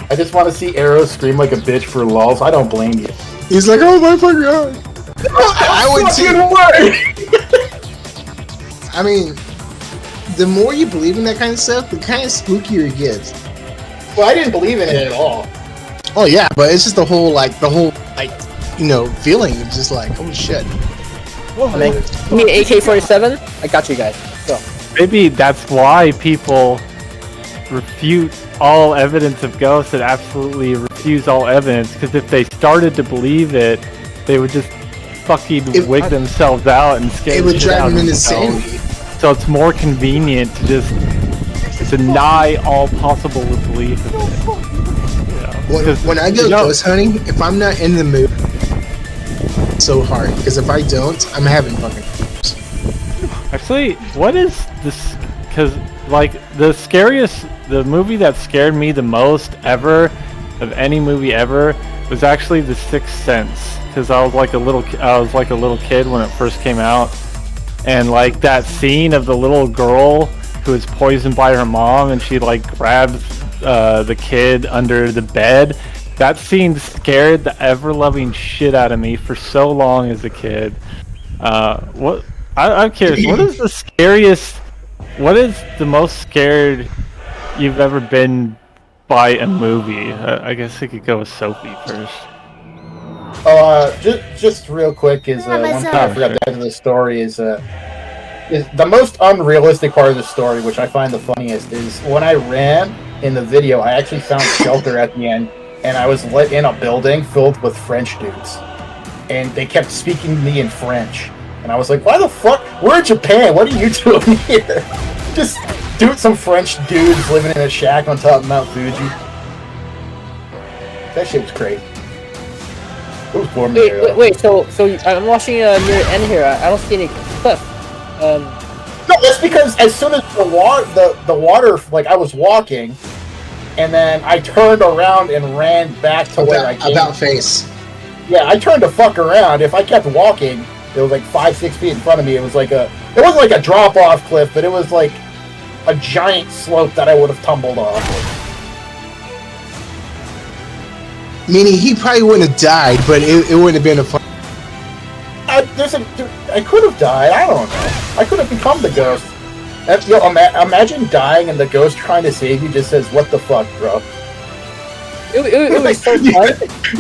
I just want to see Arrow scream like a bitch for lulz. I don't blame you. He's like, oh my fucking god. I would too. I mean, the more you believe in that kind of stuff, the kind of spookier it gets. Well, I didn't believe in it at all. Oh yeah, but it's just the whole feeling of just like, oh shit. I mean, give me an AK-47. I got you guys. So Maybe that's why people refute all evidence of ghosts and absolutely refuse all evidence, because if they started to believe it, they would just fucking wig themselves out and scare It would the shit drive out them of into themselves. insanity. So it's more convenient to just deny all possible belief of it. When I go ghost hunting, if I'm not in the mood, it's so hard. Because if I don't, I'm having fucking. Actually, what is this? Because like the movie that scared me the most ever of any movie ever was actually The Sixth Sense. Because I was like a little kid when it first came out, and like that scene of the little girl who is poisoned by her mom, and she like grabs the kid under the bed. That scene scared the ever-loving shit out of me for so long as a kid. I'm curious. What is the most scared you've ever been by a movie? I guess I could go with Sophie first. Just real quick is one thing I forgot to add to the story is the most unrealistic part of the story, which I find the funniest, is when I ran in the video, I actually found shelter at the end, and I was lit in a building filled with French dudes, and they kept speaking to me in French, and I was like, why the fuck? We're in Japan. What are you doing here? Just some French dudes living in a shack on top of Mount Fuji. That shit was crazy. It was warm there. Wait. So I'm watching near the end here. I don't see any cliff. No, that's because as soon as the water, like I was walking, and then I turned around and ran back to where I came. About face. Yeah, I turned to fuck around. If I kept walking, it was like 5-6 feet in front of me. It wasn't like a drop off cliff, but it was like a giant slope that I would have tumbled off. Meaning he probably wouldn't have died, but it wouldn't have been a fun. I could have died. I don't know. I could have become the ghost. Imagine dying and the ghost trying to save you just says, "What the fuck, bro?" It was so fun.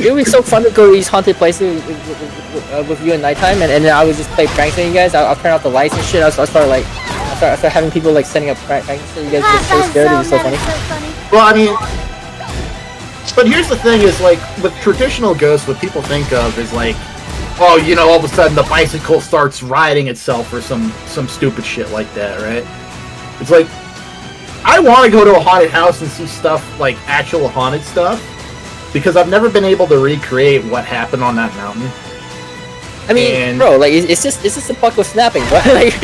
It would be so fun to go to these haunted places with you at nighttime, and then I would just play pranks on you guys. I'll turn out the lights and shit. I start having people like setting up pranks and you guys get so scared. It was so funny. Well, I mean, but here's the thing: is like with traditional ghosts, what people think of is like, oh, all of a sudden the bicycle starts riding itself or some stupid shit like that, right? It's like, I want to go to a haunted house and see stuff like actual haunted stuff, because I've never been able to recreate what happened on that mountain. I mean, bro, like it's just a buckle snapping, bro. Like,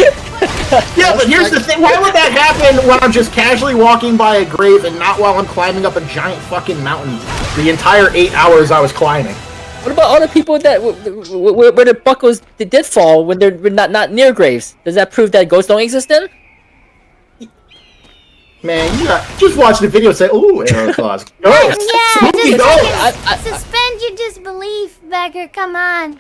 yeah, but here's the thing: why would that happen when I'm just casually walking by a grave and not while I'm climbing up a giant fucking mountain the entire 8 hours I was climbing? What about all the people that where the buckles did fall when they're not near graves? Does that prove that ghosts don't exist then? Man, you just watch the video and say, "Ooh, arrow claws." Suspend your disbelief, Becker. Come on.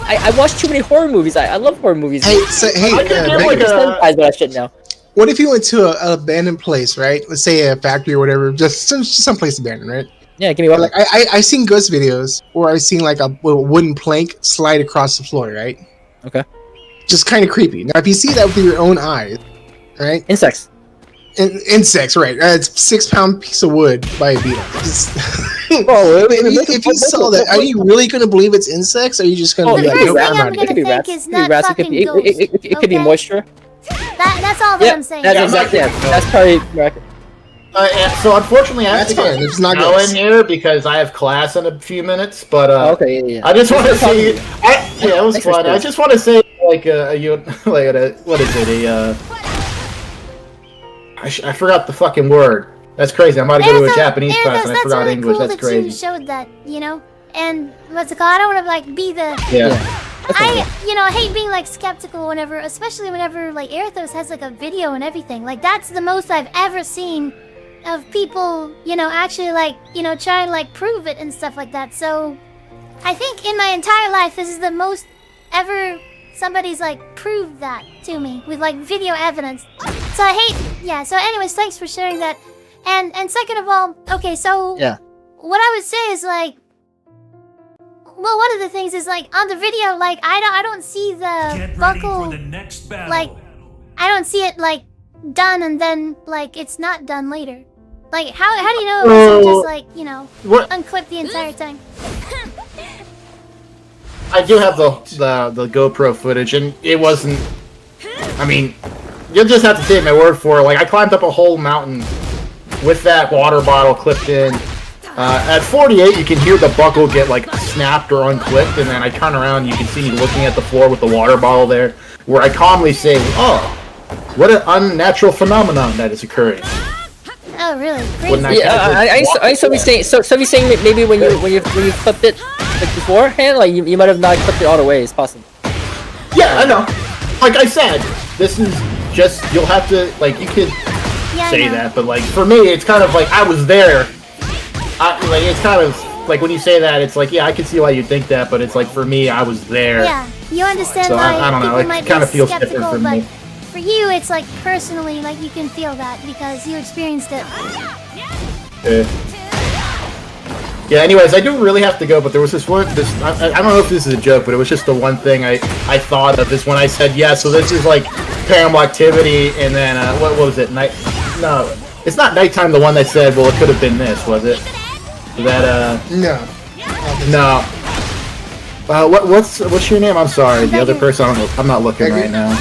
I watch too many horror movies. I love horror movies. Hey, that shit now. What if you went to an abandoned place, right? Let's say a factory or whatever, just some place abandoned, right? Yeah, give me one. Like I seen ghost videos, or I seen like a wooden plank slide across the floor, right? Okay. Just kind of creepy. Now, if you see that with your own eyes, right? Insects. Insects, right? It's 6-pound piece of wood by a beetle. If you saw that, are you really going to believe it's insects? Or are you just going to be like, nope, I'm not? It could be rats. It could be moisture. That's all that I'm saying. That's exactly it. That's probably correct. So unfortunately, I have to fine. It's not go in here because I have class in a few minutes. But okay, yeah. I just want to say, it was fun. I just want to say, what is it? I forgot the fucking word. That's crazy. I'm about to go to a Erica, Japanese class and I that's forgot really English. cool That's that you crazy. showed that, you know? And what's it called? I don't want to like be the... Yeah. I hate being like skeptical whenever, especially whenever like Airthos has like a video and everything. Like that's the most I've ever seen of people, actually like, try and like prove it and stuff like that. So I think in my entire life, this is the most ever somebody's like proved that to me with like video evidence. So so anyways, thanks for sharing that. And second of all, okay, so what I would say is like, well, one of the things is like on the video, like I don't see the buckle, like I don't see it like done and then like it's not done later. Like how do you know it wasn't just like unclipped the entire time? I do have the GoPro footage, and it wasn't. I mean, you'll just have to take my word for it. Like I climbed up a whole mountain with that water bottle clipped in. At 48, you can hear the buckle get like snapped or unclipped, and then I turn around and you can see me looking at the floor with the water bottle there, where I calmly say, "Oh, what an unnatural phenomenon that is occurring." Oh, really? Crazy. I so we saying maybe when you clipped it like beforehand, like you might have not clipped it all the way. It's possible. Yeah, I know. Like I said, this is just you'll have to like you could say that, but like for me, it's kind of like I was there. Like it's kind of like when you say that, it's like I can see why you think that, but it's like for me, I was there. Yeah, you understand so why I don't know. people It might kind be of feels skeptical, different for but me. for you, it's like personally, like you can feel that because you experienced it. Yeah. Anyways, I do really have to go, but there was this one. I don't know if this is a joke, but it was just the one thing I thought of is when I said so this is like paranormal activity, and then what was it? No, it's not nighttime. The one that said, well, it could have been this, was it? That no. What's your name? I'm sorry, the other person. I'm not looking right now.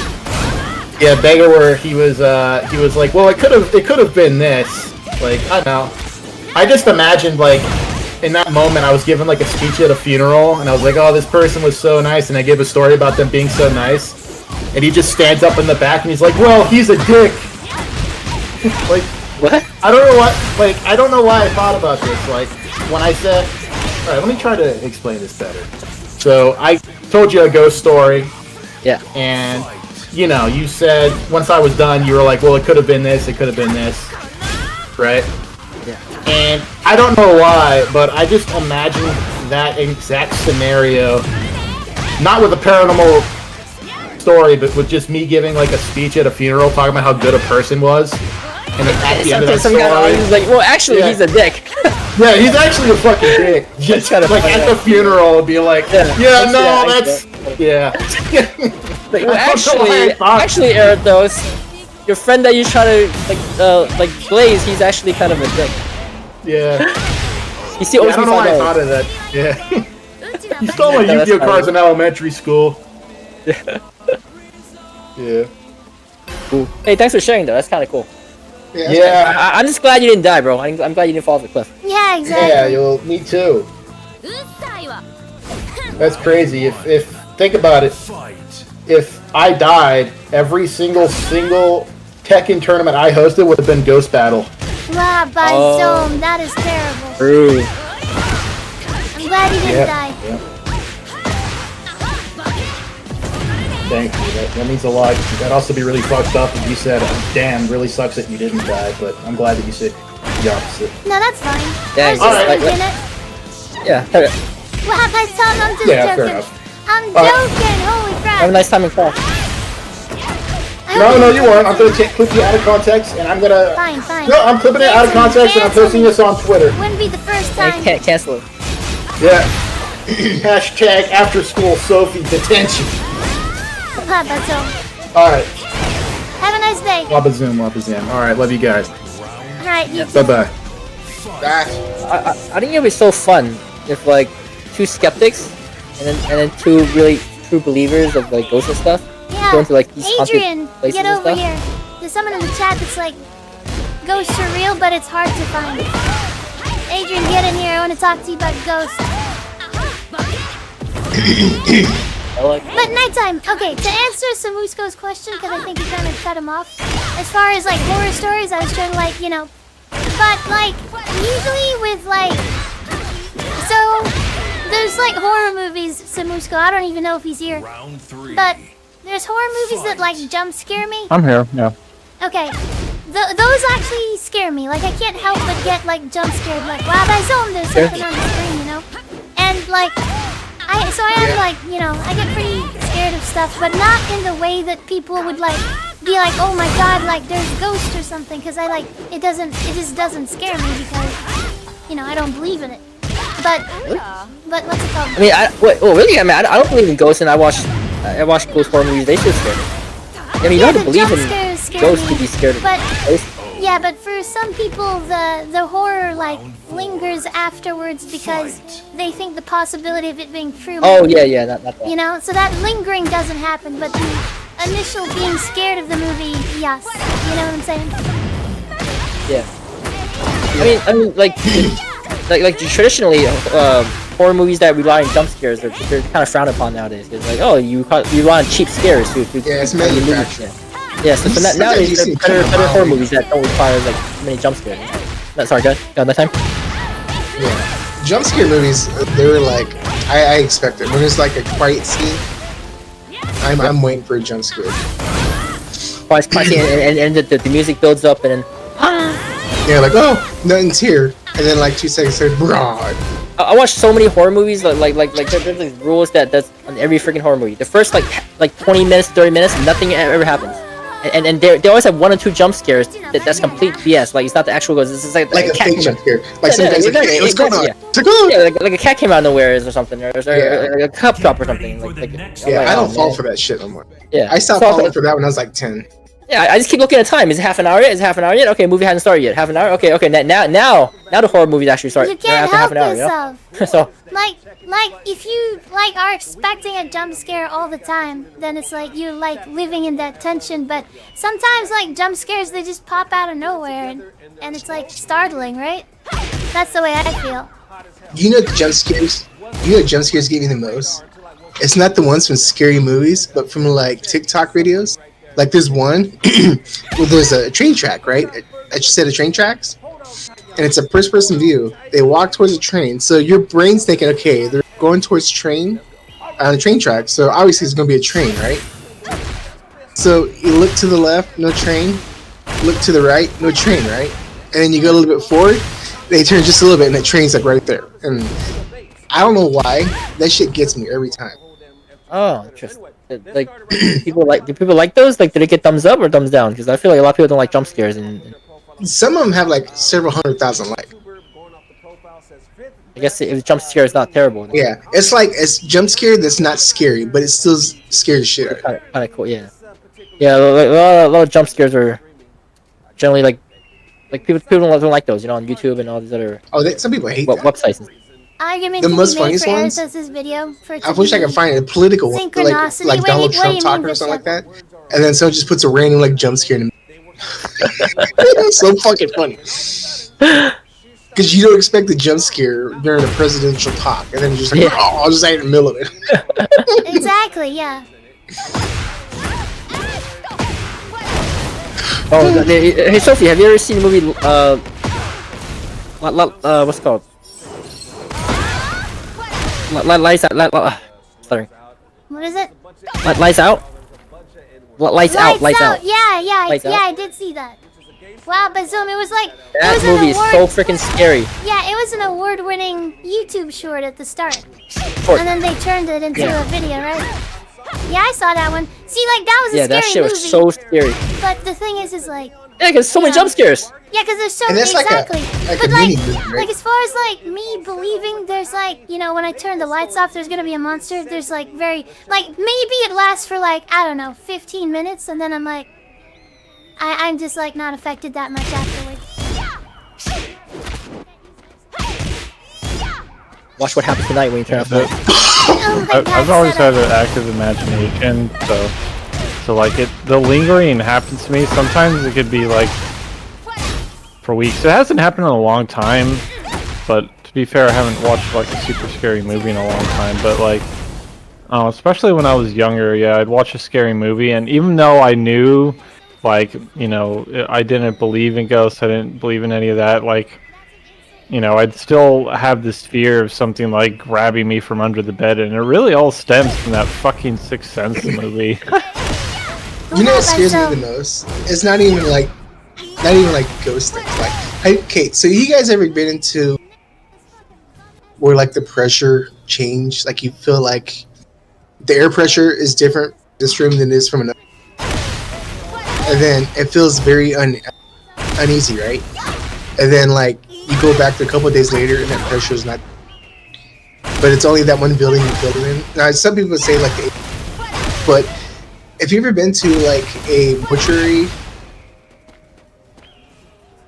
Yeah, Beggar, where he was like, well, it could have been this. Like I don't know. I just imagined like. In that moment, I was given like a speech at a funeral, and I was like, "Oh, this person was so nice," and I gave a story about them being so nice, and he just stands up in the back and he's like, "Well, he's a dick." Like, what? I don't know what. Like, I don't know why I thought about this. Like, when I said, "All right, let me try to explain this better." So I told you a ghost story. Yeah. And you said once I was done, you were like, "Well, it could have been this. It could have been this." Right. And I don't know why, but I just imagine that exact scenario, not with a paranormal story, but with just me giving like a speech at a funeral talking about how good a person was. And then at the end of that story, he's like, well, actually, he's a dick. Yeah, he's actually a fucking dick. Just like at the funeral, be like, that's. Like, well, actually, Erathos, your friend that you try to like glaze, he's actually kind of a dick. Yeah. You see, I don't know why I thought of that. Yeah. You stole my Yu-Gi-Oh cards in elementary school. Yeah. Cool. Hey, thanks for sharing though. That's kind of cool. Yeah. I'm just glad you didn't die, bro. I'm glad you didn't fall off the cliff. Yeah, exactly. Yeah, me too. That's crazy. If think about it. If I died, every single Tekken tournament I hosted would have been Ghost Battle. Wow, by Zone, that is terrible. True. I'm glad you didn't die. Yep. Thank you. That means a lot. That'd also be really fucked up if you said, damn, really sucks that you didn't die, but I'm glad that you said the opposite. No, that's fine. Yeah, I was just thinking it. Yeah. Well, have I told I'm just joking. I'm joking, holy crap. Have a nice time in class. No, you weren't. I'm gonna clip you out of context, and I'm gonna. Fine. No, I'm clipping it out of context, and I'm posting this on Twitter. Wouldn't be the first time. I can't cancel it. Yeah. Hashtag after school Sophie detention. That's all. All right. Have a nice day. Wabazoo. All right, love you guys. All right, you too. Bye-bye. I think it'd be so fun if like two skeptics and then two really true believers of like ghosts and stuff. Yeah, go into, like, these Adrian, haunted places get and over stuff. here. There's someone in the chat that's like, ghosts are real, but it's hard to find. Adrian, get in here. I want to talk to you about ghosts. But nighttime. Okay, to answer Samusko's question, because I think you kind of cut him off. As far as like horror stories, I was trying to like, But like usually with like, so there's like horror movies. Samusko, I don't even know if he's here. Round 3. But there's horror movies that like jump scare me. I'm here. Yeah. Okay, those actually scare me. Like I can't help but get like jump scared. Like wow, by zone, there's something on the screen, you know. And like I am like, you know, I get pretty scared of stuff, but not in the way that people would like be like, oh my god, like there's a ghost or something. Because I like it just doesn't scare me because, you know, I don't believe in it. But what's it called? I mean, really? I mean, I don't believe in ghosts, and I watch ghost horror movies. They should scare me. I mean, you don't have to believe in ghosts to be scared of ghosts. Yeah, but for some people, the horror like lingers afterwards because they think the possibility of it being true. Oh yeah, not that. You know, so that lingering doesn't happen, but the initial being scared of the movie, yes. You know what I'm saying? Yeah. I mean, like traditionally, horror movies that rely on jump scares, they're kind of frowned upon nowadays. It's like, oh, you rely on cheap scares to it's manufactured. Yeah, so nowadays there are better horror movies that don't require like many jump scares. Sorry, go ahead. That time. Yeah, jump scare movies. They were like I expected when there's like a quiet scene. I'm waiting for a jump scare. Quiet scene, and the music builds up, and then yeah, like oh, nothing's here, and then like 2 seconds later, broad. I watch so many horror movies. There's like rules that's on every freaking horror movie. The first like 20 minutes, 30 minutes, nothing ever happens. And they always have 1 or 2 jump scares that's complete BS. Like it's not the actual ghost. It's like a cat fake jump scare. Like sometimes like, hey, what's going on? Yeah, like a cat came out of nowhere or something, or a cup drop or something. I don't fall for that shit no more. Yeah, I stopped falling for that when I was like 10. Yeah, I just keep looking at time. Is it half an hour yet? Is it half an hour yet? Okay, movie hasn't started yet. Half an hour? Okay. Now the horror movies actually start. You can't after help half an hour, yourself. You know? So like if you like are expecting a jump scare all the time, then it's like you're like living in that tension. But sometimes like jump scares, they just pop out of nowhere, and it's like startling, right? That's the way I feel. You know jump scares. You know jump scares get me the most. It's not the ones from scary movies, but from like TikTok videos. Like there's one where there's a train track, right? A set of train tracks, and it's a first-person view. They walk towards a train, so your brain's thinking, okay, they're going towards train on a train track, so obviously it's going to be a train, right? So you look to the left, no train. Look to the right, no train, right? And then you go a little bit forward, they turn just a little bit, and the train's like right there. And I don't know why that shit gets me every time. oh, interesting. Like do people like those? Like, did it get thumbs up or thumbs down? Because I feel like a lot of people don't like jump scares, and Some of them have like several 100,000 likes. I guess if jump scare is not terrible. Yeah, it's jump scare that's not scary, but it still scares the shit out of you. Kind of cool. Yeah. A lot of jump scares are generally like people don't like those, you know, on YouTube and all these other Some people hate that. websites. Argument The to be most made funniest for ones? Erasmus's video for it I to wish I be could find a political one, synchronicity. like Donald Trump talking or something like that, and then someone just puts a random like jump scare in. It's so fucking funny. Because you don't expect the jump scare during a presidential talk, and then you're just like, oh, I'll just hide in the middle of it. Exactly, yeah. Oh, hey Sophie, have you ever seen the movie? What's it called? Lights out. Sorry. What is it? Lights out. Lights out. Yeah, Lights Out? I did see that. Wow, but Zoom, it was like That movie is so freaking scary. Yeah, it was an award-winning YouTube short at the start, Short. and then they turned it into a video, right? Yeah, I saw that one. See, like that was a scary that shit movie. was so scary. But the thing is like. Yeah, because so many jump scares. Yeah, because there's so And that's exactly. like but a like, mini movie, right? like as far as like me believing, there's like, you know, when I turn the lights off, there's gonna be a monster. There's like maybe it lasts for like, I don't know, 15 minutes, and then I'm like, I'm just like not affected that much afterwards. Watch what happens tonight when you turn off the light. Oh my God, I've always shut had up. an active imagination, so like the lingering happens to me. Sometimes it could be like for weeks. It hasn't happened in a long time, but to be fair, I haven't watched like a super scary movie in a long time. But like, especially when I was younger, yeah, I'd watch a scary movie, and even though I knew like, you know, I didn't believe in ghosts, I didn't believe in any of that, like, you know, I'd still have this fear of something like grabbing me from under the bed, and it really all stems from that fucking Sixth Sense movie. You know what scares me the most? It's not even like ghost things. Like, okay, so you guys ever been into where like the pressure change? Like you feel like the air pressure is different in this room than it is from another, and then it feels very uneasy, right? And then like you go back to a couple of days later, and that pressure is not. But it's only that one building you feel it in. Now, some people say like, but if you've ever been to like a mortuary,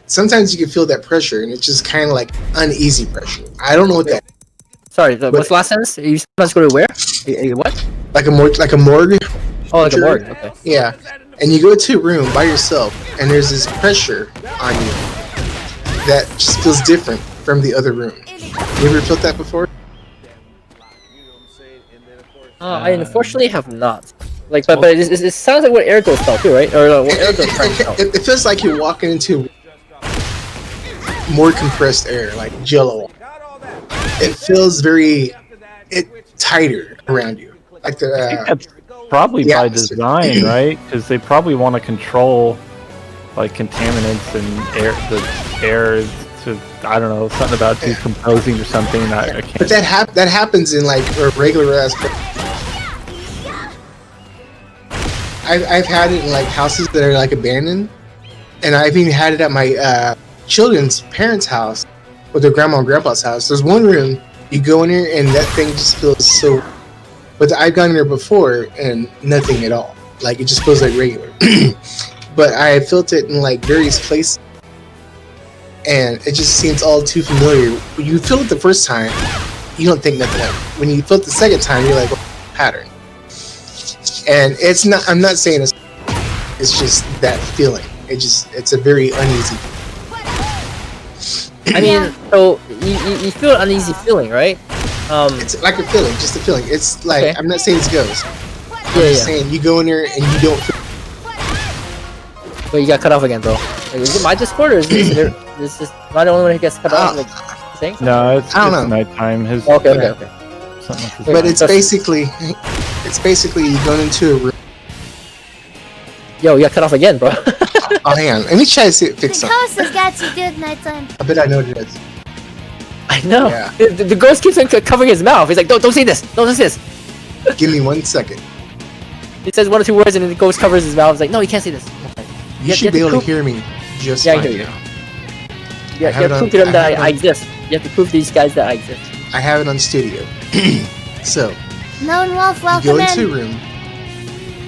sometimes you can feel that pressure, and it's just kind of like uneasy pressure. I don't know what that. Sorry, what's the last sentence? You supposed to go to where? What? Like a morgue. Oh, like a morgue. Okay. Yeah, and you go to a room by yourself, and there's this pressure on you that just feels different from the other room. You ever felt that before? I unfortunately have not. Like, but it sounds like what air ghost felt too, right? Or what air ghost felt. It feels like you're walking into more compressed air, like Jello. It feels very tighter around you, like the. I think that's probably by design, right? Because they probably want to control like contaminants and air to, I don't know, something about decomposing or something. I can't. But that happens in like a regular ass. I've had it in like houses that are like abandoned, and I've even had it at my children's parents' house, or their grandma and grandpa's house. There's one room you go in there and that thing just feels so. But I've gone in there before and nothing at all. Like it just feels like regular. But I felt it in like various places, and it just seems all too familiar. When you feel it the first time, you don't think nothing of it. When you feel it the second time, you're like, oh, pattern. And it's not. I'm not saying it's just that feeling. It's a very uneasy. I mean, so you feel an uneasy feeling, right? It's like a feeling, just a feeling. It's like okay. I'm not saying it's ghost. I'm just saying you go in there and you don't feel. Wait, you got cut off again, bro. Like, is it my Discord or is this am I the only one who gets cut off? Like, thing? No, it's nighttime. Okay. But it's basically you going into a room. Yo, you got cut off again, bro. Oh, hang on. Let me try to fix something. The ghost has got you good nighttime. I bet I know what it is. I know. Yeah. The ghost keeps on covering his mouth. He's like, don't say this. Don't say this. Give me 1 second. He says 1 or 2 words and then the ghost covers his mouth. He's like, no, you can't say this. You should be able to hear me just fine now. You have to prove to them that I exist. You have to prove to these guys that I exist. I have it on studio. So, Lone Wolf, welcome you go into a room.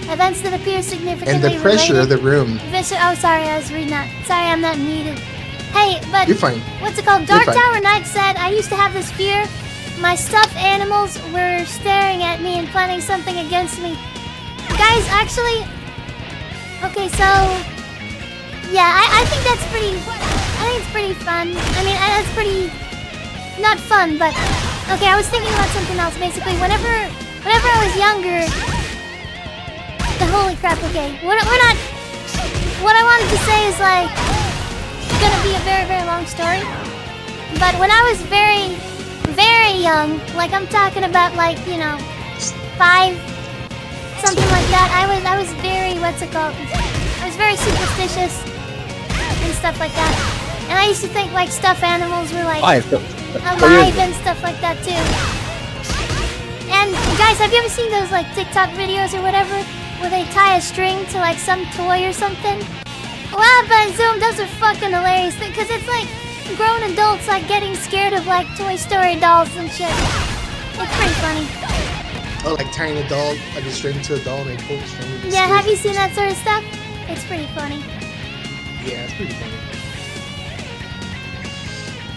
Events that appear significantly And the pressure of the room. Oh, sorry, I was reading that. Sorry, I'm not muted. Hey, but You're fine. What's it called? Dark Tower Knight said, I used to have this fear. My stuffed animals were staring at me and planning something against me. Guys, actually... Okay, so... Yeah, I think that's pretty... I think it's pretty fun. I mean, that's pretty... Not fun, but... Okay, I was thinking about something else, basically. Whenever I was younger... Holy crap, okay. We're not... What I wanted to say is, like... It's gonna be a very, very long story. But when I was very, very young, like I'm talking about, like, you know, 5... Something like that. I was very... What's it called? I was very superstitious. And stuff like that. And I used to think, like, stuffed animals were, like... alive and stuff like that, too. And, guys, have you ever seen those, like, TikTok videos or whatever? Where they tie a string to like some toy or something. Wow, but Zoom, those are fucking hilarious because it's like grown adults like getting scared of like Toy Story dolls and shit. It's pretty funny. Oh, like tying a doll, like a string to a doll and they pull the string. Yeah, have you seen that sort of stuff? It's pretty funny. Yeah, it's pretty funny.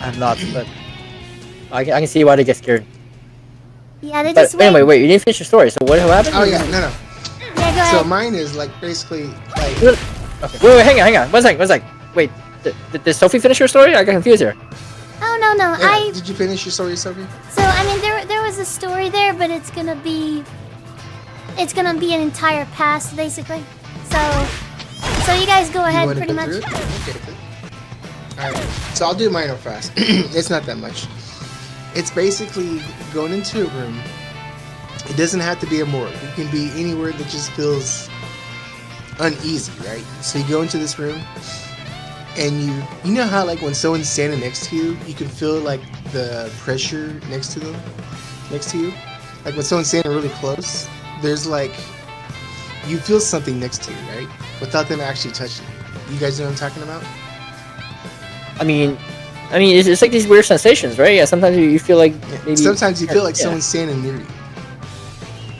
I'm not, but I can see why they get scared. Yeah, they just anyway, wait, you didn't finish your story, so what happened? Oh yeah, no. Yeah, go ahead. So mine is like basically like... Okay. Wait, hang on. One sec. Wait, did Sophie finish her story? I got confused here. Oh, no. Yeah, did you finish your story, Sophie? So, I mean, there was a story there, but it's gonna be an entire past, basically. So So you guys go You ahead wanna pretty go much. through it? Okay. Alright, so I'll do mine real fast. It's not that much. It's basically going into a room. It doesn't have to be a morgue. It can be anywhere that just feels uneasy, right? So you go into this room, and you know how like when someone's standing next to you, you can feel like the pressure next to you. Like when someone's standing really close, there's like you feel something next to you, right? Without them actually touching you. You guys know what I'm talking about? I mean, it's like these weird sensations, right? Yeah, sometimes you feel like maybe... Sometimes you feel like yeah. someone's standing near you.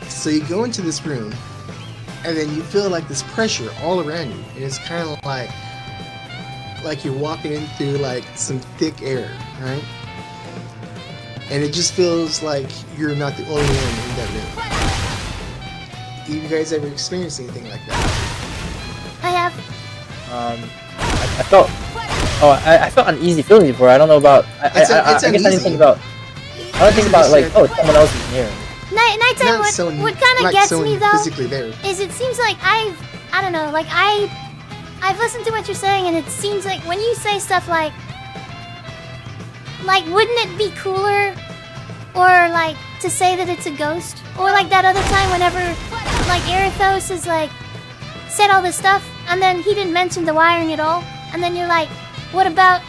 So you go into this room, and then you feel like this pressure all around you, and it's kind of like you're walking in through like some thick air, right? And it just feels like you're not the only one in that room. You guys ever experienced anything like that? I have. I felt... Oh, I felt uneasy feelings before. I don't know about... I guess I didn't think about... I don't think about like, oh, someone else is near. Nighttime, what kind of gets me though physically there. is it seems like I don't know, like I've listened to what you're saying, and it seems like when you say stuff like wouldn't it be cooler, or like to say that it's a ghost, or like that other time whenever like Erithos is like said all this stuff, and then he didn't mention the wiring at all, and then you're like, what about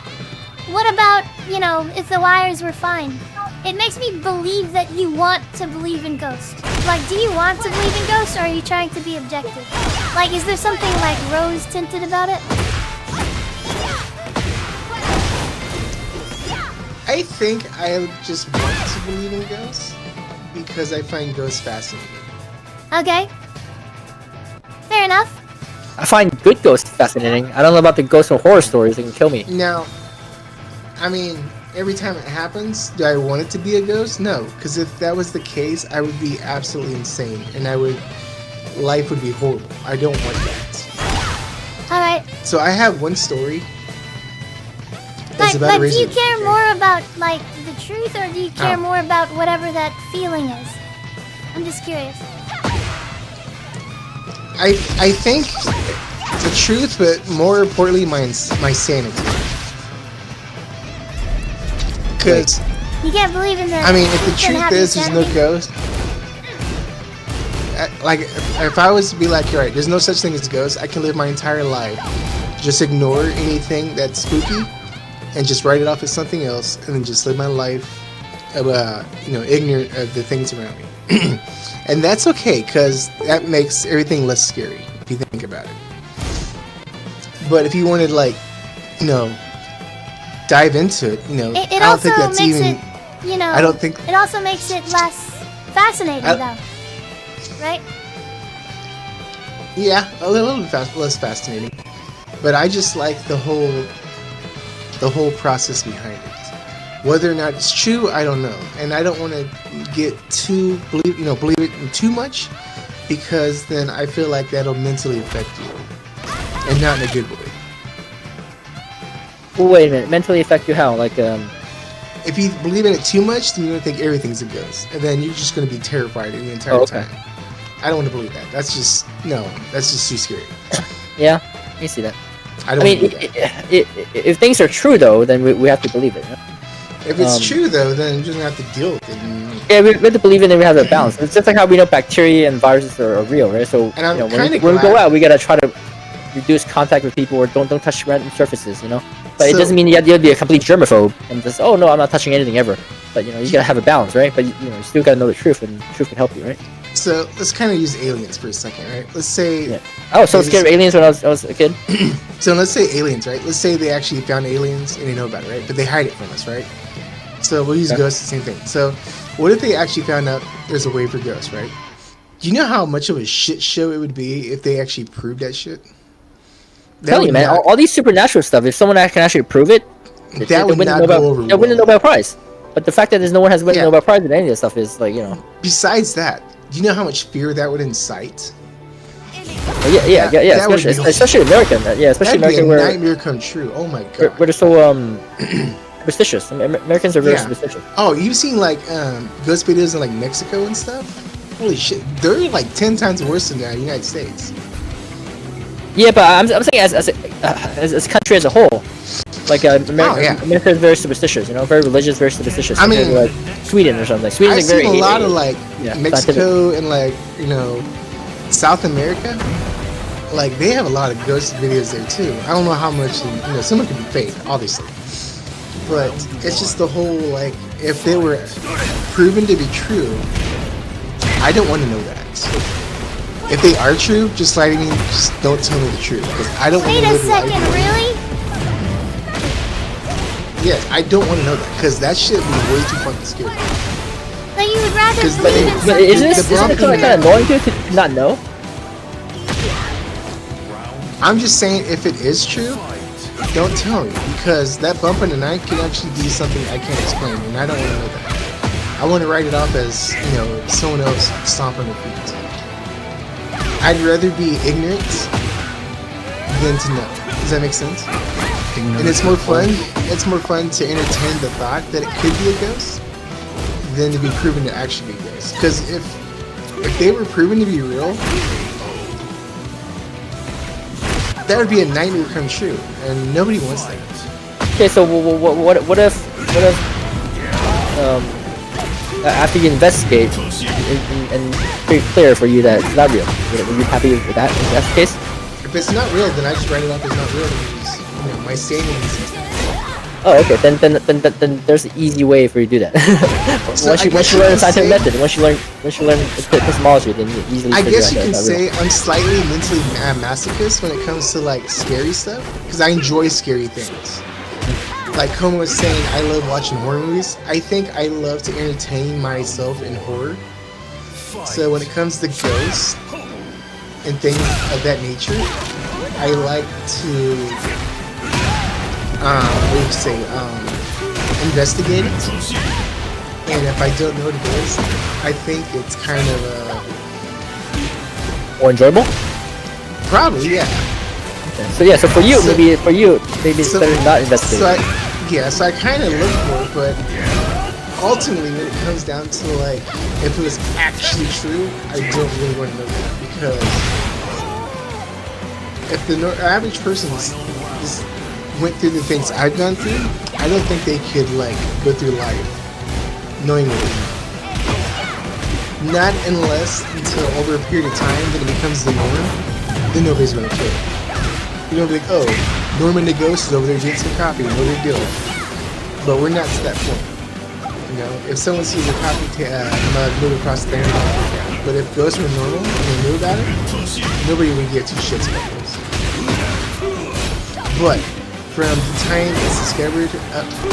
you know, if the wires were fine? It makes me believe that you want to believe in ghosts. Like, do you want to believe in ghosts, or are you trying to be objective? Like, is there something like rose-tinted about it? I think I just want to believe in ghosts because I find ghosts fascinating. Okay. Fair enough. I find good ghosts fascinating. I don't know about the ghosts of horror stories that can kill me. Now, I mean, every time it happens, do I want it to be a ghost? No, because if that was the case, I would be absolutely insane, and life would be horrible. I don't want that. All right. So I have one story. But do you care more about like the truth, or do you care more about whatever that feeling is? I'm just curious. I think the truth, but more importantly, my sanity. Because you can't believe in the. I mean, if the truth is there's no ghost, like if I was to be like, alright, there's no such thing as ghosts, I can live my entire life, just ignore anything that's spooky, and just write it off as something else, and then just live my life, ignorant of the things around me. And that's okay, because that makes everything less scary, if you think about it. But if you wanted, like, dive into it, I don't think that's even... I don't think... It also makes it less fascinating, though. Right? Yeah, a little bit less fascinating. But I just like the whole process behind it. Whether or not it's true, I don't know, and I don't want to get too believe it too much, because then I feel like that'll mentally affect you, and not in a good way. Well, wait a minute, mentally affect you how? Like if you believe in it too much, then you're gonna think everything's a ghost, and then you're just gonna be terrified the entire time. I don't want to believe that. That's just too scary. Yeah, you see that. I mean, if things are true though, then we have to believe it. Yeah? If it's true though, then you're just gonna have to deal with it. Yeah, we have to believe it, and we have to balance. It's just like how we know bacteria and viruses are real, right? So when we go out, we gotta try to reduce contact with people, or don't touch random surfaces, But it doesn't mean you have to be a complete germaphobe and just, oh no, I'm not touching anything ever. But you gotta have a balance, right? But you still gotta know the truth, and the truth can help you, right? So let's kind of use aliens for a second, right? Let's say. Yeah. I was so scared of aliens when I was a kid. So let's say aliens, right? Let's say they actually found aliens and they know about it, right? But they hide it from us, right? So we'll use ghosts, the same thing. So what if they actually found out there's a way for ghosts, right? Do you know how much of a shit show it would be if they actually proved that shit? Tell you, man, all these supernatural stuff, if someone can actually prove it, they would not go over well. They win the Nobel Prize. But the fact that no one has won the Nobel Prize in any of this stuff is like, Besides that, do you know how much fear that would incite? Yeah, especially American. Yeah, especially American, where nightmare come true. Oh my god. Where they're so superstitious. Americans are very superstitious. Oh, you've seen like ghost videos in like Mexico and stuff? Holy shit, they're like 10 times worse than the United States. Yeah, but I'm saying as a country as a whole, like America is very superstitious, you know, very religious, very superstitious. I mean, like Sweden or something. Sweden's I've like very seen a lot of like Mexico scientific. and like South America. Like they have a lot of ghost videos there too. I don't know how much some of it could be fake, obviously, but it's just the whole like if they were proven to be true, I don't want to know that. If they are true, just don't tell me the truth because I don't. Wait a second, really? Yes, I don't want to know that because that shit would be way too fucking scary. Like you would rather Because believe in But something. isn't it kind of annoying to not know? I'm just saying, if it is true, don't tell me because that bump in the night could actually be something I can't explain, and I don't want to know that. I want to write it off as someone else stomping their feet. I'd rather be ignorant than to know. Does that make sense? And it's more fun. It's more fun to entertain the thought that it could be a ghost than to be proven to actually be a ghost. Because if they were proven to be real, that would be a nightmare come true, and nobody wants that. Okay, so what if after you investigate and pretty clear for you that it's not real, are you happy with that? If that's the case? If it's not real, then I just write it off as not real because my standings. Oh, okay. Then there's an easy way for you to do that. once you learn the scientific method, once you learn epistemology, then you easily. I guess you out can that's say real. I'm slightly mentally masochist when it comes to like scary stuff because I enjoy scary things. Like Koma was saying, I love watching horror movies. I think I love to entertain myself in horror. So when it comes to ghosts and things of that nature, I like to investigate it. And if I don't know what it is, I think it's kind of More enjoyable. probably yeah. Okay. So for you, maybe it's better to not investigate. So I kind of look for it, but ultimately when it comes down to like if it was actually true, I don't really want to know that because if the average person just went through the things I've gone through, I don't think they could like go through life knowing what they know. Not unless until over a period of time that it becomes the norm, then nobody's gonna care. You're gonna be like, oh, Norman the Ghost is over there getting some coffee, no big deal. But we're not to that point. If someone sees a coffee mug move across the internet, but if ghosts were normal and they knew about it, nobody would get two shits about this. But from the time it's discovered up to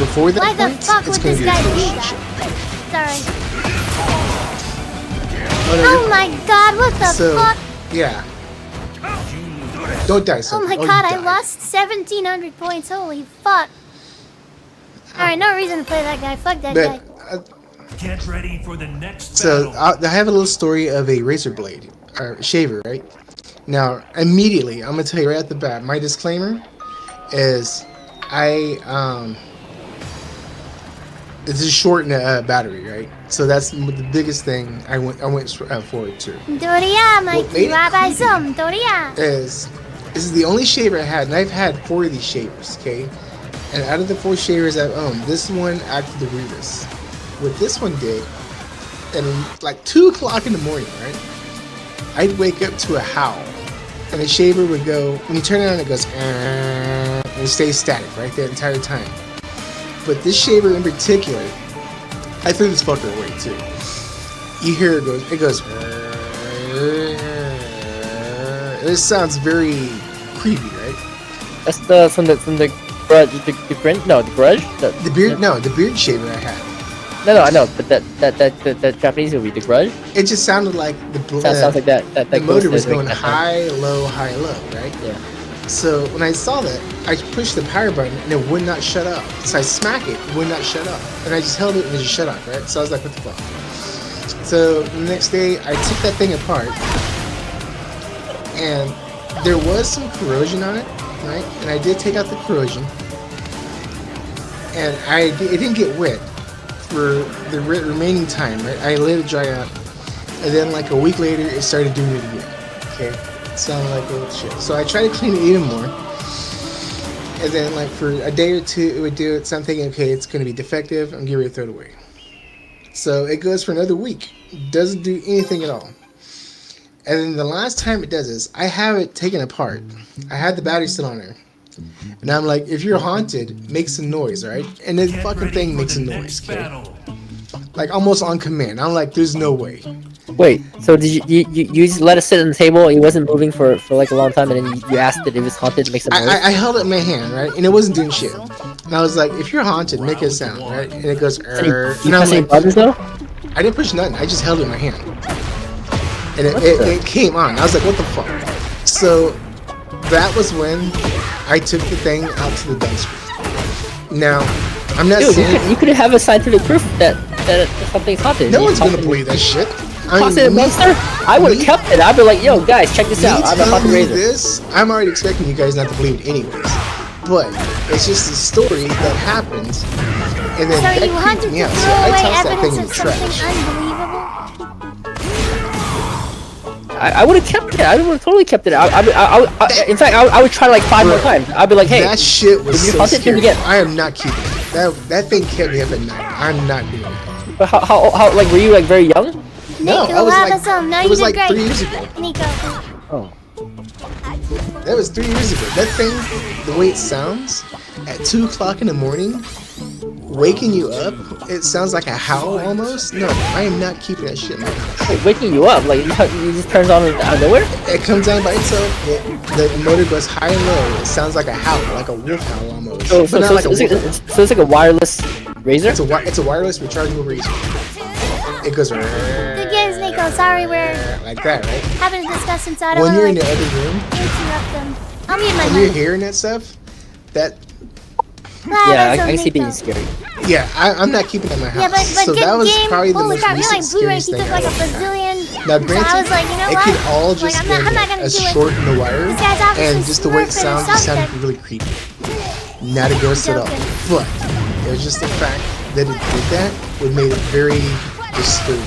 before that Why the point, fuck it's would going this to be guy a do shit. that? Sorry. Oh, Oh my god, what the So, fuck? yeah. Don't die, son. Oh my you god, I died. lost 1,700 points. Holy fuck. Alright, no reason to play that guy. Fuck that guy. But, Get ready for the next so, battle. I have a little story of a razor blade, or shaver, right? Now, immediately, I'm going to tell you right at the bat, my disclaimer is it's a short battery, right? So that's the biggest thing I went forward to. Doria, What Mikey, made it Rabbi creepy Zum, Doria. This is the only shaver I had, and I've had 4 of these shavers, okay? And out of the 4 shavers I've owned, this one acted the weirdest. What this one did, and like 2 o'clock in the morning, right? I'd wake up to a howl, and the shaver would go, when you turn it on, it goes, and it stays static, right, the entire time. But this shaver in particular, I threw this fucker away too. You hear it goes, it sounds very creepy, right? That's from the grudge, the grudge? No, the grudge? The beard shaver I had. No, I know, but that Japanese movie, The Grudge. It just sounded like Sounds like that. the motor was ghost is going making that high, low, right? Yeah. So when I saw that, I pushed the power button and it would not shut up. So I smacked it would not shut up. And I just held it and it just shut off, right? So I was like, what the fuck? So the next day, I took that thing apart and there was some corrosion on it, right? And I did take out the corrosion. And it didn't get wet for the remaining time, right? I let it dry out. And then like a week later, it started doing it again, okay? sound like old shit. So I try to clean it even more. And then like for a day or two, it would do it. So I'm thinking, okay, it's going to be defective. I'm getting ready to throw it away. So it goes for another week. Doesn't do anything at all. And then the last time it does this, I have it taken apart. I had the battery still on there. And I'm like, if you're haunted, make some noise, right? And the fucking thing makes a noise, okay? Like almost on command. I'm like, there's no way. Wait, so did you just let it sit on the table? It wasn't moving for like a long time, and then you asked it if it's haunted to make some noise? I held it in my hand, right? And it wasn't doing shit. And I was like, if you're haunted, make a sound, right? And it goes, You and I'm press any like, buttons though? I didn't push nothing. I just held it in my hand. And it came on. I was like, what the fuck? So that was when I took the thing out to the dumpster. Now, I'm not Dude, saying... you could have a scientific proof that something's haunted. No one's gonna believe that shit. Haunted monster? I would have kept it. I'd be like, yo, guys, check this out. I'm a haunted razor. This, I'm already expecting you guys not to believe it anyways. But it's just a story that happens, and then So that you wanted creeped me to out. throw So I away tossed that thing evidence in of the something trash. unbelievable? I would have kept it. I would have totally kept it. In fact, I would try like 5 more times. I'd be like, hey, that shit was if you so hunt it, scary. again. I am not keeping it. That thing kept me up at night. I'm not doing it. But how like were you like very young? No, Nico, I was have like, some. No, it you was did like great. 3 years ago. Nico. Oh. That was 3 years ago. That thing, the way it sounds, at 2 o'clock in the morning, waking you up, it sounds like a howl almost. No, I am not keeping that shit in my house. Like waking you up, like you just turns on out of nowhere? It comes down by itself. The motor goes high and low. It sounds like a howl, like a wolf howl almost. So But not like a wolf howl. it's like a wireless razor? It's a wireless rechargeable razor. It goes Good games, Nico. Sorry, we're like that, right? having a discussion, so I don't When you're in want the to other room, interrupt them. I'll mute my and you're mic. hearing that stuff, that Yeah, So I can see Nico. being scary. yeah, I'm not keeping it in my house. Yeah, but so good that was game. probably the Holy most crap, you're like recent Blu-ray. scariest He thing took like a I ever had. bazillion. Now, So granted, I was like, you know it what? could all Like, just I'm not been gonna a do it. short in the wire, This guy's obviously and just the way it super sounds, it sounded something. really creepy. Not a ghost at all. Joking. But it was just the fact that it did that would made it very disturbing,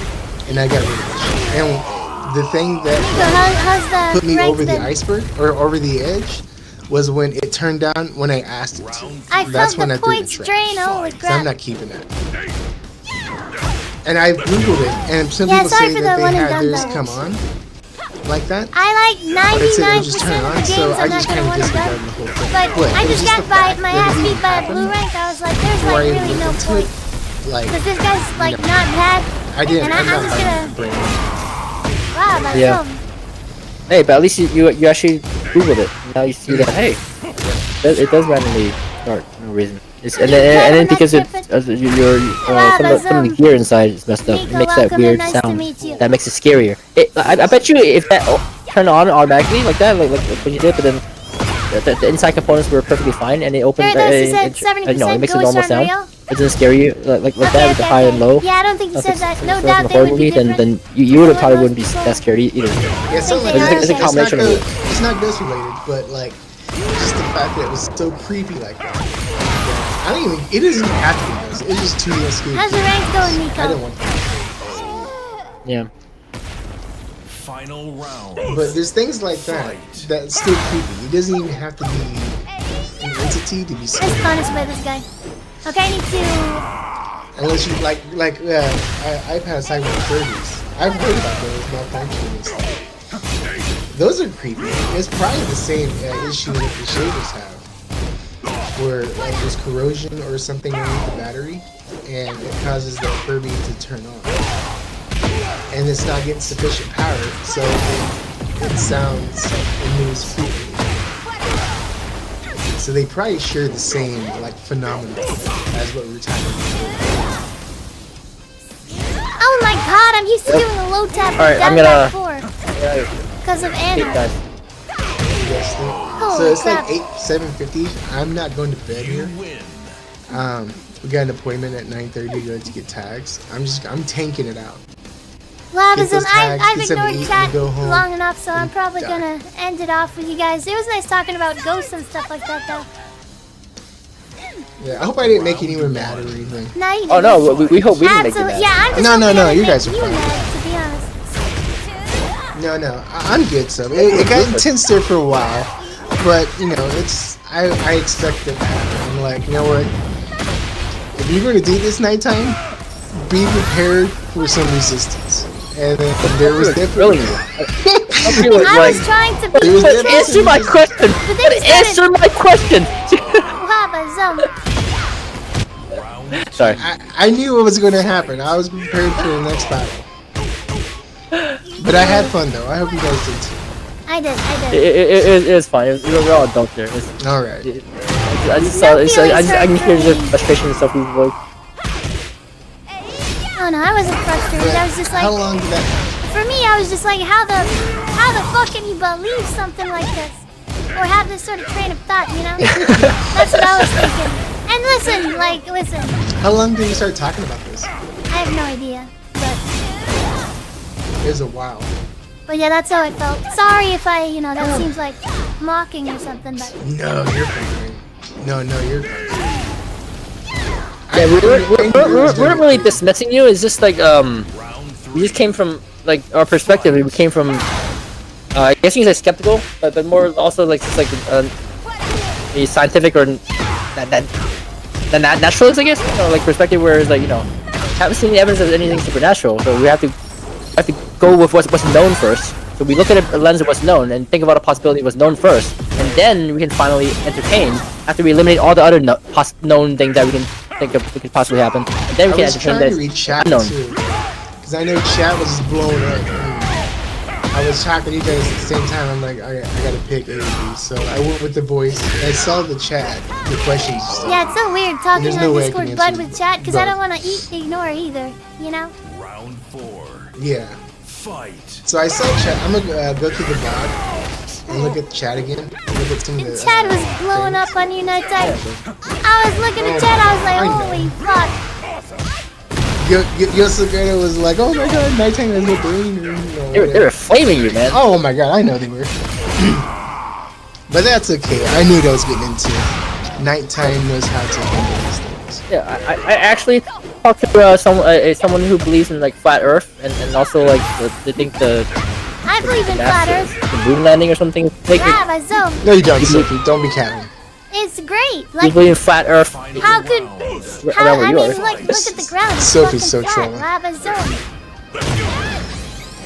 and I got rid of it. And the thing So that how's the put me rank over the then? iceberg or over the edge was when it turned down when I asked it to. I That's felt when the I threw it in points the trash. drain. Holy So I'm crap. not keeping that. And I googled it, and some Yeah, people sorry say for that the they one and had done theirs though. come on like that. I like But it said it would 99% just of turn the on, games so I I'm not just gonna kind of want to disregarded done. the whole thing. But I it was just the got by fact my that ass it beat by a happened blue rank. I was like, there's before like I really no looked into it. point. Like, Because this guy's like know. not bad. I didn't. And I'm I'm not just hiding gonna- my brain. Wow, that's Yeah. dumb. Hey, but at least you actually googled it. Now you see that hey, it does randomly start for no reason. And then because it's some of the gear inside is messed up, it Nico, makes that welcome and weird nice to sound. meet you. That makes it scarier. I bet you if that turned on automatically like that, like when you did, but then the inside components were perfectly fine and it opened. There it is, he said 70% It makes a ghost normal sound. unreal. It doesn't scare you like that with the high and low. Yeah, I don't think you said that. No From doubt a they horror would be movie, different. then you would have probably wouldn't be that scared either. Yeah, something like It's that. a combination of it. It's not ghost related, but like just the fact that it was so creepy like that. Yeah, I don't even. It doesn't even have to be ghost. It's just too damn scary. How's your rank going, I didn't Nico? want that. Yeah. Final round. But there's things like that that's still creepy. It doesn't even have to be an entity to be Let's scary. punish by this guy. Okay, I need to... Unless you iPad cyber 30s. I've heard about those malfunctioning and stuff. Those are creepy. It's probably the same issue that the shaders have, where like there's corrosion or something underneath the battery, and it causes the Furby to turn on, and it's not getting sufficient power, so it sounds and moves creepy. So they probably share the same like phenomenon as what we were talking about. Oh my god, I'm used to doing a low tap Alright, down I'm back gonna- 4 because of Hey, Anna. guys. You guys think? So Holy it's crap. like 7:50. I'm not going to bed You here. win. We got an appointment at 9:30 to go to get tags. I'm tanking it out. Labism, those tags, I've get some to ignored eat, chat and go home long enough, so I'm and probably die. gonna end it off with you guys. It was nice talking about ghosts and stuff like that, though. Yeah, I hope I didn't make anyone mad or anything. No, you Oh didn't. no, we hope we didn't make you Absolutely. mad. Yeah, I'm just No, hoping no, I you didn't guys make are you fine. mad, to be honest. No, I'm good. So it got intense there for a while, but you know, I expected that. I'm like, you know what? If you're going to do this nighttime, be prepared for some resistance. And then there was definitely. I was trying to be. Answer my question. Answer my question. Sorry. I knew what was going to happen. I was prepared for the next battle. But I had fun though. I hope you guys did too. I did. It was fine. We're all adults here. All right. I just saw. I can hear the frustration in Sophie's voice. Oh no, I wasn't frustrated. I was just like. How long did that happen? For me, I was just like, how the fuck can you believe something like this, or have this sort of train of thought? You know, that's what I was thinking. And listen. How long did you start talking about this? I have no idea, but. It was a while. But yeah, that's how it felt. Sorry if that seems like mocking or something, but... No, you're fine. No, you're fine. Yeah, we weren't really dismissing you. It's just like, we just came from, like, our perspective. We came from, I guess you can say skeptical, but more also like, just like, a scientific or the naturalist, I guess? You know, like, perspective where it's like, haven't seen the evidence of anything supernatural, so we have to go with what's known first. So we look at a lens of what's known and think about a possibility of what's known first, and then we can finally entertain after we eliminate all the other known things that we can think of could possibly happen. And then we can entertain that unknown. Because I know chat was just blowing up. I was talking to you guys at the same time. I'm like, I gotta pick A or B. So I went with the voice. I saw the chat, the questions. Yeah, it's so weird talking on Discord, but with chat, because I don't want to ignore either. You know. Round 4. Yeah. Fight. So I saw chat. I'm gonna go to the VOD and look at the chat again. Look at some of the, chat was blowing up on you that time. I was looking at chat. I was like, holy fuck. Yosugata was like, oh my god, nighttime has no brain. They were flaming you, man. Oh my god, I know they were. But that's okay. I knew what I was getting into. Nighttime knows how to handle these things. Yeah, I actually talked to someone who believes in like flat Earth and also like they think I believe in flat Earth. The moon landing or something. Like, yeah, my zone. No, you don't, Sophie. Don't be counting. It's great. Like, you believe in flat Earth. How could? Look at the ground. Sophie's so trolling. Lava zone.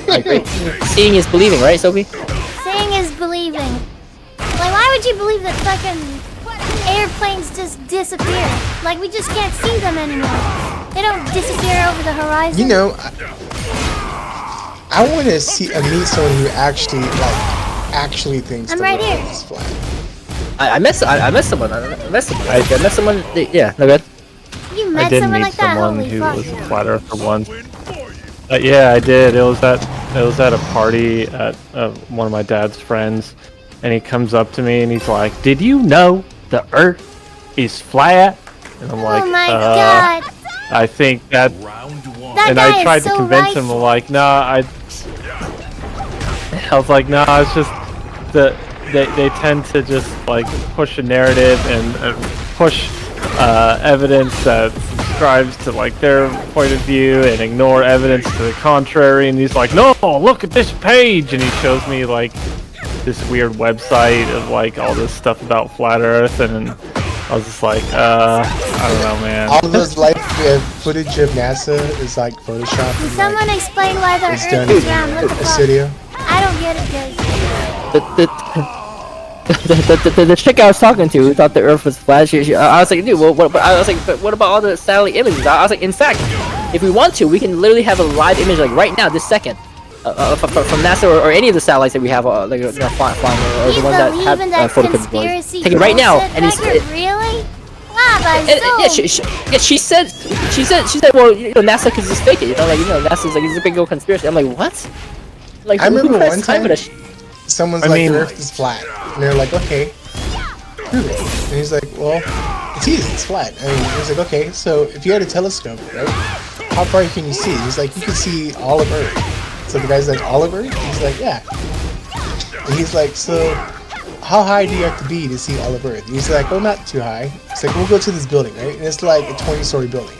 I agree. Seeing is believing, right, Sophie? Seeing is believing. Like, why would you believe that fucking airplanes just disappear? Like, we just can't see them anymore. They don't disappear over the horizon. You know, I want to meet someone who actually thinks the world is flat. I met someone. Yeah, no good. You met someone like that? Holy fuck. I did meet someone who was a flat earther once. Yeah, I did. It was at a party at one of my dad's friends, and he comes up to me and he's like, "Did you know the Earth is flat?" And I'm like, "Oh my god!" I think that. And I tried to convince him, like, I was like, it's just they tend to just like push a narrative and push evidence that subscribes to like their point of view and ignore evidence to the contrary. And he's like, "No, look at this page," and he shows me like this weird website of like all this stuff about flat Earth, and I was just like, I don't know, man. All of those live footage of NASA is like Photoshop. Can someone explain why the Earth is round? What the fuck? I don't get it, guys. The chick I was talking to who thought the Earth was flat, I was like, dude, but what about all the satellite images? I was like, in fact, if we want to, we can literally have a live image like right now, this second, from NASA or any of the satellites that we have, flying, or the ones that have photo capabilities. Take it right now, and it's really. She said, well, NASA could just fake it, NASA's like, it's a big old conspiracy. I'm like, what? Like, I remember one time, someone's like, the Earth is flat, and they're like, okay, prove it. And he's like, well, it's easy, it's flat. I mean, he's like, okay, so if you had a telescope, right, how far can you see? He's like, you can see all of Earth. So the guy's like, all of Earth? He's like, yeah. And he's like, so how high do you have to be to see all of Earth? And he's like, well, not too high. It's like, we'll go to this building, right? And it's like a 20-story building.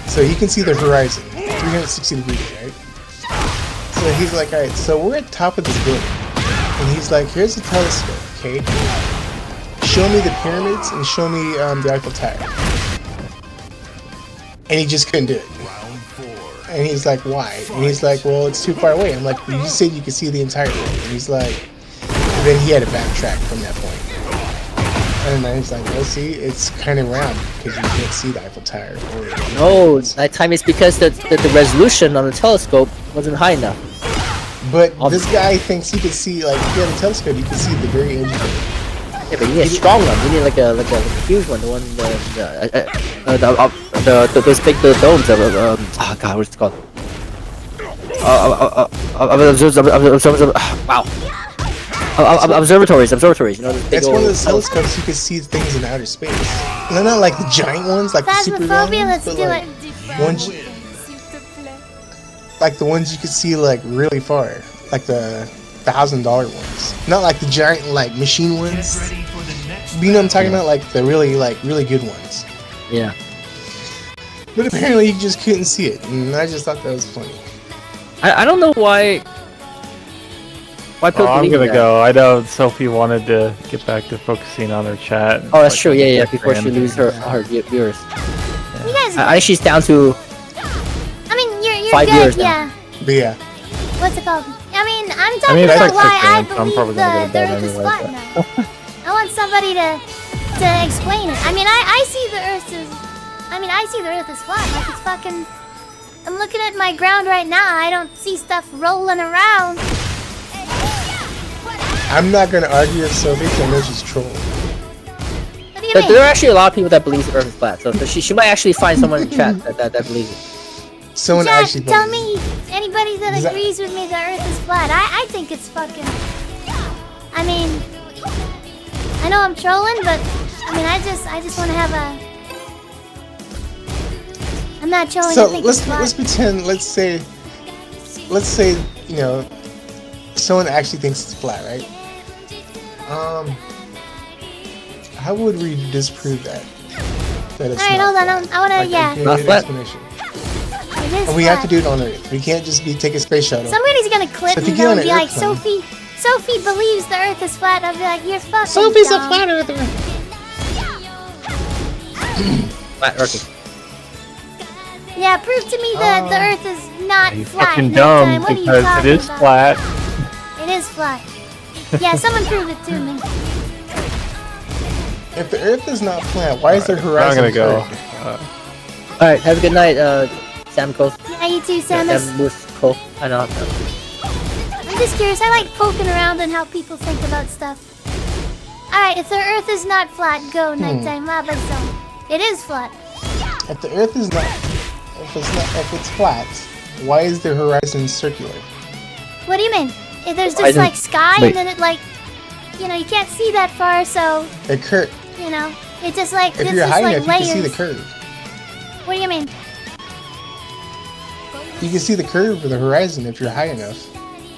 So you can see the horizon, 360 degrees, right? So So he's like, alright, so we're at the top of this building. And he's like, here's the telescope, okay? Show me the pyramids and show me the Eiffel Tower. And he just couldn't do it. And he's like, why? And he's like, well, it's too far away. I'm like, well, you said you could see the entire thing. And he's like, and then he had to backtrack from that point. And then he's like, well, see, it's kind of round because you can't see the Eiffel Tower. No, nighttime is because the resolution on the telescope wasn't high enough. But this guy thinks he could see, like, if you have a telescope, you can see the very edge of it. Yeah, but you need a strong one. You need like a huge one. The one those big domes of oh god, what's it called? Wow. Observatories. You know, those big It's one of those telescopes you can see things in outer space. They're not like the giant ones, like the super long Phasmophobia, ones, let's but do like it. ones, like the ones you can see like really far, like the $1,000 ones. Not like the giant like machine Get ones. ready for the next You know what I'm talking about? Like the really good ones. Yeah. But apparently you just couldn't see it, and I just thought that was funny. I don't know why. Why people I'm believe gonna that. go. I know Sophie wanted to get back to focusing on her chat. Oh, that's true. Yeah. Before she loses her viewers. You guys, I think she's down to. I mean, you're 5 good, years now. yeah. But yeah, What's it called? I mean, I'm talking it's about like why 6 I a.m., so I'm believe probably gonna go to the bed Earth is anyway, flat but- now. I want somebody to explain it. I mean, I see the Earth as, I see the Earth is flat. Like it's fucking. I'm looking at my ground right now. I don't see stuff rolling around. I'm not gonna argue with Sophie because I know she's trolling. What do you But mean? there are actually a lot of people that believe the Earth is flat. So she might actually find someone in chat that believes it. Someone Chat, actually tell believes. me anybody that Does that- agrees with me the Earth is flat. I think it's fucking. I mean, I know I'm trolling, but I mean, I just want to have a. I'm not trolling. I So think let's it's flat. pretend. Let's say you know, someone actually thinks it's flat, right? How would we disprove that? That it's Alright, not hold on. flat? I wanna, Like, yeah. a good Not flat. explanation. It is And we have flat. to do it on Earth. We can't just take a space shuttle. Somebody's gonna clip So if me you get though on and be an like, airplane- Sophie believes the Earth is flat. I'll be like, you're fucking Sophie's a dumb. flat earther. Flat Earth. Yeah, prove to me that the Earth is not You're flat. fucking next time. dumb What are you because it talking is about? flat. It is flat. Yeah, someone prove it to me. If the Earth is not flat, why is there I'm horizon? gonna go. curved? Alright, have a good night, Sam Cole. Yeah, you too, Samus. Sam Moose Cole. I know. I'm just curious. I like poking around on how people think about stuff. Alright, if the Earth is not flat, go nighttime lava zone. It is flat. If the Earth is not, if it's flat, why is the horizon circular? What do you mean? If there's I just don't- like sky wait. and then it like, you know, you can't see that far, so It curve. you know, it's just like If it's you're just high like enough, you layers. can see the curve. What do you mean? You can see the curve of the horizon if you're high enough.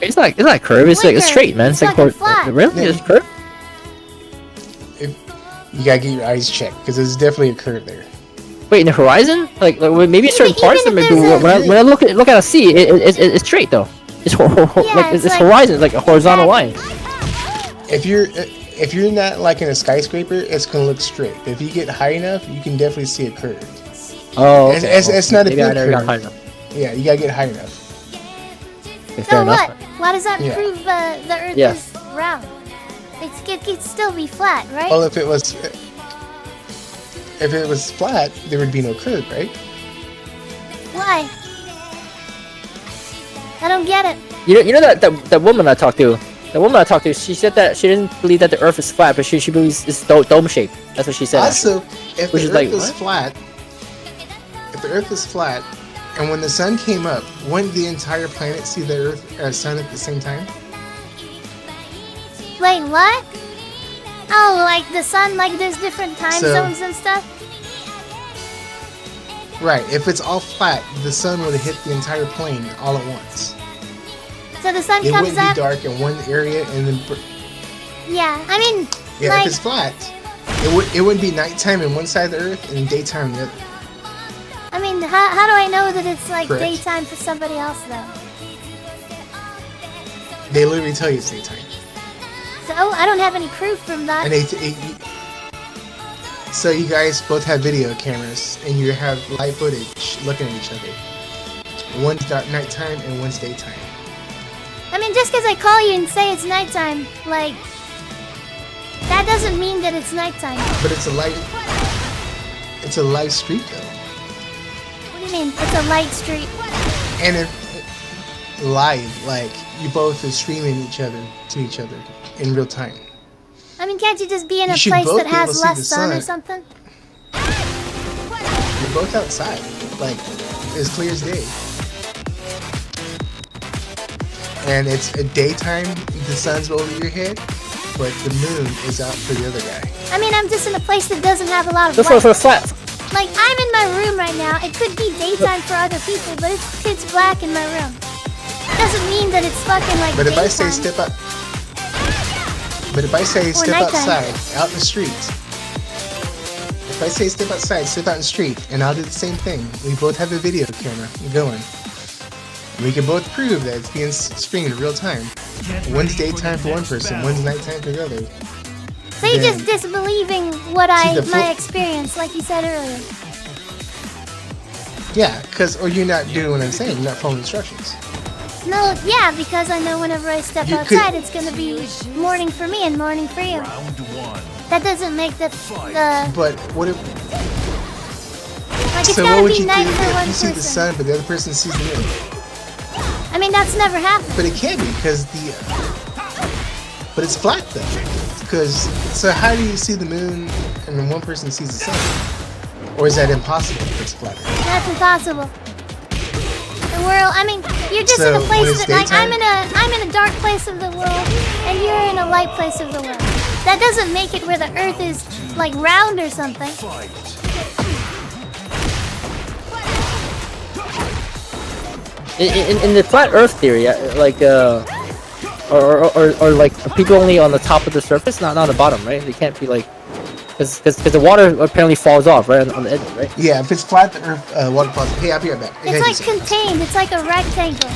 It's not curved. It's like it's straight, man. It's like fucking flat. the rim is curved. If you gotta get your eyes checked because there's definitely a curve there. Wait, in the horizon? Like maybe certain Even parts. if Maybe there's a- when I look at a sea, it's straight though. It's it's it's like- horizon. It's like a horizontal line. If you're not like in a skyscraper, it's gonna look straight. But if you get high enough, you can definitely see a curve. Oh, It's not a maybe I good never got curve. high enough. Yeah, you gotta get high enough. Okay, So fair enough. what? Why does that Yeah. prove the Earth Yeah. is round? It could still be flat, right? Well, if it was flat, there would be no curve, right? Why? I don't get it. You know that woman I talked to. The woman I talked to, she said that she didn't believe that the Earth is flat, but she believes it's dome shaped. That's what she said. Also, if Which the is Earth like, is what? flat, and when the sun came up, wouldn't the entire planet see the sun at the same time? Wait, what? Oh, like the sun, like there's different time So- zones and stuff? Right. If it's all flat, the sun would hit the entire plane all at once. So the sun It comes wouldn't be up? dark in one area and then. Yeah, I mean, Yeah, like, if it's flat, it wouldn't be nighttime in one side of the Earth and daytime in the other. I mean, how do I know that it's like Correct. daytime for somebody else though? They literally tell you it's daytime. So I don't have any proof from that. And so you guys both have video cameras and you have live footage looking at each other. One's nighttime and one's daytime. I mean, just because I call you and say it's nighttime, like, that doesn't mean that it's nighttime. But it's a live street though. What do you mean? It's a light street. And if live, like you both are streaming to each other in real time. I mean, can't you just be in a should place both that be able has to see less the sun or sun. something? You're both outside, like as clear as day. And it's a daytime, the sun's over your head, but the moon is out for the other guy. I mean, I'm just in a place that doesn't have a lot of Just light. for flat. Like, I'm in my room right now. It could be daytime for other people, but it's pitch black in my room. Doesn't mean that it's fucking like But if I daytime. say step nighttime. outside, out in the street. If I say step outside, step out in the street, and I'll do the same thing. We both have a video camera going. We can both prove that it's being streamed in real time. One's daytime for one person, one's nighttime for the other. So you're just disbelieving what the my experience, like you said earlier. Yeah, or you're not doing what I'm saying, you're not following instructions. No, yeah, because I know whenever I step You outside, could- it's gonna be morning for me and morning for you. Round one. That doesn't make the But what if, like it's so gotta what would be you do night for if one you see the person. sun, but the other person sees the moon? I mean, that's never happened. But it can be, because but it's flat though. So how do you see the moon and then one person sees the sun? Or is that impossible if it's flat? That's impossible. The world. I mean, you're just in So, a place when it's that, like, daytime? I'm in a dark place of the world, and you're in a light place of the world. That doesn't make it where the Earth is like round or something. In the flat Earth theory, like or like are people only on the top of the surface, not on the bottom, right? They can't be like, because the water apparently falls off right on the edge, right? Yeah, if it's flat, the earth water falls. Hey, I'll be right back. It's like contained. It's like a rectangle.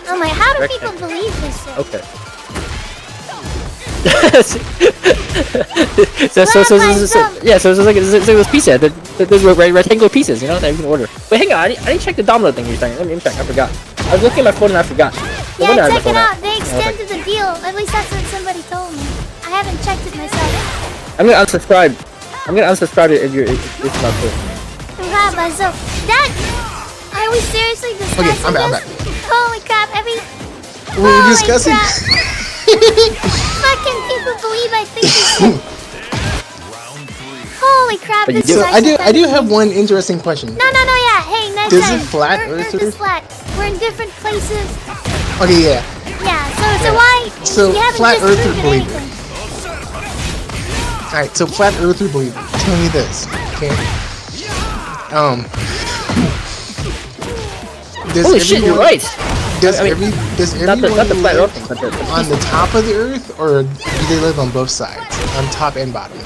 I'm like, how do people believe this shit? Okay. so it's like those pieces. There's rectangular pieces, you know, that you can order. Wait, hang on, I didn't check the download thing you're saying. Let me check. I forgot. I was looking at my phone and I forgot. No wonder I Yeah, had check my it phone out. They extended the deal. At least that's what somebody told me. I haven't checked it myself. I'm gonna unsubscribe. If it's not cool. Crap, so that are we seriously discussing Okay, I'm back. this? Holy crap! We're Holy discussing. crap. Fucking people believe I think this shit. Holy crap! But you This do. is So I do have one interesting question. No, yeah. Hey, nice Does time. it flat Earth Earth is flat. We're in different places. Okay, yeah. Yeah. So why? So, you haven't flat earther disproven believer. anything. Alright, so flat earther believer, tell me this, okay? Holy shit, you're right. Does I mean, everyone not the flat live Earth, but the on the top of the earth, or do they live on both sides? On top and bottom?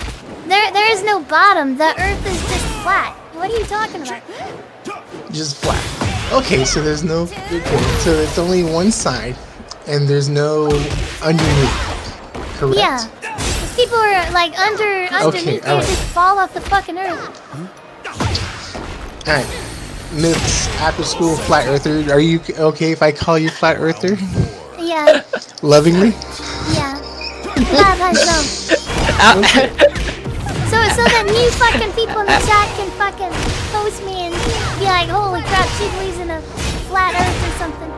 There is no bottom. The Earth is just flat. What are you talking about? Just flat. Okay, so there's no, okay, so it's only one side, and there's no underneath, correct? Yeah. If people are like underneath, they alright. just fall off the fucking Earth. Alright. Myths, after school, flat earther. Are you okay if I call you flat earther? Yeah. Lovingly? Yeah. Okay. So that new fucking people in the chat can fucking post me and be like, holy crap, she believes in a flat Earth or something.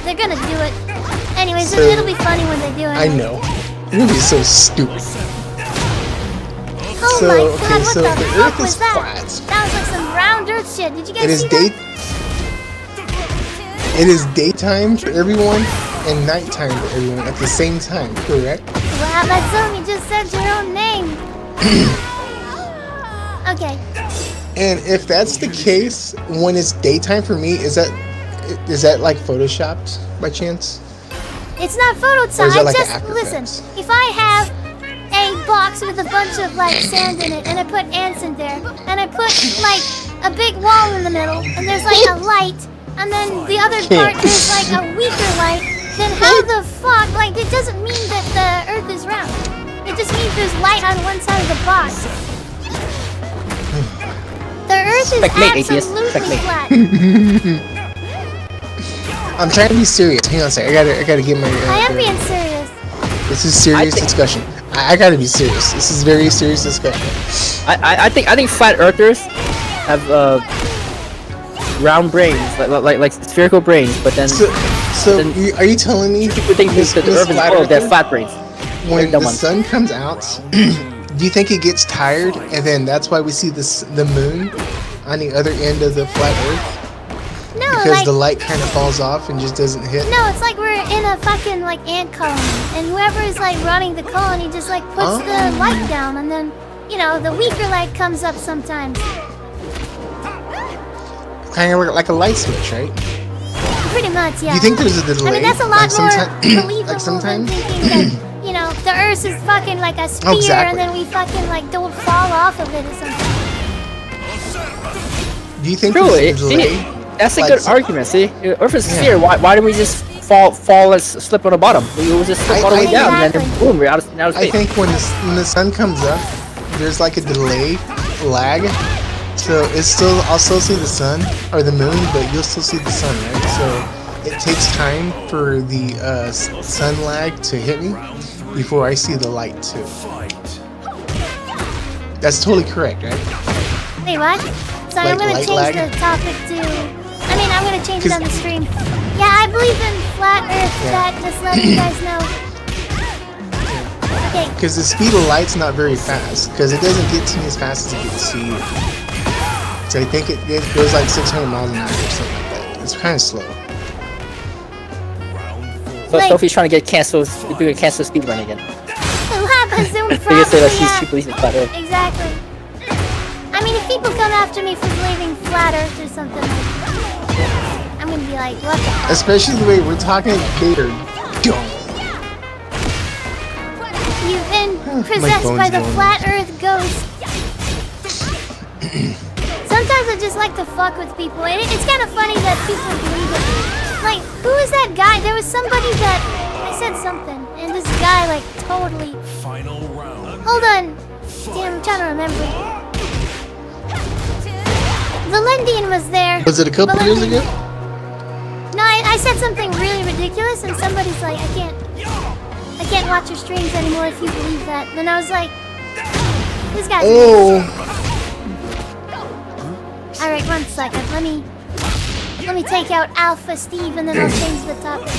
They're gonna do it. Anyways, So, it'll be funny when they do it. I know. You're gonna be so stupid. Oh So, my okay, god, what so the the fuck Earth was is that? flat. That was like some round Earth shit. Did you guys It is see that? It is daytime for everyone and nighttime for everyone at the same time, correct? Wow, that's something. You just said your own name. Okay. And if that's the case, when it's daytime for me, is that like photoshopped by chance? It's not Or photoshopped. is that I like just After listen. Effects? If I have a box with a bunch of like sand in it, and I put ants in there, and I put like a big wall in the middle, and there's like a light and then the other part is like a weaker light, then how the fuck? Like, it doesn't mean that the Earth is round. It just means there's light on one side of the box. The Earth is absolutely flat. I'm trying to be serious. Hang on a second. I gotta get my. I am being serious. This is serious discussion. I gotta be serious. This is very serious discussion. I think flat earthers have round brains, like spherical brains, but then Are you telling me people think that the Earth is full of their flat brains? when the sun comes out, do you think it gets tired, and then that's why we see the moon on the other end of the flat Earth? No, Because like, the light kind of falls off and just doesn't hit. no, it's like we're in a fucking like ant colony, and whoever is like running the colony just like puts the light down, and then you know the weaker light comes up sometimes. Kind of like a light switch, right? Pretty much, yeah. Do you think there's a delay? I mean, that's a lot more believable like sometimes? than thinking that, you know, the Earth is fucking like a sphere, exactly. and then we fucking like don't fall off of it or something. Do you think True, there's a delay? That's a Like good some- argument. See, Earth is a sphere. Why do we just fall and slip on the bottom? We will just slip all the way down, and then Exactly. boom, we're out of space. I think when the sun comes up, there's like a delay, lag. So I'll still see the sun or the moon, but you'll still see the sun, right? So it takes time for the sun lag to hit me before I see the light too. That's totally correct, right? Wait, what? So I'm Like gonna light change lag? the topic to. I mean, I'm gonna change it on the stream. Yeah, I believe in flat Earth. That just letting you guys know. Okay, Because the speed of light's not very fast, because it doesn't get to me as fast as it gets to you. So I think it goes like 600 miles an hour or something like that. It's kind of slow. So Like- Sophie's trying to get canceled, doing a cancel speed run again. we'll have a Zoom They just say that probably. she believes in flat Earth. Exactly. I mean, if people come after me for believing flat Earth or something, like, I'm gonna be like, what the fuck? Especially the way we're talking later. You've been My possessed phone's by the going. flat Earth ghost. Sometimes I just like to fuck with people, and it's kind of funny that people believe it. Like, who is that guy? There was somebody that I said something, and this guy like totally. Final round. Hold on. Damn, I'm trying to remember. Valendian was there. Was it a couple years ago? No, I said something really ridiculous, and somebody's like, I can't watch your streams anymore if you believe that. And I was like, this guy's. Oh, All right, 1 second. Let me take out Alpha Steve, and then I'll change the topic.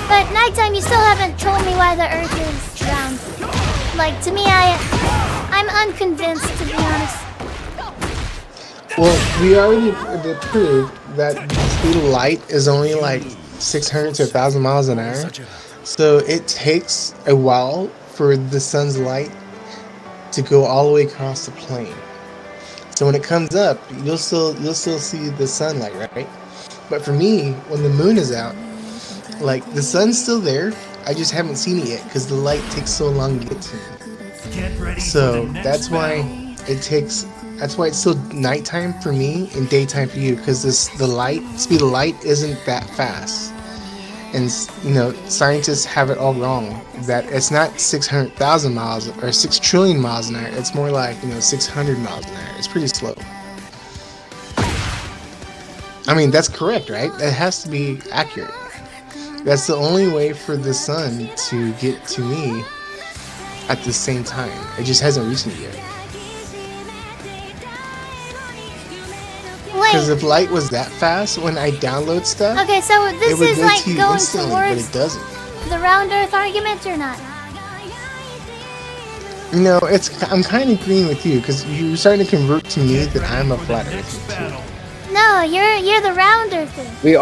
But nighttime, you still haven't told me why the Earth is round. Like, to me, I'm unconvinced, to be honest. well, we already proved that the speed of light is only like 600 to 1,000 miles an hour. So it takes a while for the sun's light to go all the way across the plane. So when it comes up, you'll still see the sunlight, right? But for me, when the moon is out, like the sun's still there. I just haven't seen it yet because the light takes so long to get to me. Get ready So for the next that's why battle. that's why it's still nighttime for me and daytime for you, because the speed of light isn't that fast. And you know, scientists have it all wrong, that it's not 600,000 miles or 6 trillion miles an hour. It's more like, 600 miles an hour. It's pretty slow. I mean, that's correct, right? It has to be accurate. That's the only way for the sun to get to me at the same time. It just hasn't reached me yet. Because Wait. if light was that fast when I download stuff, Okay, so it this would is go like to you going instantly, but towards it doesn't. the round Earth argument or not? I'm kind of agreeing with you, because you're starting to convert to me that I'm a flat earther too. No, you're the round Earther. We're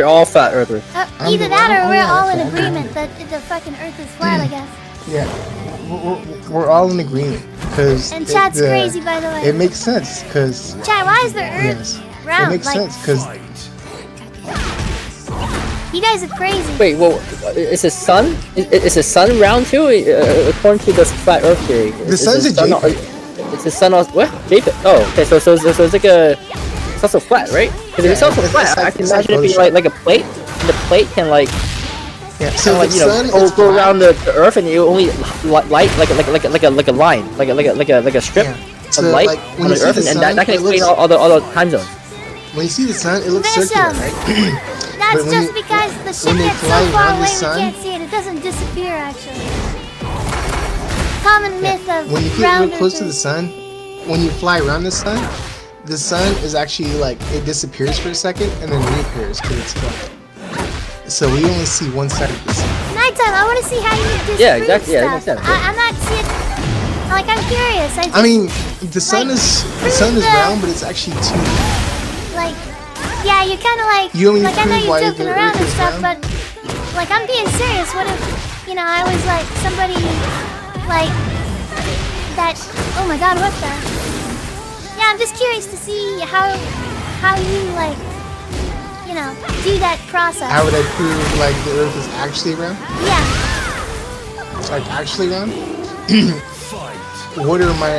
all flat Earthers. I'm Either the that or round- we're yeah, all in that's fine. agreement that the fucking Earth is flat, I guess. Yeah, we're all in agreement, because And chat's crazy, by the way. It makes sense, because Chat, why is the Earth yes, round? it makes like, sense, because you guys are crazy. Wait, well, is the sun? Is the sun round too? According to the flat Earth theory, The sun's a sun JPEG. It's the sun. What? JPEG. Oh, okay. So it's like a it's also flat, right? Because if it's also flat, I can imagine it being like a plate, and the plate can like so like the sun is go flat. around the Earth, and you only light like a line, like a strip So, of light like, when on you the see Earth, the and sun, that can it explain looks- all the time zones. When you see the sun, it looks Finish circular, him. right? That's But when just you- because the ship when they gets so fly far around the away we sun- can't see it. It doesn't disappear, actually. Common myth of When you get round real close to the earthers. sun, when you fly around the sun is actually like it disappears for a second and then reappears because it's flat. So we only see one side of the sun. Nighttime, I want to see how you disprove Yeah, exactly. Yeah, that stuff. makes sense. I'm not seeing. Like, I'm curious. I mean, the sun Like, is prove the- round, but it's actually two. Like, yeah, you're kind of like. You want me to like, I know prove why you're joking the around Earth and is stuff, round? but like, I'm being serious. What if, I was like somebody, like that. Oh my God, what the? Yeah, I'm just curious to see how you like, do that process. How would I prove like the Earth is actually round? Yeah. Like actually round? What are my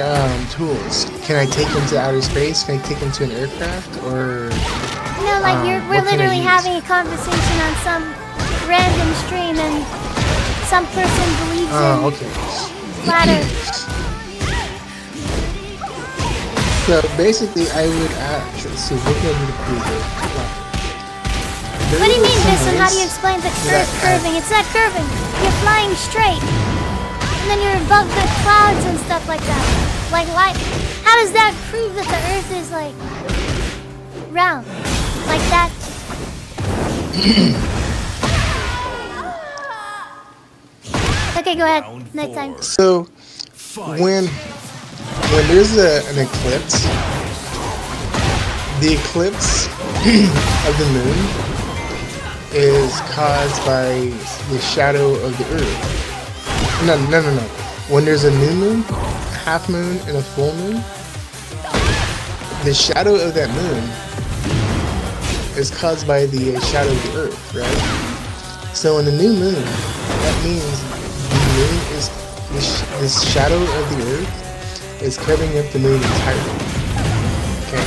tools? Can I take them to outer space? Can I take them to an aircraft? Or Like we're what can I literally use? having a conversation on some random stream, and some person believes in okay. flat Earth. So basically, I would actually. So what do I need to prove here? What do you mean, There are Visson? some How do you ways explain the that Earth curving? It's not curving. You're flying straight, and then you're above the clouds and stuff like that. Like light. How does that prove that the Earth is like round, like that? Okay, go ahead. Nighttime. So when there's an eclipse, the eclipse of the moon is caused by the shadow of the Earth. No. When there's a new moon, a half moon, and a full moon, the shadow of that moon is caused by the shadow of the Earth, right? So in the new moon, that means the moon is the shadow of the Earth is covering up the moon entirely. Okay.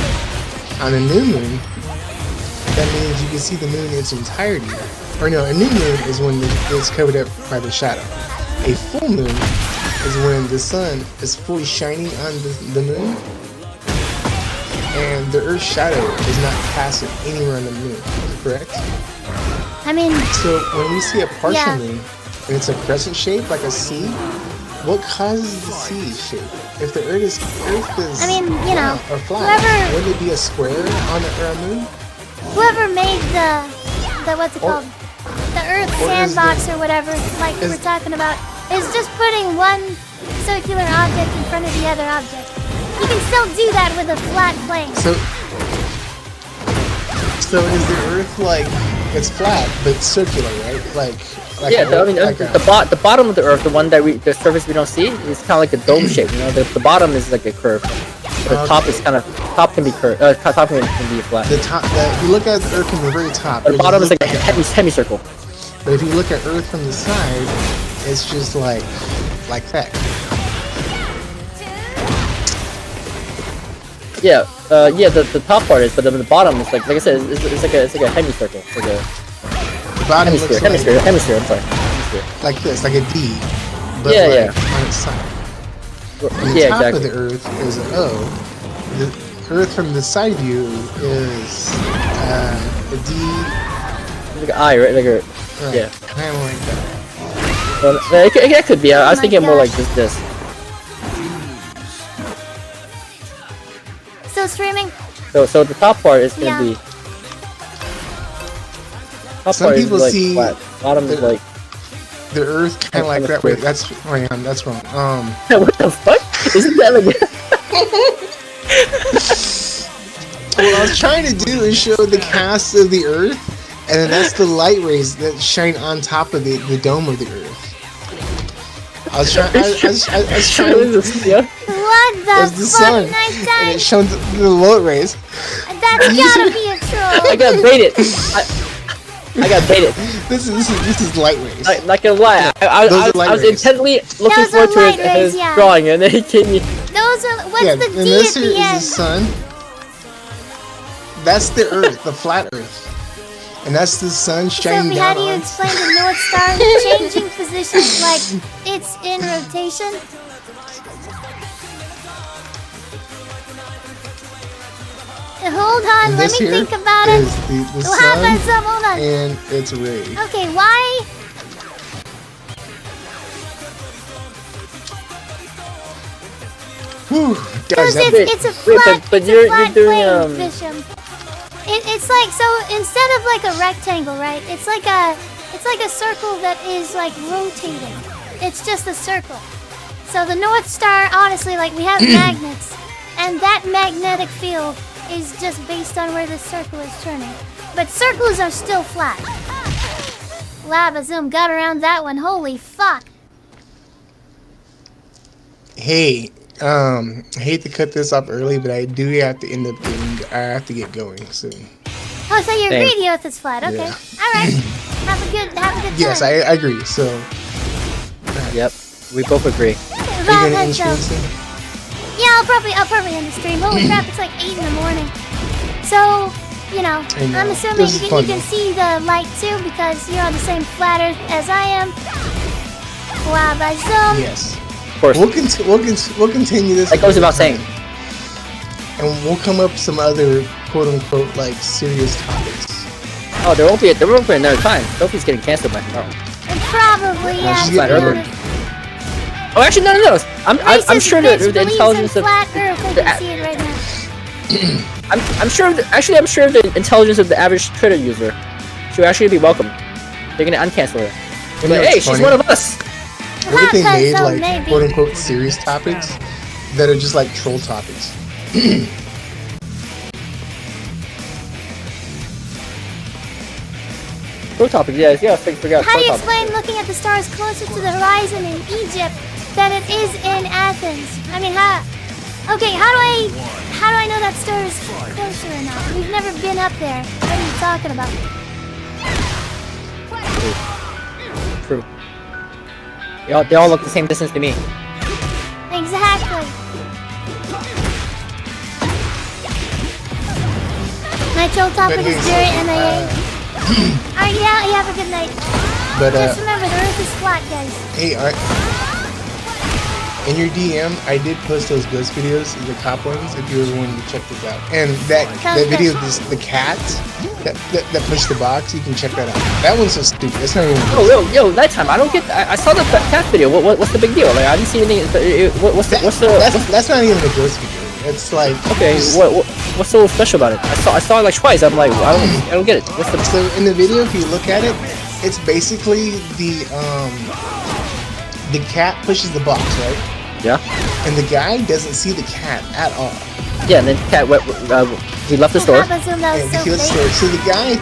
On a new moon, that means you can see the moon in its entirety. Or no, a new moon is when it's covered up by the shadow. A full moon is when the sun is fully shining on the moon, and the Earth's shadow is not passing anywhere on the moon. Correct? I mean, So when we see a partial Yeah. moon and it's a crescent shape like a C, what causes the C shape? If the Earth is I mean, round or flat, whoever- wouldn't it be a square on the moon? whoever made the what's it Or- called? The Earth or is sandbox or whatever, like is- we're talking about, is just putting one circular object in front of the other object. You can still do that with a flat plane. So is the Earth like it's flat but circular, right? Like Yeah, a- I mean, like a- the bottom of the Earth, the one that the surface we don't see, is kind of like a dome shape. The bottom is like a curve. The top is kind of can be curved. Top can be flat. the top. You look at the Earth from the very top. But the it bottom is just like a looks semicircle. But if you look at Earth from the side, it's just like that. Yeah, the top part is, but the bottom is like I said, it's like a semicircle, like a The bottom looks hemisphere. I'm sorry, hemisphere. like this, like a D. But Yeah, like yeah. on its side. And the Yeah, top exactly. of the Earth is an O. The Earth from the side view is a D. Like an eye, right? Like a Right, yeah. kind of like that. Well, it could be. I was my thinking more like gosh. this. Still streaming? So the top part is gonna Yeah. be. Top Some part is people like see flat. Bottom is the- like. The Earth kind of like that. Wait, that's wrong. That's wrong. What the fuck? Isn't that like? What I was trying to do is show the cast of the Earth, and then that's the light rays that shine on top of the dome of the Earth. I was trying. I was trying. Yeah. What the There's the fuck, sun, and Nighttime? it shone the light rays. That's gotta be a troll. I got baited. I got baited. This is light rays. Not gonna lie, I Those are light was rays. intently looking Those are forward to light his rays, yeah. drawing, and then he gave me. Those are, what's Yeah, the and D this at here the is the end? sun. That's the Earth, the flat Earth. And that's the sun shining Sophie, how down do you on. explain the North Star changing positions like it's in rotation? Hold on, And let this me here think about it. is the What happens? sun Hold on. and its ray. Okay, why? Whew, Because guys, it's a Wait, flat, but it's a you're flat doing, plane, Bishop. It's like, so instead of like a rectangle, right? It's like a circle that is like rotating. It's just a circle. So the North Star, honestly, like we have magnets, and that magnetic field is just based on where the circle is turning. But circles are still flat. Labazoom got around that one. Holy fuck. hey, hate to cut this off early, but I do have to end up getting. I have to get going soon. Oh, so you Same. agree the Earth is flat? Okay. Yeah. All right. Have a good time. Yes, I agree. So, Yep, we both agree. are you gonna end stream soon? Yeah, I'll probably end the stream. Holy crap, it's like 8 in the morning. So, you know, I know. I'm assuming This is you fun, can though. see the light too because you're on the same flat Earth as I am. Wow, by Zoom. Yes. Of course. We'll continue this. That goes another without saying. time. And we'll come up with some other quote unquote like serious topics. Oh, there won't be another time. Sophie's getting canceled by tomorrow. And probably, yeah, she's to be getting over. honest. Oh, actually, no. I'm Racist sure bitch the believes intelligence in of flat Earth. I the can see it right now. I'm sure the intelligence of the average Twitter user should actually be welcome. They're gonna uncancel her. You They're know like, what's hey, she's funny? one of us. What if they Haha, made so like maybe. quote unquote serious topics that are just like troll topics? Pro topic, yeah, figure out. How do you pro topic. explain looking at the stars closer to the horizon in Egypt than it is in Athens? I mean, how? Okay, how do I know that star is closer or not? We've never been up there. What are you talking about? True. They all look the same distance to me. Exactly. My troll topic is very NIA. Alright, yeah, you have a good night. But Just remember, the Earth is flat, guys. hey, in your DM, I did post those ghost videos, the cop ones, if you were wanting to check this out. And that video, the cat that pushed the box, you can check that out. That one's so stupid. It's not even. Oh, yo, nighttime. I don't get. I saw the cat video. What's the big deal? Like, I didn't see anything. That's not even a ghost video. It's like Okay, what's so special about it? I saw it like twice. I'm like, I don't get it. What's the? So in the video, if you look at it, it's basically the cat pushes the box, right? Yeah. And the guy doesn't see the cat at all. Yeah, and then cat he left the store. Papa Zoom, that was And so he was fake. so the guy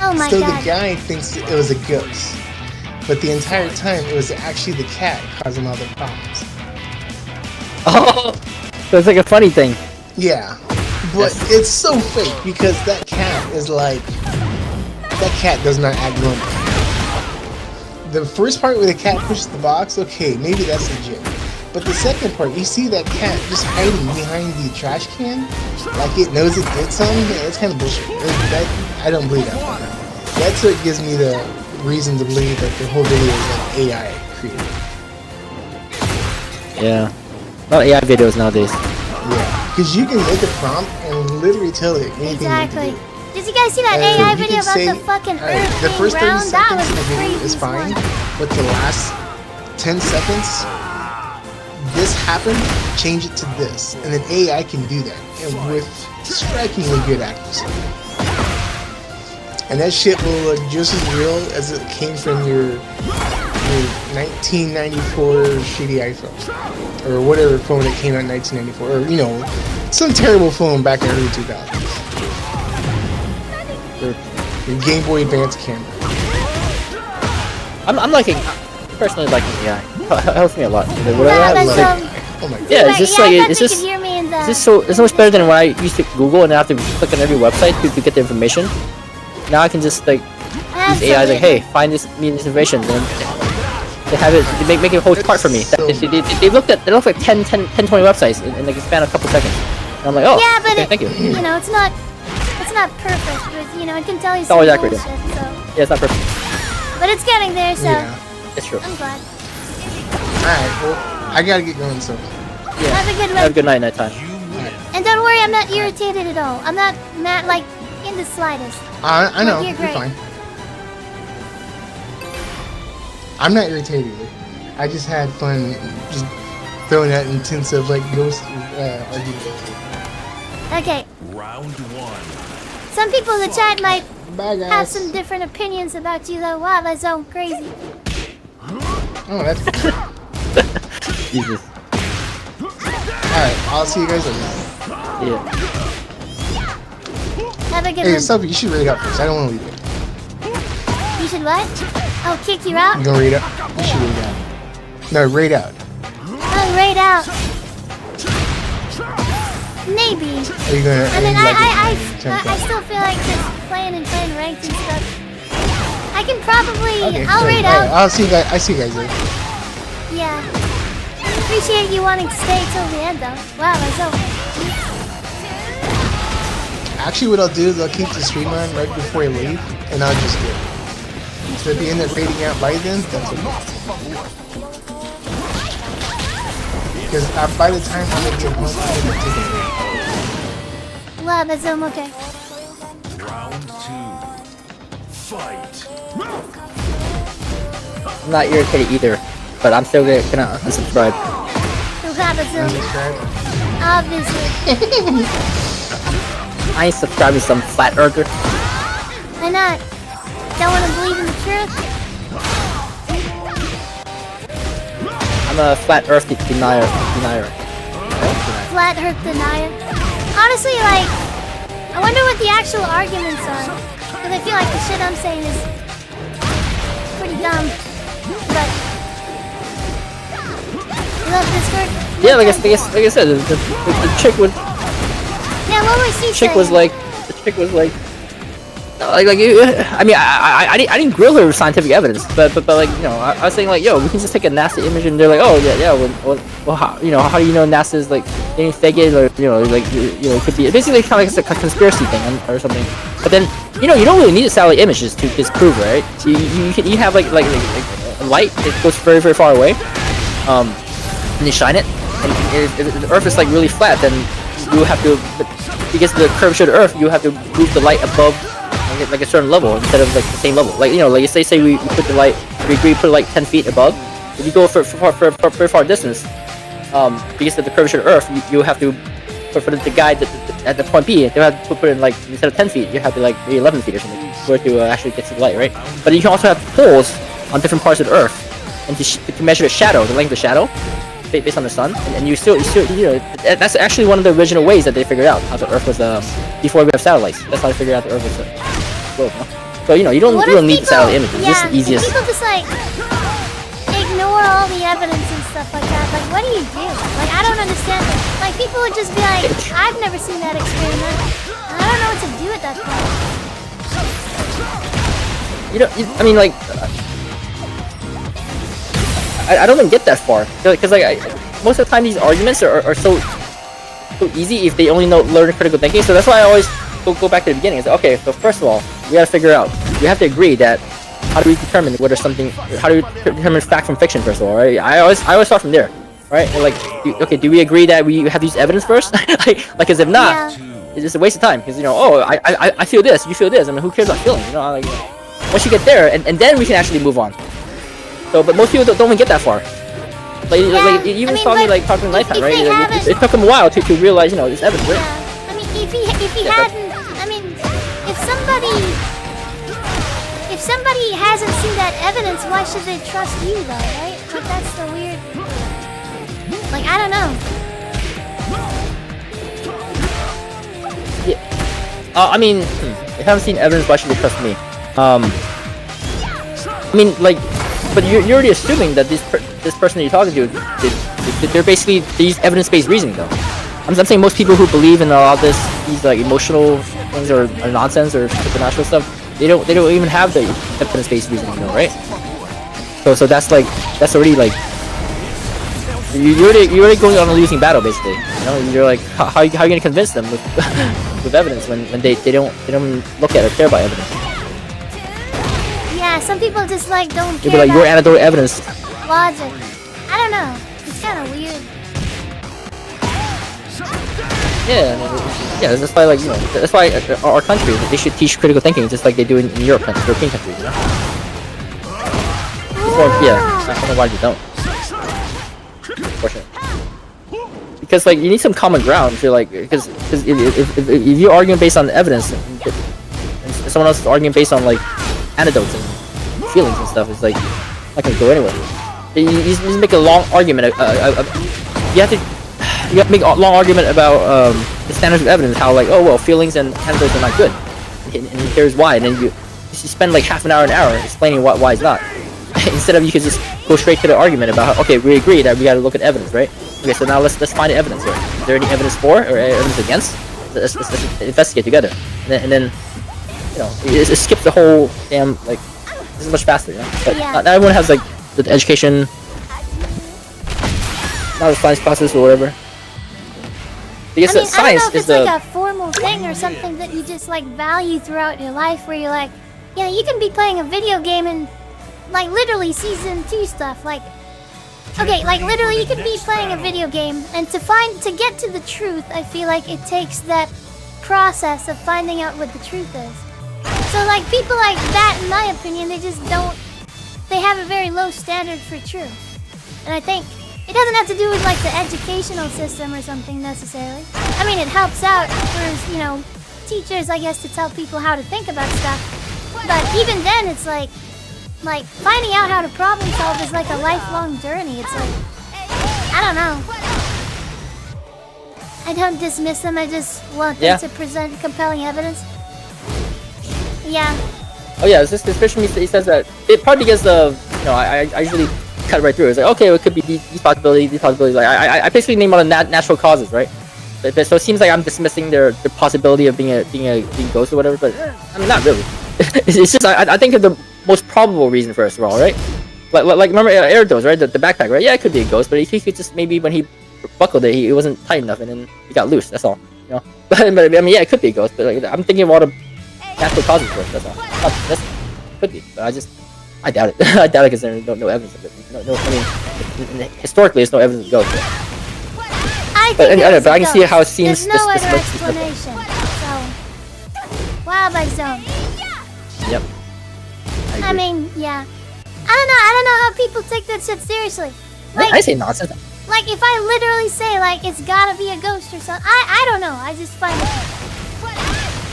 Oh my so god. the guy thinks it was a ghost, but the entire time it was actually the cat causing all the problems. Oh, so it's like a funny thing. Yeah, but it's so fake because that cat does not act normal. The first part where the cat pushes the box, okay, maybe that's legit. But the second part, you see that cat just hiding behind the trash can, like it knows it did something. Yeah, it's kind of bullshit. I don't believe that part. That's what gives me the reason to believe that the whole video is like AI created. Yeah. A lot of AI videos nowadays. Yeah, because you can make a prompt and literally tell it anything Exactly. you can do. Did you guys see that So AI you video can about say, the fucking alright, Earth the being first 30 round? That seconds was of the the video is craziest fine, one. but the last 10 seconds, this happened, change it to this, and then AI can do that, and with strikingly good accuracy. And that shit will look just as real as it came from your 1994 shitty iPhone, or whatever phone that came out in 1994, or you know, some terrible phone back in the early 2000s. Your Game Boy Advance camera. I'm personally liking AI. It helps me a lot. Yeah, I that's, love it. Oh my god. Yeah, Wait, it's just yeah, I like thought it's they just could hear me in the... it's just so it's so much better than when I used to Google and I have to click on every website to get the information. Now I can just like use AI like, hey, find this information. Then they have it. They make a whole chart for me. So- They looked like 10, 20 websites in like a span of a couple seconds. And I'm like, oh, Yeah, but okay, thank you. you know, it's not not perfect, but you know, it can tell you It's some always bullshit, accurate. so. Yeah, it's not perfect. But it's getting there, so Yeah. It's true. I'm glad. Alright, well, I gotta get going, so. Yeah. Have a good Have a one. good nighttime. And don't worry, I'm not irritated at all. I'm not mad, like, in the slightest. I know, You're you're great. fine. I'm not irritated either. I just had fun just throwing that intensive, like, ghost argument. Okay, Round one. some people in the chat might Bye, guys. have some different opinions about you, though. Wow, that's so crazy. Oh, that's cool. Jesus. Alright, I'll see you guys later. Yeah. Have a good Hey, one. Sophie, you should read out first. I don't want to leave it. You should what? Oh, kick you out? You gonna read out? You should read out. No, read out. Oh, right out. Maybe. Are you gonna? I mean, I I still feel like just playing ranked and stuff. I can probably, Okay, I'll great. rate Alright, out. I'll see you guys. I see you guys later. Yeah. Appreciate you wanting to stay till the end, though. Wow, that's so. Actually, what I'll do is I'll keep the stream on right before I leave, and I'll just do it. So if you end up rating out by then, that's okay. Because by the time I'm gonna get home, I'm gonna take a break. Wow, that's so okay. Round two. Fight. I'm not irritated either, but I'm still gonna unsubscribe. So have a zoom. Subscribe. Obviously. I ain't subscribing to some flat earther. Why not? Don't want to believe in the truth? I'm a flat earth denier. Flat earth denier. Honestly, like, I wonder what the actual arguments are. Because I feel like the shit I'm saying is pretty dumb. But you love Discord? Yeah, like I said, the chick was Yeah, what was she saying? the chick was like, I mean, I didn't grill her with scientific evidence, but like, you know, I was saying like, yo, we can just take a NASA image, and they're like, oh yeah, well, how, you know, how do you know NASA is like getting fake it, or you know, like, you know, it could be basically kind of like a conspiracy thing or something. But then, you know, you don't really need a satellite images to disprove it, right? You have like a light that goes very far away, and you shine it, and if the Earth is like really flat, then you have to, because the curvature of the Earth, you have to move the light above like a certain level instead of like the same level. Like, you know, like say we put the light, we put it like 10 feet above. If you go for very far distance, because of the curvature of the Earth, you have to for the guy at the point B, you have to put it in like, instead of 10 feet, you have to like maybe 11 feet or something for it to actually get to the light, right? But you can also have poles on different parts of the Earth, and to measure the shadow, the length of the shadow, based on the sun, and you still, you know, that's actually one of the original ways that they figured out how the Earth was before we have satellites. That's how they figured out the Earth was a globe. No? So, you know, you don't need the satellite images. It's just the easiest. People just like ignore all the evidence and stuff like that. Like, what do you do? Like, I don't understand it. Like, people would just be like, I've never seen that experiment. And I don't know what to do at that point. You know, I mean, like, I don't even get that far, because like most of the time these arguments are so easy if they only learn critical thinking. So that's why I always go back to the beginning. It's like, okay, so first of all, we gotta figure out, we have to agree that how do we determine whether something, how do we determine fact from fiction, first of all, right? I always start from there, right? And like, okay, do we agree that we have these evidence first? like, as if not, it's just a waste of time, because, you know, oh, I feel this, you feel this. I mean, who cares about feeling? You know, like, once you get there, and then we can actually move on. So, but most people don't even get that far. Like even talking to Nighttime, right? It took him a while to realize, you know, this evidence, right? Yeah. I mean, if he hadn't, I mean, if somebody hasn't seen that evidence, why should they trust you, though, right? Like, that's the weird. Like, I don't know. Yeah. I mean, if you haven't seen evidence, why should they trust me? I mean, like. But you're already assuming that this person that you're talking to, they're basically, they use evidence-based reasoning, though. I'm saying most people who believe in all these like emotional things or nonsense or supernatural stuff, they don't even have the evidence-based reasoning, though, right? So that's already like, you're already going on a losing battle, basically. You know, you're like, how are you gonna convince them with with evidence when they don't look at or care about evidence. Yeah, some people just like don't They'll care be like, your about anecdotal evidence. logic. I don't know. It's kind of weird. Yeah, that's why, like, you know, that's why our country, they should teach critical thinking just like they do in European countries, you know? Or, yeah, I don't know why they don't. Unfortunately. Because, like, you need some common ground if you're like, because if you're arguing based on evidence and someone else is arguing based on, like, anecdotes and feelings and stuff, it's like, not gonna go anywhere. You just make a long argument, you have to make a long argument about the standards of evidence, how like, oh well, feelings and anecdotes are not good, and here's why, and then you spend like half an hour explaining why it's not, instead of you could just go straight to the argument about, okay, we agree that we got to look at evidence, right? Okay, so now let's find the evidence here. Is there any evidence for or evidence against? Let's investigate together, and then you know, it skips the whole damn, like, this is much faster, you know. But not everyone has like the education, not the science process or whatever. Because I mean, science I don't know if is it's like a formal thing or something that you just like value throughout your life, where you're like, yeah, you can be playing a video game and like literally season 2 stuff, like, okay, like literally you could be playing a video game and to get to the truth, I feel like it takes that process of finding out what the truth is. So like people like that, in my opinion, they have a very low standard for truth. And I think it doesn't have to do with like the educational system or something necessarily. I mean, it helps out for, you know, teachers, I guess, to tell people how to think about stuff. But even then, it's like finding out how to problem solve is like a lifelong journey. It's like, I don't know. I don't dismiss them. I just want them to present compelling evidence. Yeah. Oh yeah, especially he says that it probably because of, you know, I usually cut right through. It's like, okay, well, it could be these possibilities. Like I basically name all the natural causes, right? But so it seems like I'm dismissing their possibility of being ghost or whatever. But I mean, not really. It's just I think of the most probable reason first of all, right? Like remember Airdos, right? The backpack, right? Yeah, it could be a ghost, but he could just maybe when he buckled it, it wasn't tight enough, and then he got loose. That's all, you know. But I mean, yeah, it could be a ghost, but like, I'm thinking of all the natural causes first. That's all. Could be, but I doubt it. I doubt it because there's no evidence of it. I mean, historically, there's no evidence of ghosts. But I can see how it seems. There's no other explanation. So, wow, by zone. Yep. I mean, yeah. I don't know how people take that shit seriously. Like, I say nonsense. Like, if I literally say, like, it's gotta be a ghost or something, I don't know. I just find it.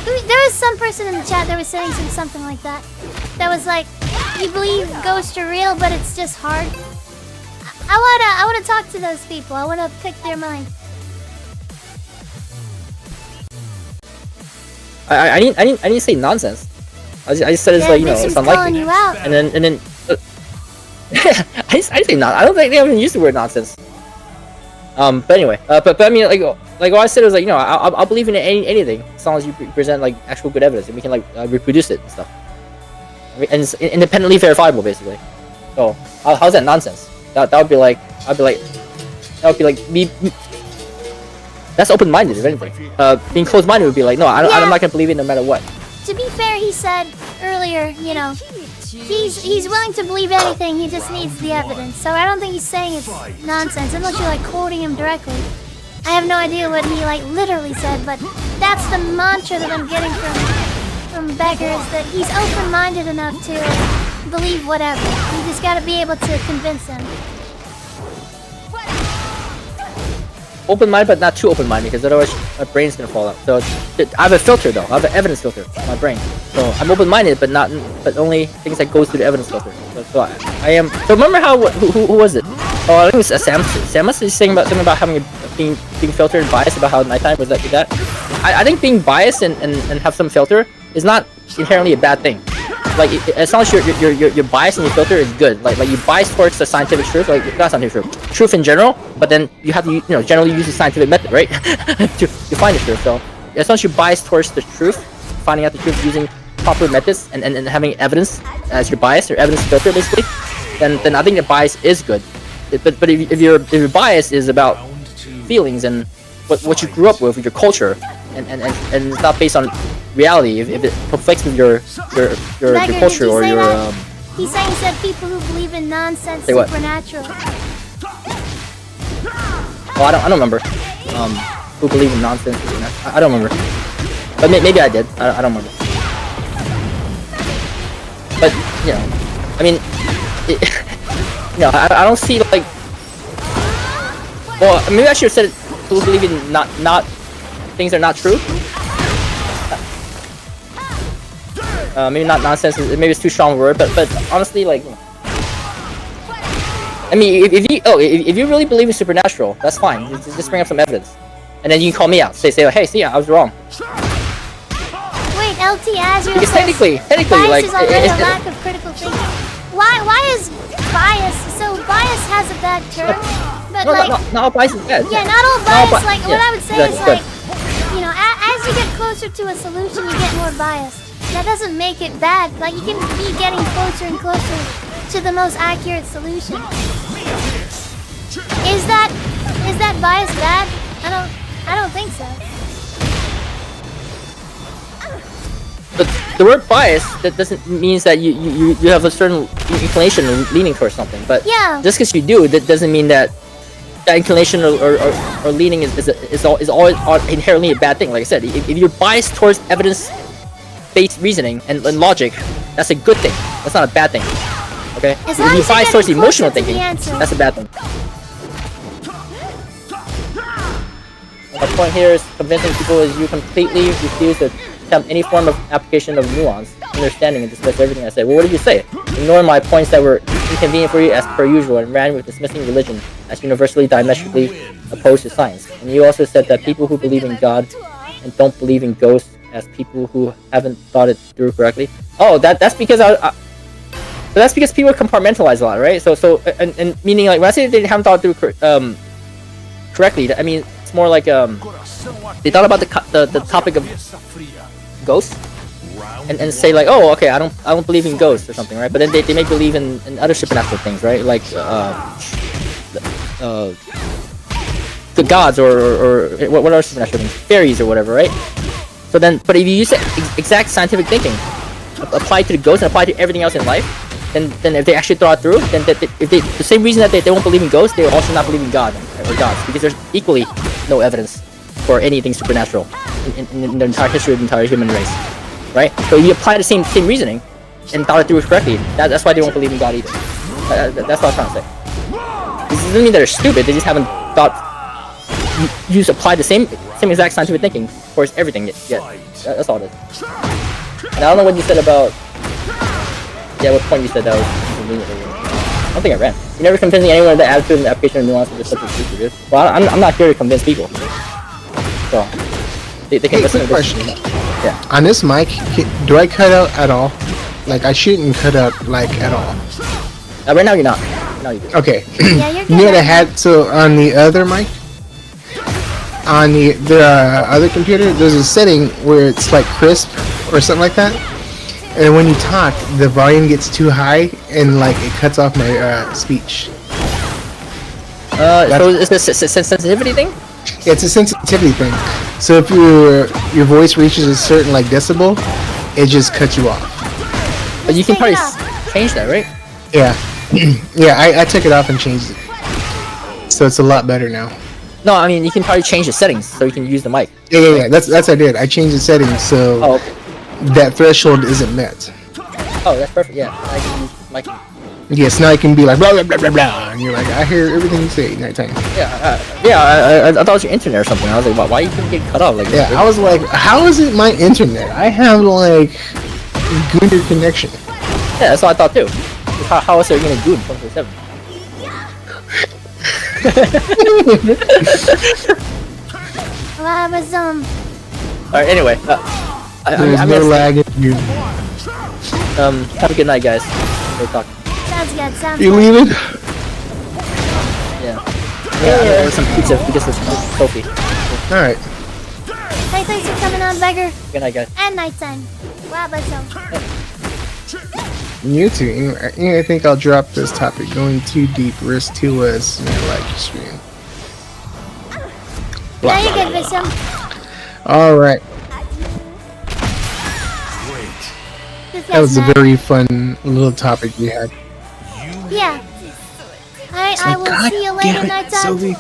There was some person in the chat that was saying something like that. That was like, you believe ghosts are real, but it's just hard. I wanna talk to those people. I wanna pick their mind. I didn't say nonsense. I just said it's like, you know, it's unlikely. You out. And then I say not. I don't think they haven't used the word nonsense. But anyway, but I mean, like what I said was like, you know, I'll believe in anything as long as you present like actual good evidence and we can like reproduce it and stuff. And it's independently verifiable, basically. So how's that nonsense? That would be like, me. That's open-minded, if anything. Being closed-minded would be like, no, I'm not gonna believe it no matter what. To be fair, he said earlier, you know, he's willing to believe anything. He just needs the evidence. So I don't think he's saying it's nonsense, unless you're like quoting him directly. I have no idea what he like literally said, but that's the mantra that I'm getting from Becker, is that he's open-minded enough to believe whatever. You just gotta be able to convince him. Open-minded, but not too open-minded, because otherwise my brain's gonna fall out. So I have a filter though. I have an evidence filter on my brain. So I'm open-minded, but only things that goes through the evidence filter. So I am. So remember how who was it? Oh, I think it was Samus is saying something about having being filtered and biased about how nighttime was like that. I think being biased and have some filter is not inherently a bad thing. Like as long as your bias and your filter is good. Like you bias towards the scientific truth, like not scientific truth in general, but then you have to generally use the scientific method, right? to find the truth. So as long as you bias towards the truth, finding out the truth using proper methods and having evidence as your bias or evidence filter basically, then I think the bias is good. But if your bias is about feelings and what you grew up with your culture, and it's not based on reality. If it conflicts with your Beggar, culture did you or say your that? He's saying he said people who believe in nonsense Say what? supernatural. Oh, I don't remember. Who believe in nonsense? I don't remember. But maybe I did. I don't remember. But you know, I mean, I don't see like. Well, maybe I should have said it. Who believe in not things are not true. Maybe not nonsense. Maybe it's too strong a word. But honestly, like. I mean, if you really believe in supernatural, that's fine. Just bring up some evidence, and then you can call me out. Say, hey, see, I was wrong. Wait, LT Azure Because says technically, bias like, is already a lack of critical thinking. Why is bias? So bias has a bad term, but no, like not all bias is bad. yeah, not all bias. bi- Like yeah, what I would say exactly, is like, you know, as you get closer to a solution, you get more biased. That doesn't make it bad. Like you can be getting closer and closer to the most accurate solution. Is that bias bad? I don't think so. But the word bias that doesn't means that you have a certain inclination or leaning towards something. But Yeah. just because you do, that doesn't mean that inclination or leaning is always inherently a bad thing. Like I said, if you're biased towards evidence-based reasoning and logic, that's a good thing. That's not a bad thing. Okay? As If long you're as you're biased towards getting emotional closer to the thinking, answer. that's a bad thing. My point here is convincing people is you completely refuse to attempt any form of application of nuance, understanding, and dismiss everything I say. Well, what did you say? Ignore my points that were inconvenient for you as per usual, and ran with dismissing religion as universally diametrically opposed to science. And you also said that people who believe in God and don't believe in ghosts as people who haven't thought it through correctly. Oh, that's because but that's because people compartmentalize a lot, right? So and meaning like when I say they haven't thought through correctly, I mean it's more like they thought about the topic of ghosts and say like, oh, okay, I don't believe in ghosts or something, right? But then they may believe in other supernatural things, right? Like the gods or what are supernatural things? Fairies or whatever, right? So then, but if you use exact scientific thinking, apply to the ghosts and apply to everything else in life, then if they actually thought it through, then the same reason that they won't believe in ghosts, they will also not believe in God or gods, because there's equally no evidence for anything supernatural in the entire history of the entire human race, right? So you apply the same reasoning and thought it through correctly. That's why they won't believe in God either. That's what I was trying to say. This doesn't mean they're stupid. They just haven't thought. You just apply the same exact scientific thinking towards everything yet. That's all it is. And I don't know what you said about. Yeah, what point you said that was inconvenient. I don't think I ran. You never convincing anyone of the attitude and the application of nuance of the subject feature, dude. Well, I'm not here to convince people. So they can Hey, listen quick to this. question. Yeah. On this mic, do I cut out at all? Like I shouldn't cut out like at all. Right now you're not. Now you do. Okay. Yeah, you're You know what I good. had? So on the other mic, on the other computer, there's a setting where it's like crisp or something like that. And when you talk, the volume gets too high and like it cuts off my speech. So is this a sensitivity thing? It's a sensitivity thing. So if your voice reaches a certain like decibel, it just cuts you off. But you can take it probably off. change that, right? Yeah, yeah. I took it off and changed it, so it's a lot better now. No, I mean you can probably change the settings so you can use the mic. Yeah. That's what I did. I changed the settings so Oh, okay. that threshold isn't met. Oh, that's perfect. Yeah, I can use mic. Yes, now I can be like blah blah blah blah blah, and you're like, I hear everything you say nighttime. Yeah, I thought it was your internet or something. I was like, why you couldn't get cut off like Yeah, this? I was like, how is it my internet? I have like good connection. Yeah, that's what I thought too. How else are you gonna do it 24/7? Well, it was Alright, anyway, There's I'm no gonna lag in you. have a good night, guys. We'll talk. sounds good. Sounds You good. leaving? Yeah. Yeah, some pizza because it's Sophie. All right. Hey, thanks for coming on, Beggar. Good night, guys. And nighttime. Wow, that's so. You too. I think I'll drop this topic. Going too deep, risk too less. And I like your stream. Yeah, you're good, Bishop. All right. That was a very fun little topic we had. Yeah. I will see you later, nighttime.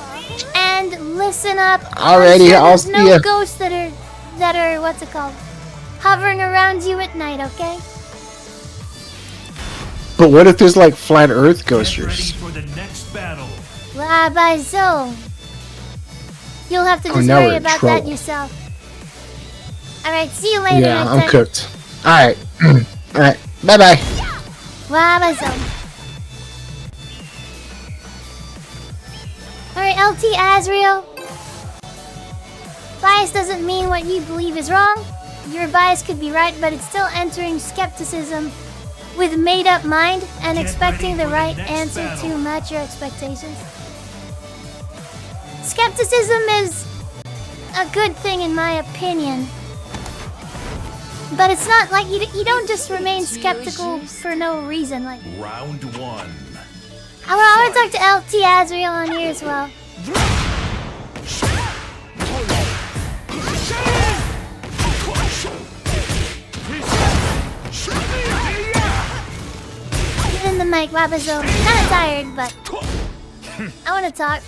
And listen up. Alrighty, sure I'll there's see no ya. ghosts that are what's it called? Hovering around you at night, okay? But what if there's like flat Earth ghosters? For the next battle. Bye, so. You'll have to Oh, just now we're worry in about trouble. that yourself. Alright, see you later, Yeah, I'm nighttime. cooked. Alright. Alright. Bye bye. Bye, so. Alright, LT Azrael. Bias doesn't mean what you believe is wrong. Your bias could be right, but it's still entering skepticism with made-up mind and expecting the right answer to match your expectations. Skepticism is a good thing in my opinion. But it's not like you don't just remain skeptical for no reason. Like, Round 1. I want to talk to LT Azrael on here as well. Get in the mic, Wabazo. Kinda tired, but I want to talk.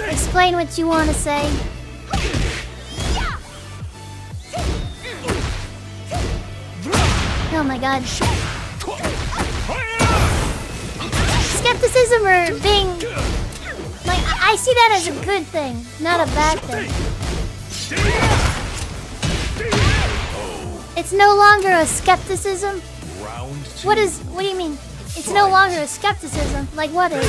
Explain what you want to say. Oh my god. Skepticism or being... Like, I see that as a good thing, not a bad thing. It's no longer a skepticism. What do you mean? It's no longer a skepticism. Like what is?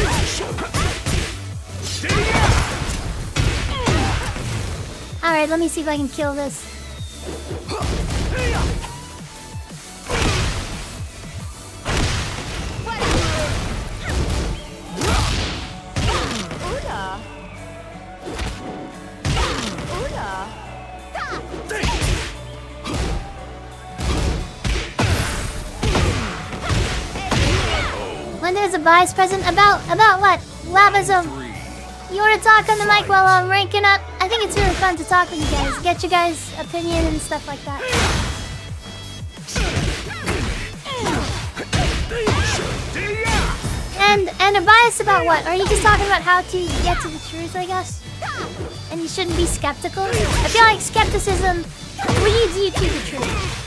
Alright, let me see if I can kill this. When there's a bias present, about what? Labism. You want to talk on the mic while I'm ranking up? I think it's really fun to talk with you guys. Get your guys' opinion and stuff like that. And a bias about what? Are you just talking about how to get to the truth, I guess? And you shouldn't be skeptical? I feel like skepticism leads you to the truth.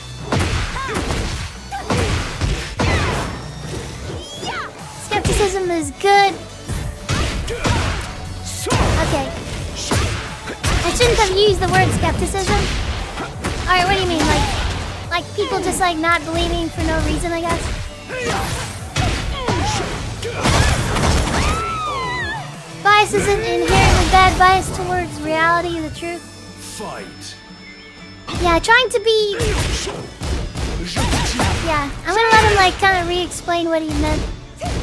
Skepticism is good. Okay. I shouldn't have used the word skepticism. Alright, what do you mean? Like people just like not believing for no reason, I guess? Bias isn't inherently bad. Bias towards reality and the truth. Fight. Yeah, trying to be... Yeah, I'm gonna let him like kind of re-explain what he meant.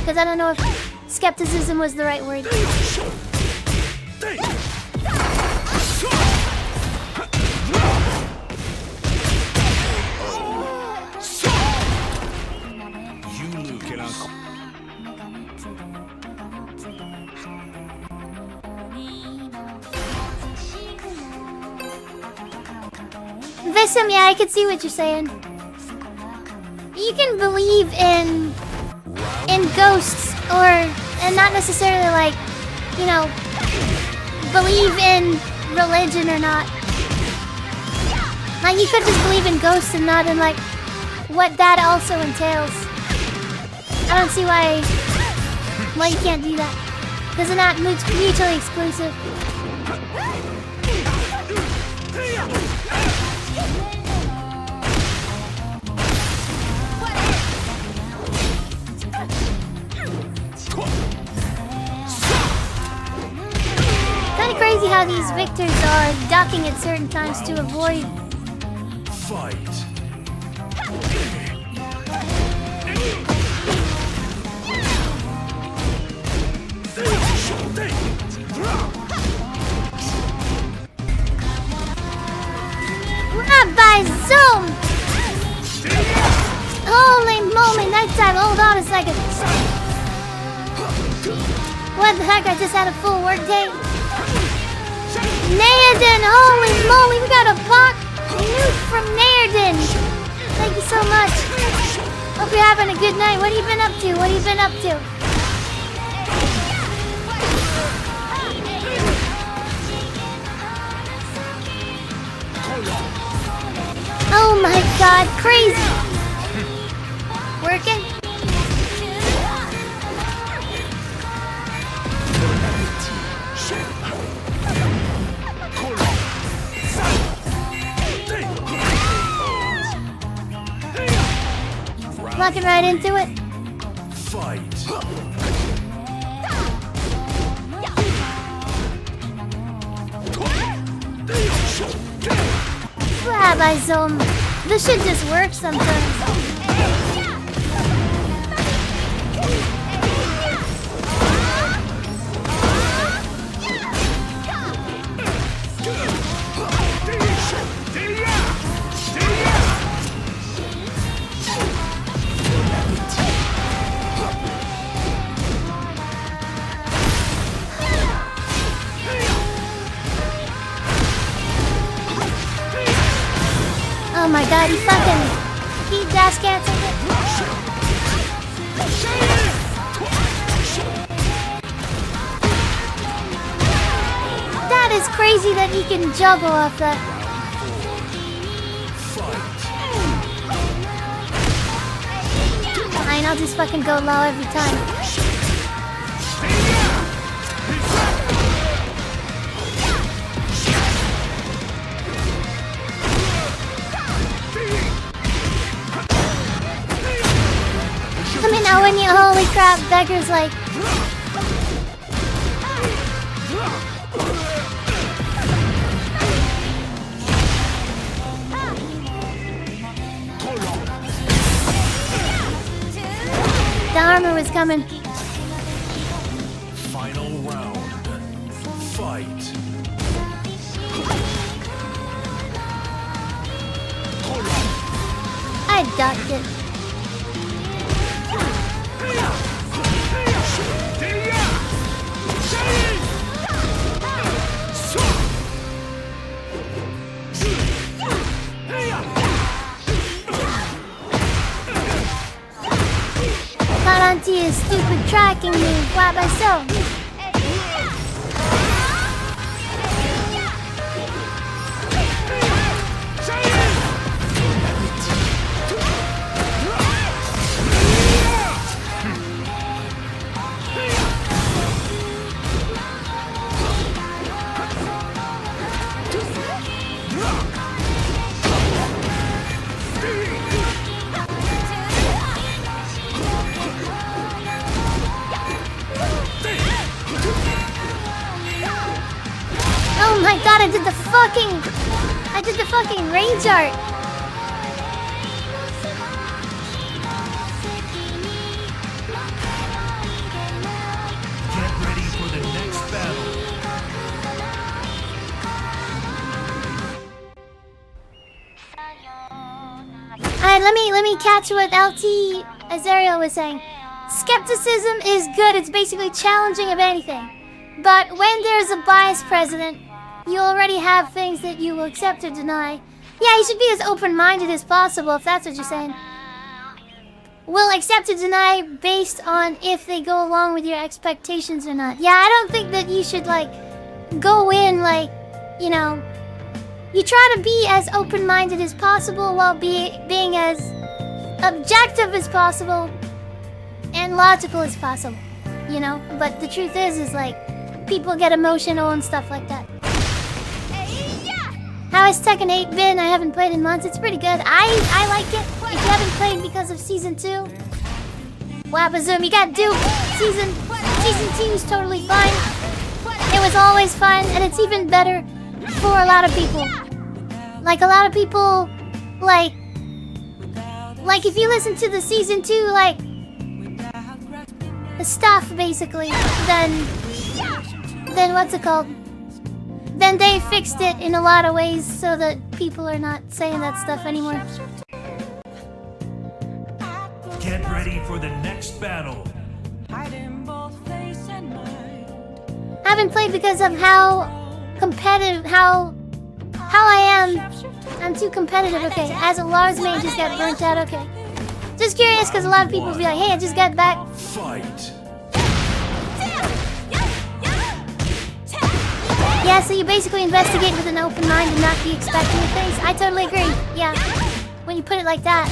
Because I don't know if skepticism was the right word. Visum, yeah, I can see what you're saying. You can believe in ghosts and not necessarily like, you know, believe in religion or not. Like you could just believe in ghosts and not in like what that also entails. I don't see why you can't do that. Because they're not mutually exclusive. Kind of crazy how these victors are ducking at certain times to avoid. Fight. Rabbi Zoom! Holy moly, nighttime, hold on a second. What the heck, I just had a full work day. Naden, oh out a Bach nuke from Nairden. Thank you so much. Hope you're having a good night. What have you been up to? What have you been up to? Oh my god, crazy! Working? Walking right into it. Fight. Rabbi Zone. This shit just works sometimes. Oh my god, he dash canceled it. That is crazy that he can juggle off that. Fine, I'll just fucking go low every time. I mean, now when you holy crap, Becker's like. The armor was coming. Final round. Fight. I ducked it. Caught onto your stupid tracking move. Why by so? Oh my god, I did the fucking range art. Get ready for the next battle. Alright, let me catch what LT Azariel was saying. Skepticism is good, it's basically challenging of anything. But when there's a biased president, you already have things that you will accept or deny. Yeah, you should be as open-minded as possible, if that's what you're saying. Will accept or deny based on if they go along with your expectations or not. Yeah, I don't think that you should, like, go in, like, you know... You try to be as open-minded as possible while being as objective as possible and logical as possible, you know? But the truth is like, people get emotional and stuff like that. How has Tekken 8 been? I haven't played in months. It's pretty good. I like it. If you haven't played because of Season 2, Wabazoom, you got Duke. Season 2 is totally fine. It was always fun, and it's even better for a lot of people. Like, a lot of people, like if you listen to the Season 2, like, the stuff, basically, then what's it called? Then they fixed it in a lot of ways so that people are not saying that stuff anymore. Get ready for the next battle. I haven't played because of how competitive, how how I am. I'm too competitive. Okay, as a Lars main, just got burnt out. Okay, just curious because a lot of people will be like, "Hey, I just got back." Fight. Yeah, so you basically investigate with an open mind and not be expecting things. I totally agree. Yeah, when you put it like that.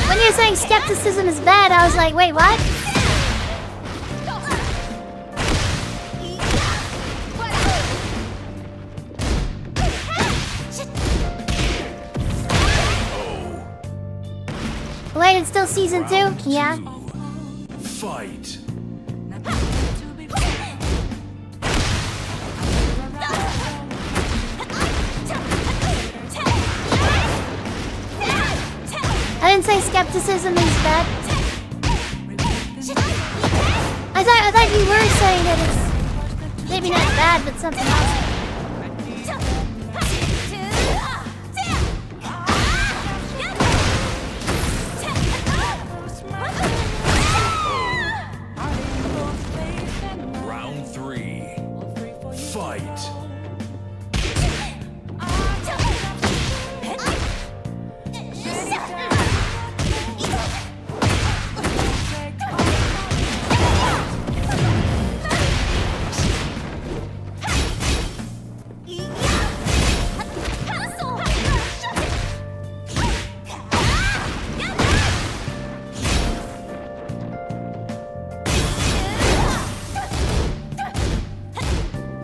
When you're saying skepticism is bad, I was like, wait, what? Wait, it's still season 2? Yeah. Fight. I didn't say skepticism is bad. I thought you were saying that it's maybe not bad, but something else. Round 3. Fight.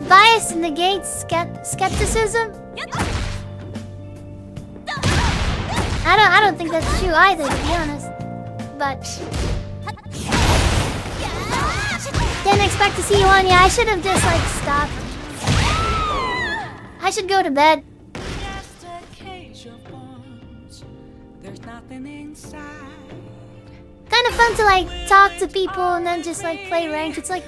Bias negates skepticism? I don't think that's true either, to be honest. But didn't expect to see you on. Yeah, I should have just like stopped. I should go to bed. Kind of fun to like talk to people and then just like play ranked. It's like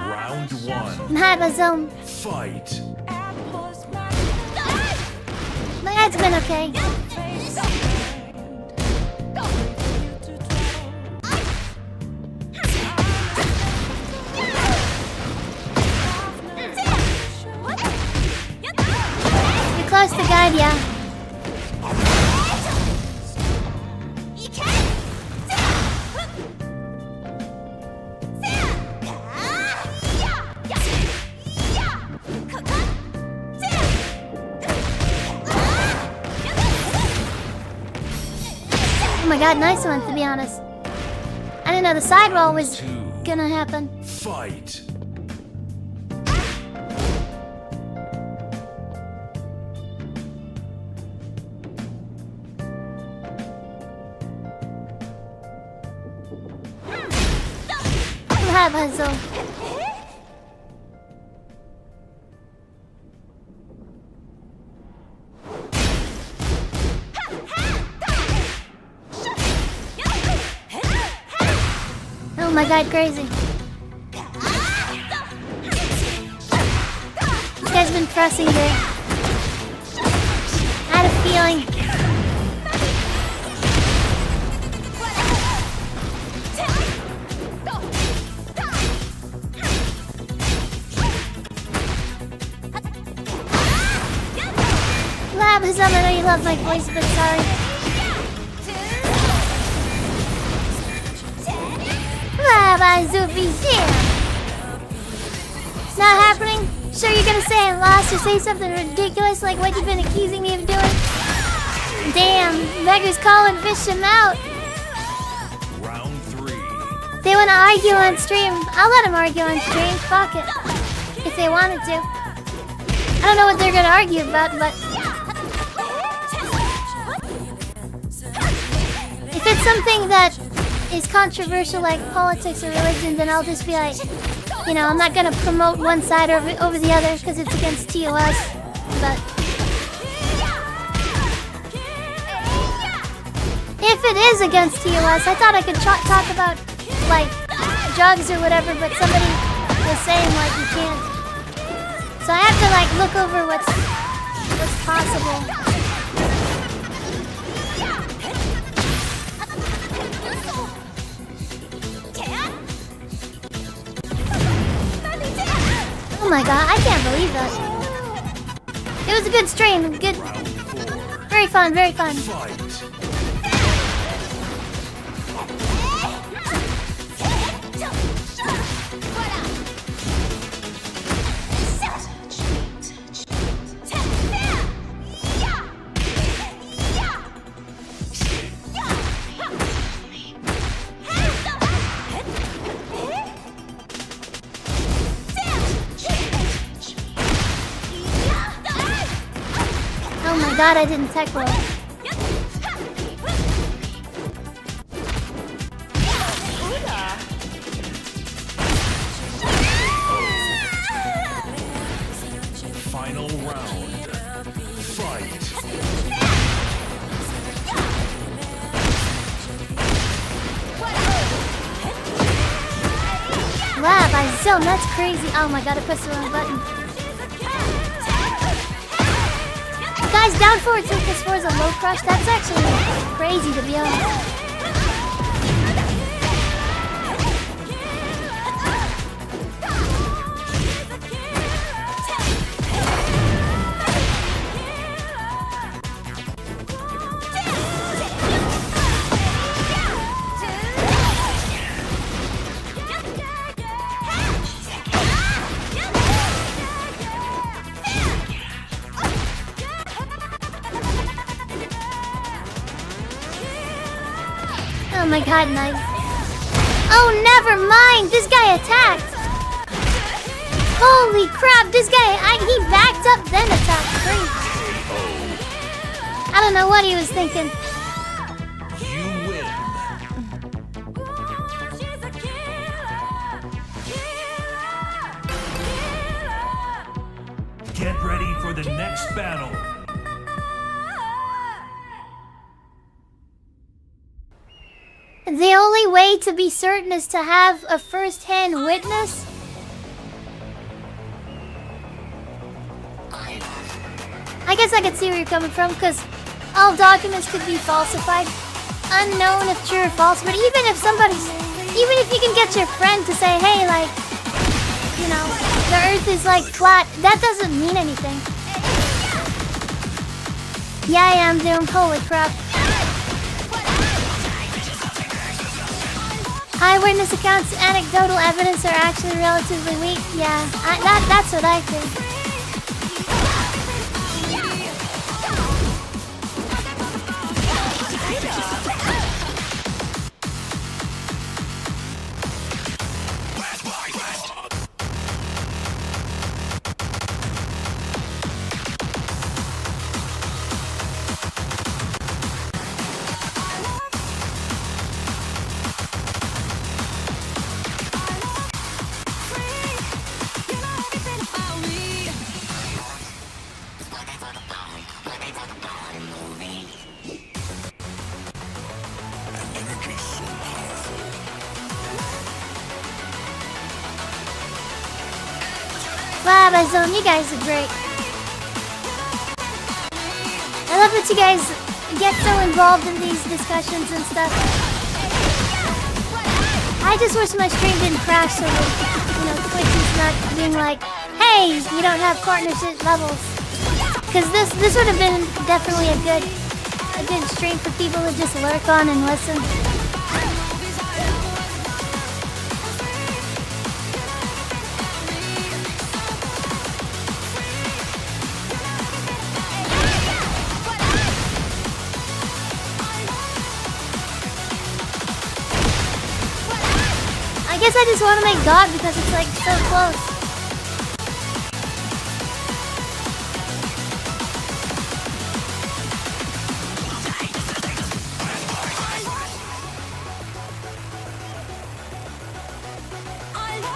Round 1. not a zone. Fight. My head's been okay. You're close to God, yeah. Oh my god, nice one, to be honest. I didn't know the side roll was gonna happen. Fight. Puzzle. Oh my god, crazy. This guy's been pressing there. I had a feeling. I know you love my voice, but sorry. It's not happening? Sure you're gonna say I lost or say something ridiculous like what you've been accusing me of doing? Damn, beggars calling fish him out. Round 3. They wanna argue on stream. I'll let them argue on stream. Fuck it. If they wanted to. I don't know what they're gonna argue about, but if it's something that is controversial like politics or religion, then I'll just be like, you know, I'm not gonna promote one side over the other because it's against TOS. But if it is against TOS, I thought I could talk about like drugs or whatever, but somebody was saying like you can't. So I have to like look over what's possible. my god, I can't believe that. It was a good stream, good, very fun, very fun. Oh my god, I didn't tech roll. Final round. Fight. Wow, by zone, that's crazy. Oh my god, I pressed the wrong button. Guys, down forward 2+4 is a low crush. That's actually crazy, to be honest. Oh my god, nice. Oh, never mind! This guy attacked! Holy crap, this guy, he backed up then attacked. Great. I don't know what he was thinking. You win. Get ready for the next battle. The only way to be certain is to have a first-hand witness. I guess I could see where you're coming from, because all documents could be falsified. Unknown if true or false, but even if you can get your friend to say, hey, like, you know, the earth is like flat, that doesn't mean anything. Yeah, I am doomed, holy crap. Eyewitness accounts, anecdotal evidence are actually relatively weak. Yeah, that's what I think. Wow, Zone, you guys are great. I love that you guys get so involved in these discussions and stuff. I just wish my stream didn't crash so that, you know, Twitch is not being like, hey, you don't have partnership levels. Because this would have been definitely a good stream for people to just lurk on and listen. I guess I just want to make GoD because it's like so close.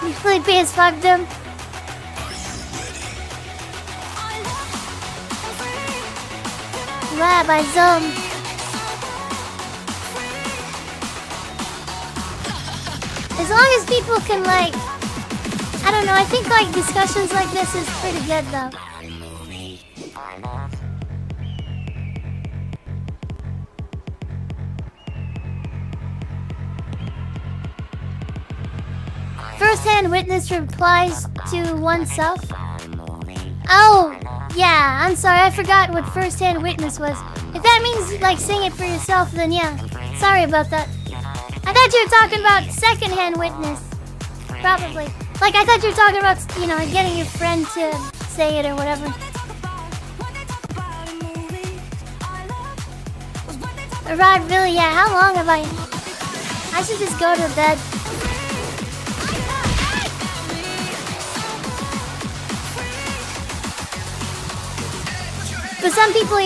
You sleepy as fuck, dude. Wow, by Zone. As long as people can, like, I don't know, I think like discussions like this is pretty good though. First-hand witness replies to oneself. Oh, yeah, I'm sorry, I forgot what first-hand witness was. If that means, like, saying it for yourself, then yeah. Sorry about that. I thought you were talking about second-hand witness. Probably. Like, I thought you were talking about, you know, getting your friend to say it or whatever. Arrived really, yeah, how long have I should just go to bed. But some people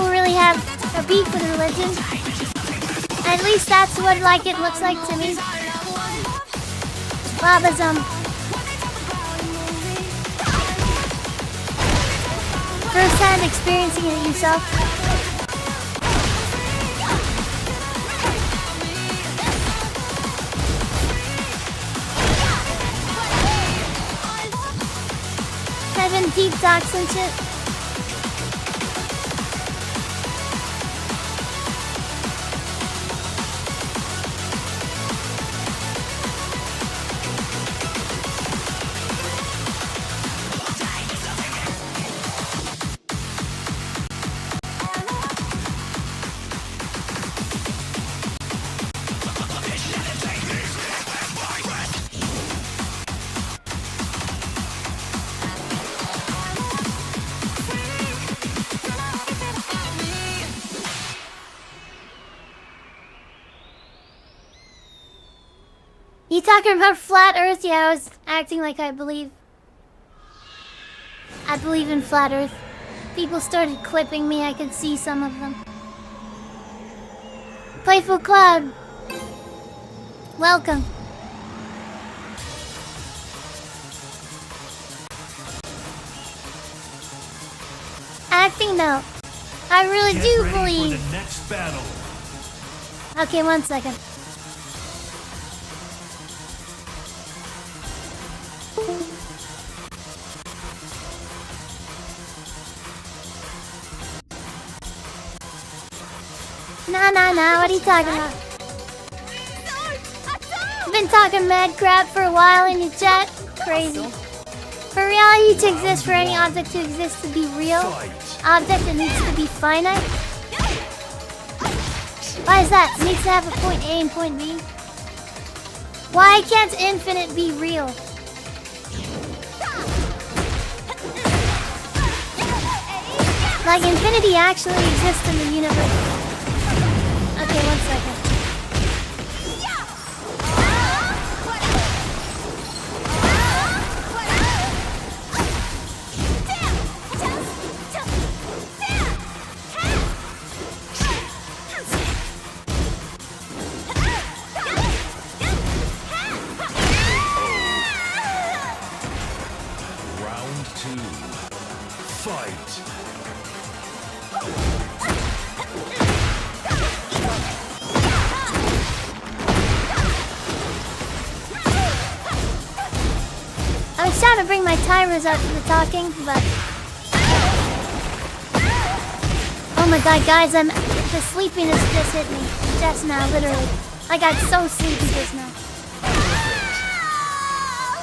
really have a beef with religion. At least that's what like it looks like to me. Baba's first time experiencing it yourself. Having deep talks and shit. You talking about flat Earth? Yeah, I was acting like I believe in flat Earth. People started clipping me, I could see some of them. Playful Cloud. Welcome. Acting though. I really do believe. For the next battle. Okay, 1 second. Nah, what are you talking about? You've been talking mad crap for a while in your chat. Crazy. For reality to exist, for any object to exist to be real, object that needs to be finite. Why is that? It needs to have a point A and point B. Why can't infinite be real? Like infinity actually exists in the universe. Okay, 1 second. Round 2. Fight. I was trying to bring my timers up for the talking, but... Oh my god, guys, the sleepiness just hit me. Just now, literally. I got so sleepy just now.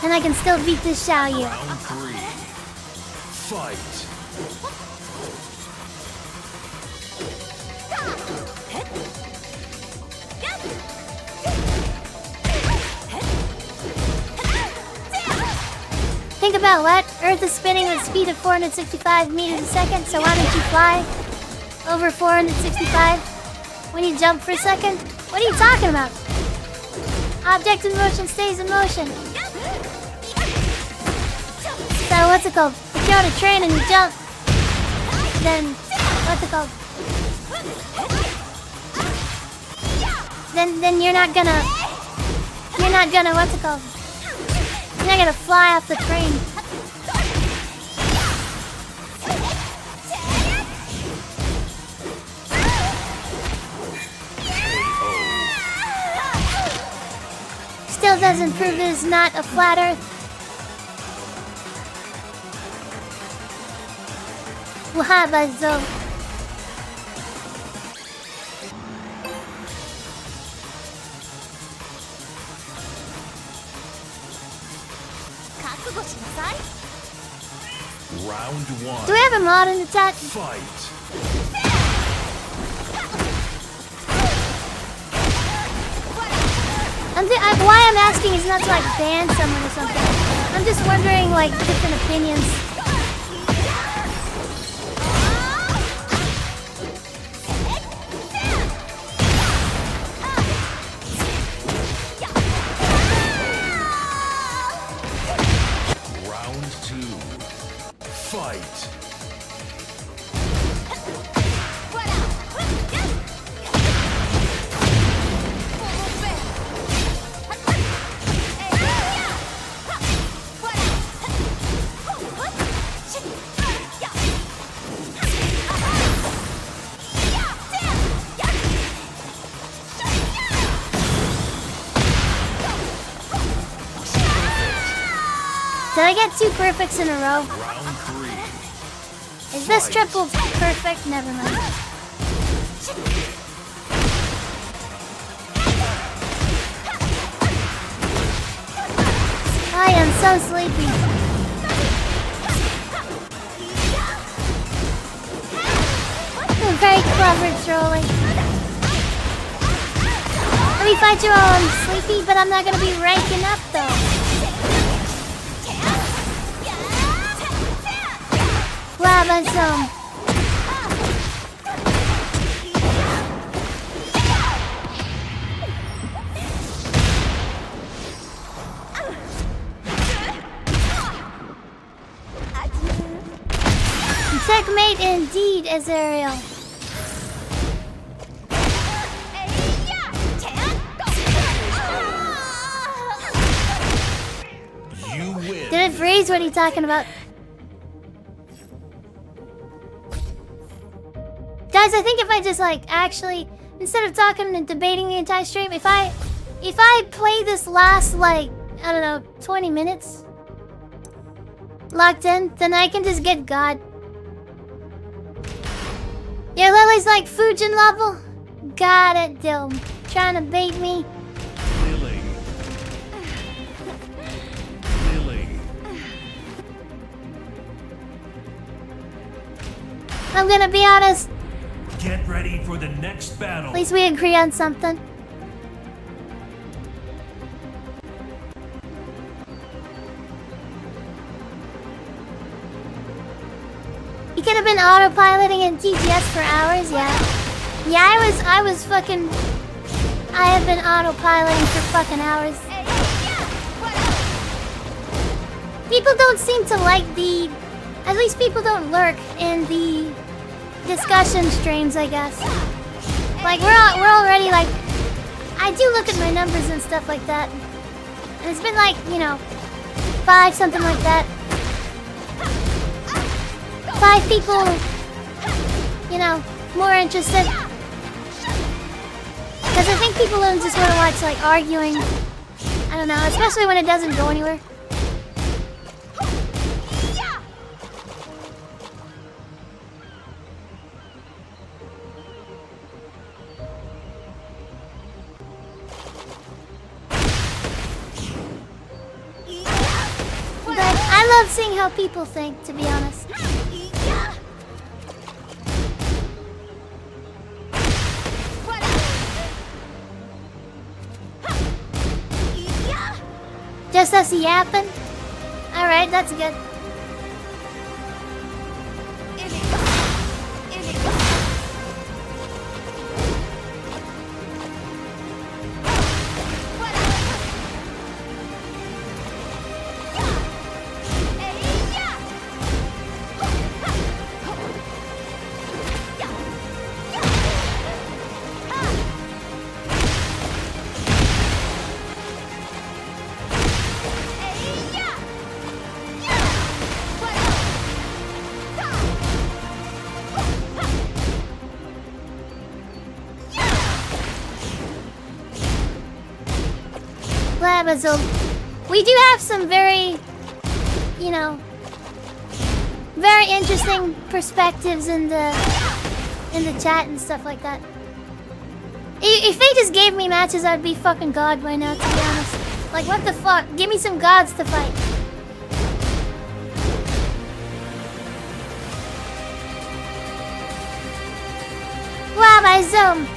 And I can still beat this Xiao Yu. Round 3. Fight. Think about what? Earth is spinning at a speed of 465 meters a second, so why don't you fly over 465 when you jump for a second? What are you talking about? Object in motion stays in motion. So what's it called? If you're on a train and you jump, then what's it called? Then you're not gonna what's it called? You're not gonna fly off the train. Still doesn't prove it is not a flat Earth. Wahabazo. Round one. Do we have a mod in the chat? Fight. Why I'm asking is not to like ban someone or something. I'm just wondering like different opinions. Round two. Fight. Did I get 2 perfects in a row? Round three. Is this triple perfect? Never mind. I am so sleepy. I'm very clever trolling. Let me fight you while I'm sleepy, but I'm not gonna be ranking up though. Wow, that's checkmate indeed, Azariel. You win. Did it freeze? What are you talking about? Guys, I think if I just like actually, instead of talking and debating the entire stream, if I play this last like, I don't know, 20 minutes locked in, then I can just get God. Yeah, Lily's like Fujin level? Got it, Dome. Trying to bait me. Lili. Lili. I'm gonna be honest. Get ready for the next battle. At least we agree on something. You could have been autopiloting in TGS for hours, yeah. Yeah, I was fucking... I have been autopiloting for fucking hours. People don't seem to like the... At least people don't lurk in the discussion streams, I guess. Like, we're already like... I do look at my numbers and stuff like that. And it's been like, you know, 5, something like that. 5 people, you know, more interested. Because I think people don't just want to watch, like, arguing. I don't know, especially when it doesn't go anywhere. But I love seeing how people think, to be honest. Just us yapping? Alright, that's good. Labazul. We do have some very, you know, very interesting perspectives in the chat and stuff like that. If they just gave me matches, I'd be fucking God by now, to be honest. Like, what the fuck? Give me some gods to fight. by Zoom.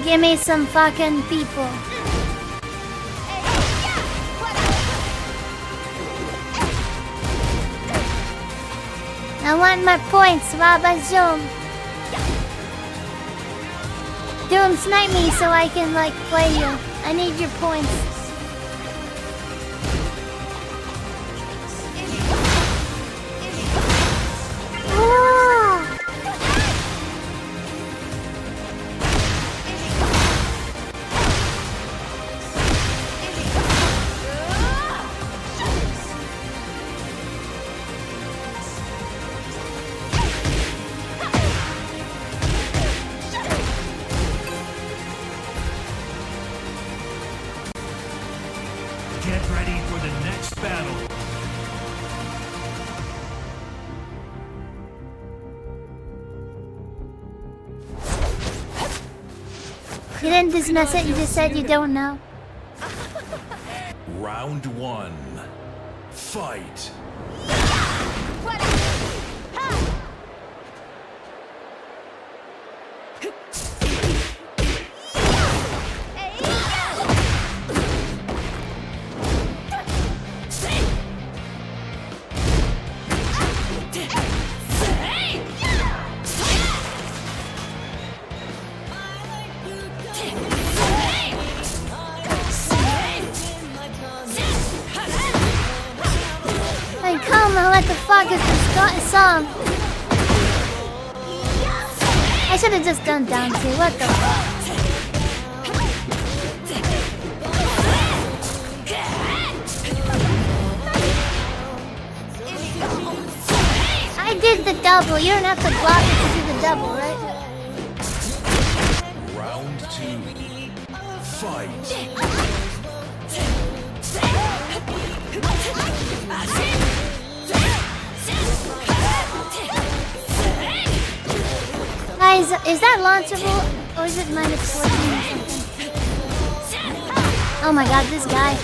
Give me some fucking people. I want my points, Rabba Zoom. Doom, snipe me so I can, like, play you. I need your points. Ah. Get ready for the next battle. You didn't dismiss it, you just said you don't know. Round 1. Fight. Hey, come on, what the fuck is this song? I should have just done down two. What the fuck? I did the double. You don't have to block it to do the double, right? Round 2. Fight. Guys, is that launchable or is it minus 14 or something? Oh my god, this guy.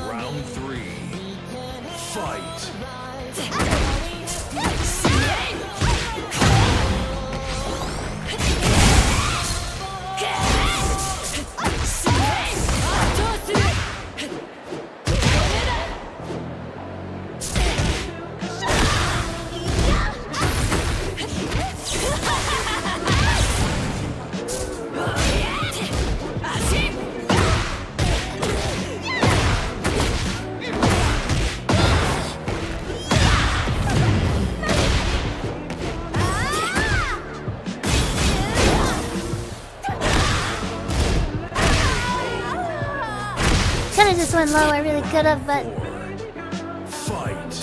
Round 3. Fight. Could've just went low, I really could've, but Fight.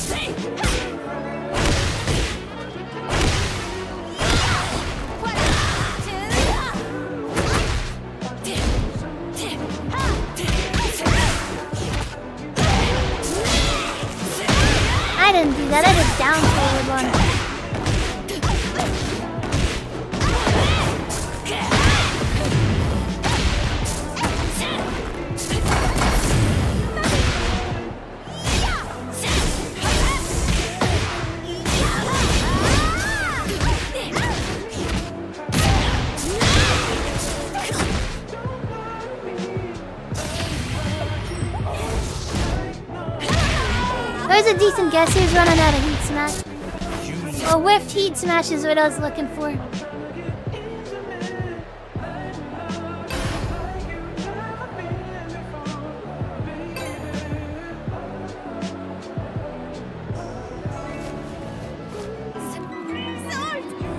I didn't do that. I did down forward one. There's a decent guess who's running out of heat smash. Or whiffed heat smash is what I was looking for.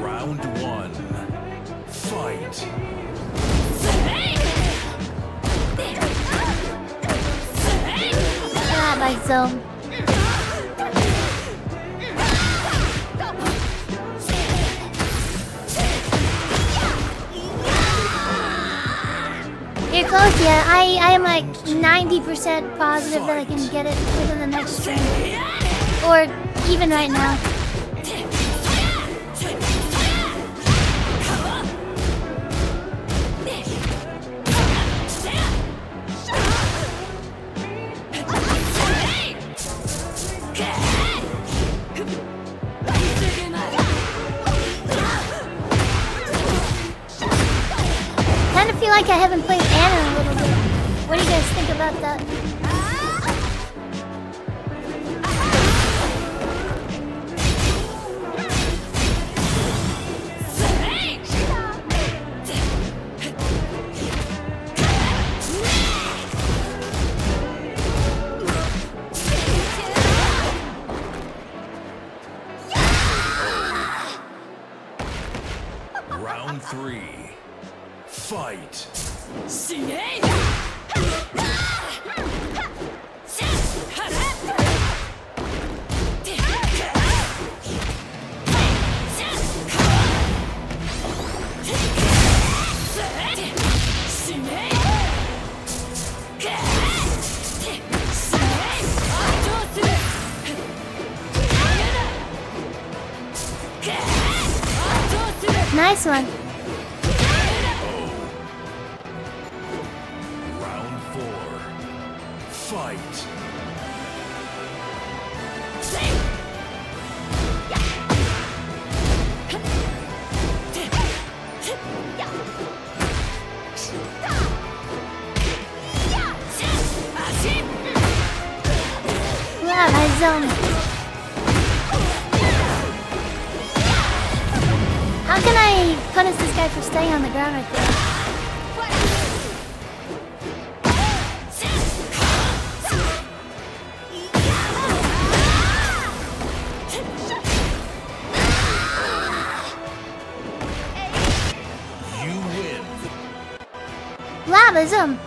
Round 1. Fight. Ah, by zone. You're close, yeah. I am like 90% positive that I can get it within the next stream. Or even right now. Kind of feel like I haven't played Anna in a little bit. What do you guys think about that? Round 3. Fight. Nice one. Round 4. Fight. Yeah, my zone. How can I punish this guy for staying on the ground right there? You win. Labism!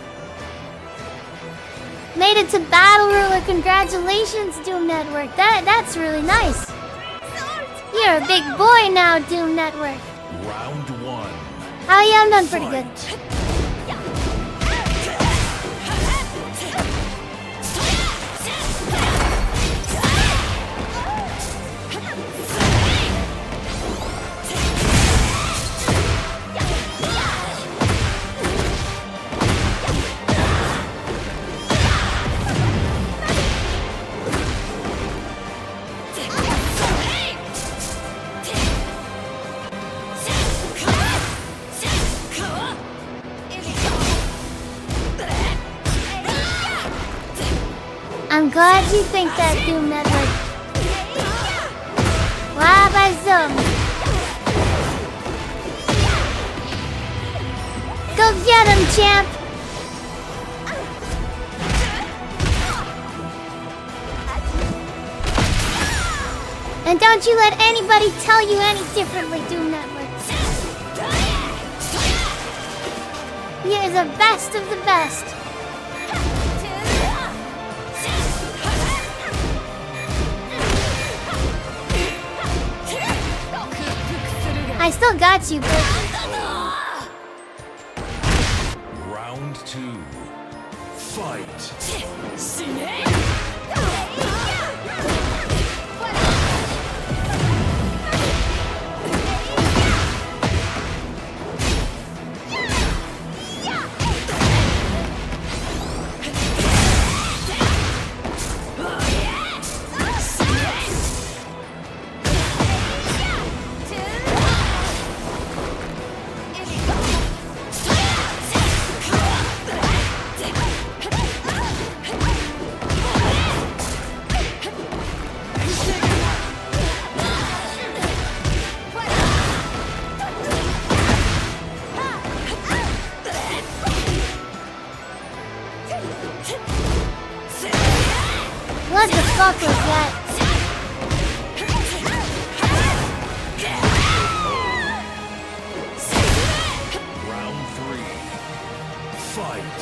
Made it to Battle Ruler. Congratulations, Doom Network. That's really nice. You're a big boy now, Doom Network. Round 1. Oh yeah, I'm doing pretty good. I'm glad you think that, Doom Network. Labazum! Go get him, champ! And don't you let anybody tell you any differently, Doom Network. You're the best of the best. I still got you, but... Round 2. Fight. What the fuck was that? Round 3. Fight.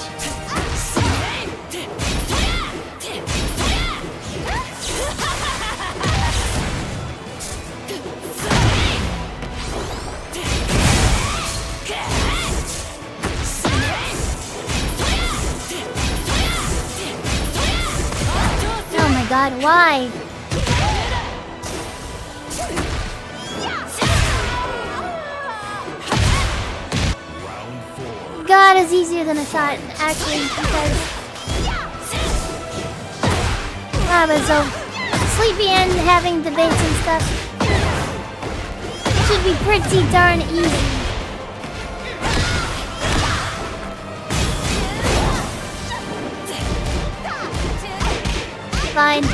my god, why? God is easier than I thought, actually, because I was so sleepy and having debates and stuff. Should be pretty darn easy. Fine.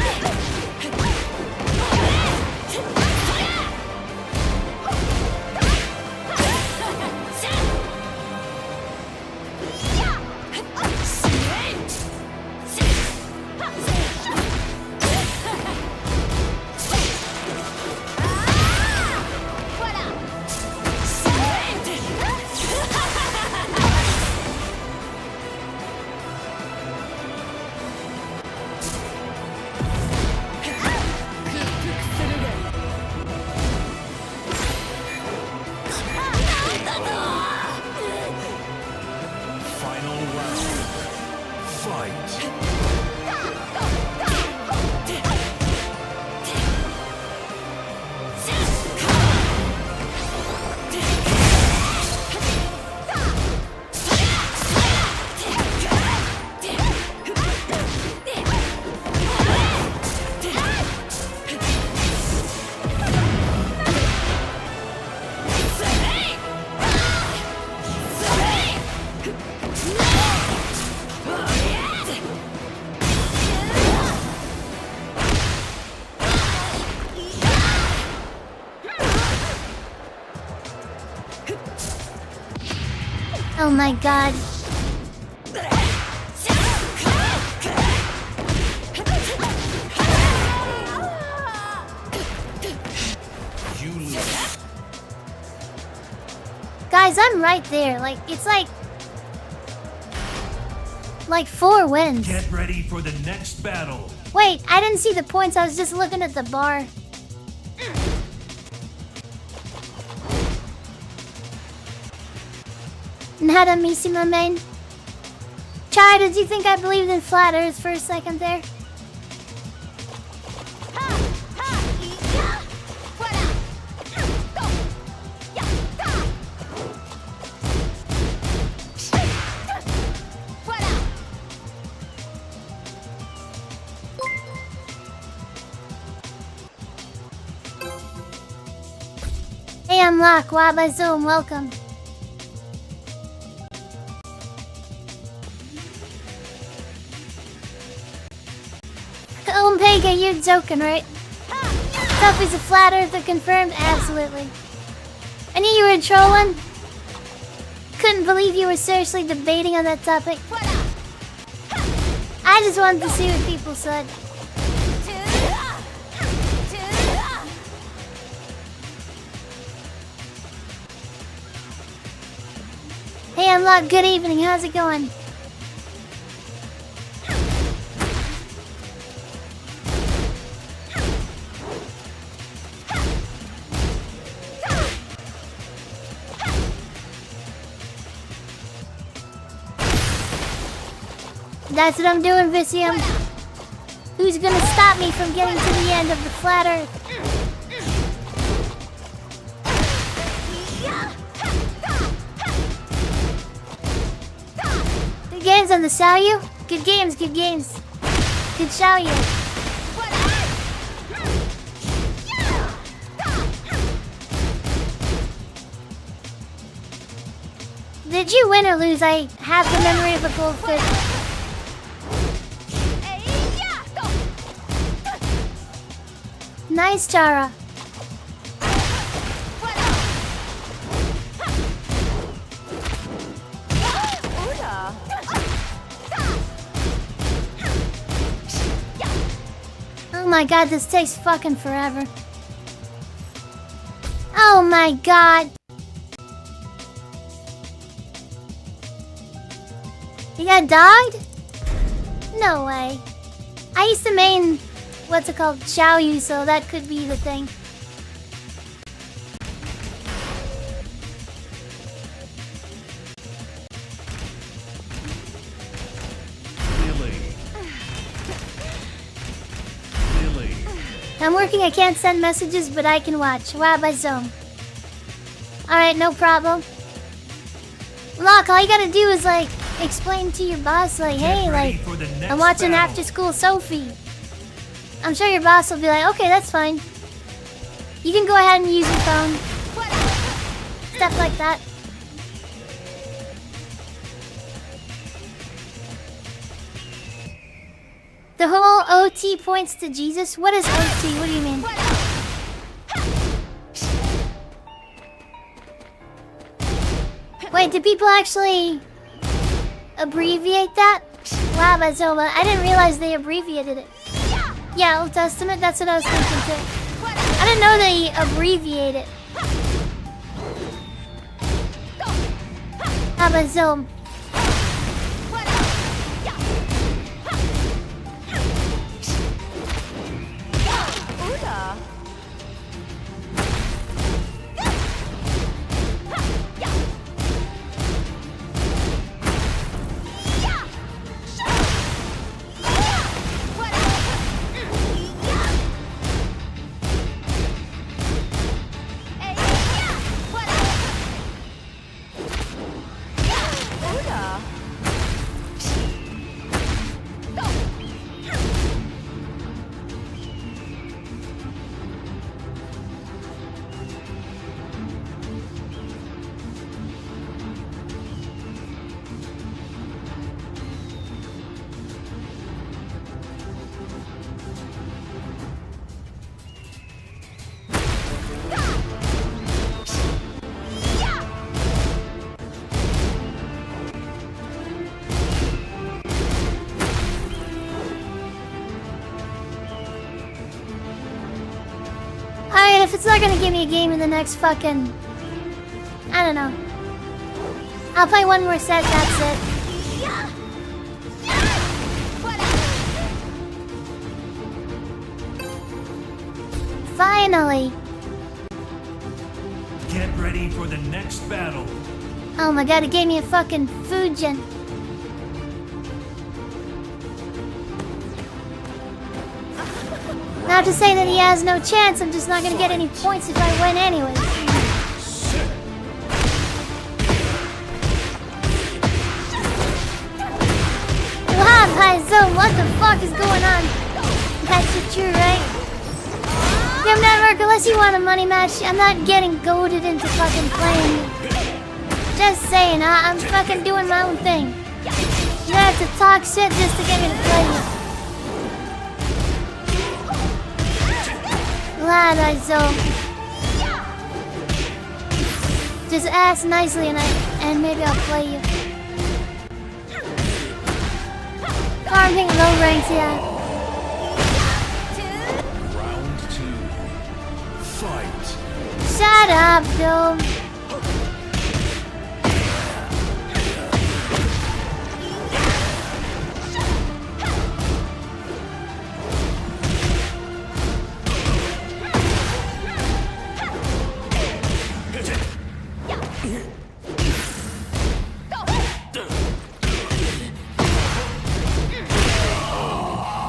Oh my god. Guys, I'm right there. Like, it's like 4 wins. Get ready for the next battle. Wait, I didn't see the points. I was just looking at the bar. Nada missima, main. Chai, did you think I believed in flat earth for a second there? Hey, I'm Locke. Waba Zoom, welcome. Pega, you're joking, right? Tuffy's a flat earther confirmed? Absolutely. I knew you were trolling. Couldn't believe you were seriously debating on that topic. I just wanted to see what people said. Hey, Unlock, good evening. How's it going? That's what I'm doing, Vicium. Who's gonna stop me from getting to the end of the flat earth? Good games on the Xiaoyu? Good games, good games. Good Xiaoyu. Did you win or lose? I have the memory of a goldfish. Nice, Chara. Oh my god, this takes fucking forever. Oh my god. You got dogged? No way. I used to main, what's it called, Xiaoyu, so that could be the thing. Lili. I'm working, I can't send messages, but I can watch. Wow, by Zoom. Alright, no problem. Look, all you gotta do is, like, explain to your boss, like, hey, like, I'm watching After School Sophie. I'm sure your boss will be like, okay, that's fine. You can go ahead and use your phone. Stuff like that. The whole OT points to Jesus? What is OT? What do you mean? Wait, do people actually abbreviate that? Wow, Bazoma, I didn't realize they abbreviated it. Yeah, Old Testament, that's what I was thinking too. I didn't know they abbreviate it. Abazom. Alright, if it's not gonna give me a game in the next fucking... I don't know. I'll play one more set, that's it. Finally! Get ready for the next battle. Oh my god, it gave me a fucking Fujin. Not to say that he has no chance, I'm just not gonna get any points if I win anyways. Wow, Paizo, what the fuck is going on? That's the true, right? Yeah, Network, unless you want a money match, I'm not getting goaded into fucking playing you. Just saying, I'm fucking doing my own thing. You don't have to talk shit just to get me to play you. Glad I so. Just ask nicely and maybe I'll play you. Farming low ranks, yeah. Round 2. Fight. Shut up, Dome.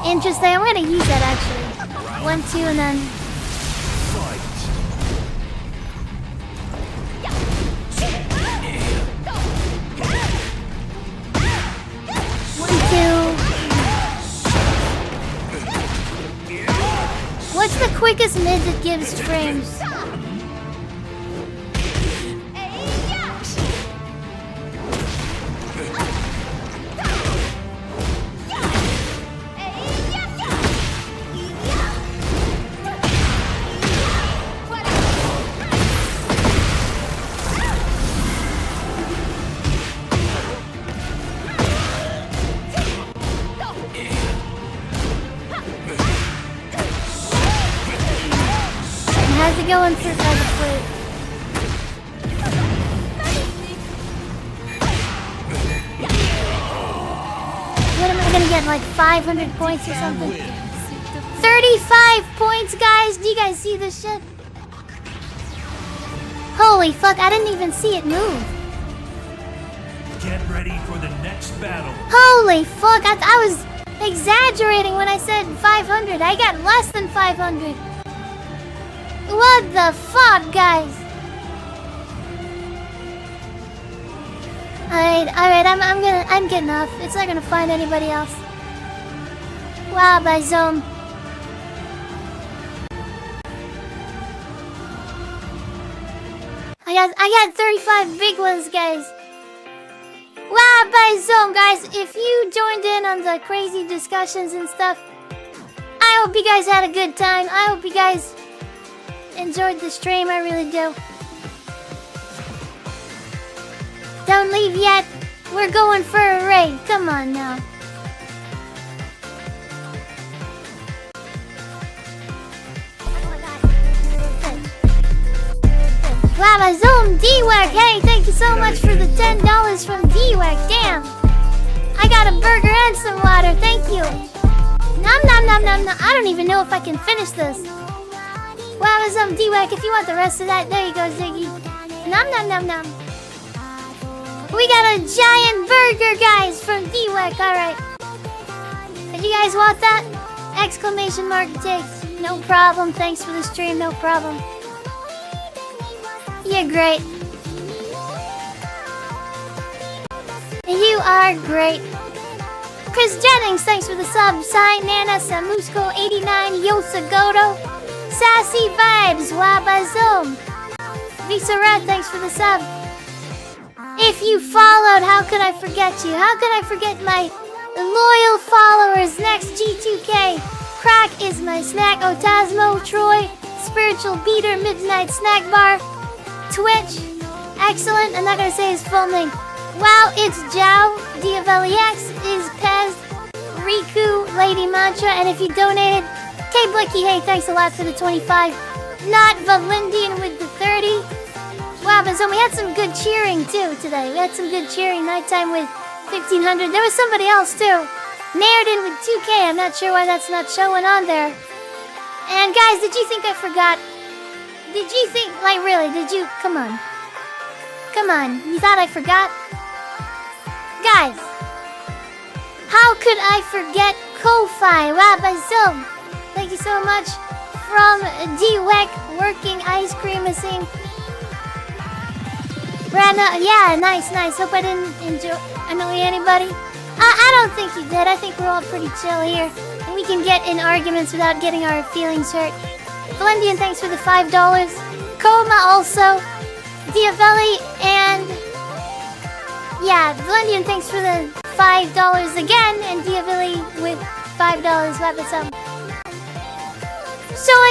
Interesting, I'm gonna use that actually. 1, 2, and then... Fight. 1, 2. What's the quickest mid that gives frames? How's it going for the flute? What am I gonna get, like 500 points or something? 35 points, guys! Do you guys see this shit? Holy fuck, I didn't even see it move. Get ready for the next battle. Holy fuck, I was exaggerating when I said 500. I got less than 500. What the fuck, guys? Alright, I'm getting off. It's not gonna find anybody else. Wow, by zone. I got 35 big ones, guys. Wow, by zone, guys. If you joined in on the crazy discussions and stuff, I hope you guys had a good time. I hope you guys enjoyed the stream. I really do. Don't leave yet. We're going for a raid. Come on now. Wow, Zoom D-Wack. Hey, thank you so much for the $10 from D-Wack. Damn. I got a burger and some water. Thank you. Nom nom nom nom nom. I don't even know if I can finish this. Wow, Zoom D-Wack. If you want the rest of that, there you go, Ziggy. Nom nom nom nom. We got a giant burger, guys, from D-Wack. Alright. Did you guys want that? Exclamation mark take. No problem. Thanks for the stream. No problem. You're great. You are great. Chris Jennings, thanks for the sub. Sai Nana Samusko 89 Yosagoto. Sassy Vibes, Wabazom. Visa Red, thanks for the sub. If you followed, how could I forget you? How could I forget my loyal followers? Next G2K. Crack is my snack. Otasmo, Troy, Spiritual Beater, Midnight Snack Bar. Twitch, excellent. I'm not gonna say his full name. Wow, it's Jao. DFLEX is Pez, Riku, Lady Mantra, and if you donated, K Blicky, hey, thanks a lot for the 25. Not Valindian with the 30. Wow, but so we had some good cheering too today. We had some good cheering. Nighttime with 1500. There was somebody else too. Narratin with 2K. I'm not sure why that's not showing on there. And guys, did you think I forgot? Did you think, like, really, did you? Come on. Come on. You thought I forgot? Guys, how could I forget Ko-Fi? Wow, by Zoom. Thank you so much. From D-Weck, working ice cream machine. Brandon, yeah, nice, nice. Hope I didn't annoy anybody. I don't think you did. I think we're all pretty chill here. And we can get in arguments without getting our feelings hurt. Valendian, thanks for the $5. Koma also. Diavelli and... yeah, Valendian, thanks for the $5 again. And Diavelli with $5. What's up?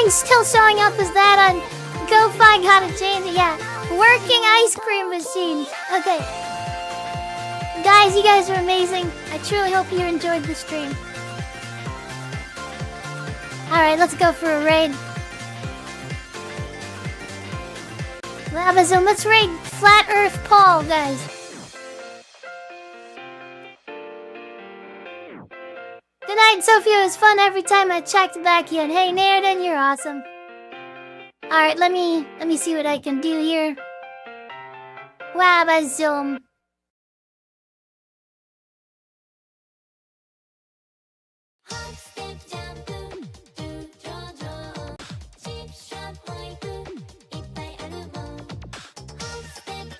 Still showing up as that on Go-Fi. Gotta change it, yeah. Working ice cream machine. Okay. Guys, you guys are amazing. I truly hope you enjoyed the stream. Alright, let's go for a raid. Labazone, let's raid Flat Earth Paul, guys. Good night, Sophia. It was fun every time I checked back in. Hey, Nairden, you're awesome. Alright, let me see what I can do here. Wabazone.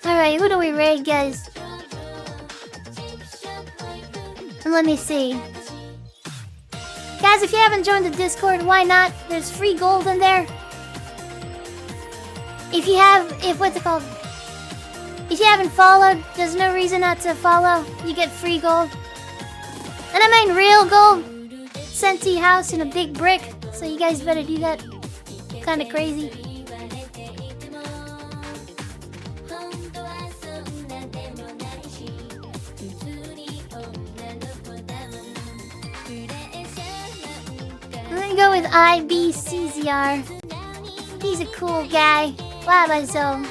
Alright, who do we raid, guys? And let me see. Guys, if you haven't joined the Discord, why not? There's free gold in there. If you haven't followed, there's no reason not to follow. You get free gold. And I mean real gold. Sent to your house in a big brick. So you guys better do that. Kinda crazy. I'm gonna go with IBCZR. He's a cool guy. Wabazone.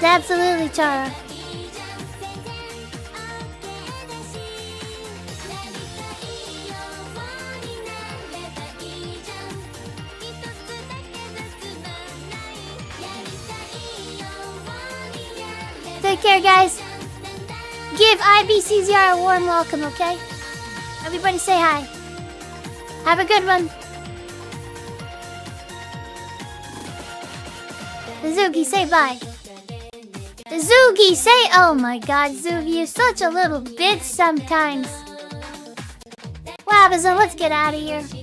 Absolutely, Chara. Take care, guys. Give IBCZR a warm welcome, okay? Everybody say hi. Have a good one. Zugi, say bye. Zugi, say... Oh my god, Zugi, you're such a little bitch sometimes. Well, let's get out of here.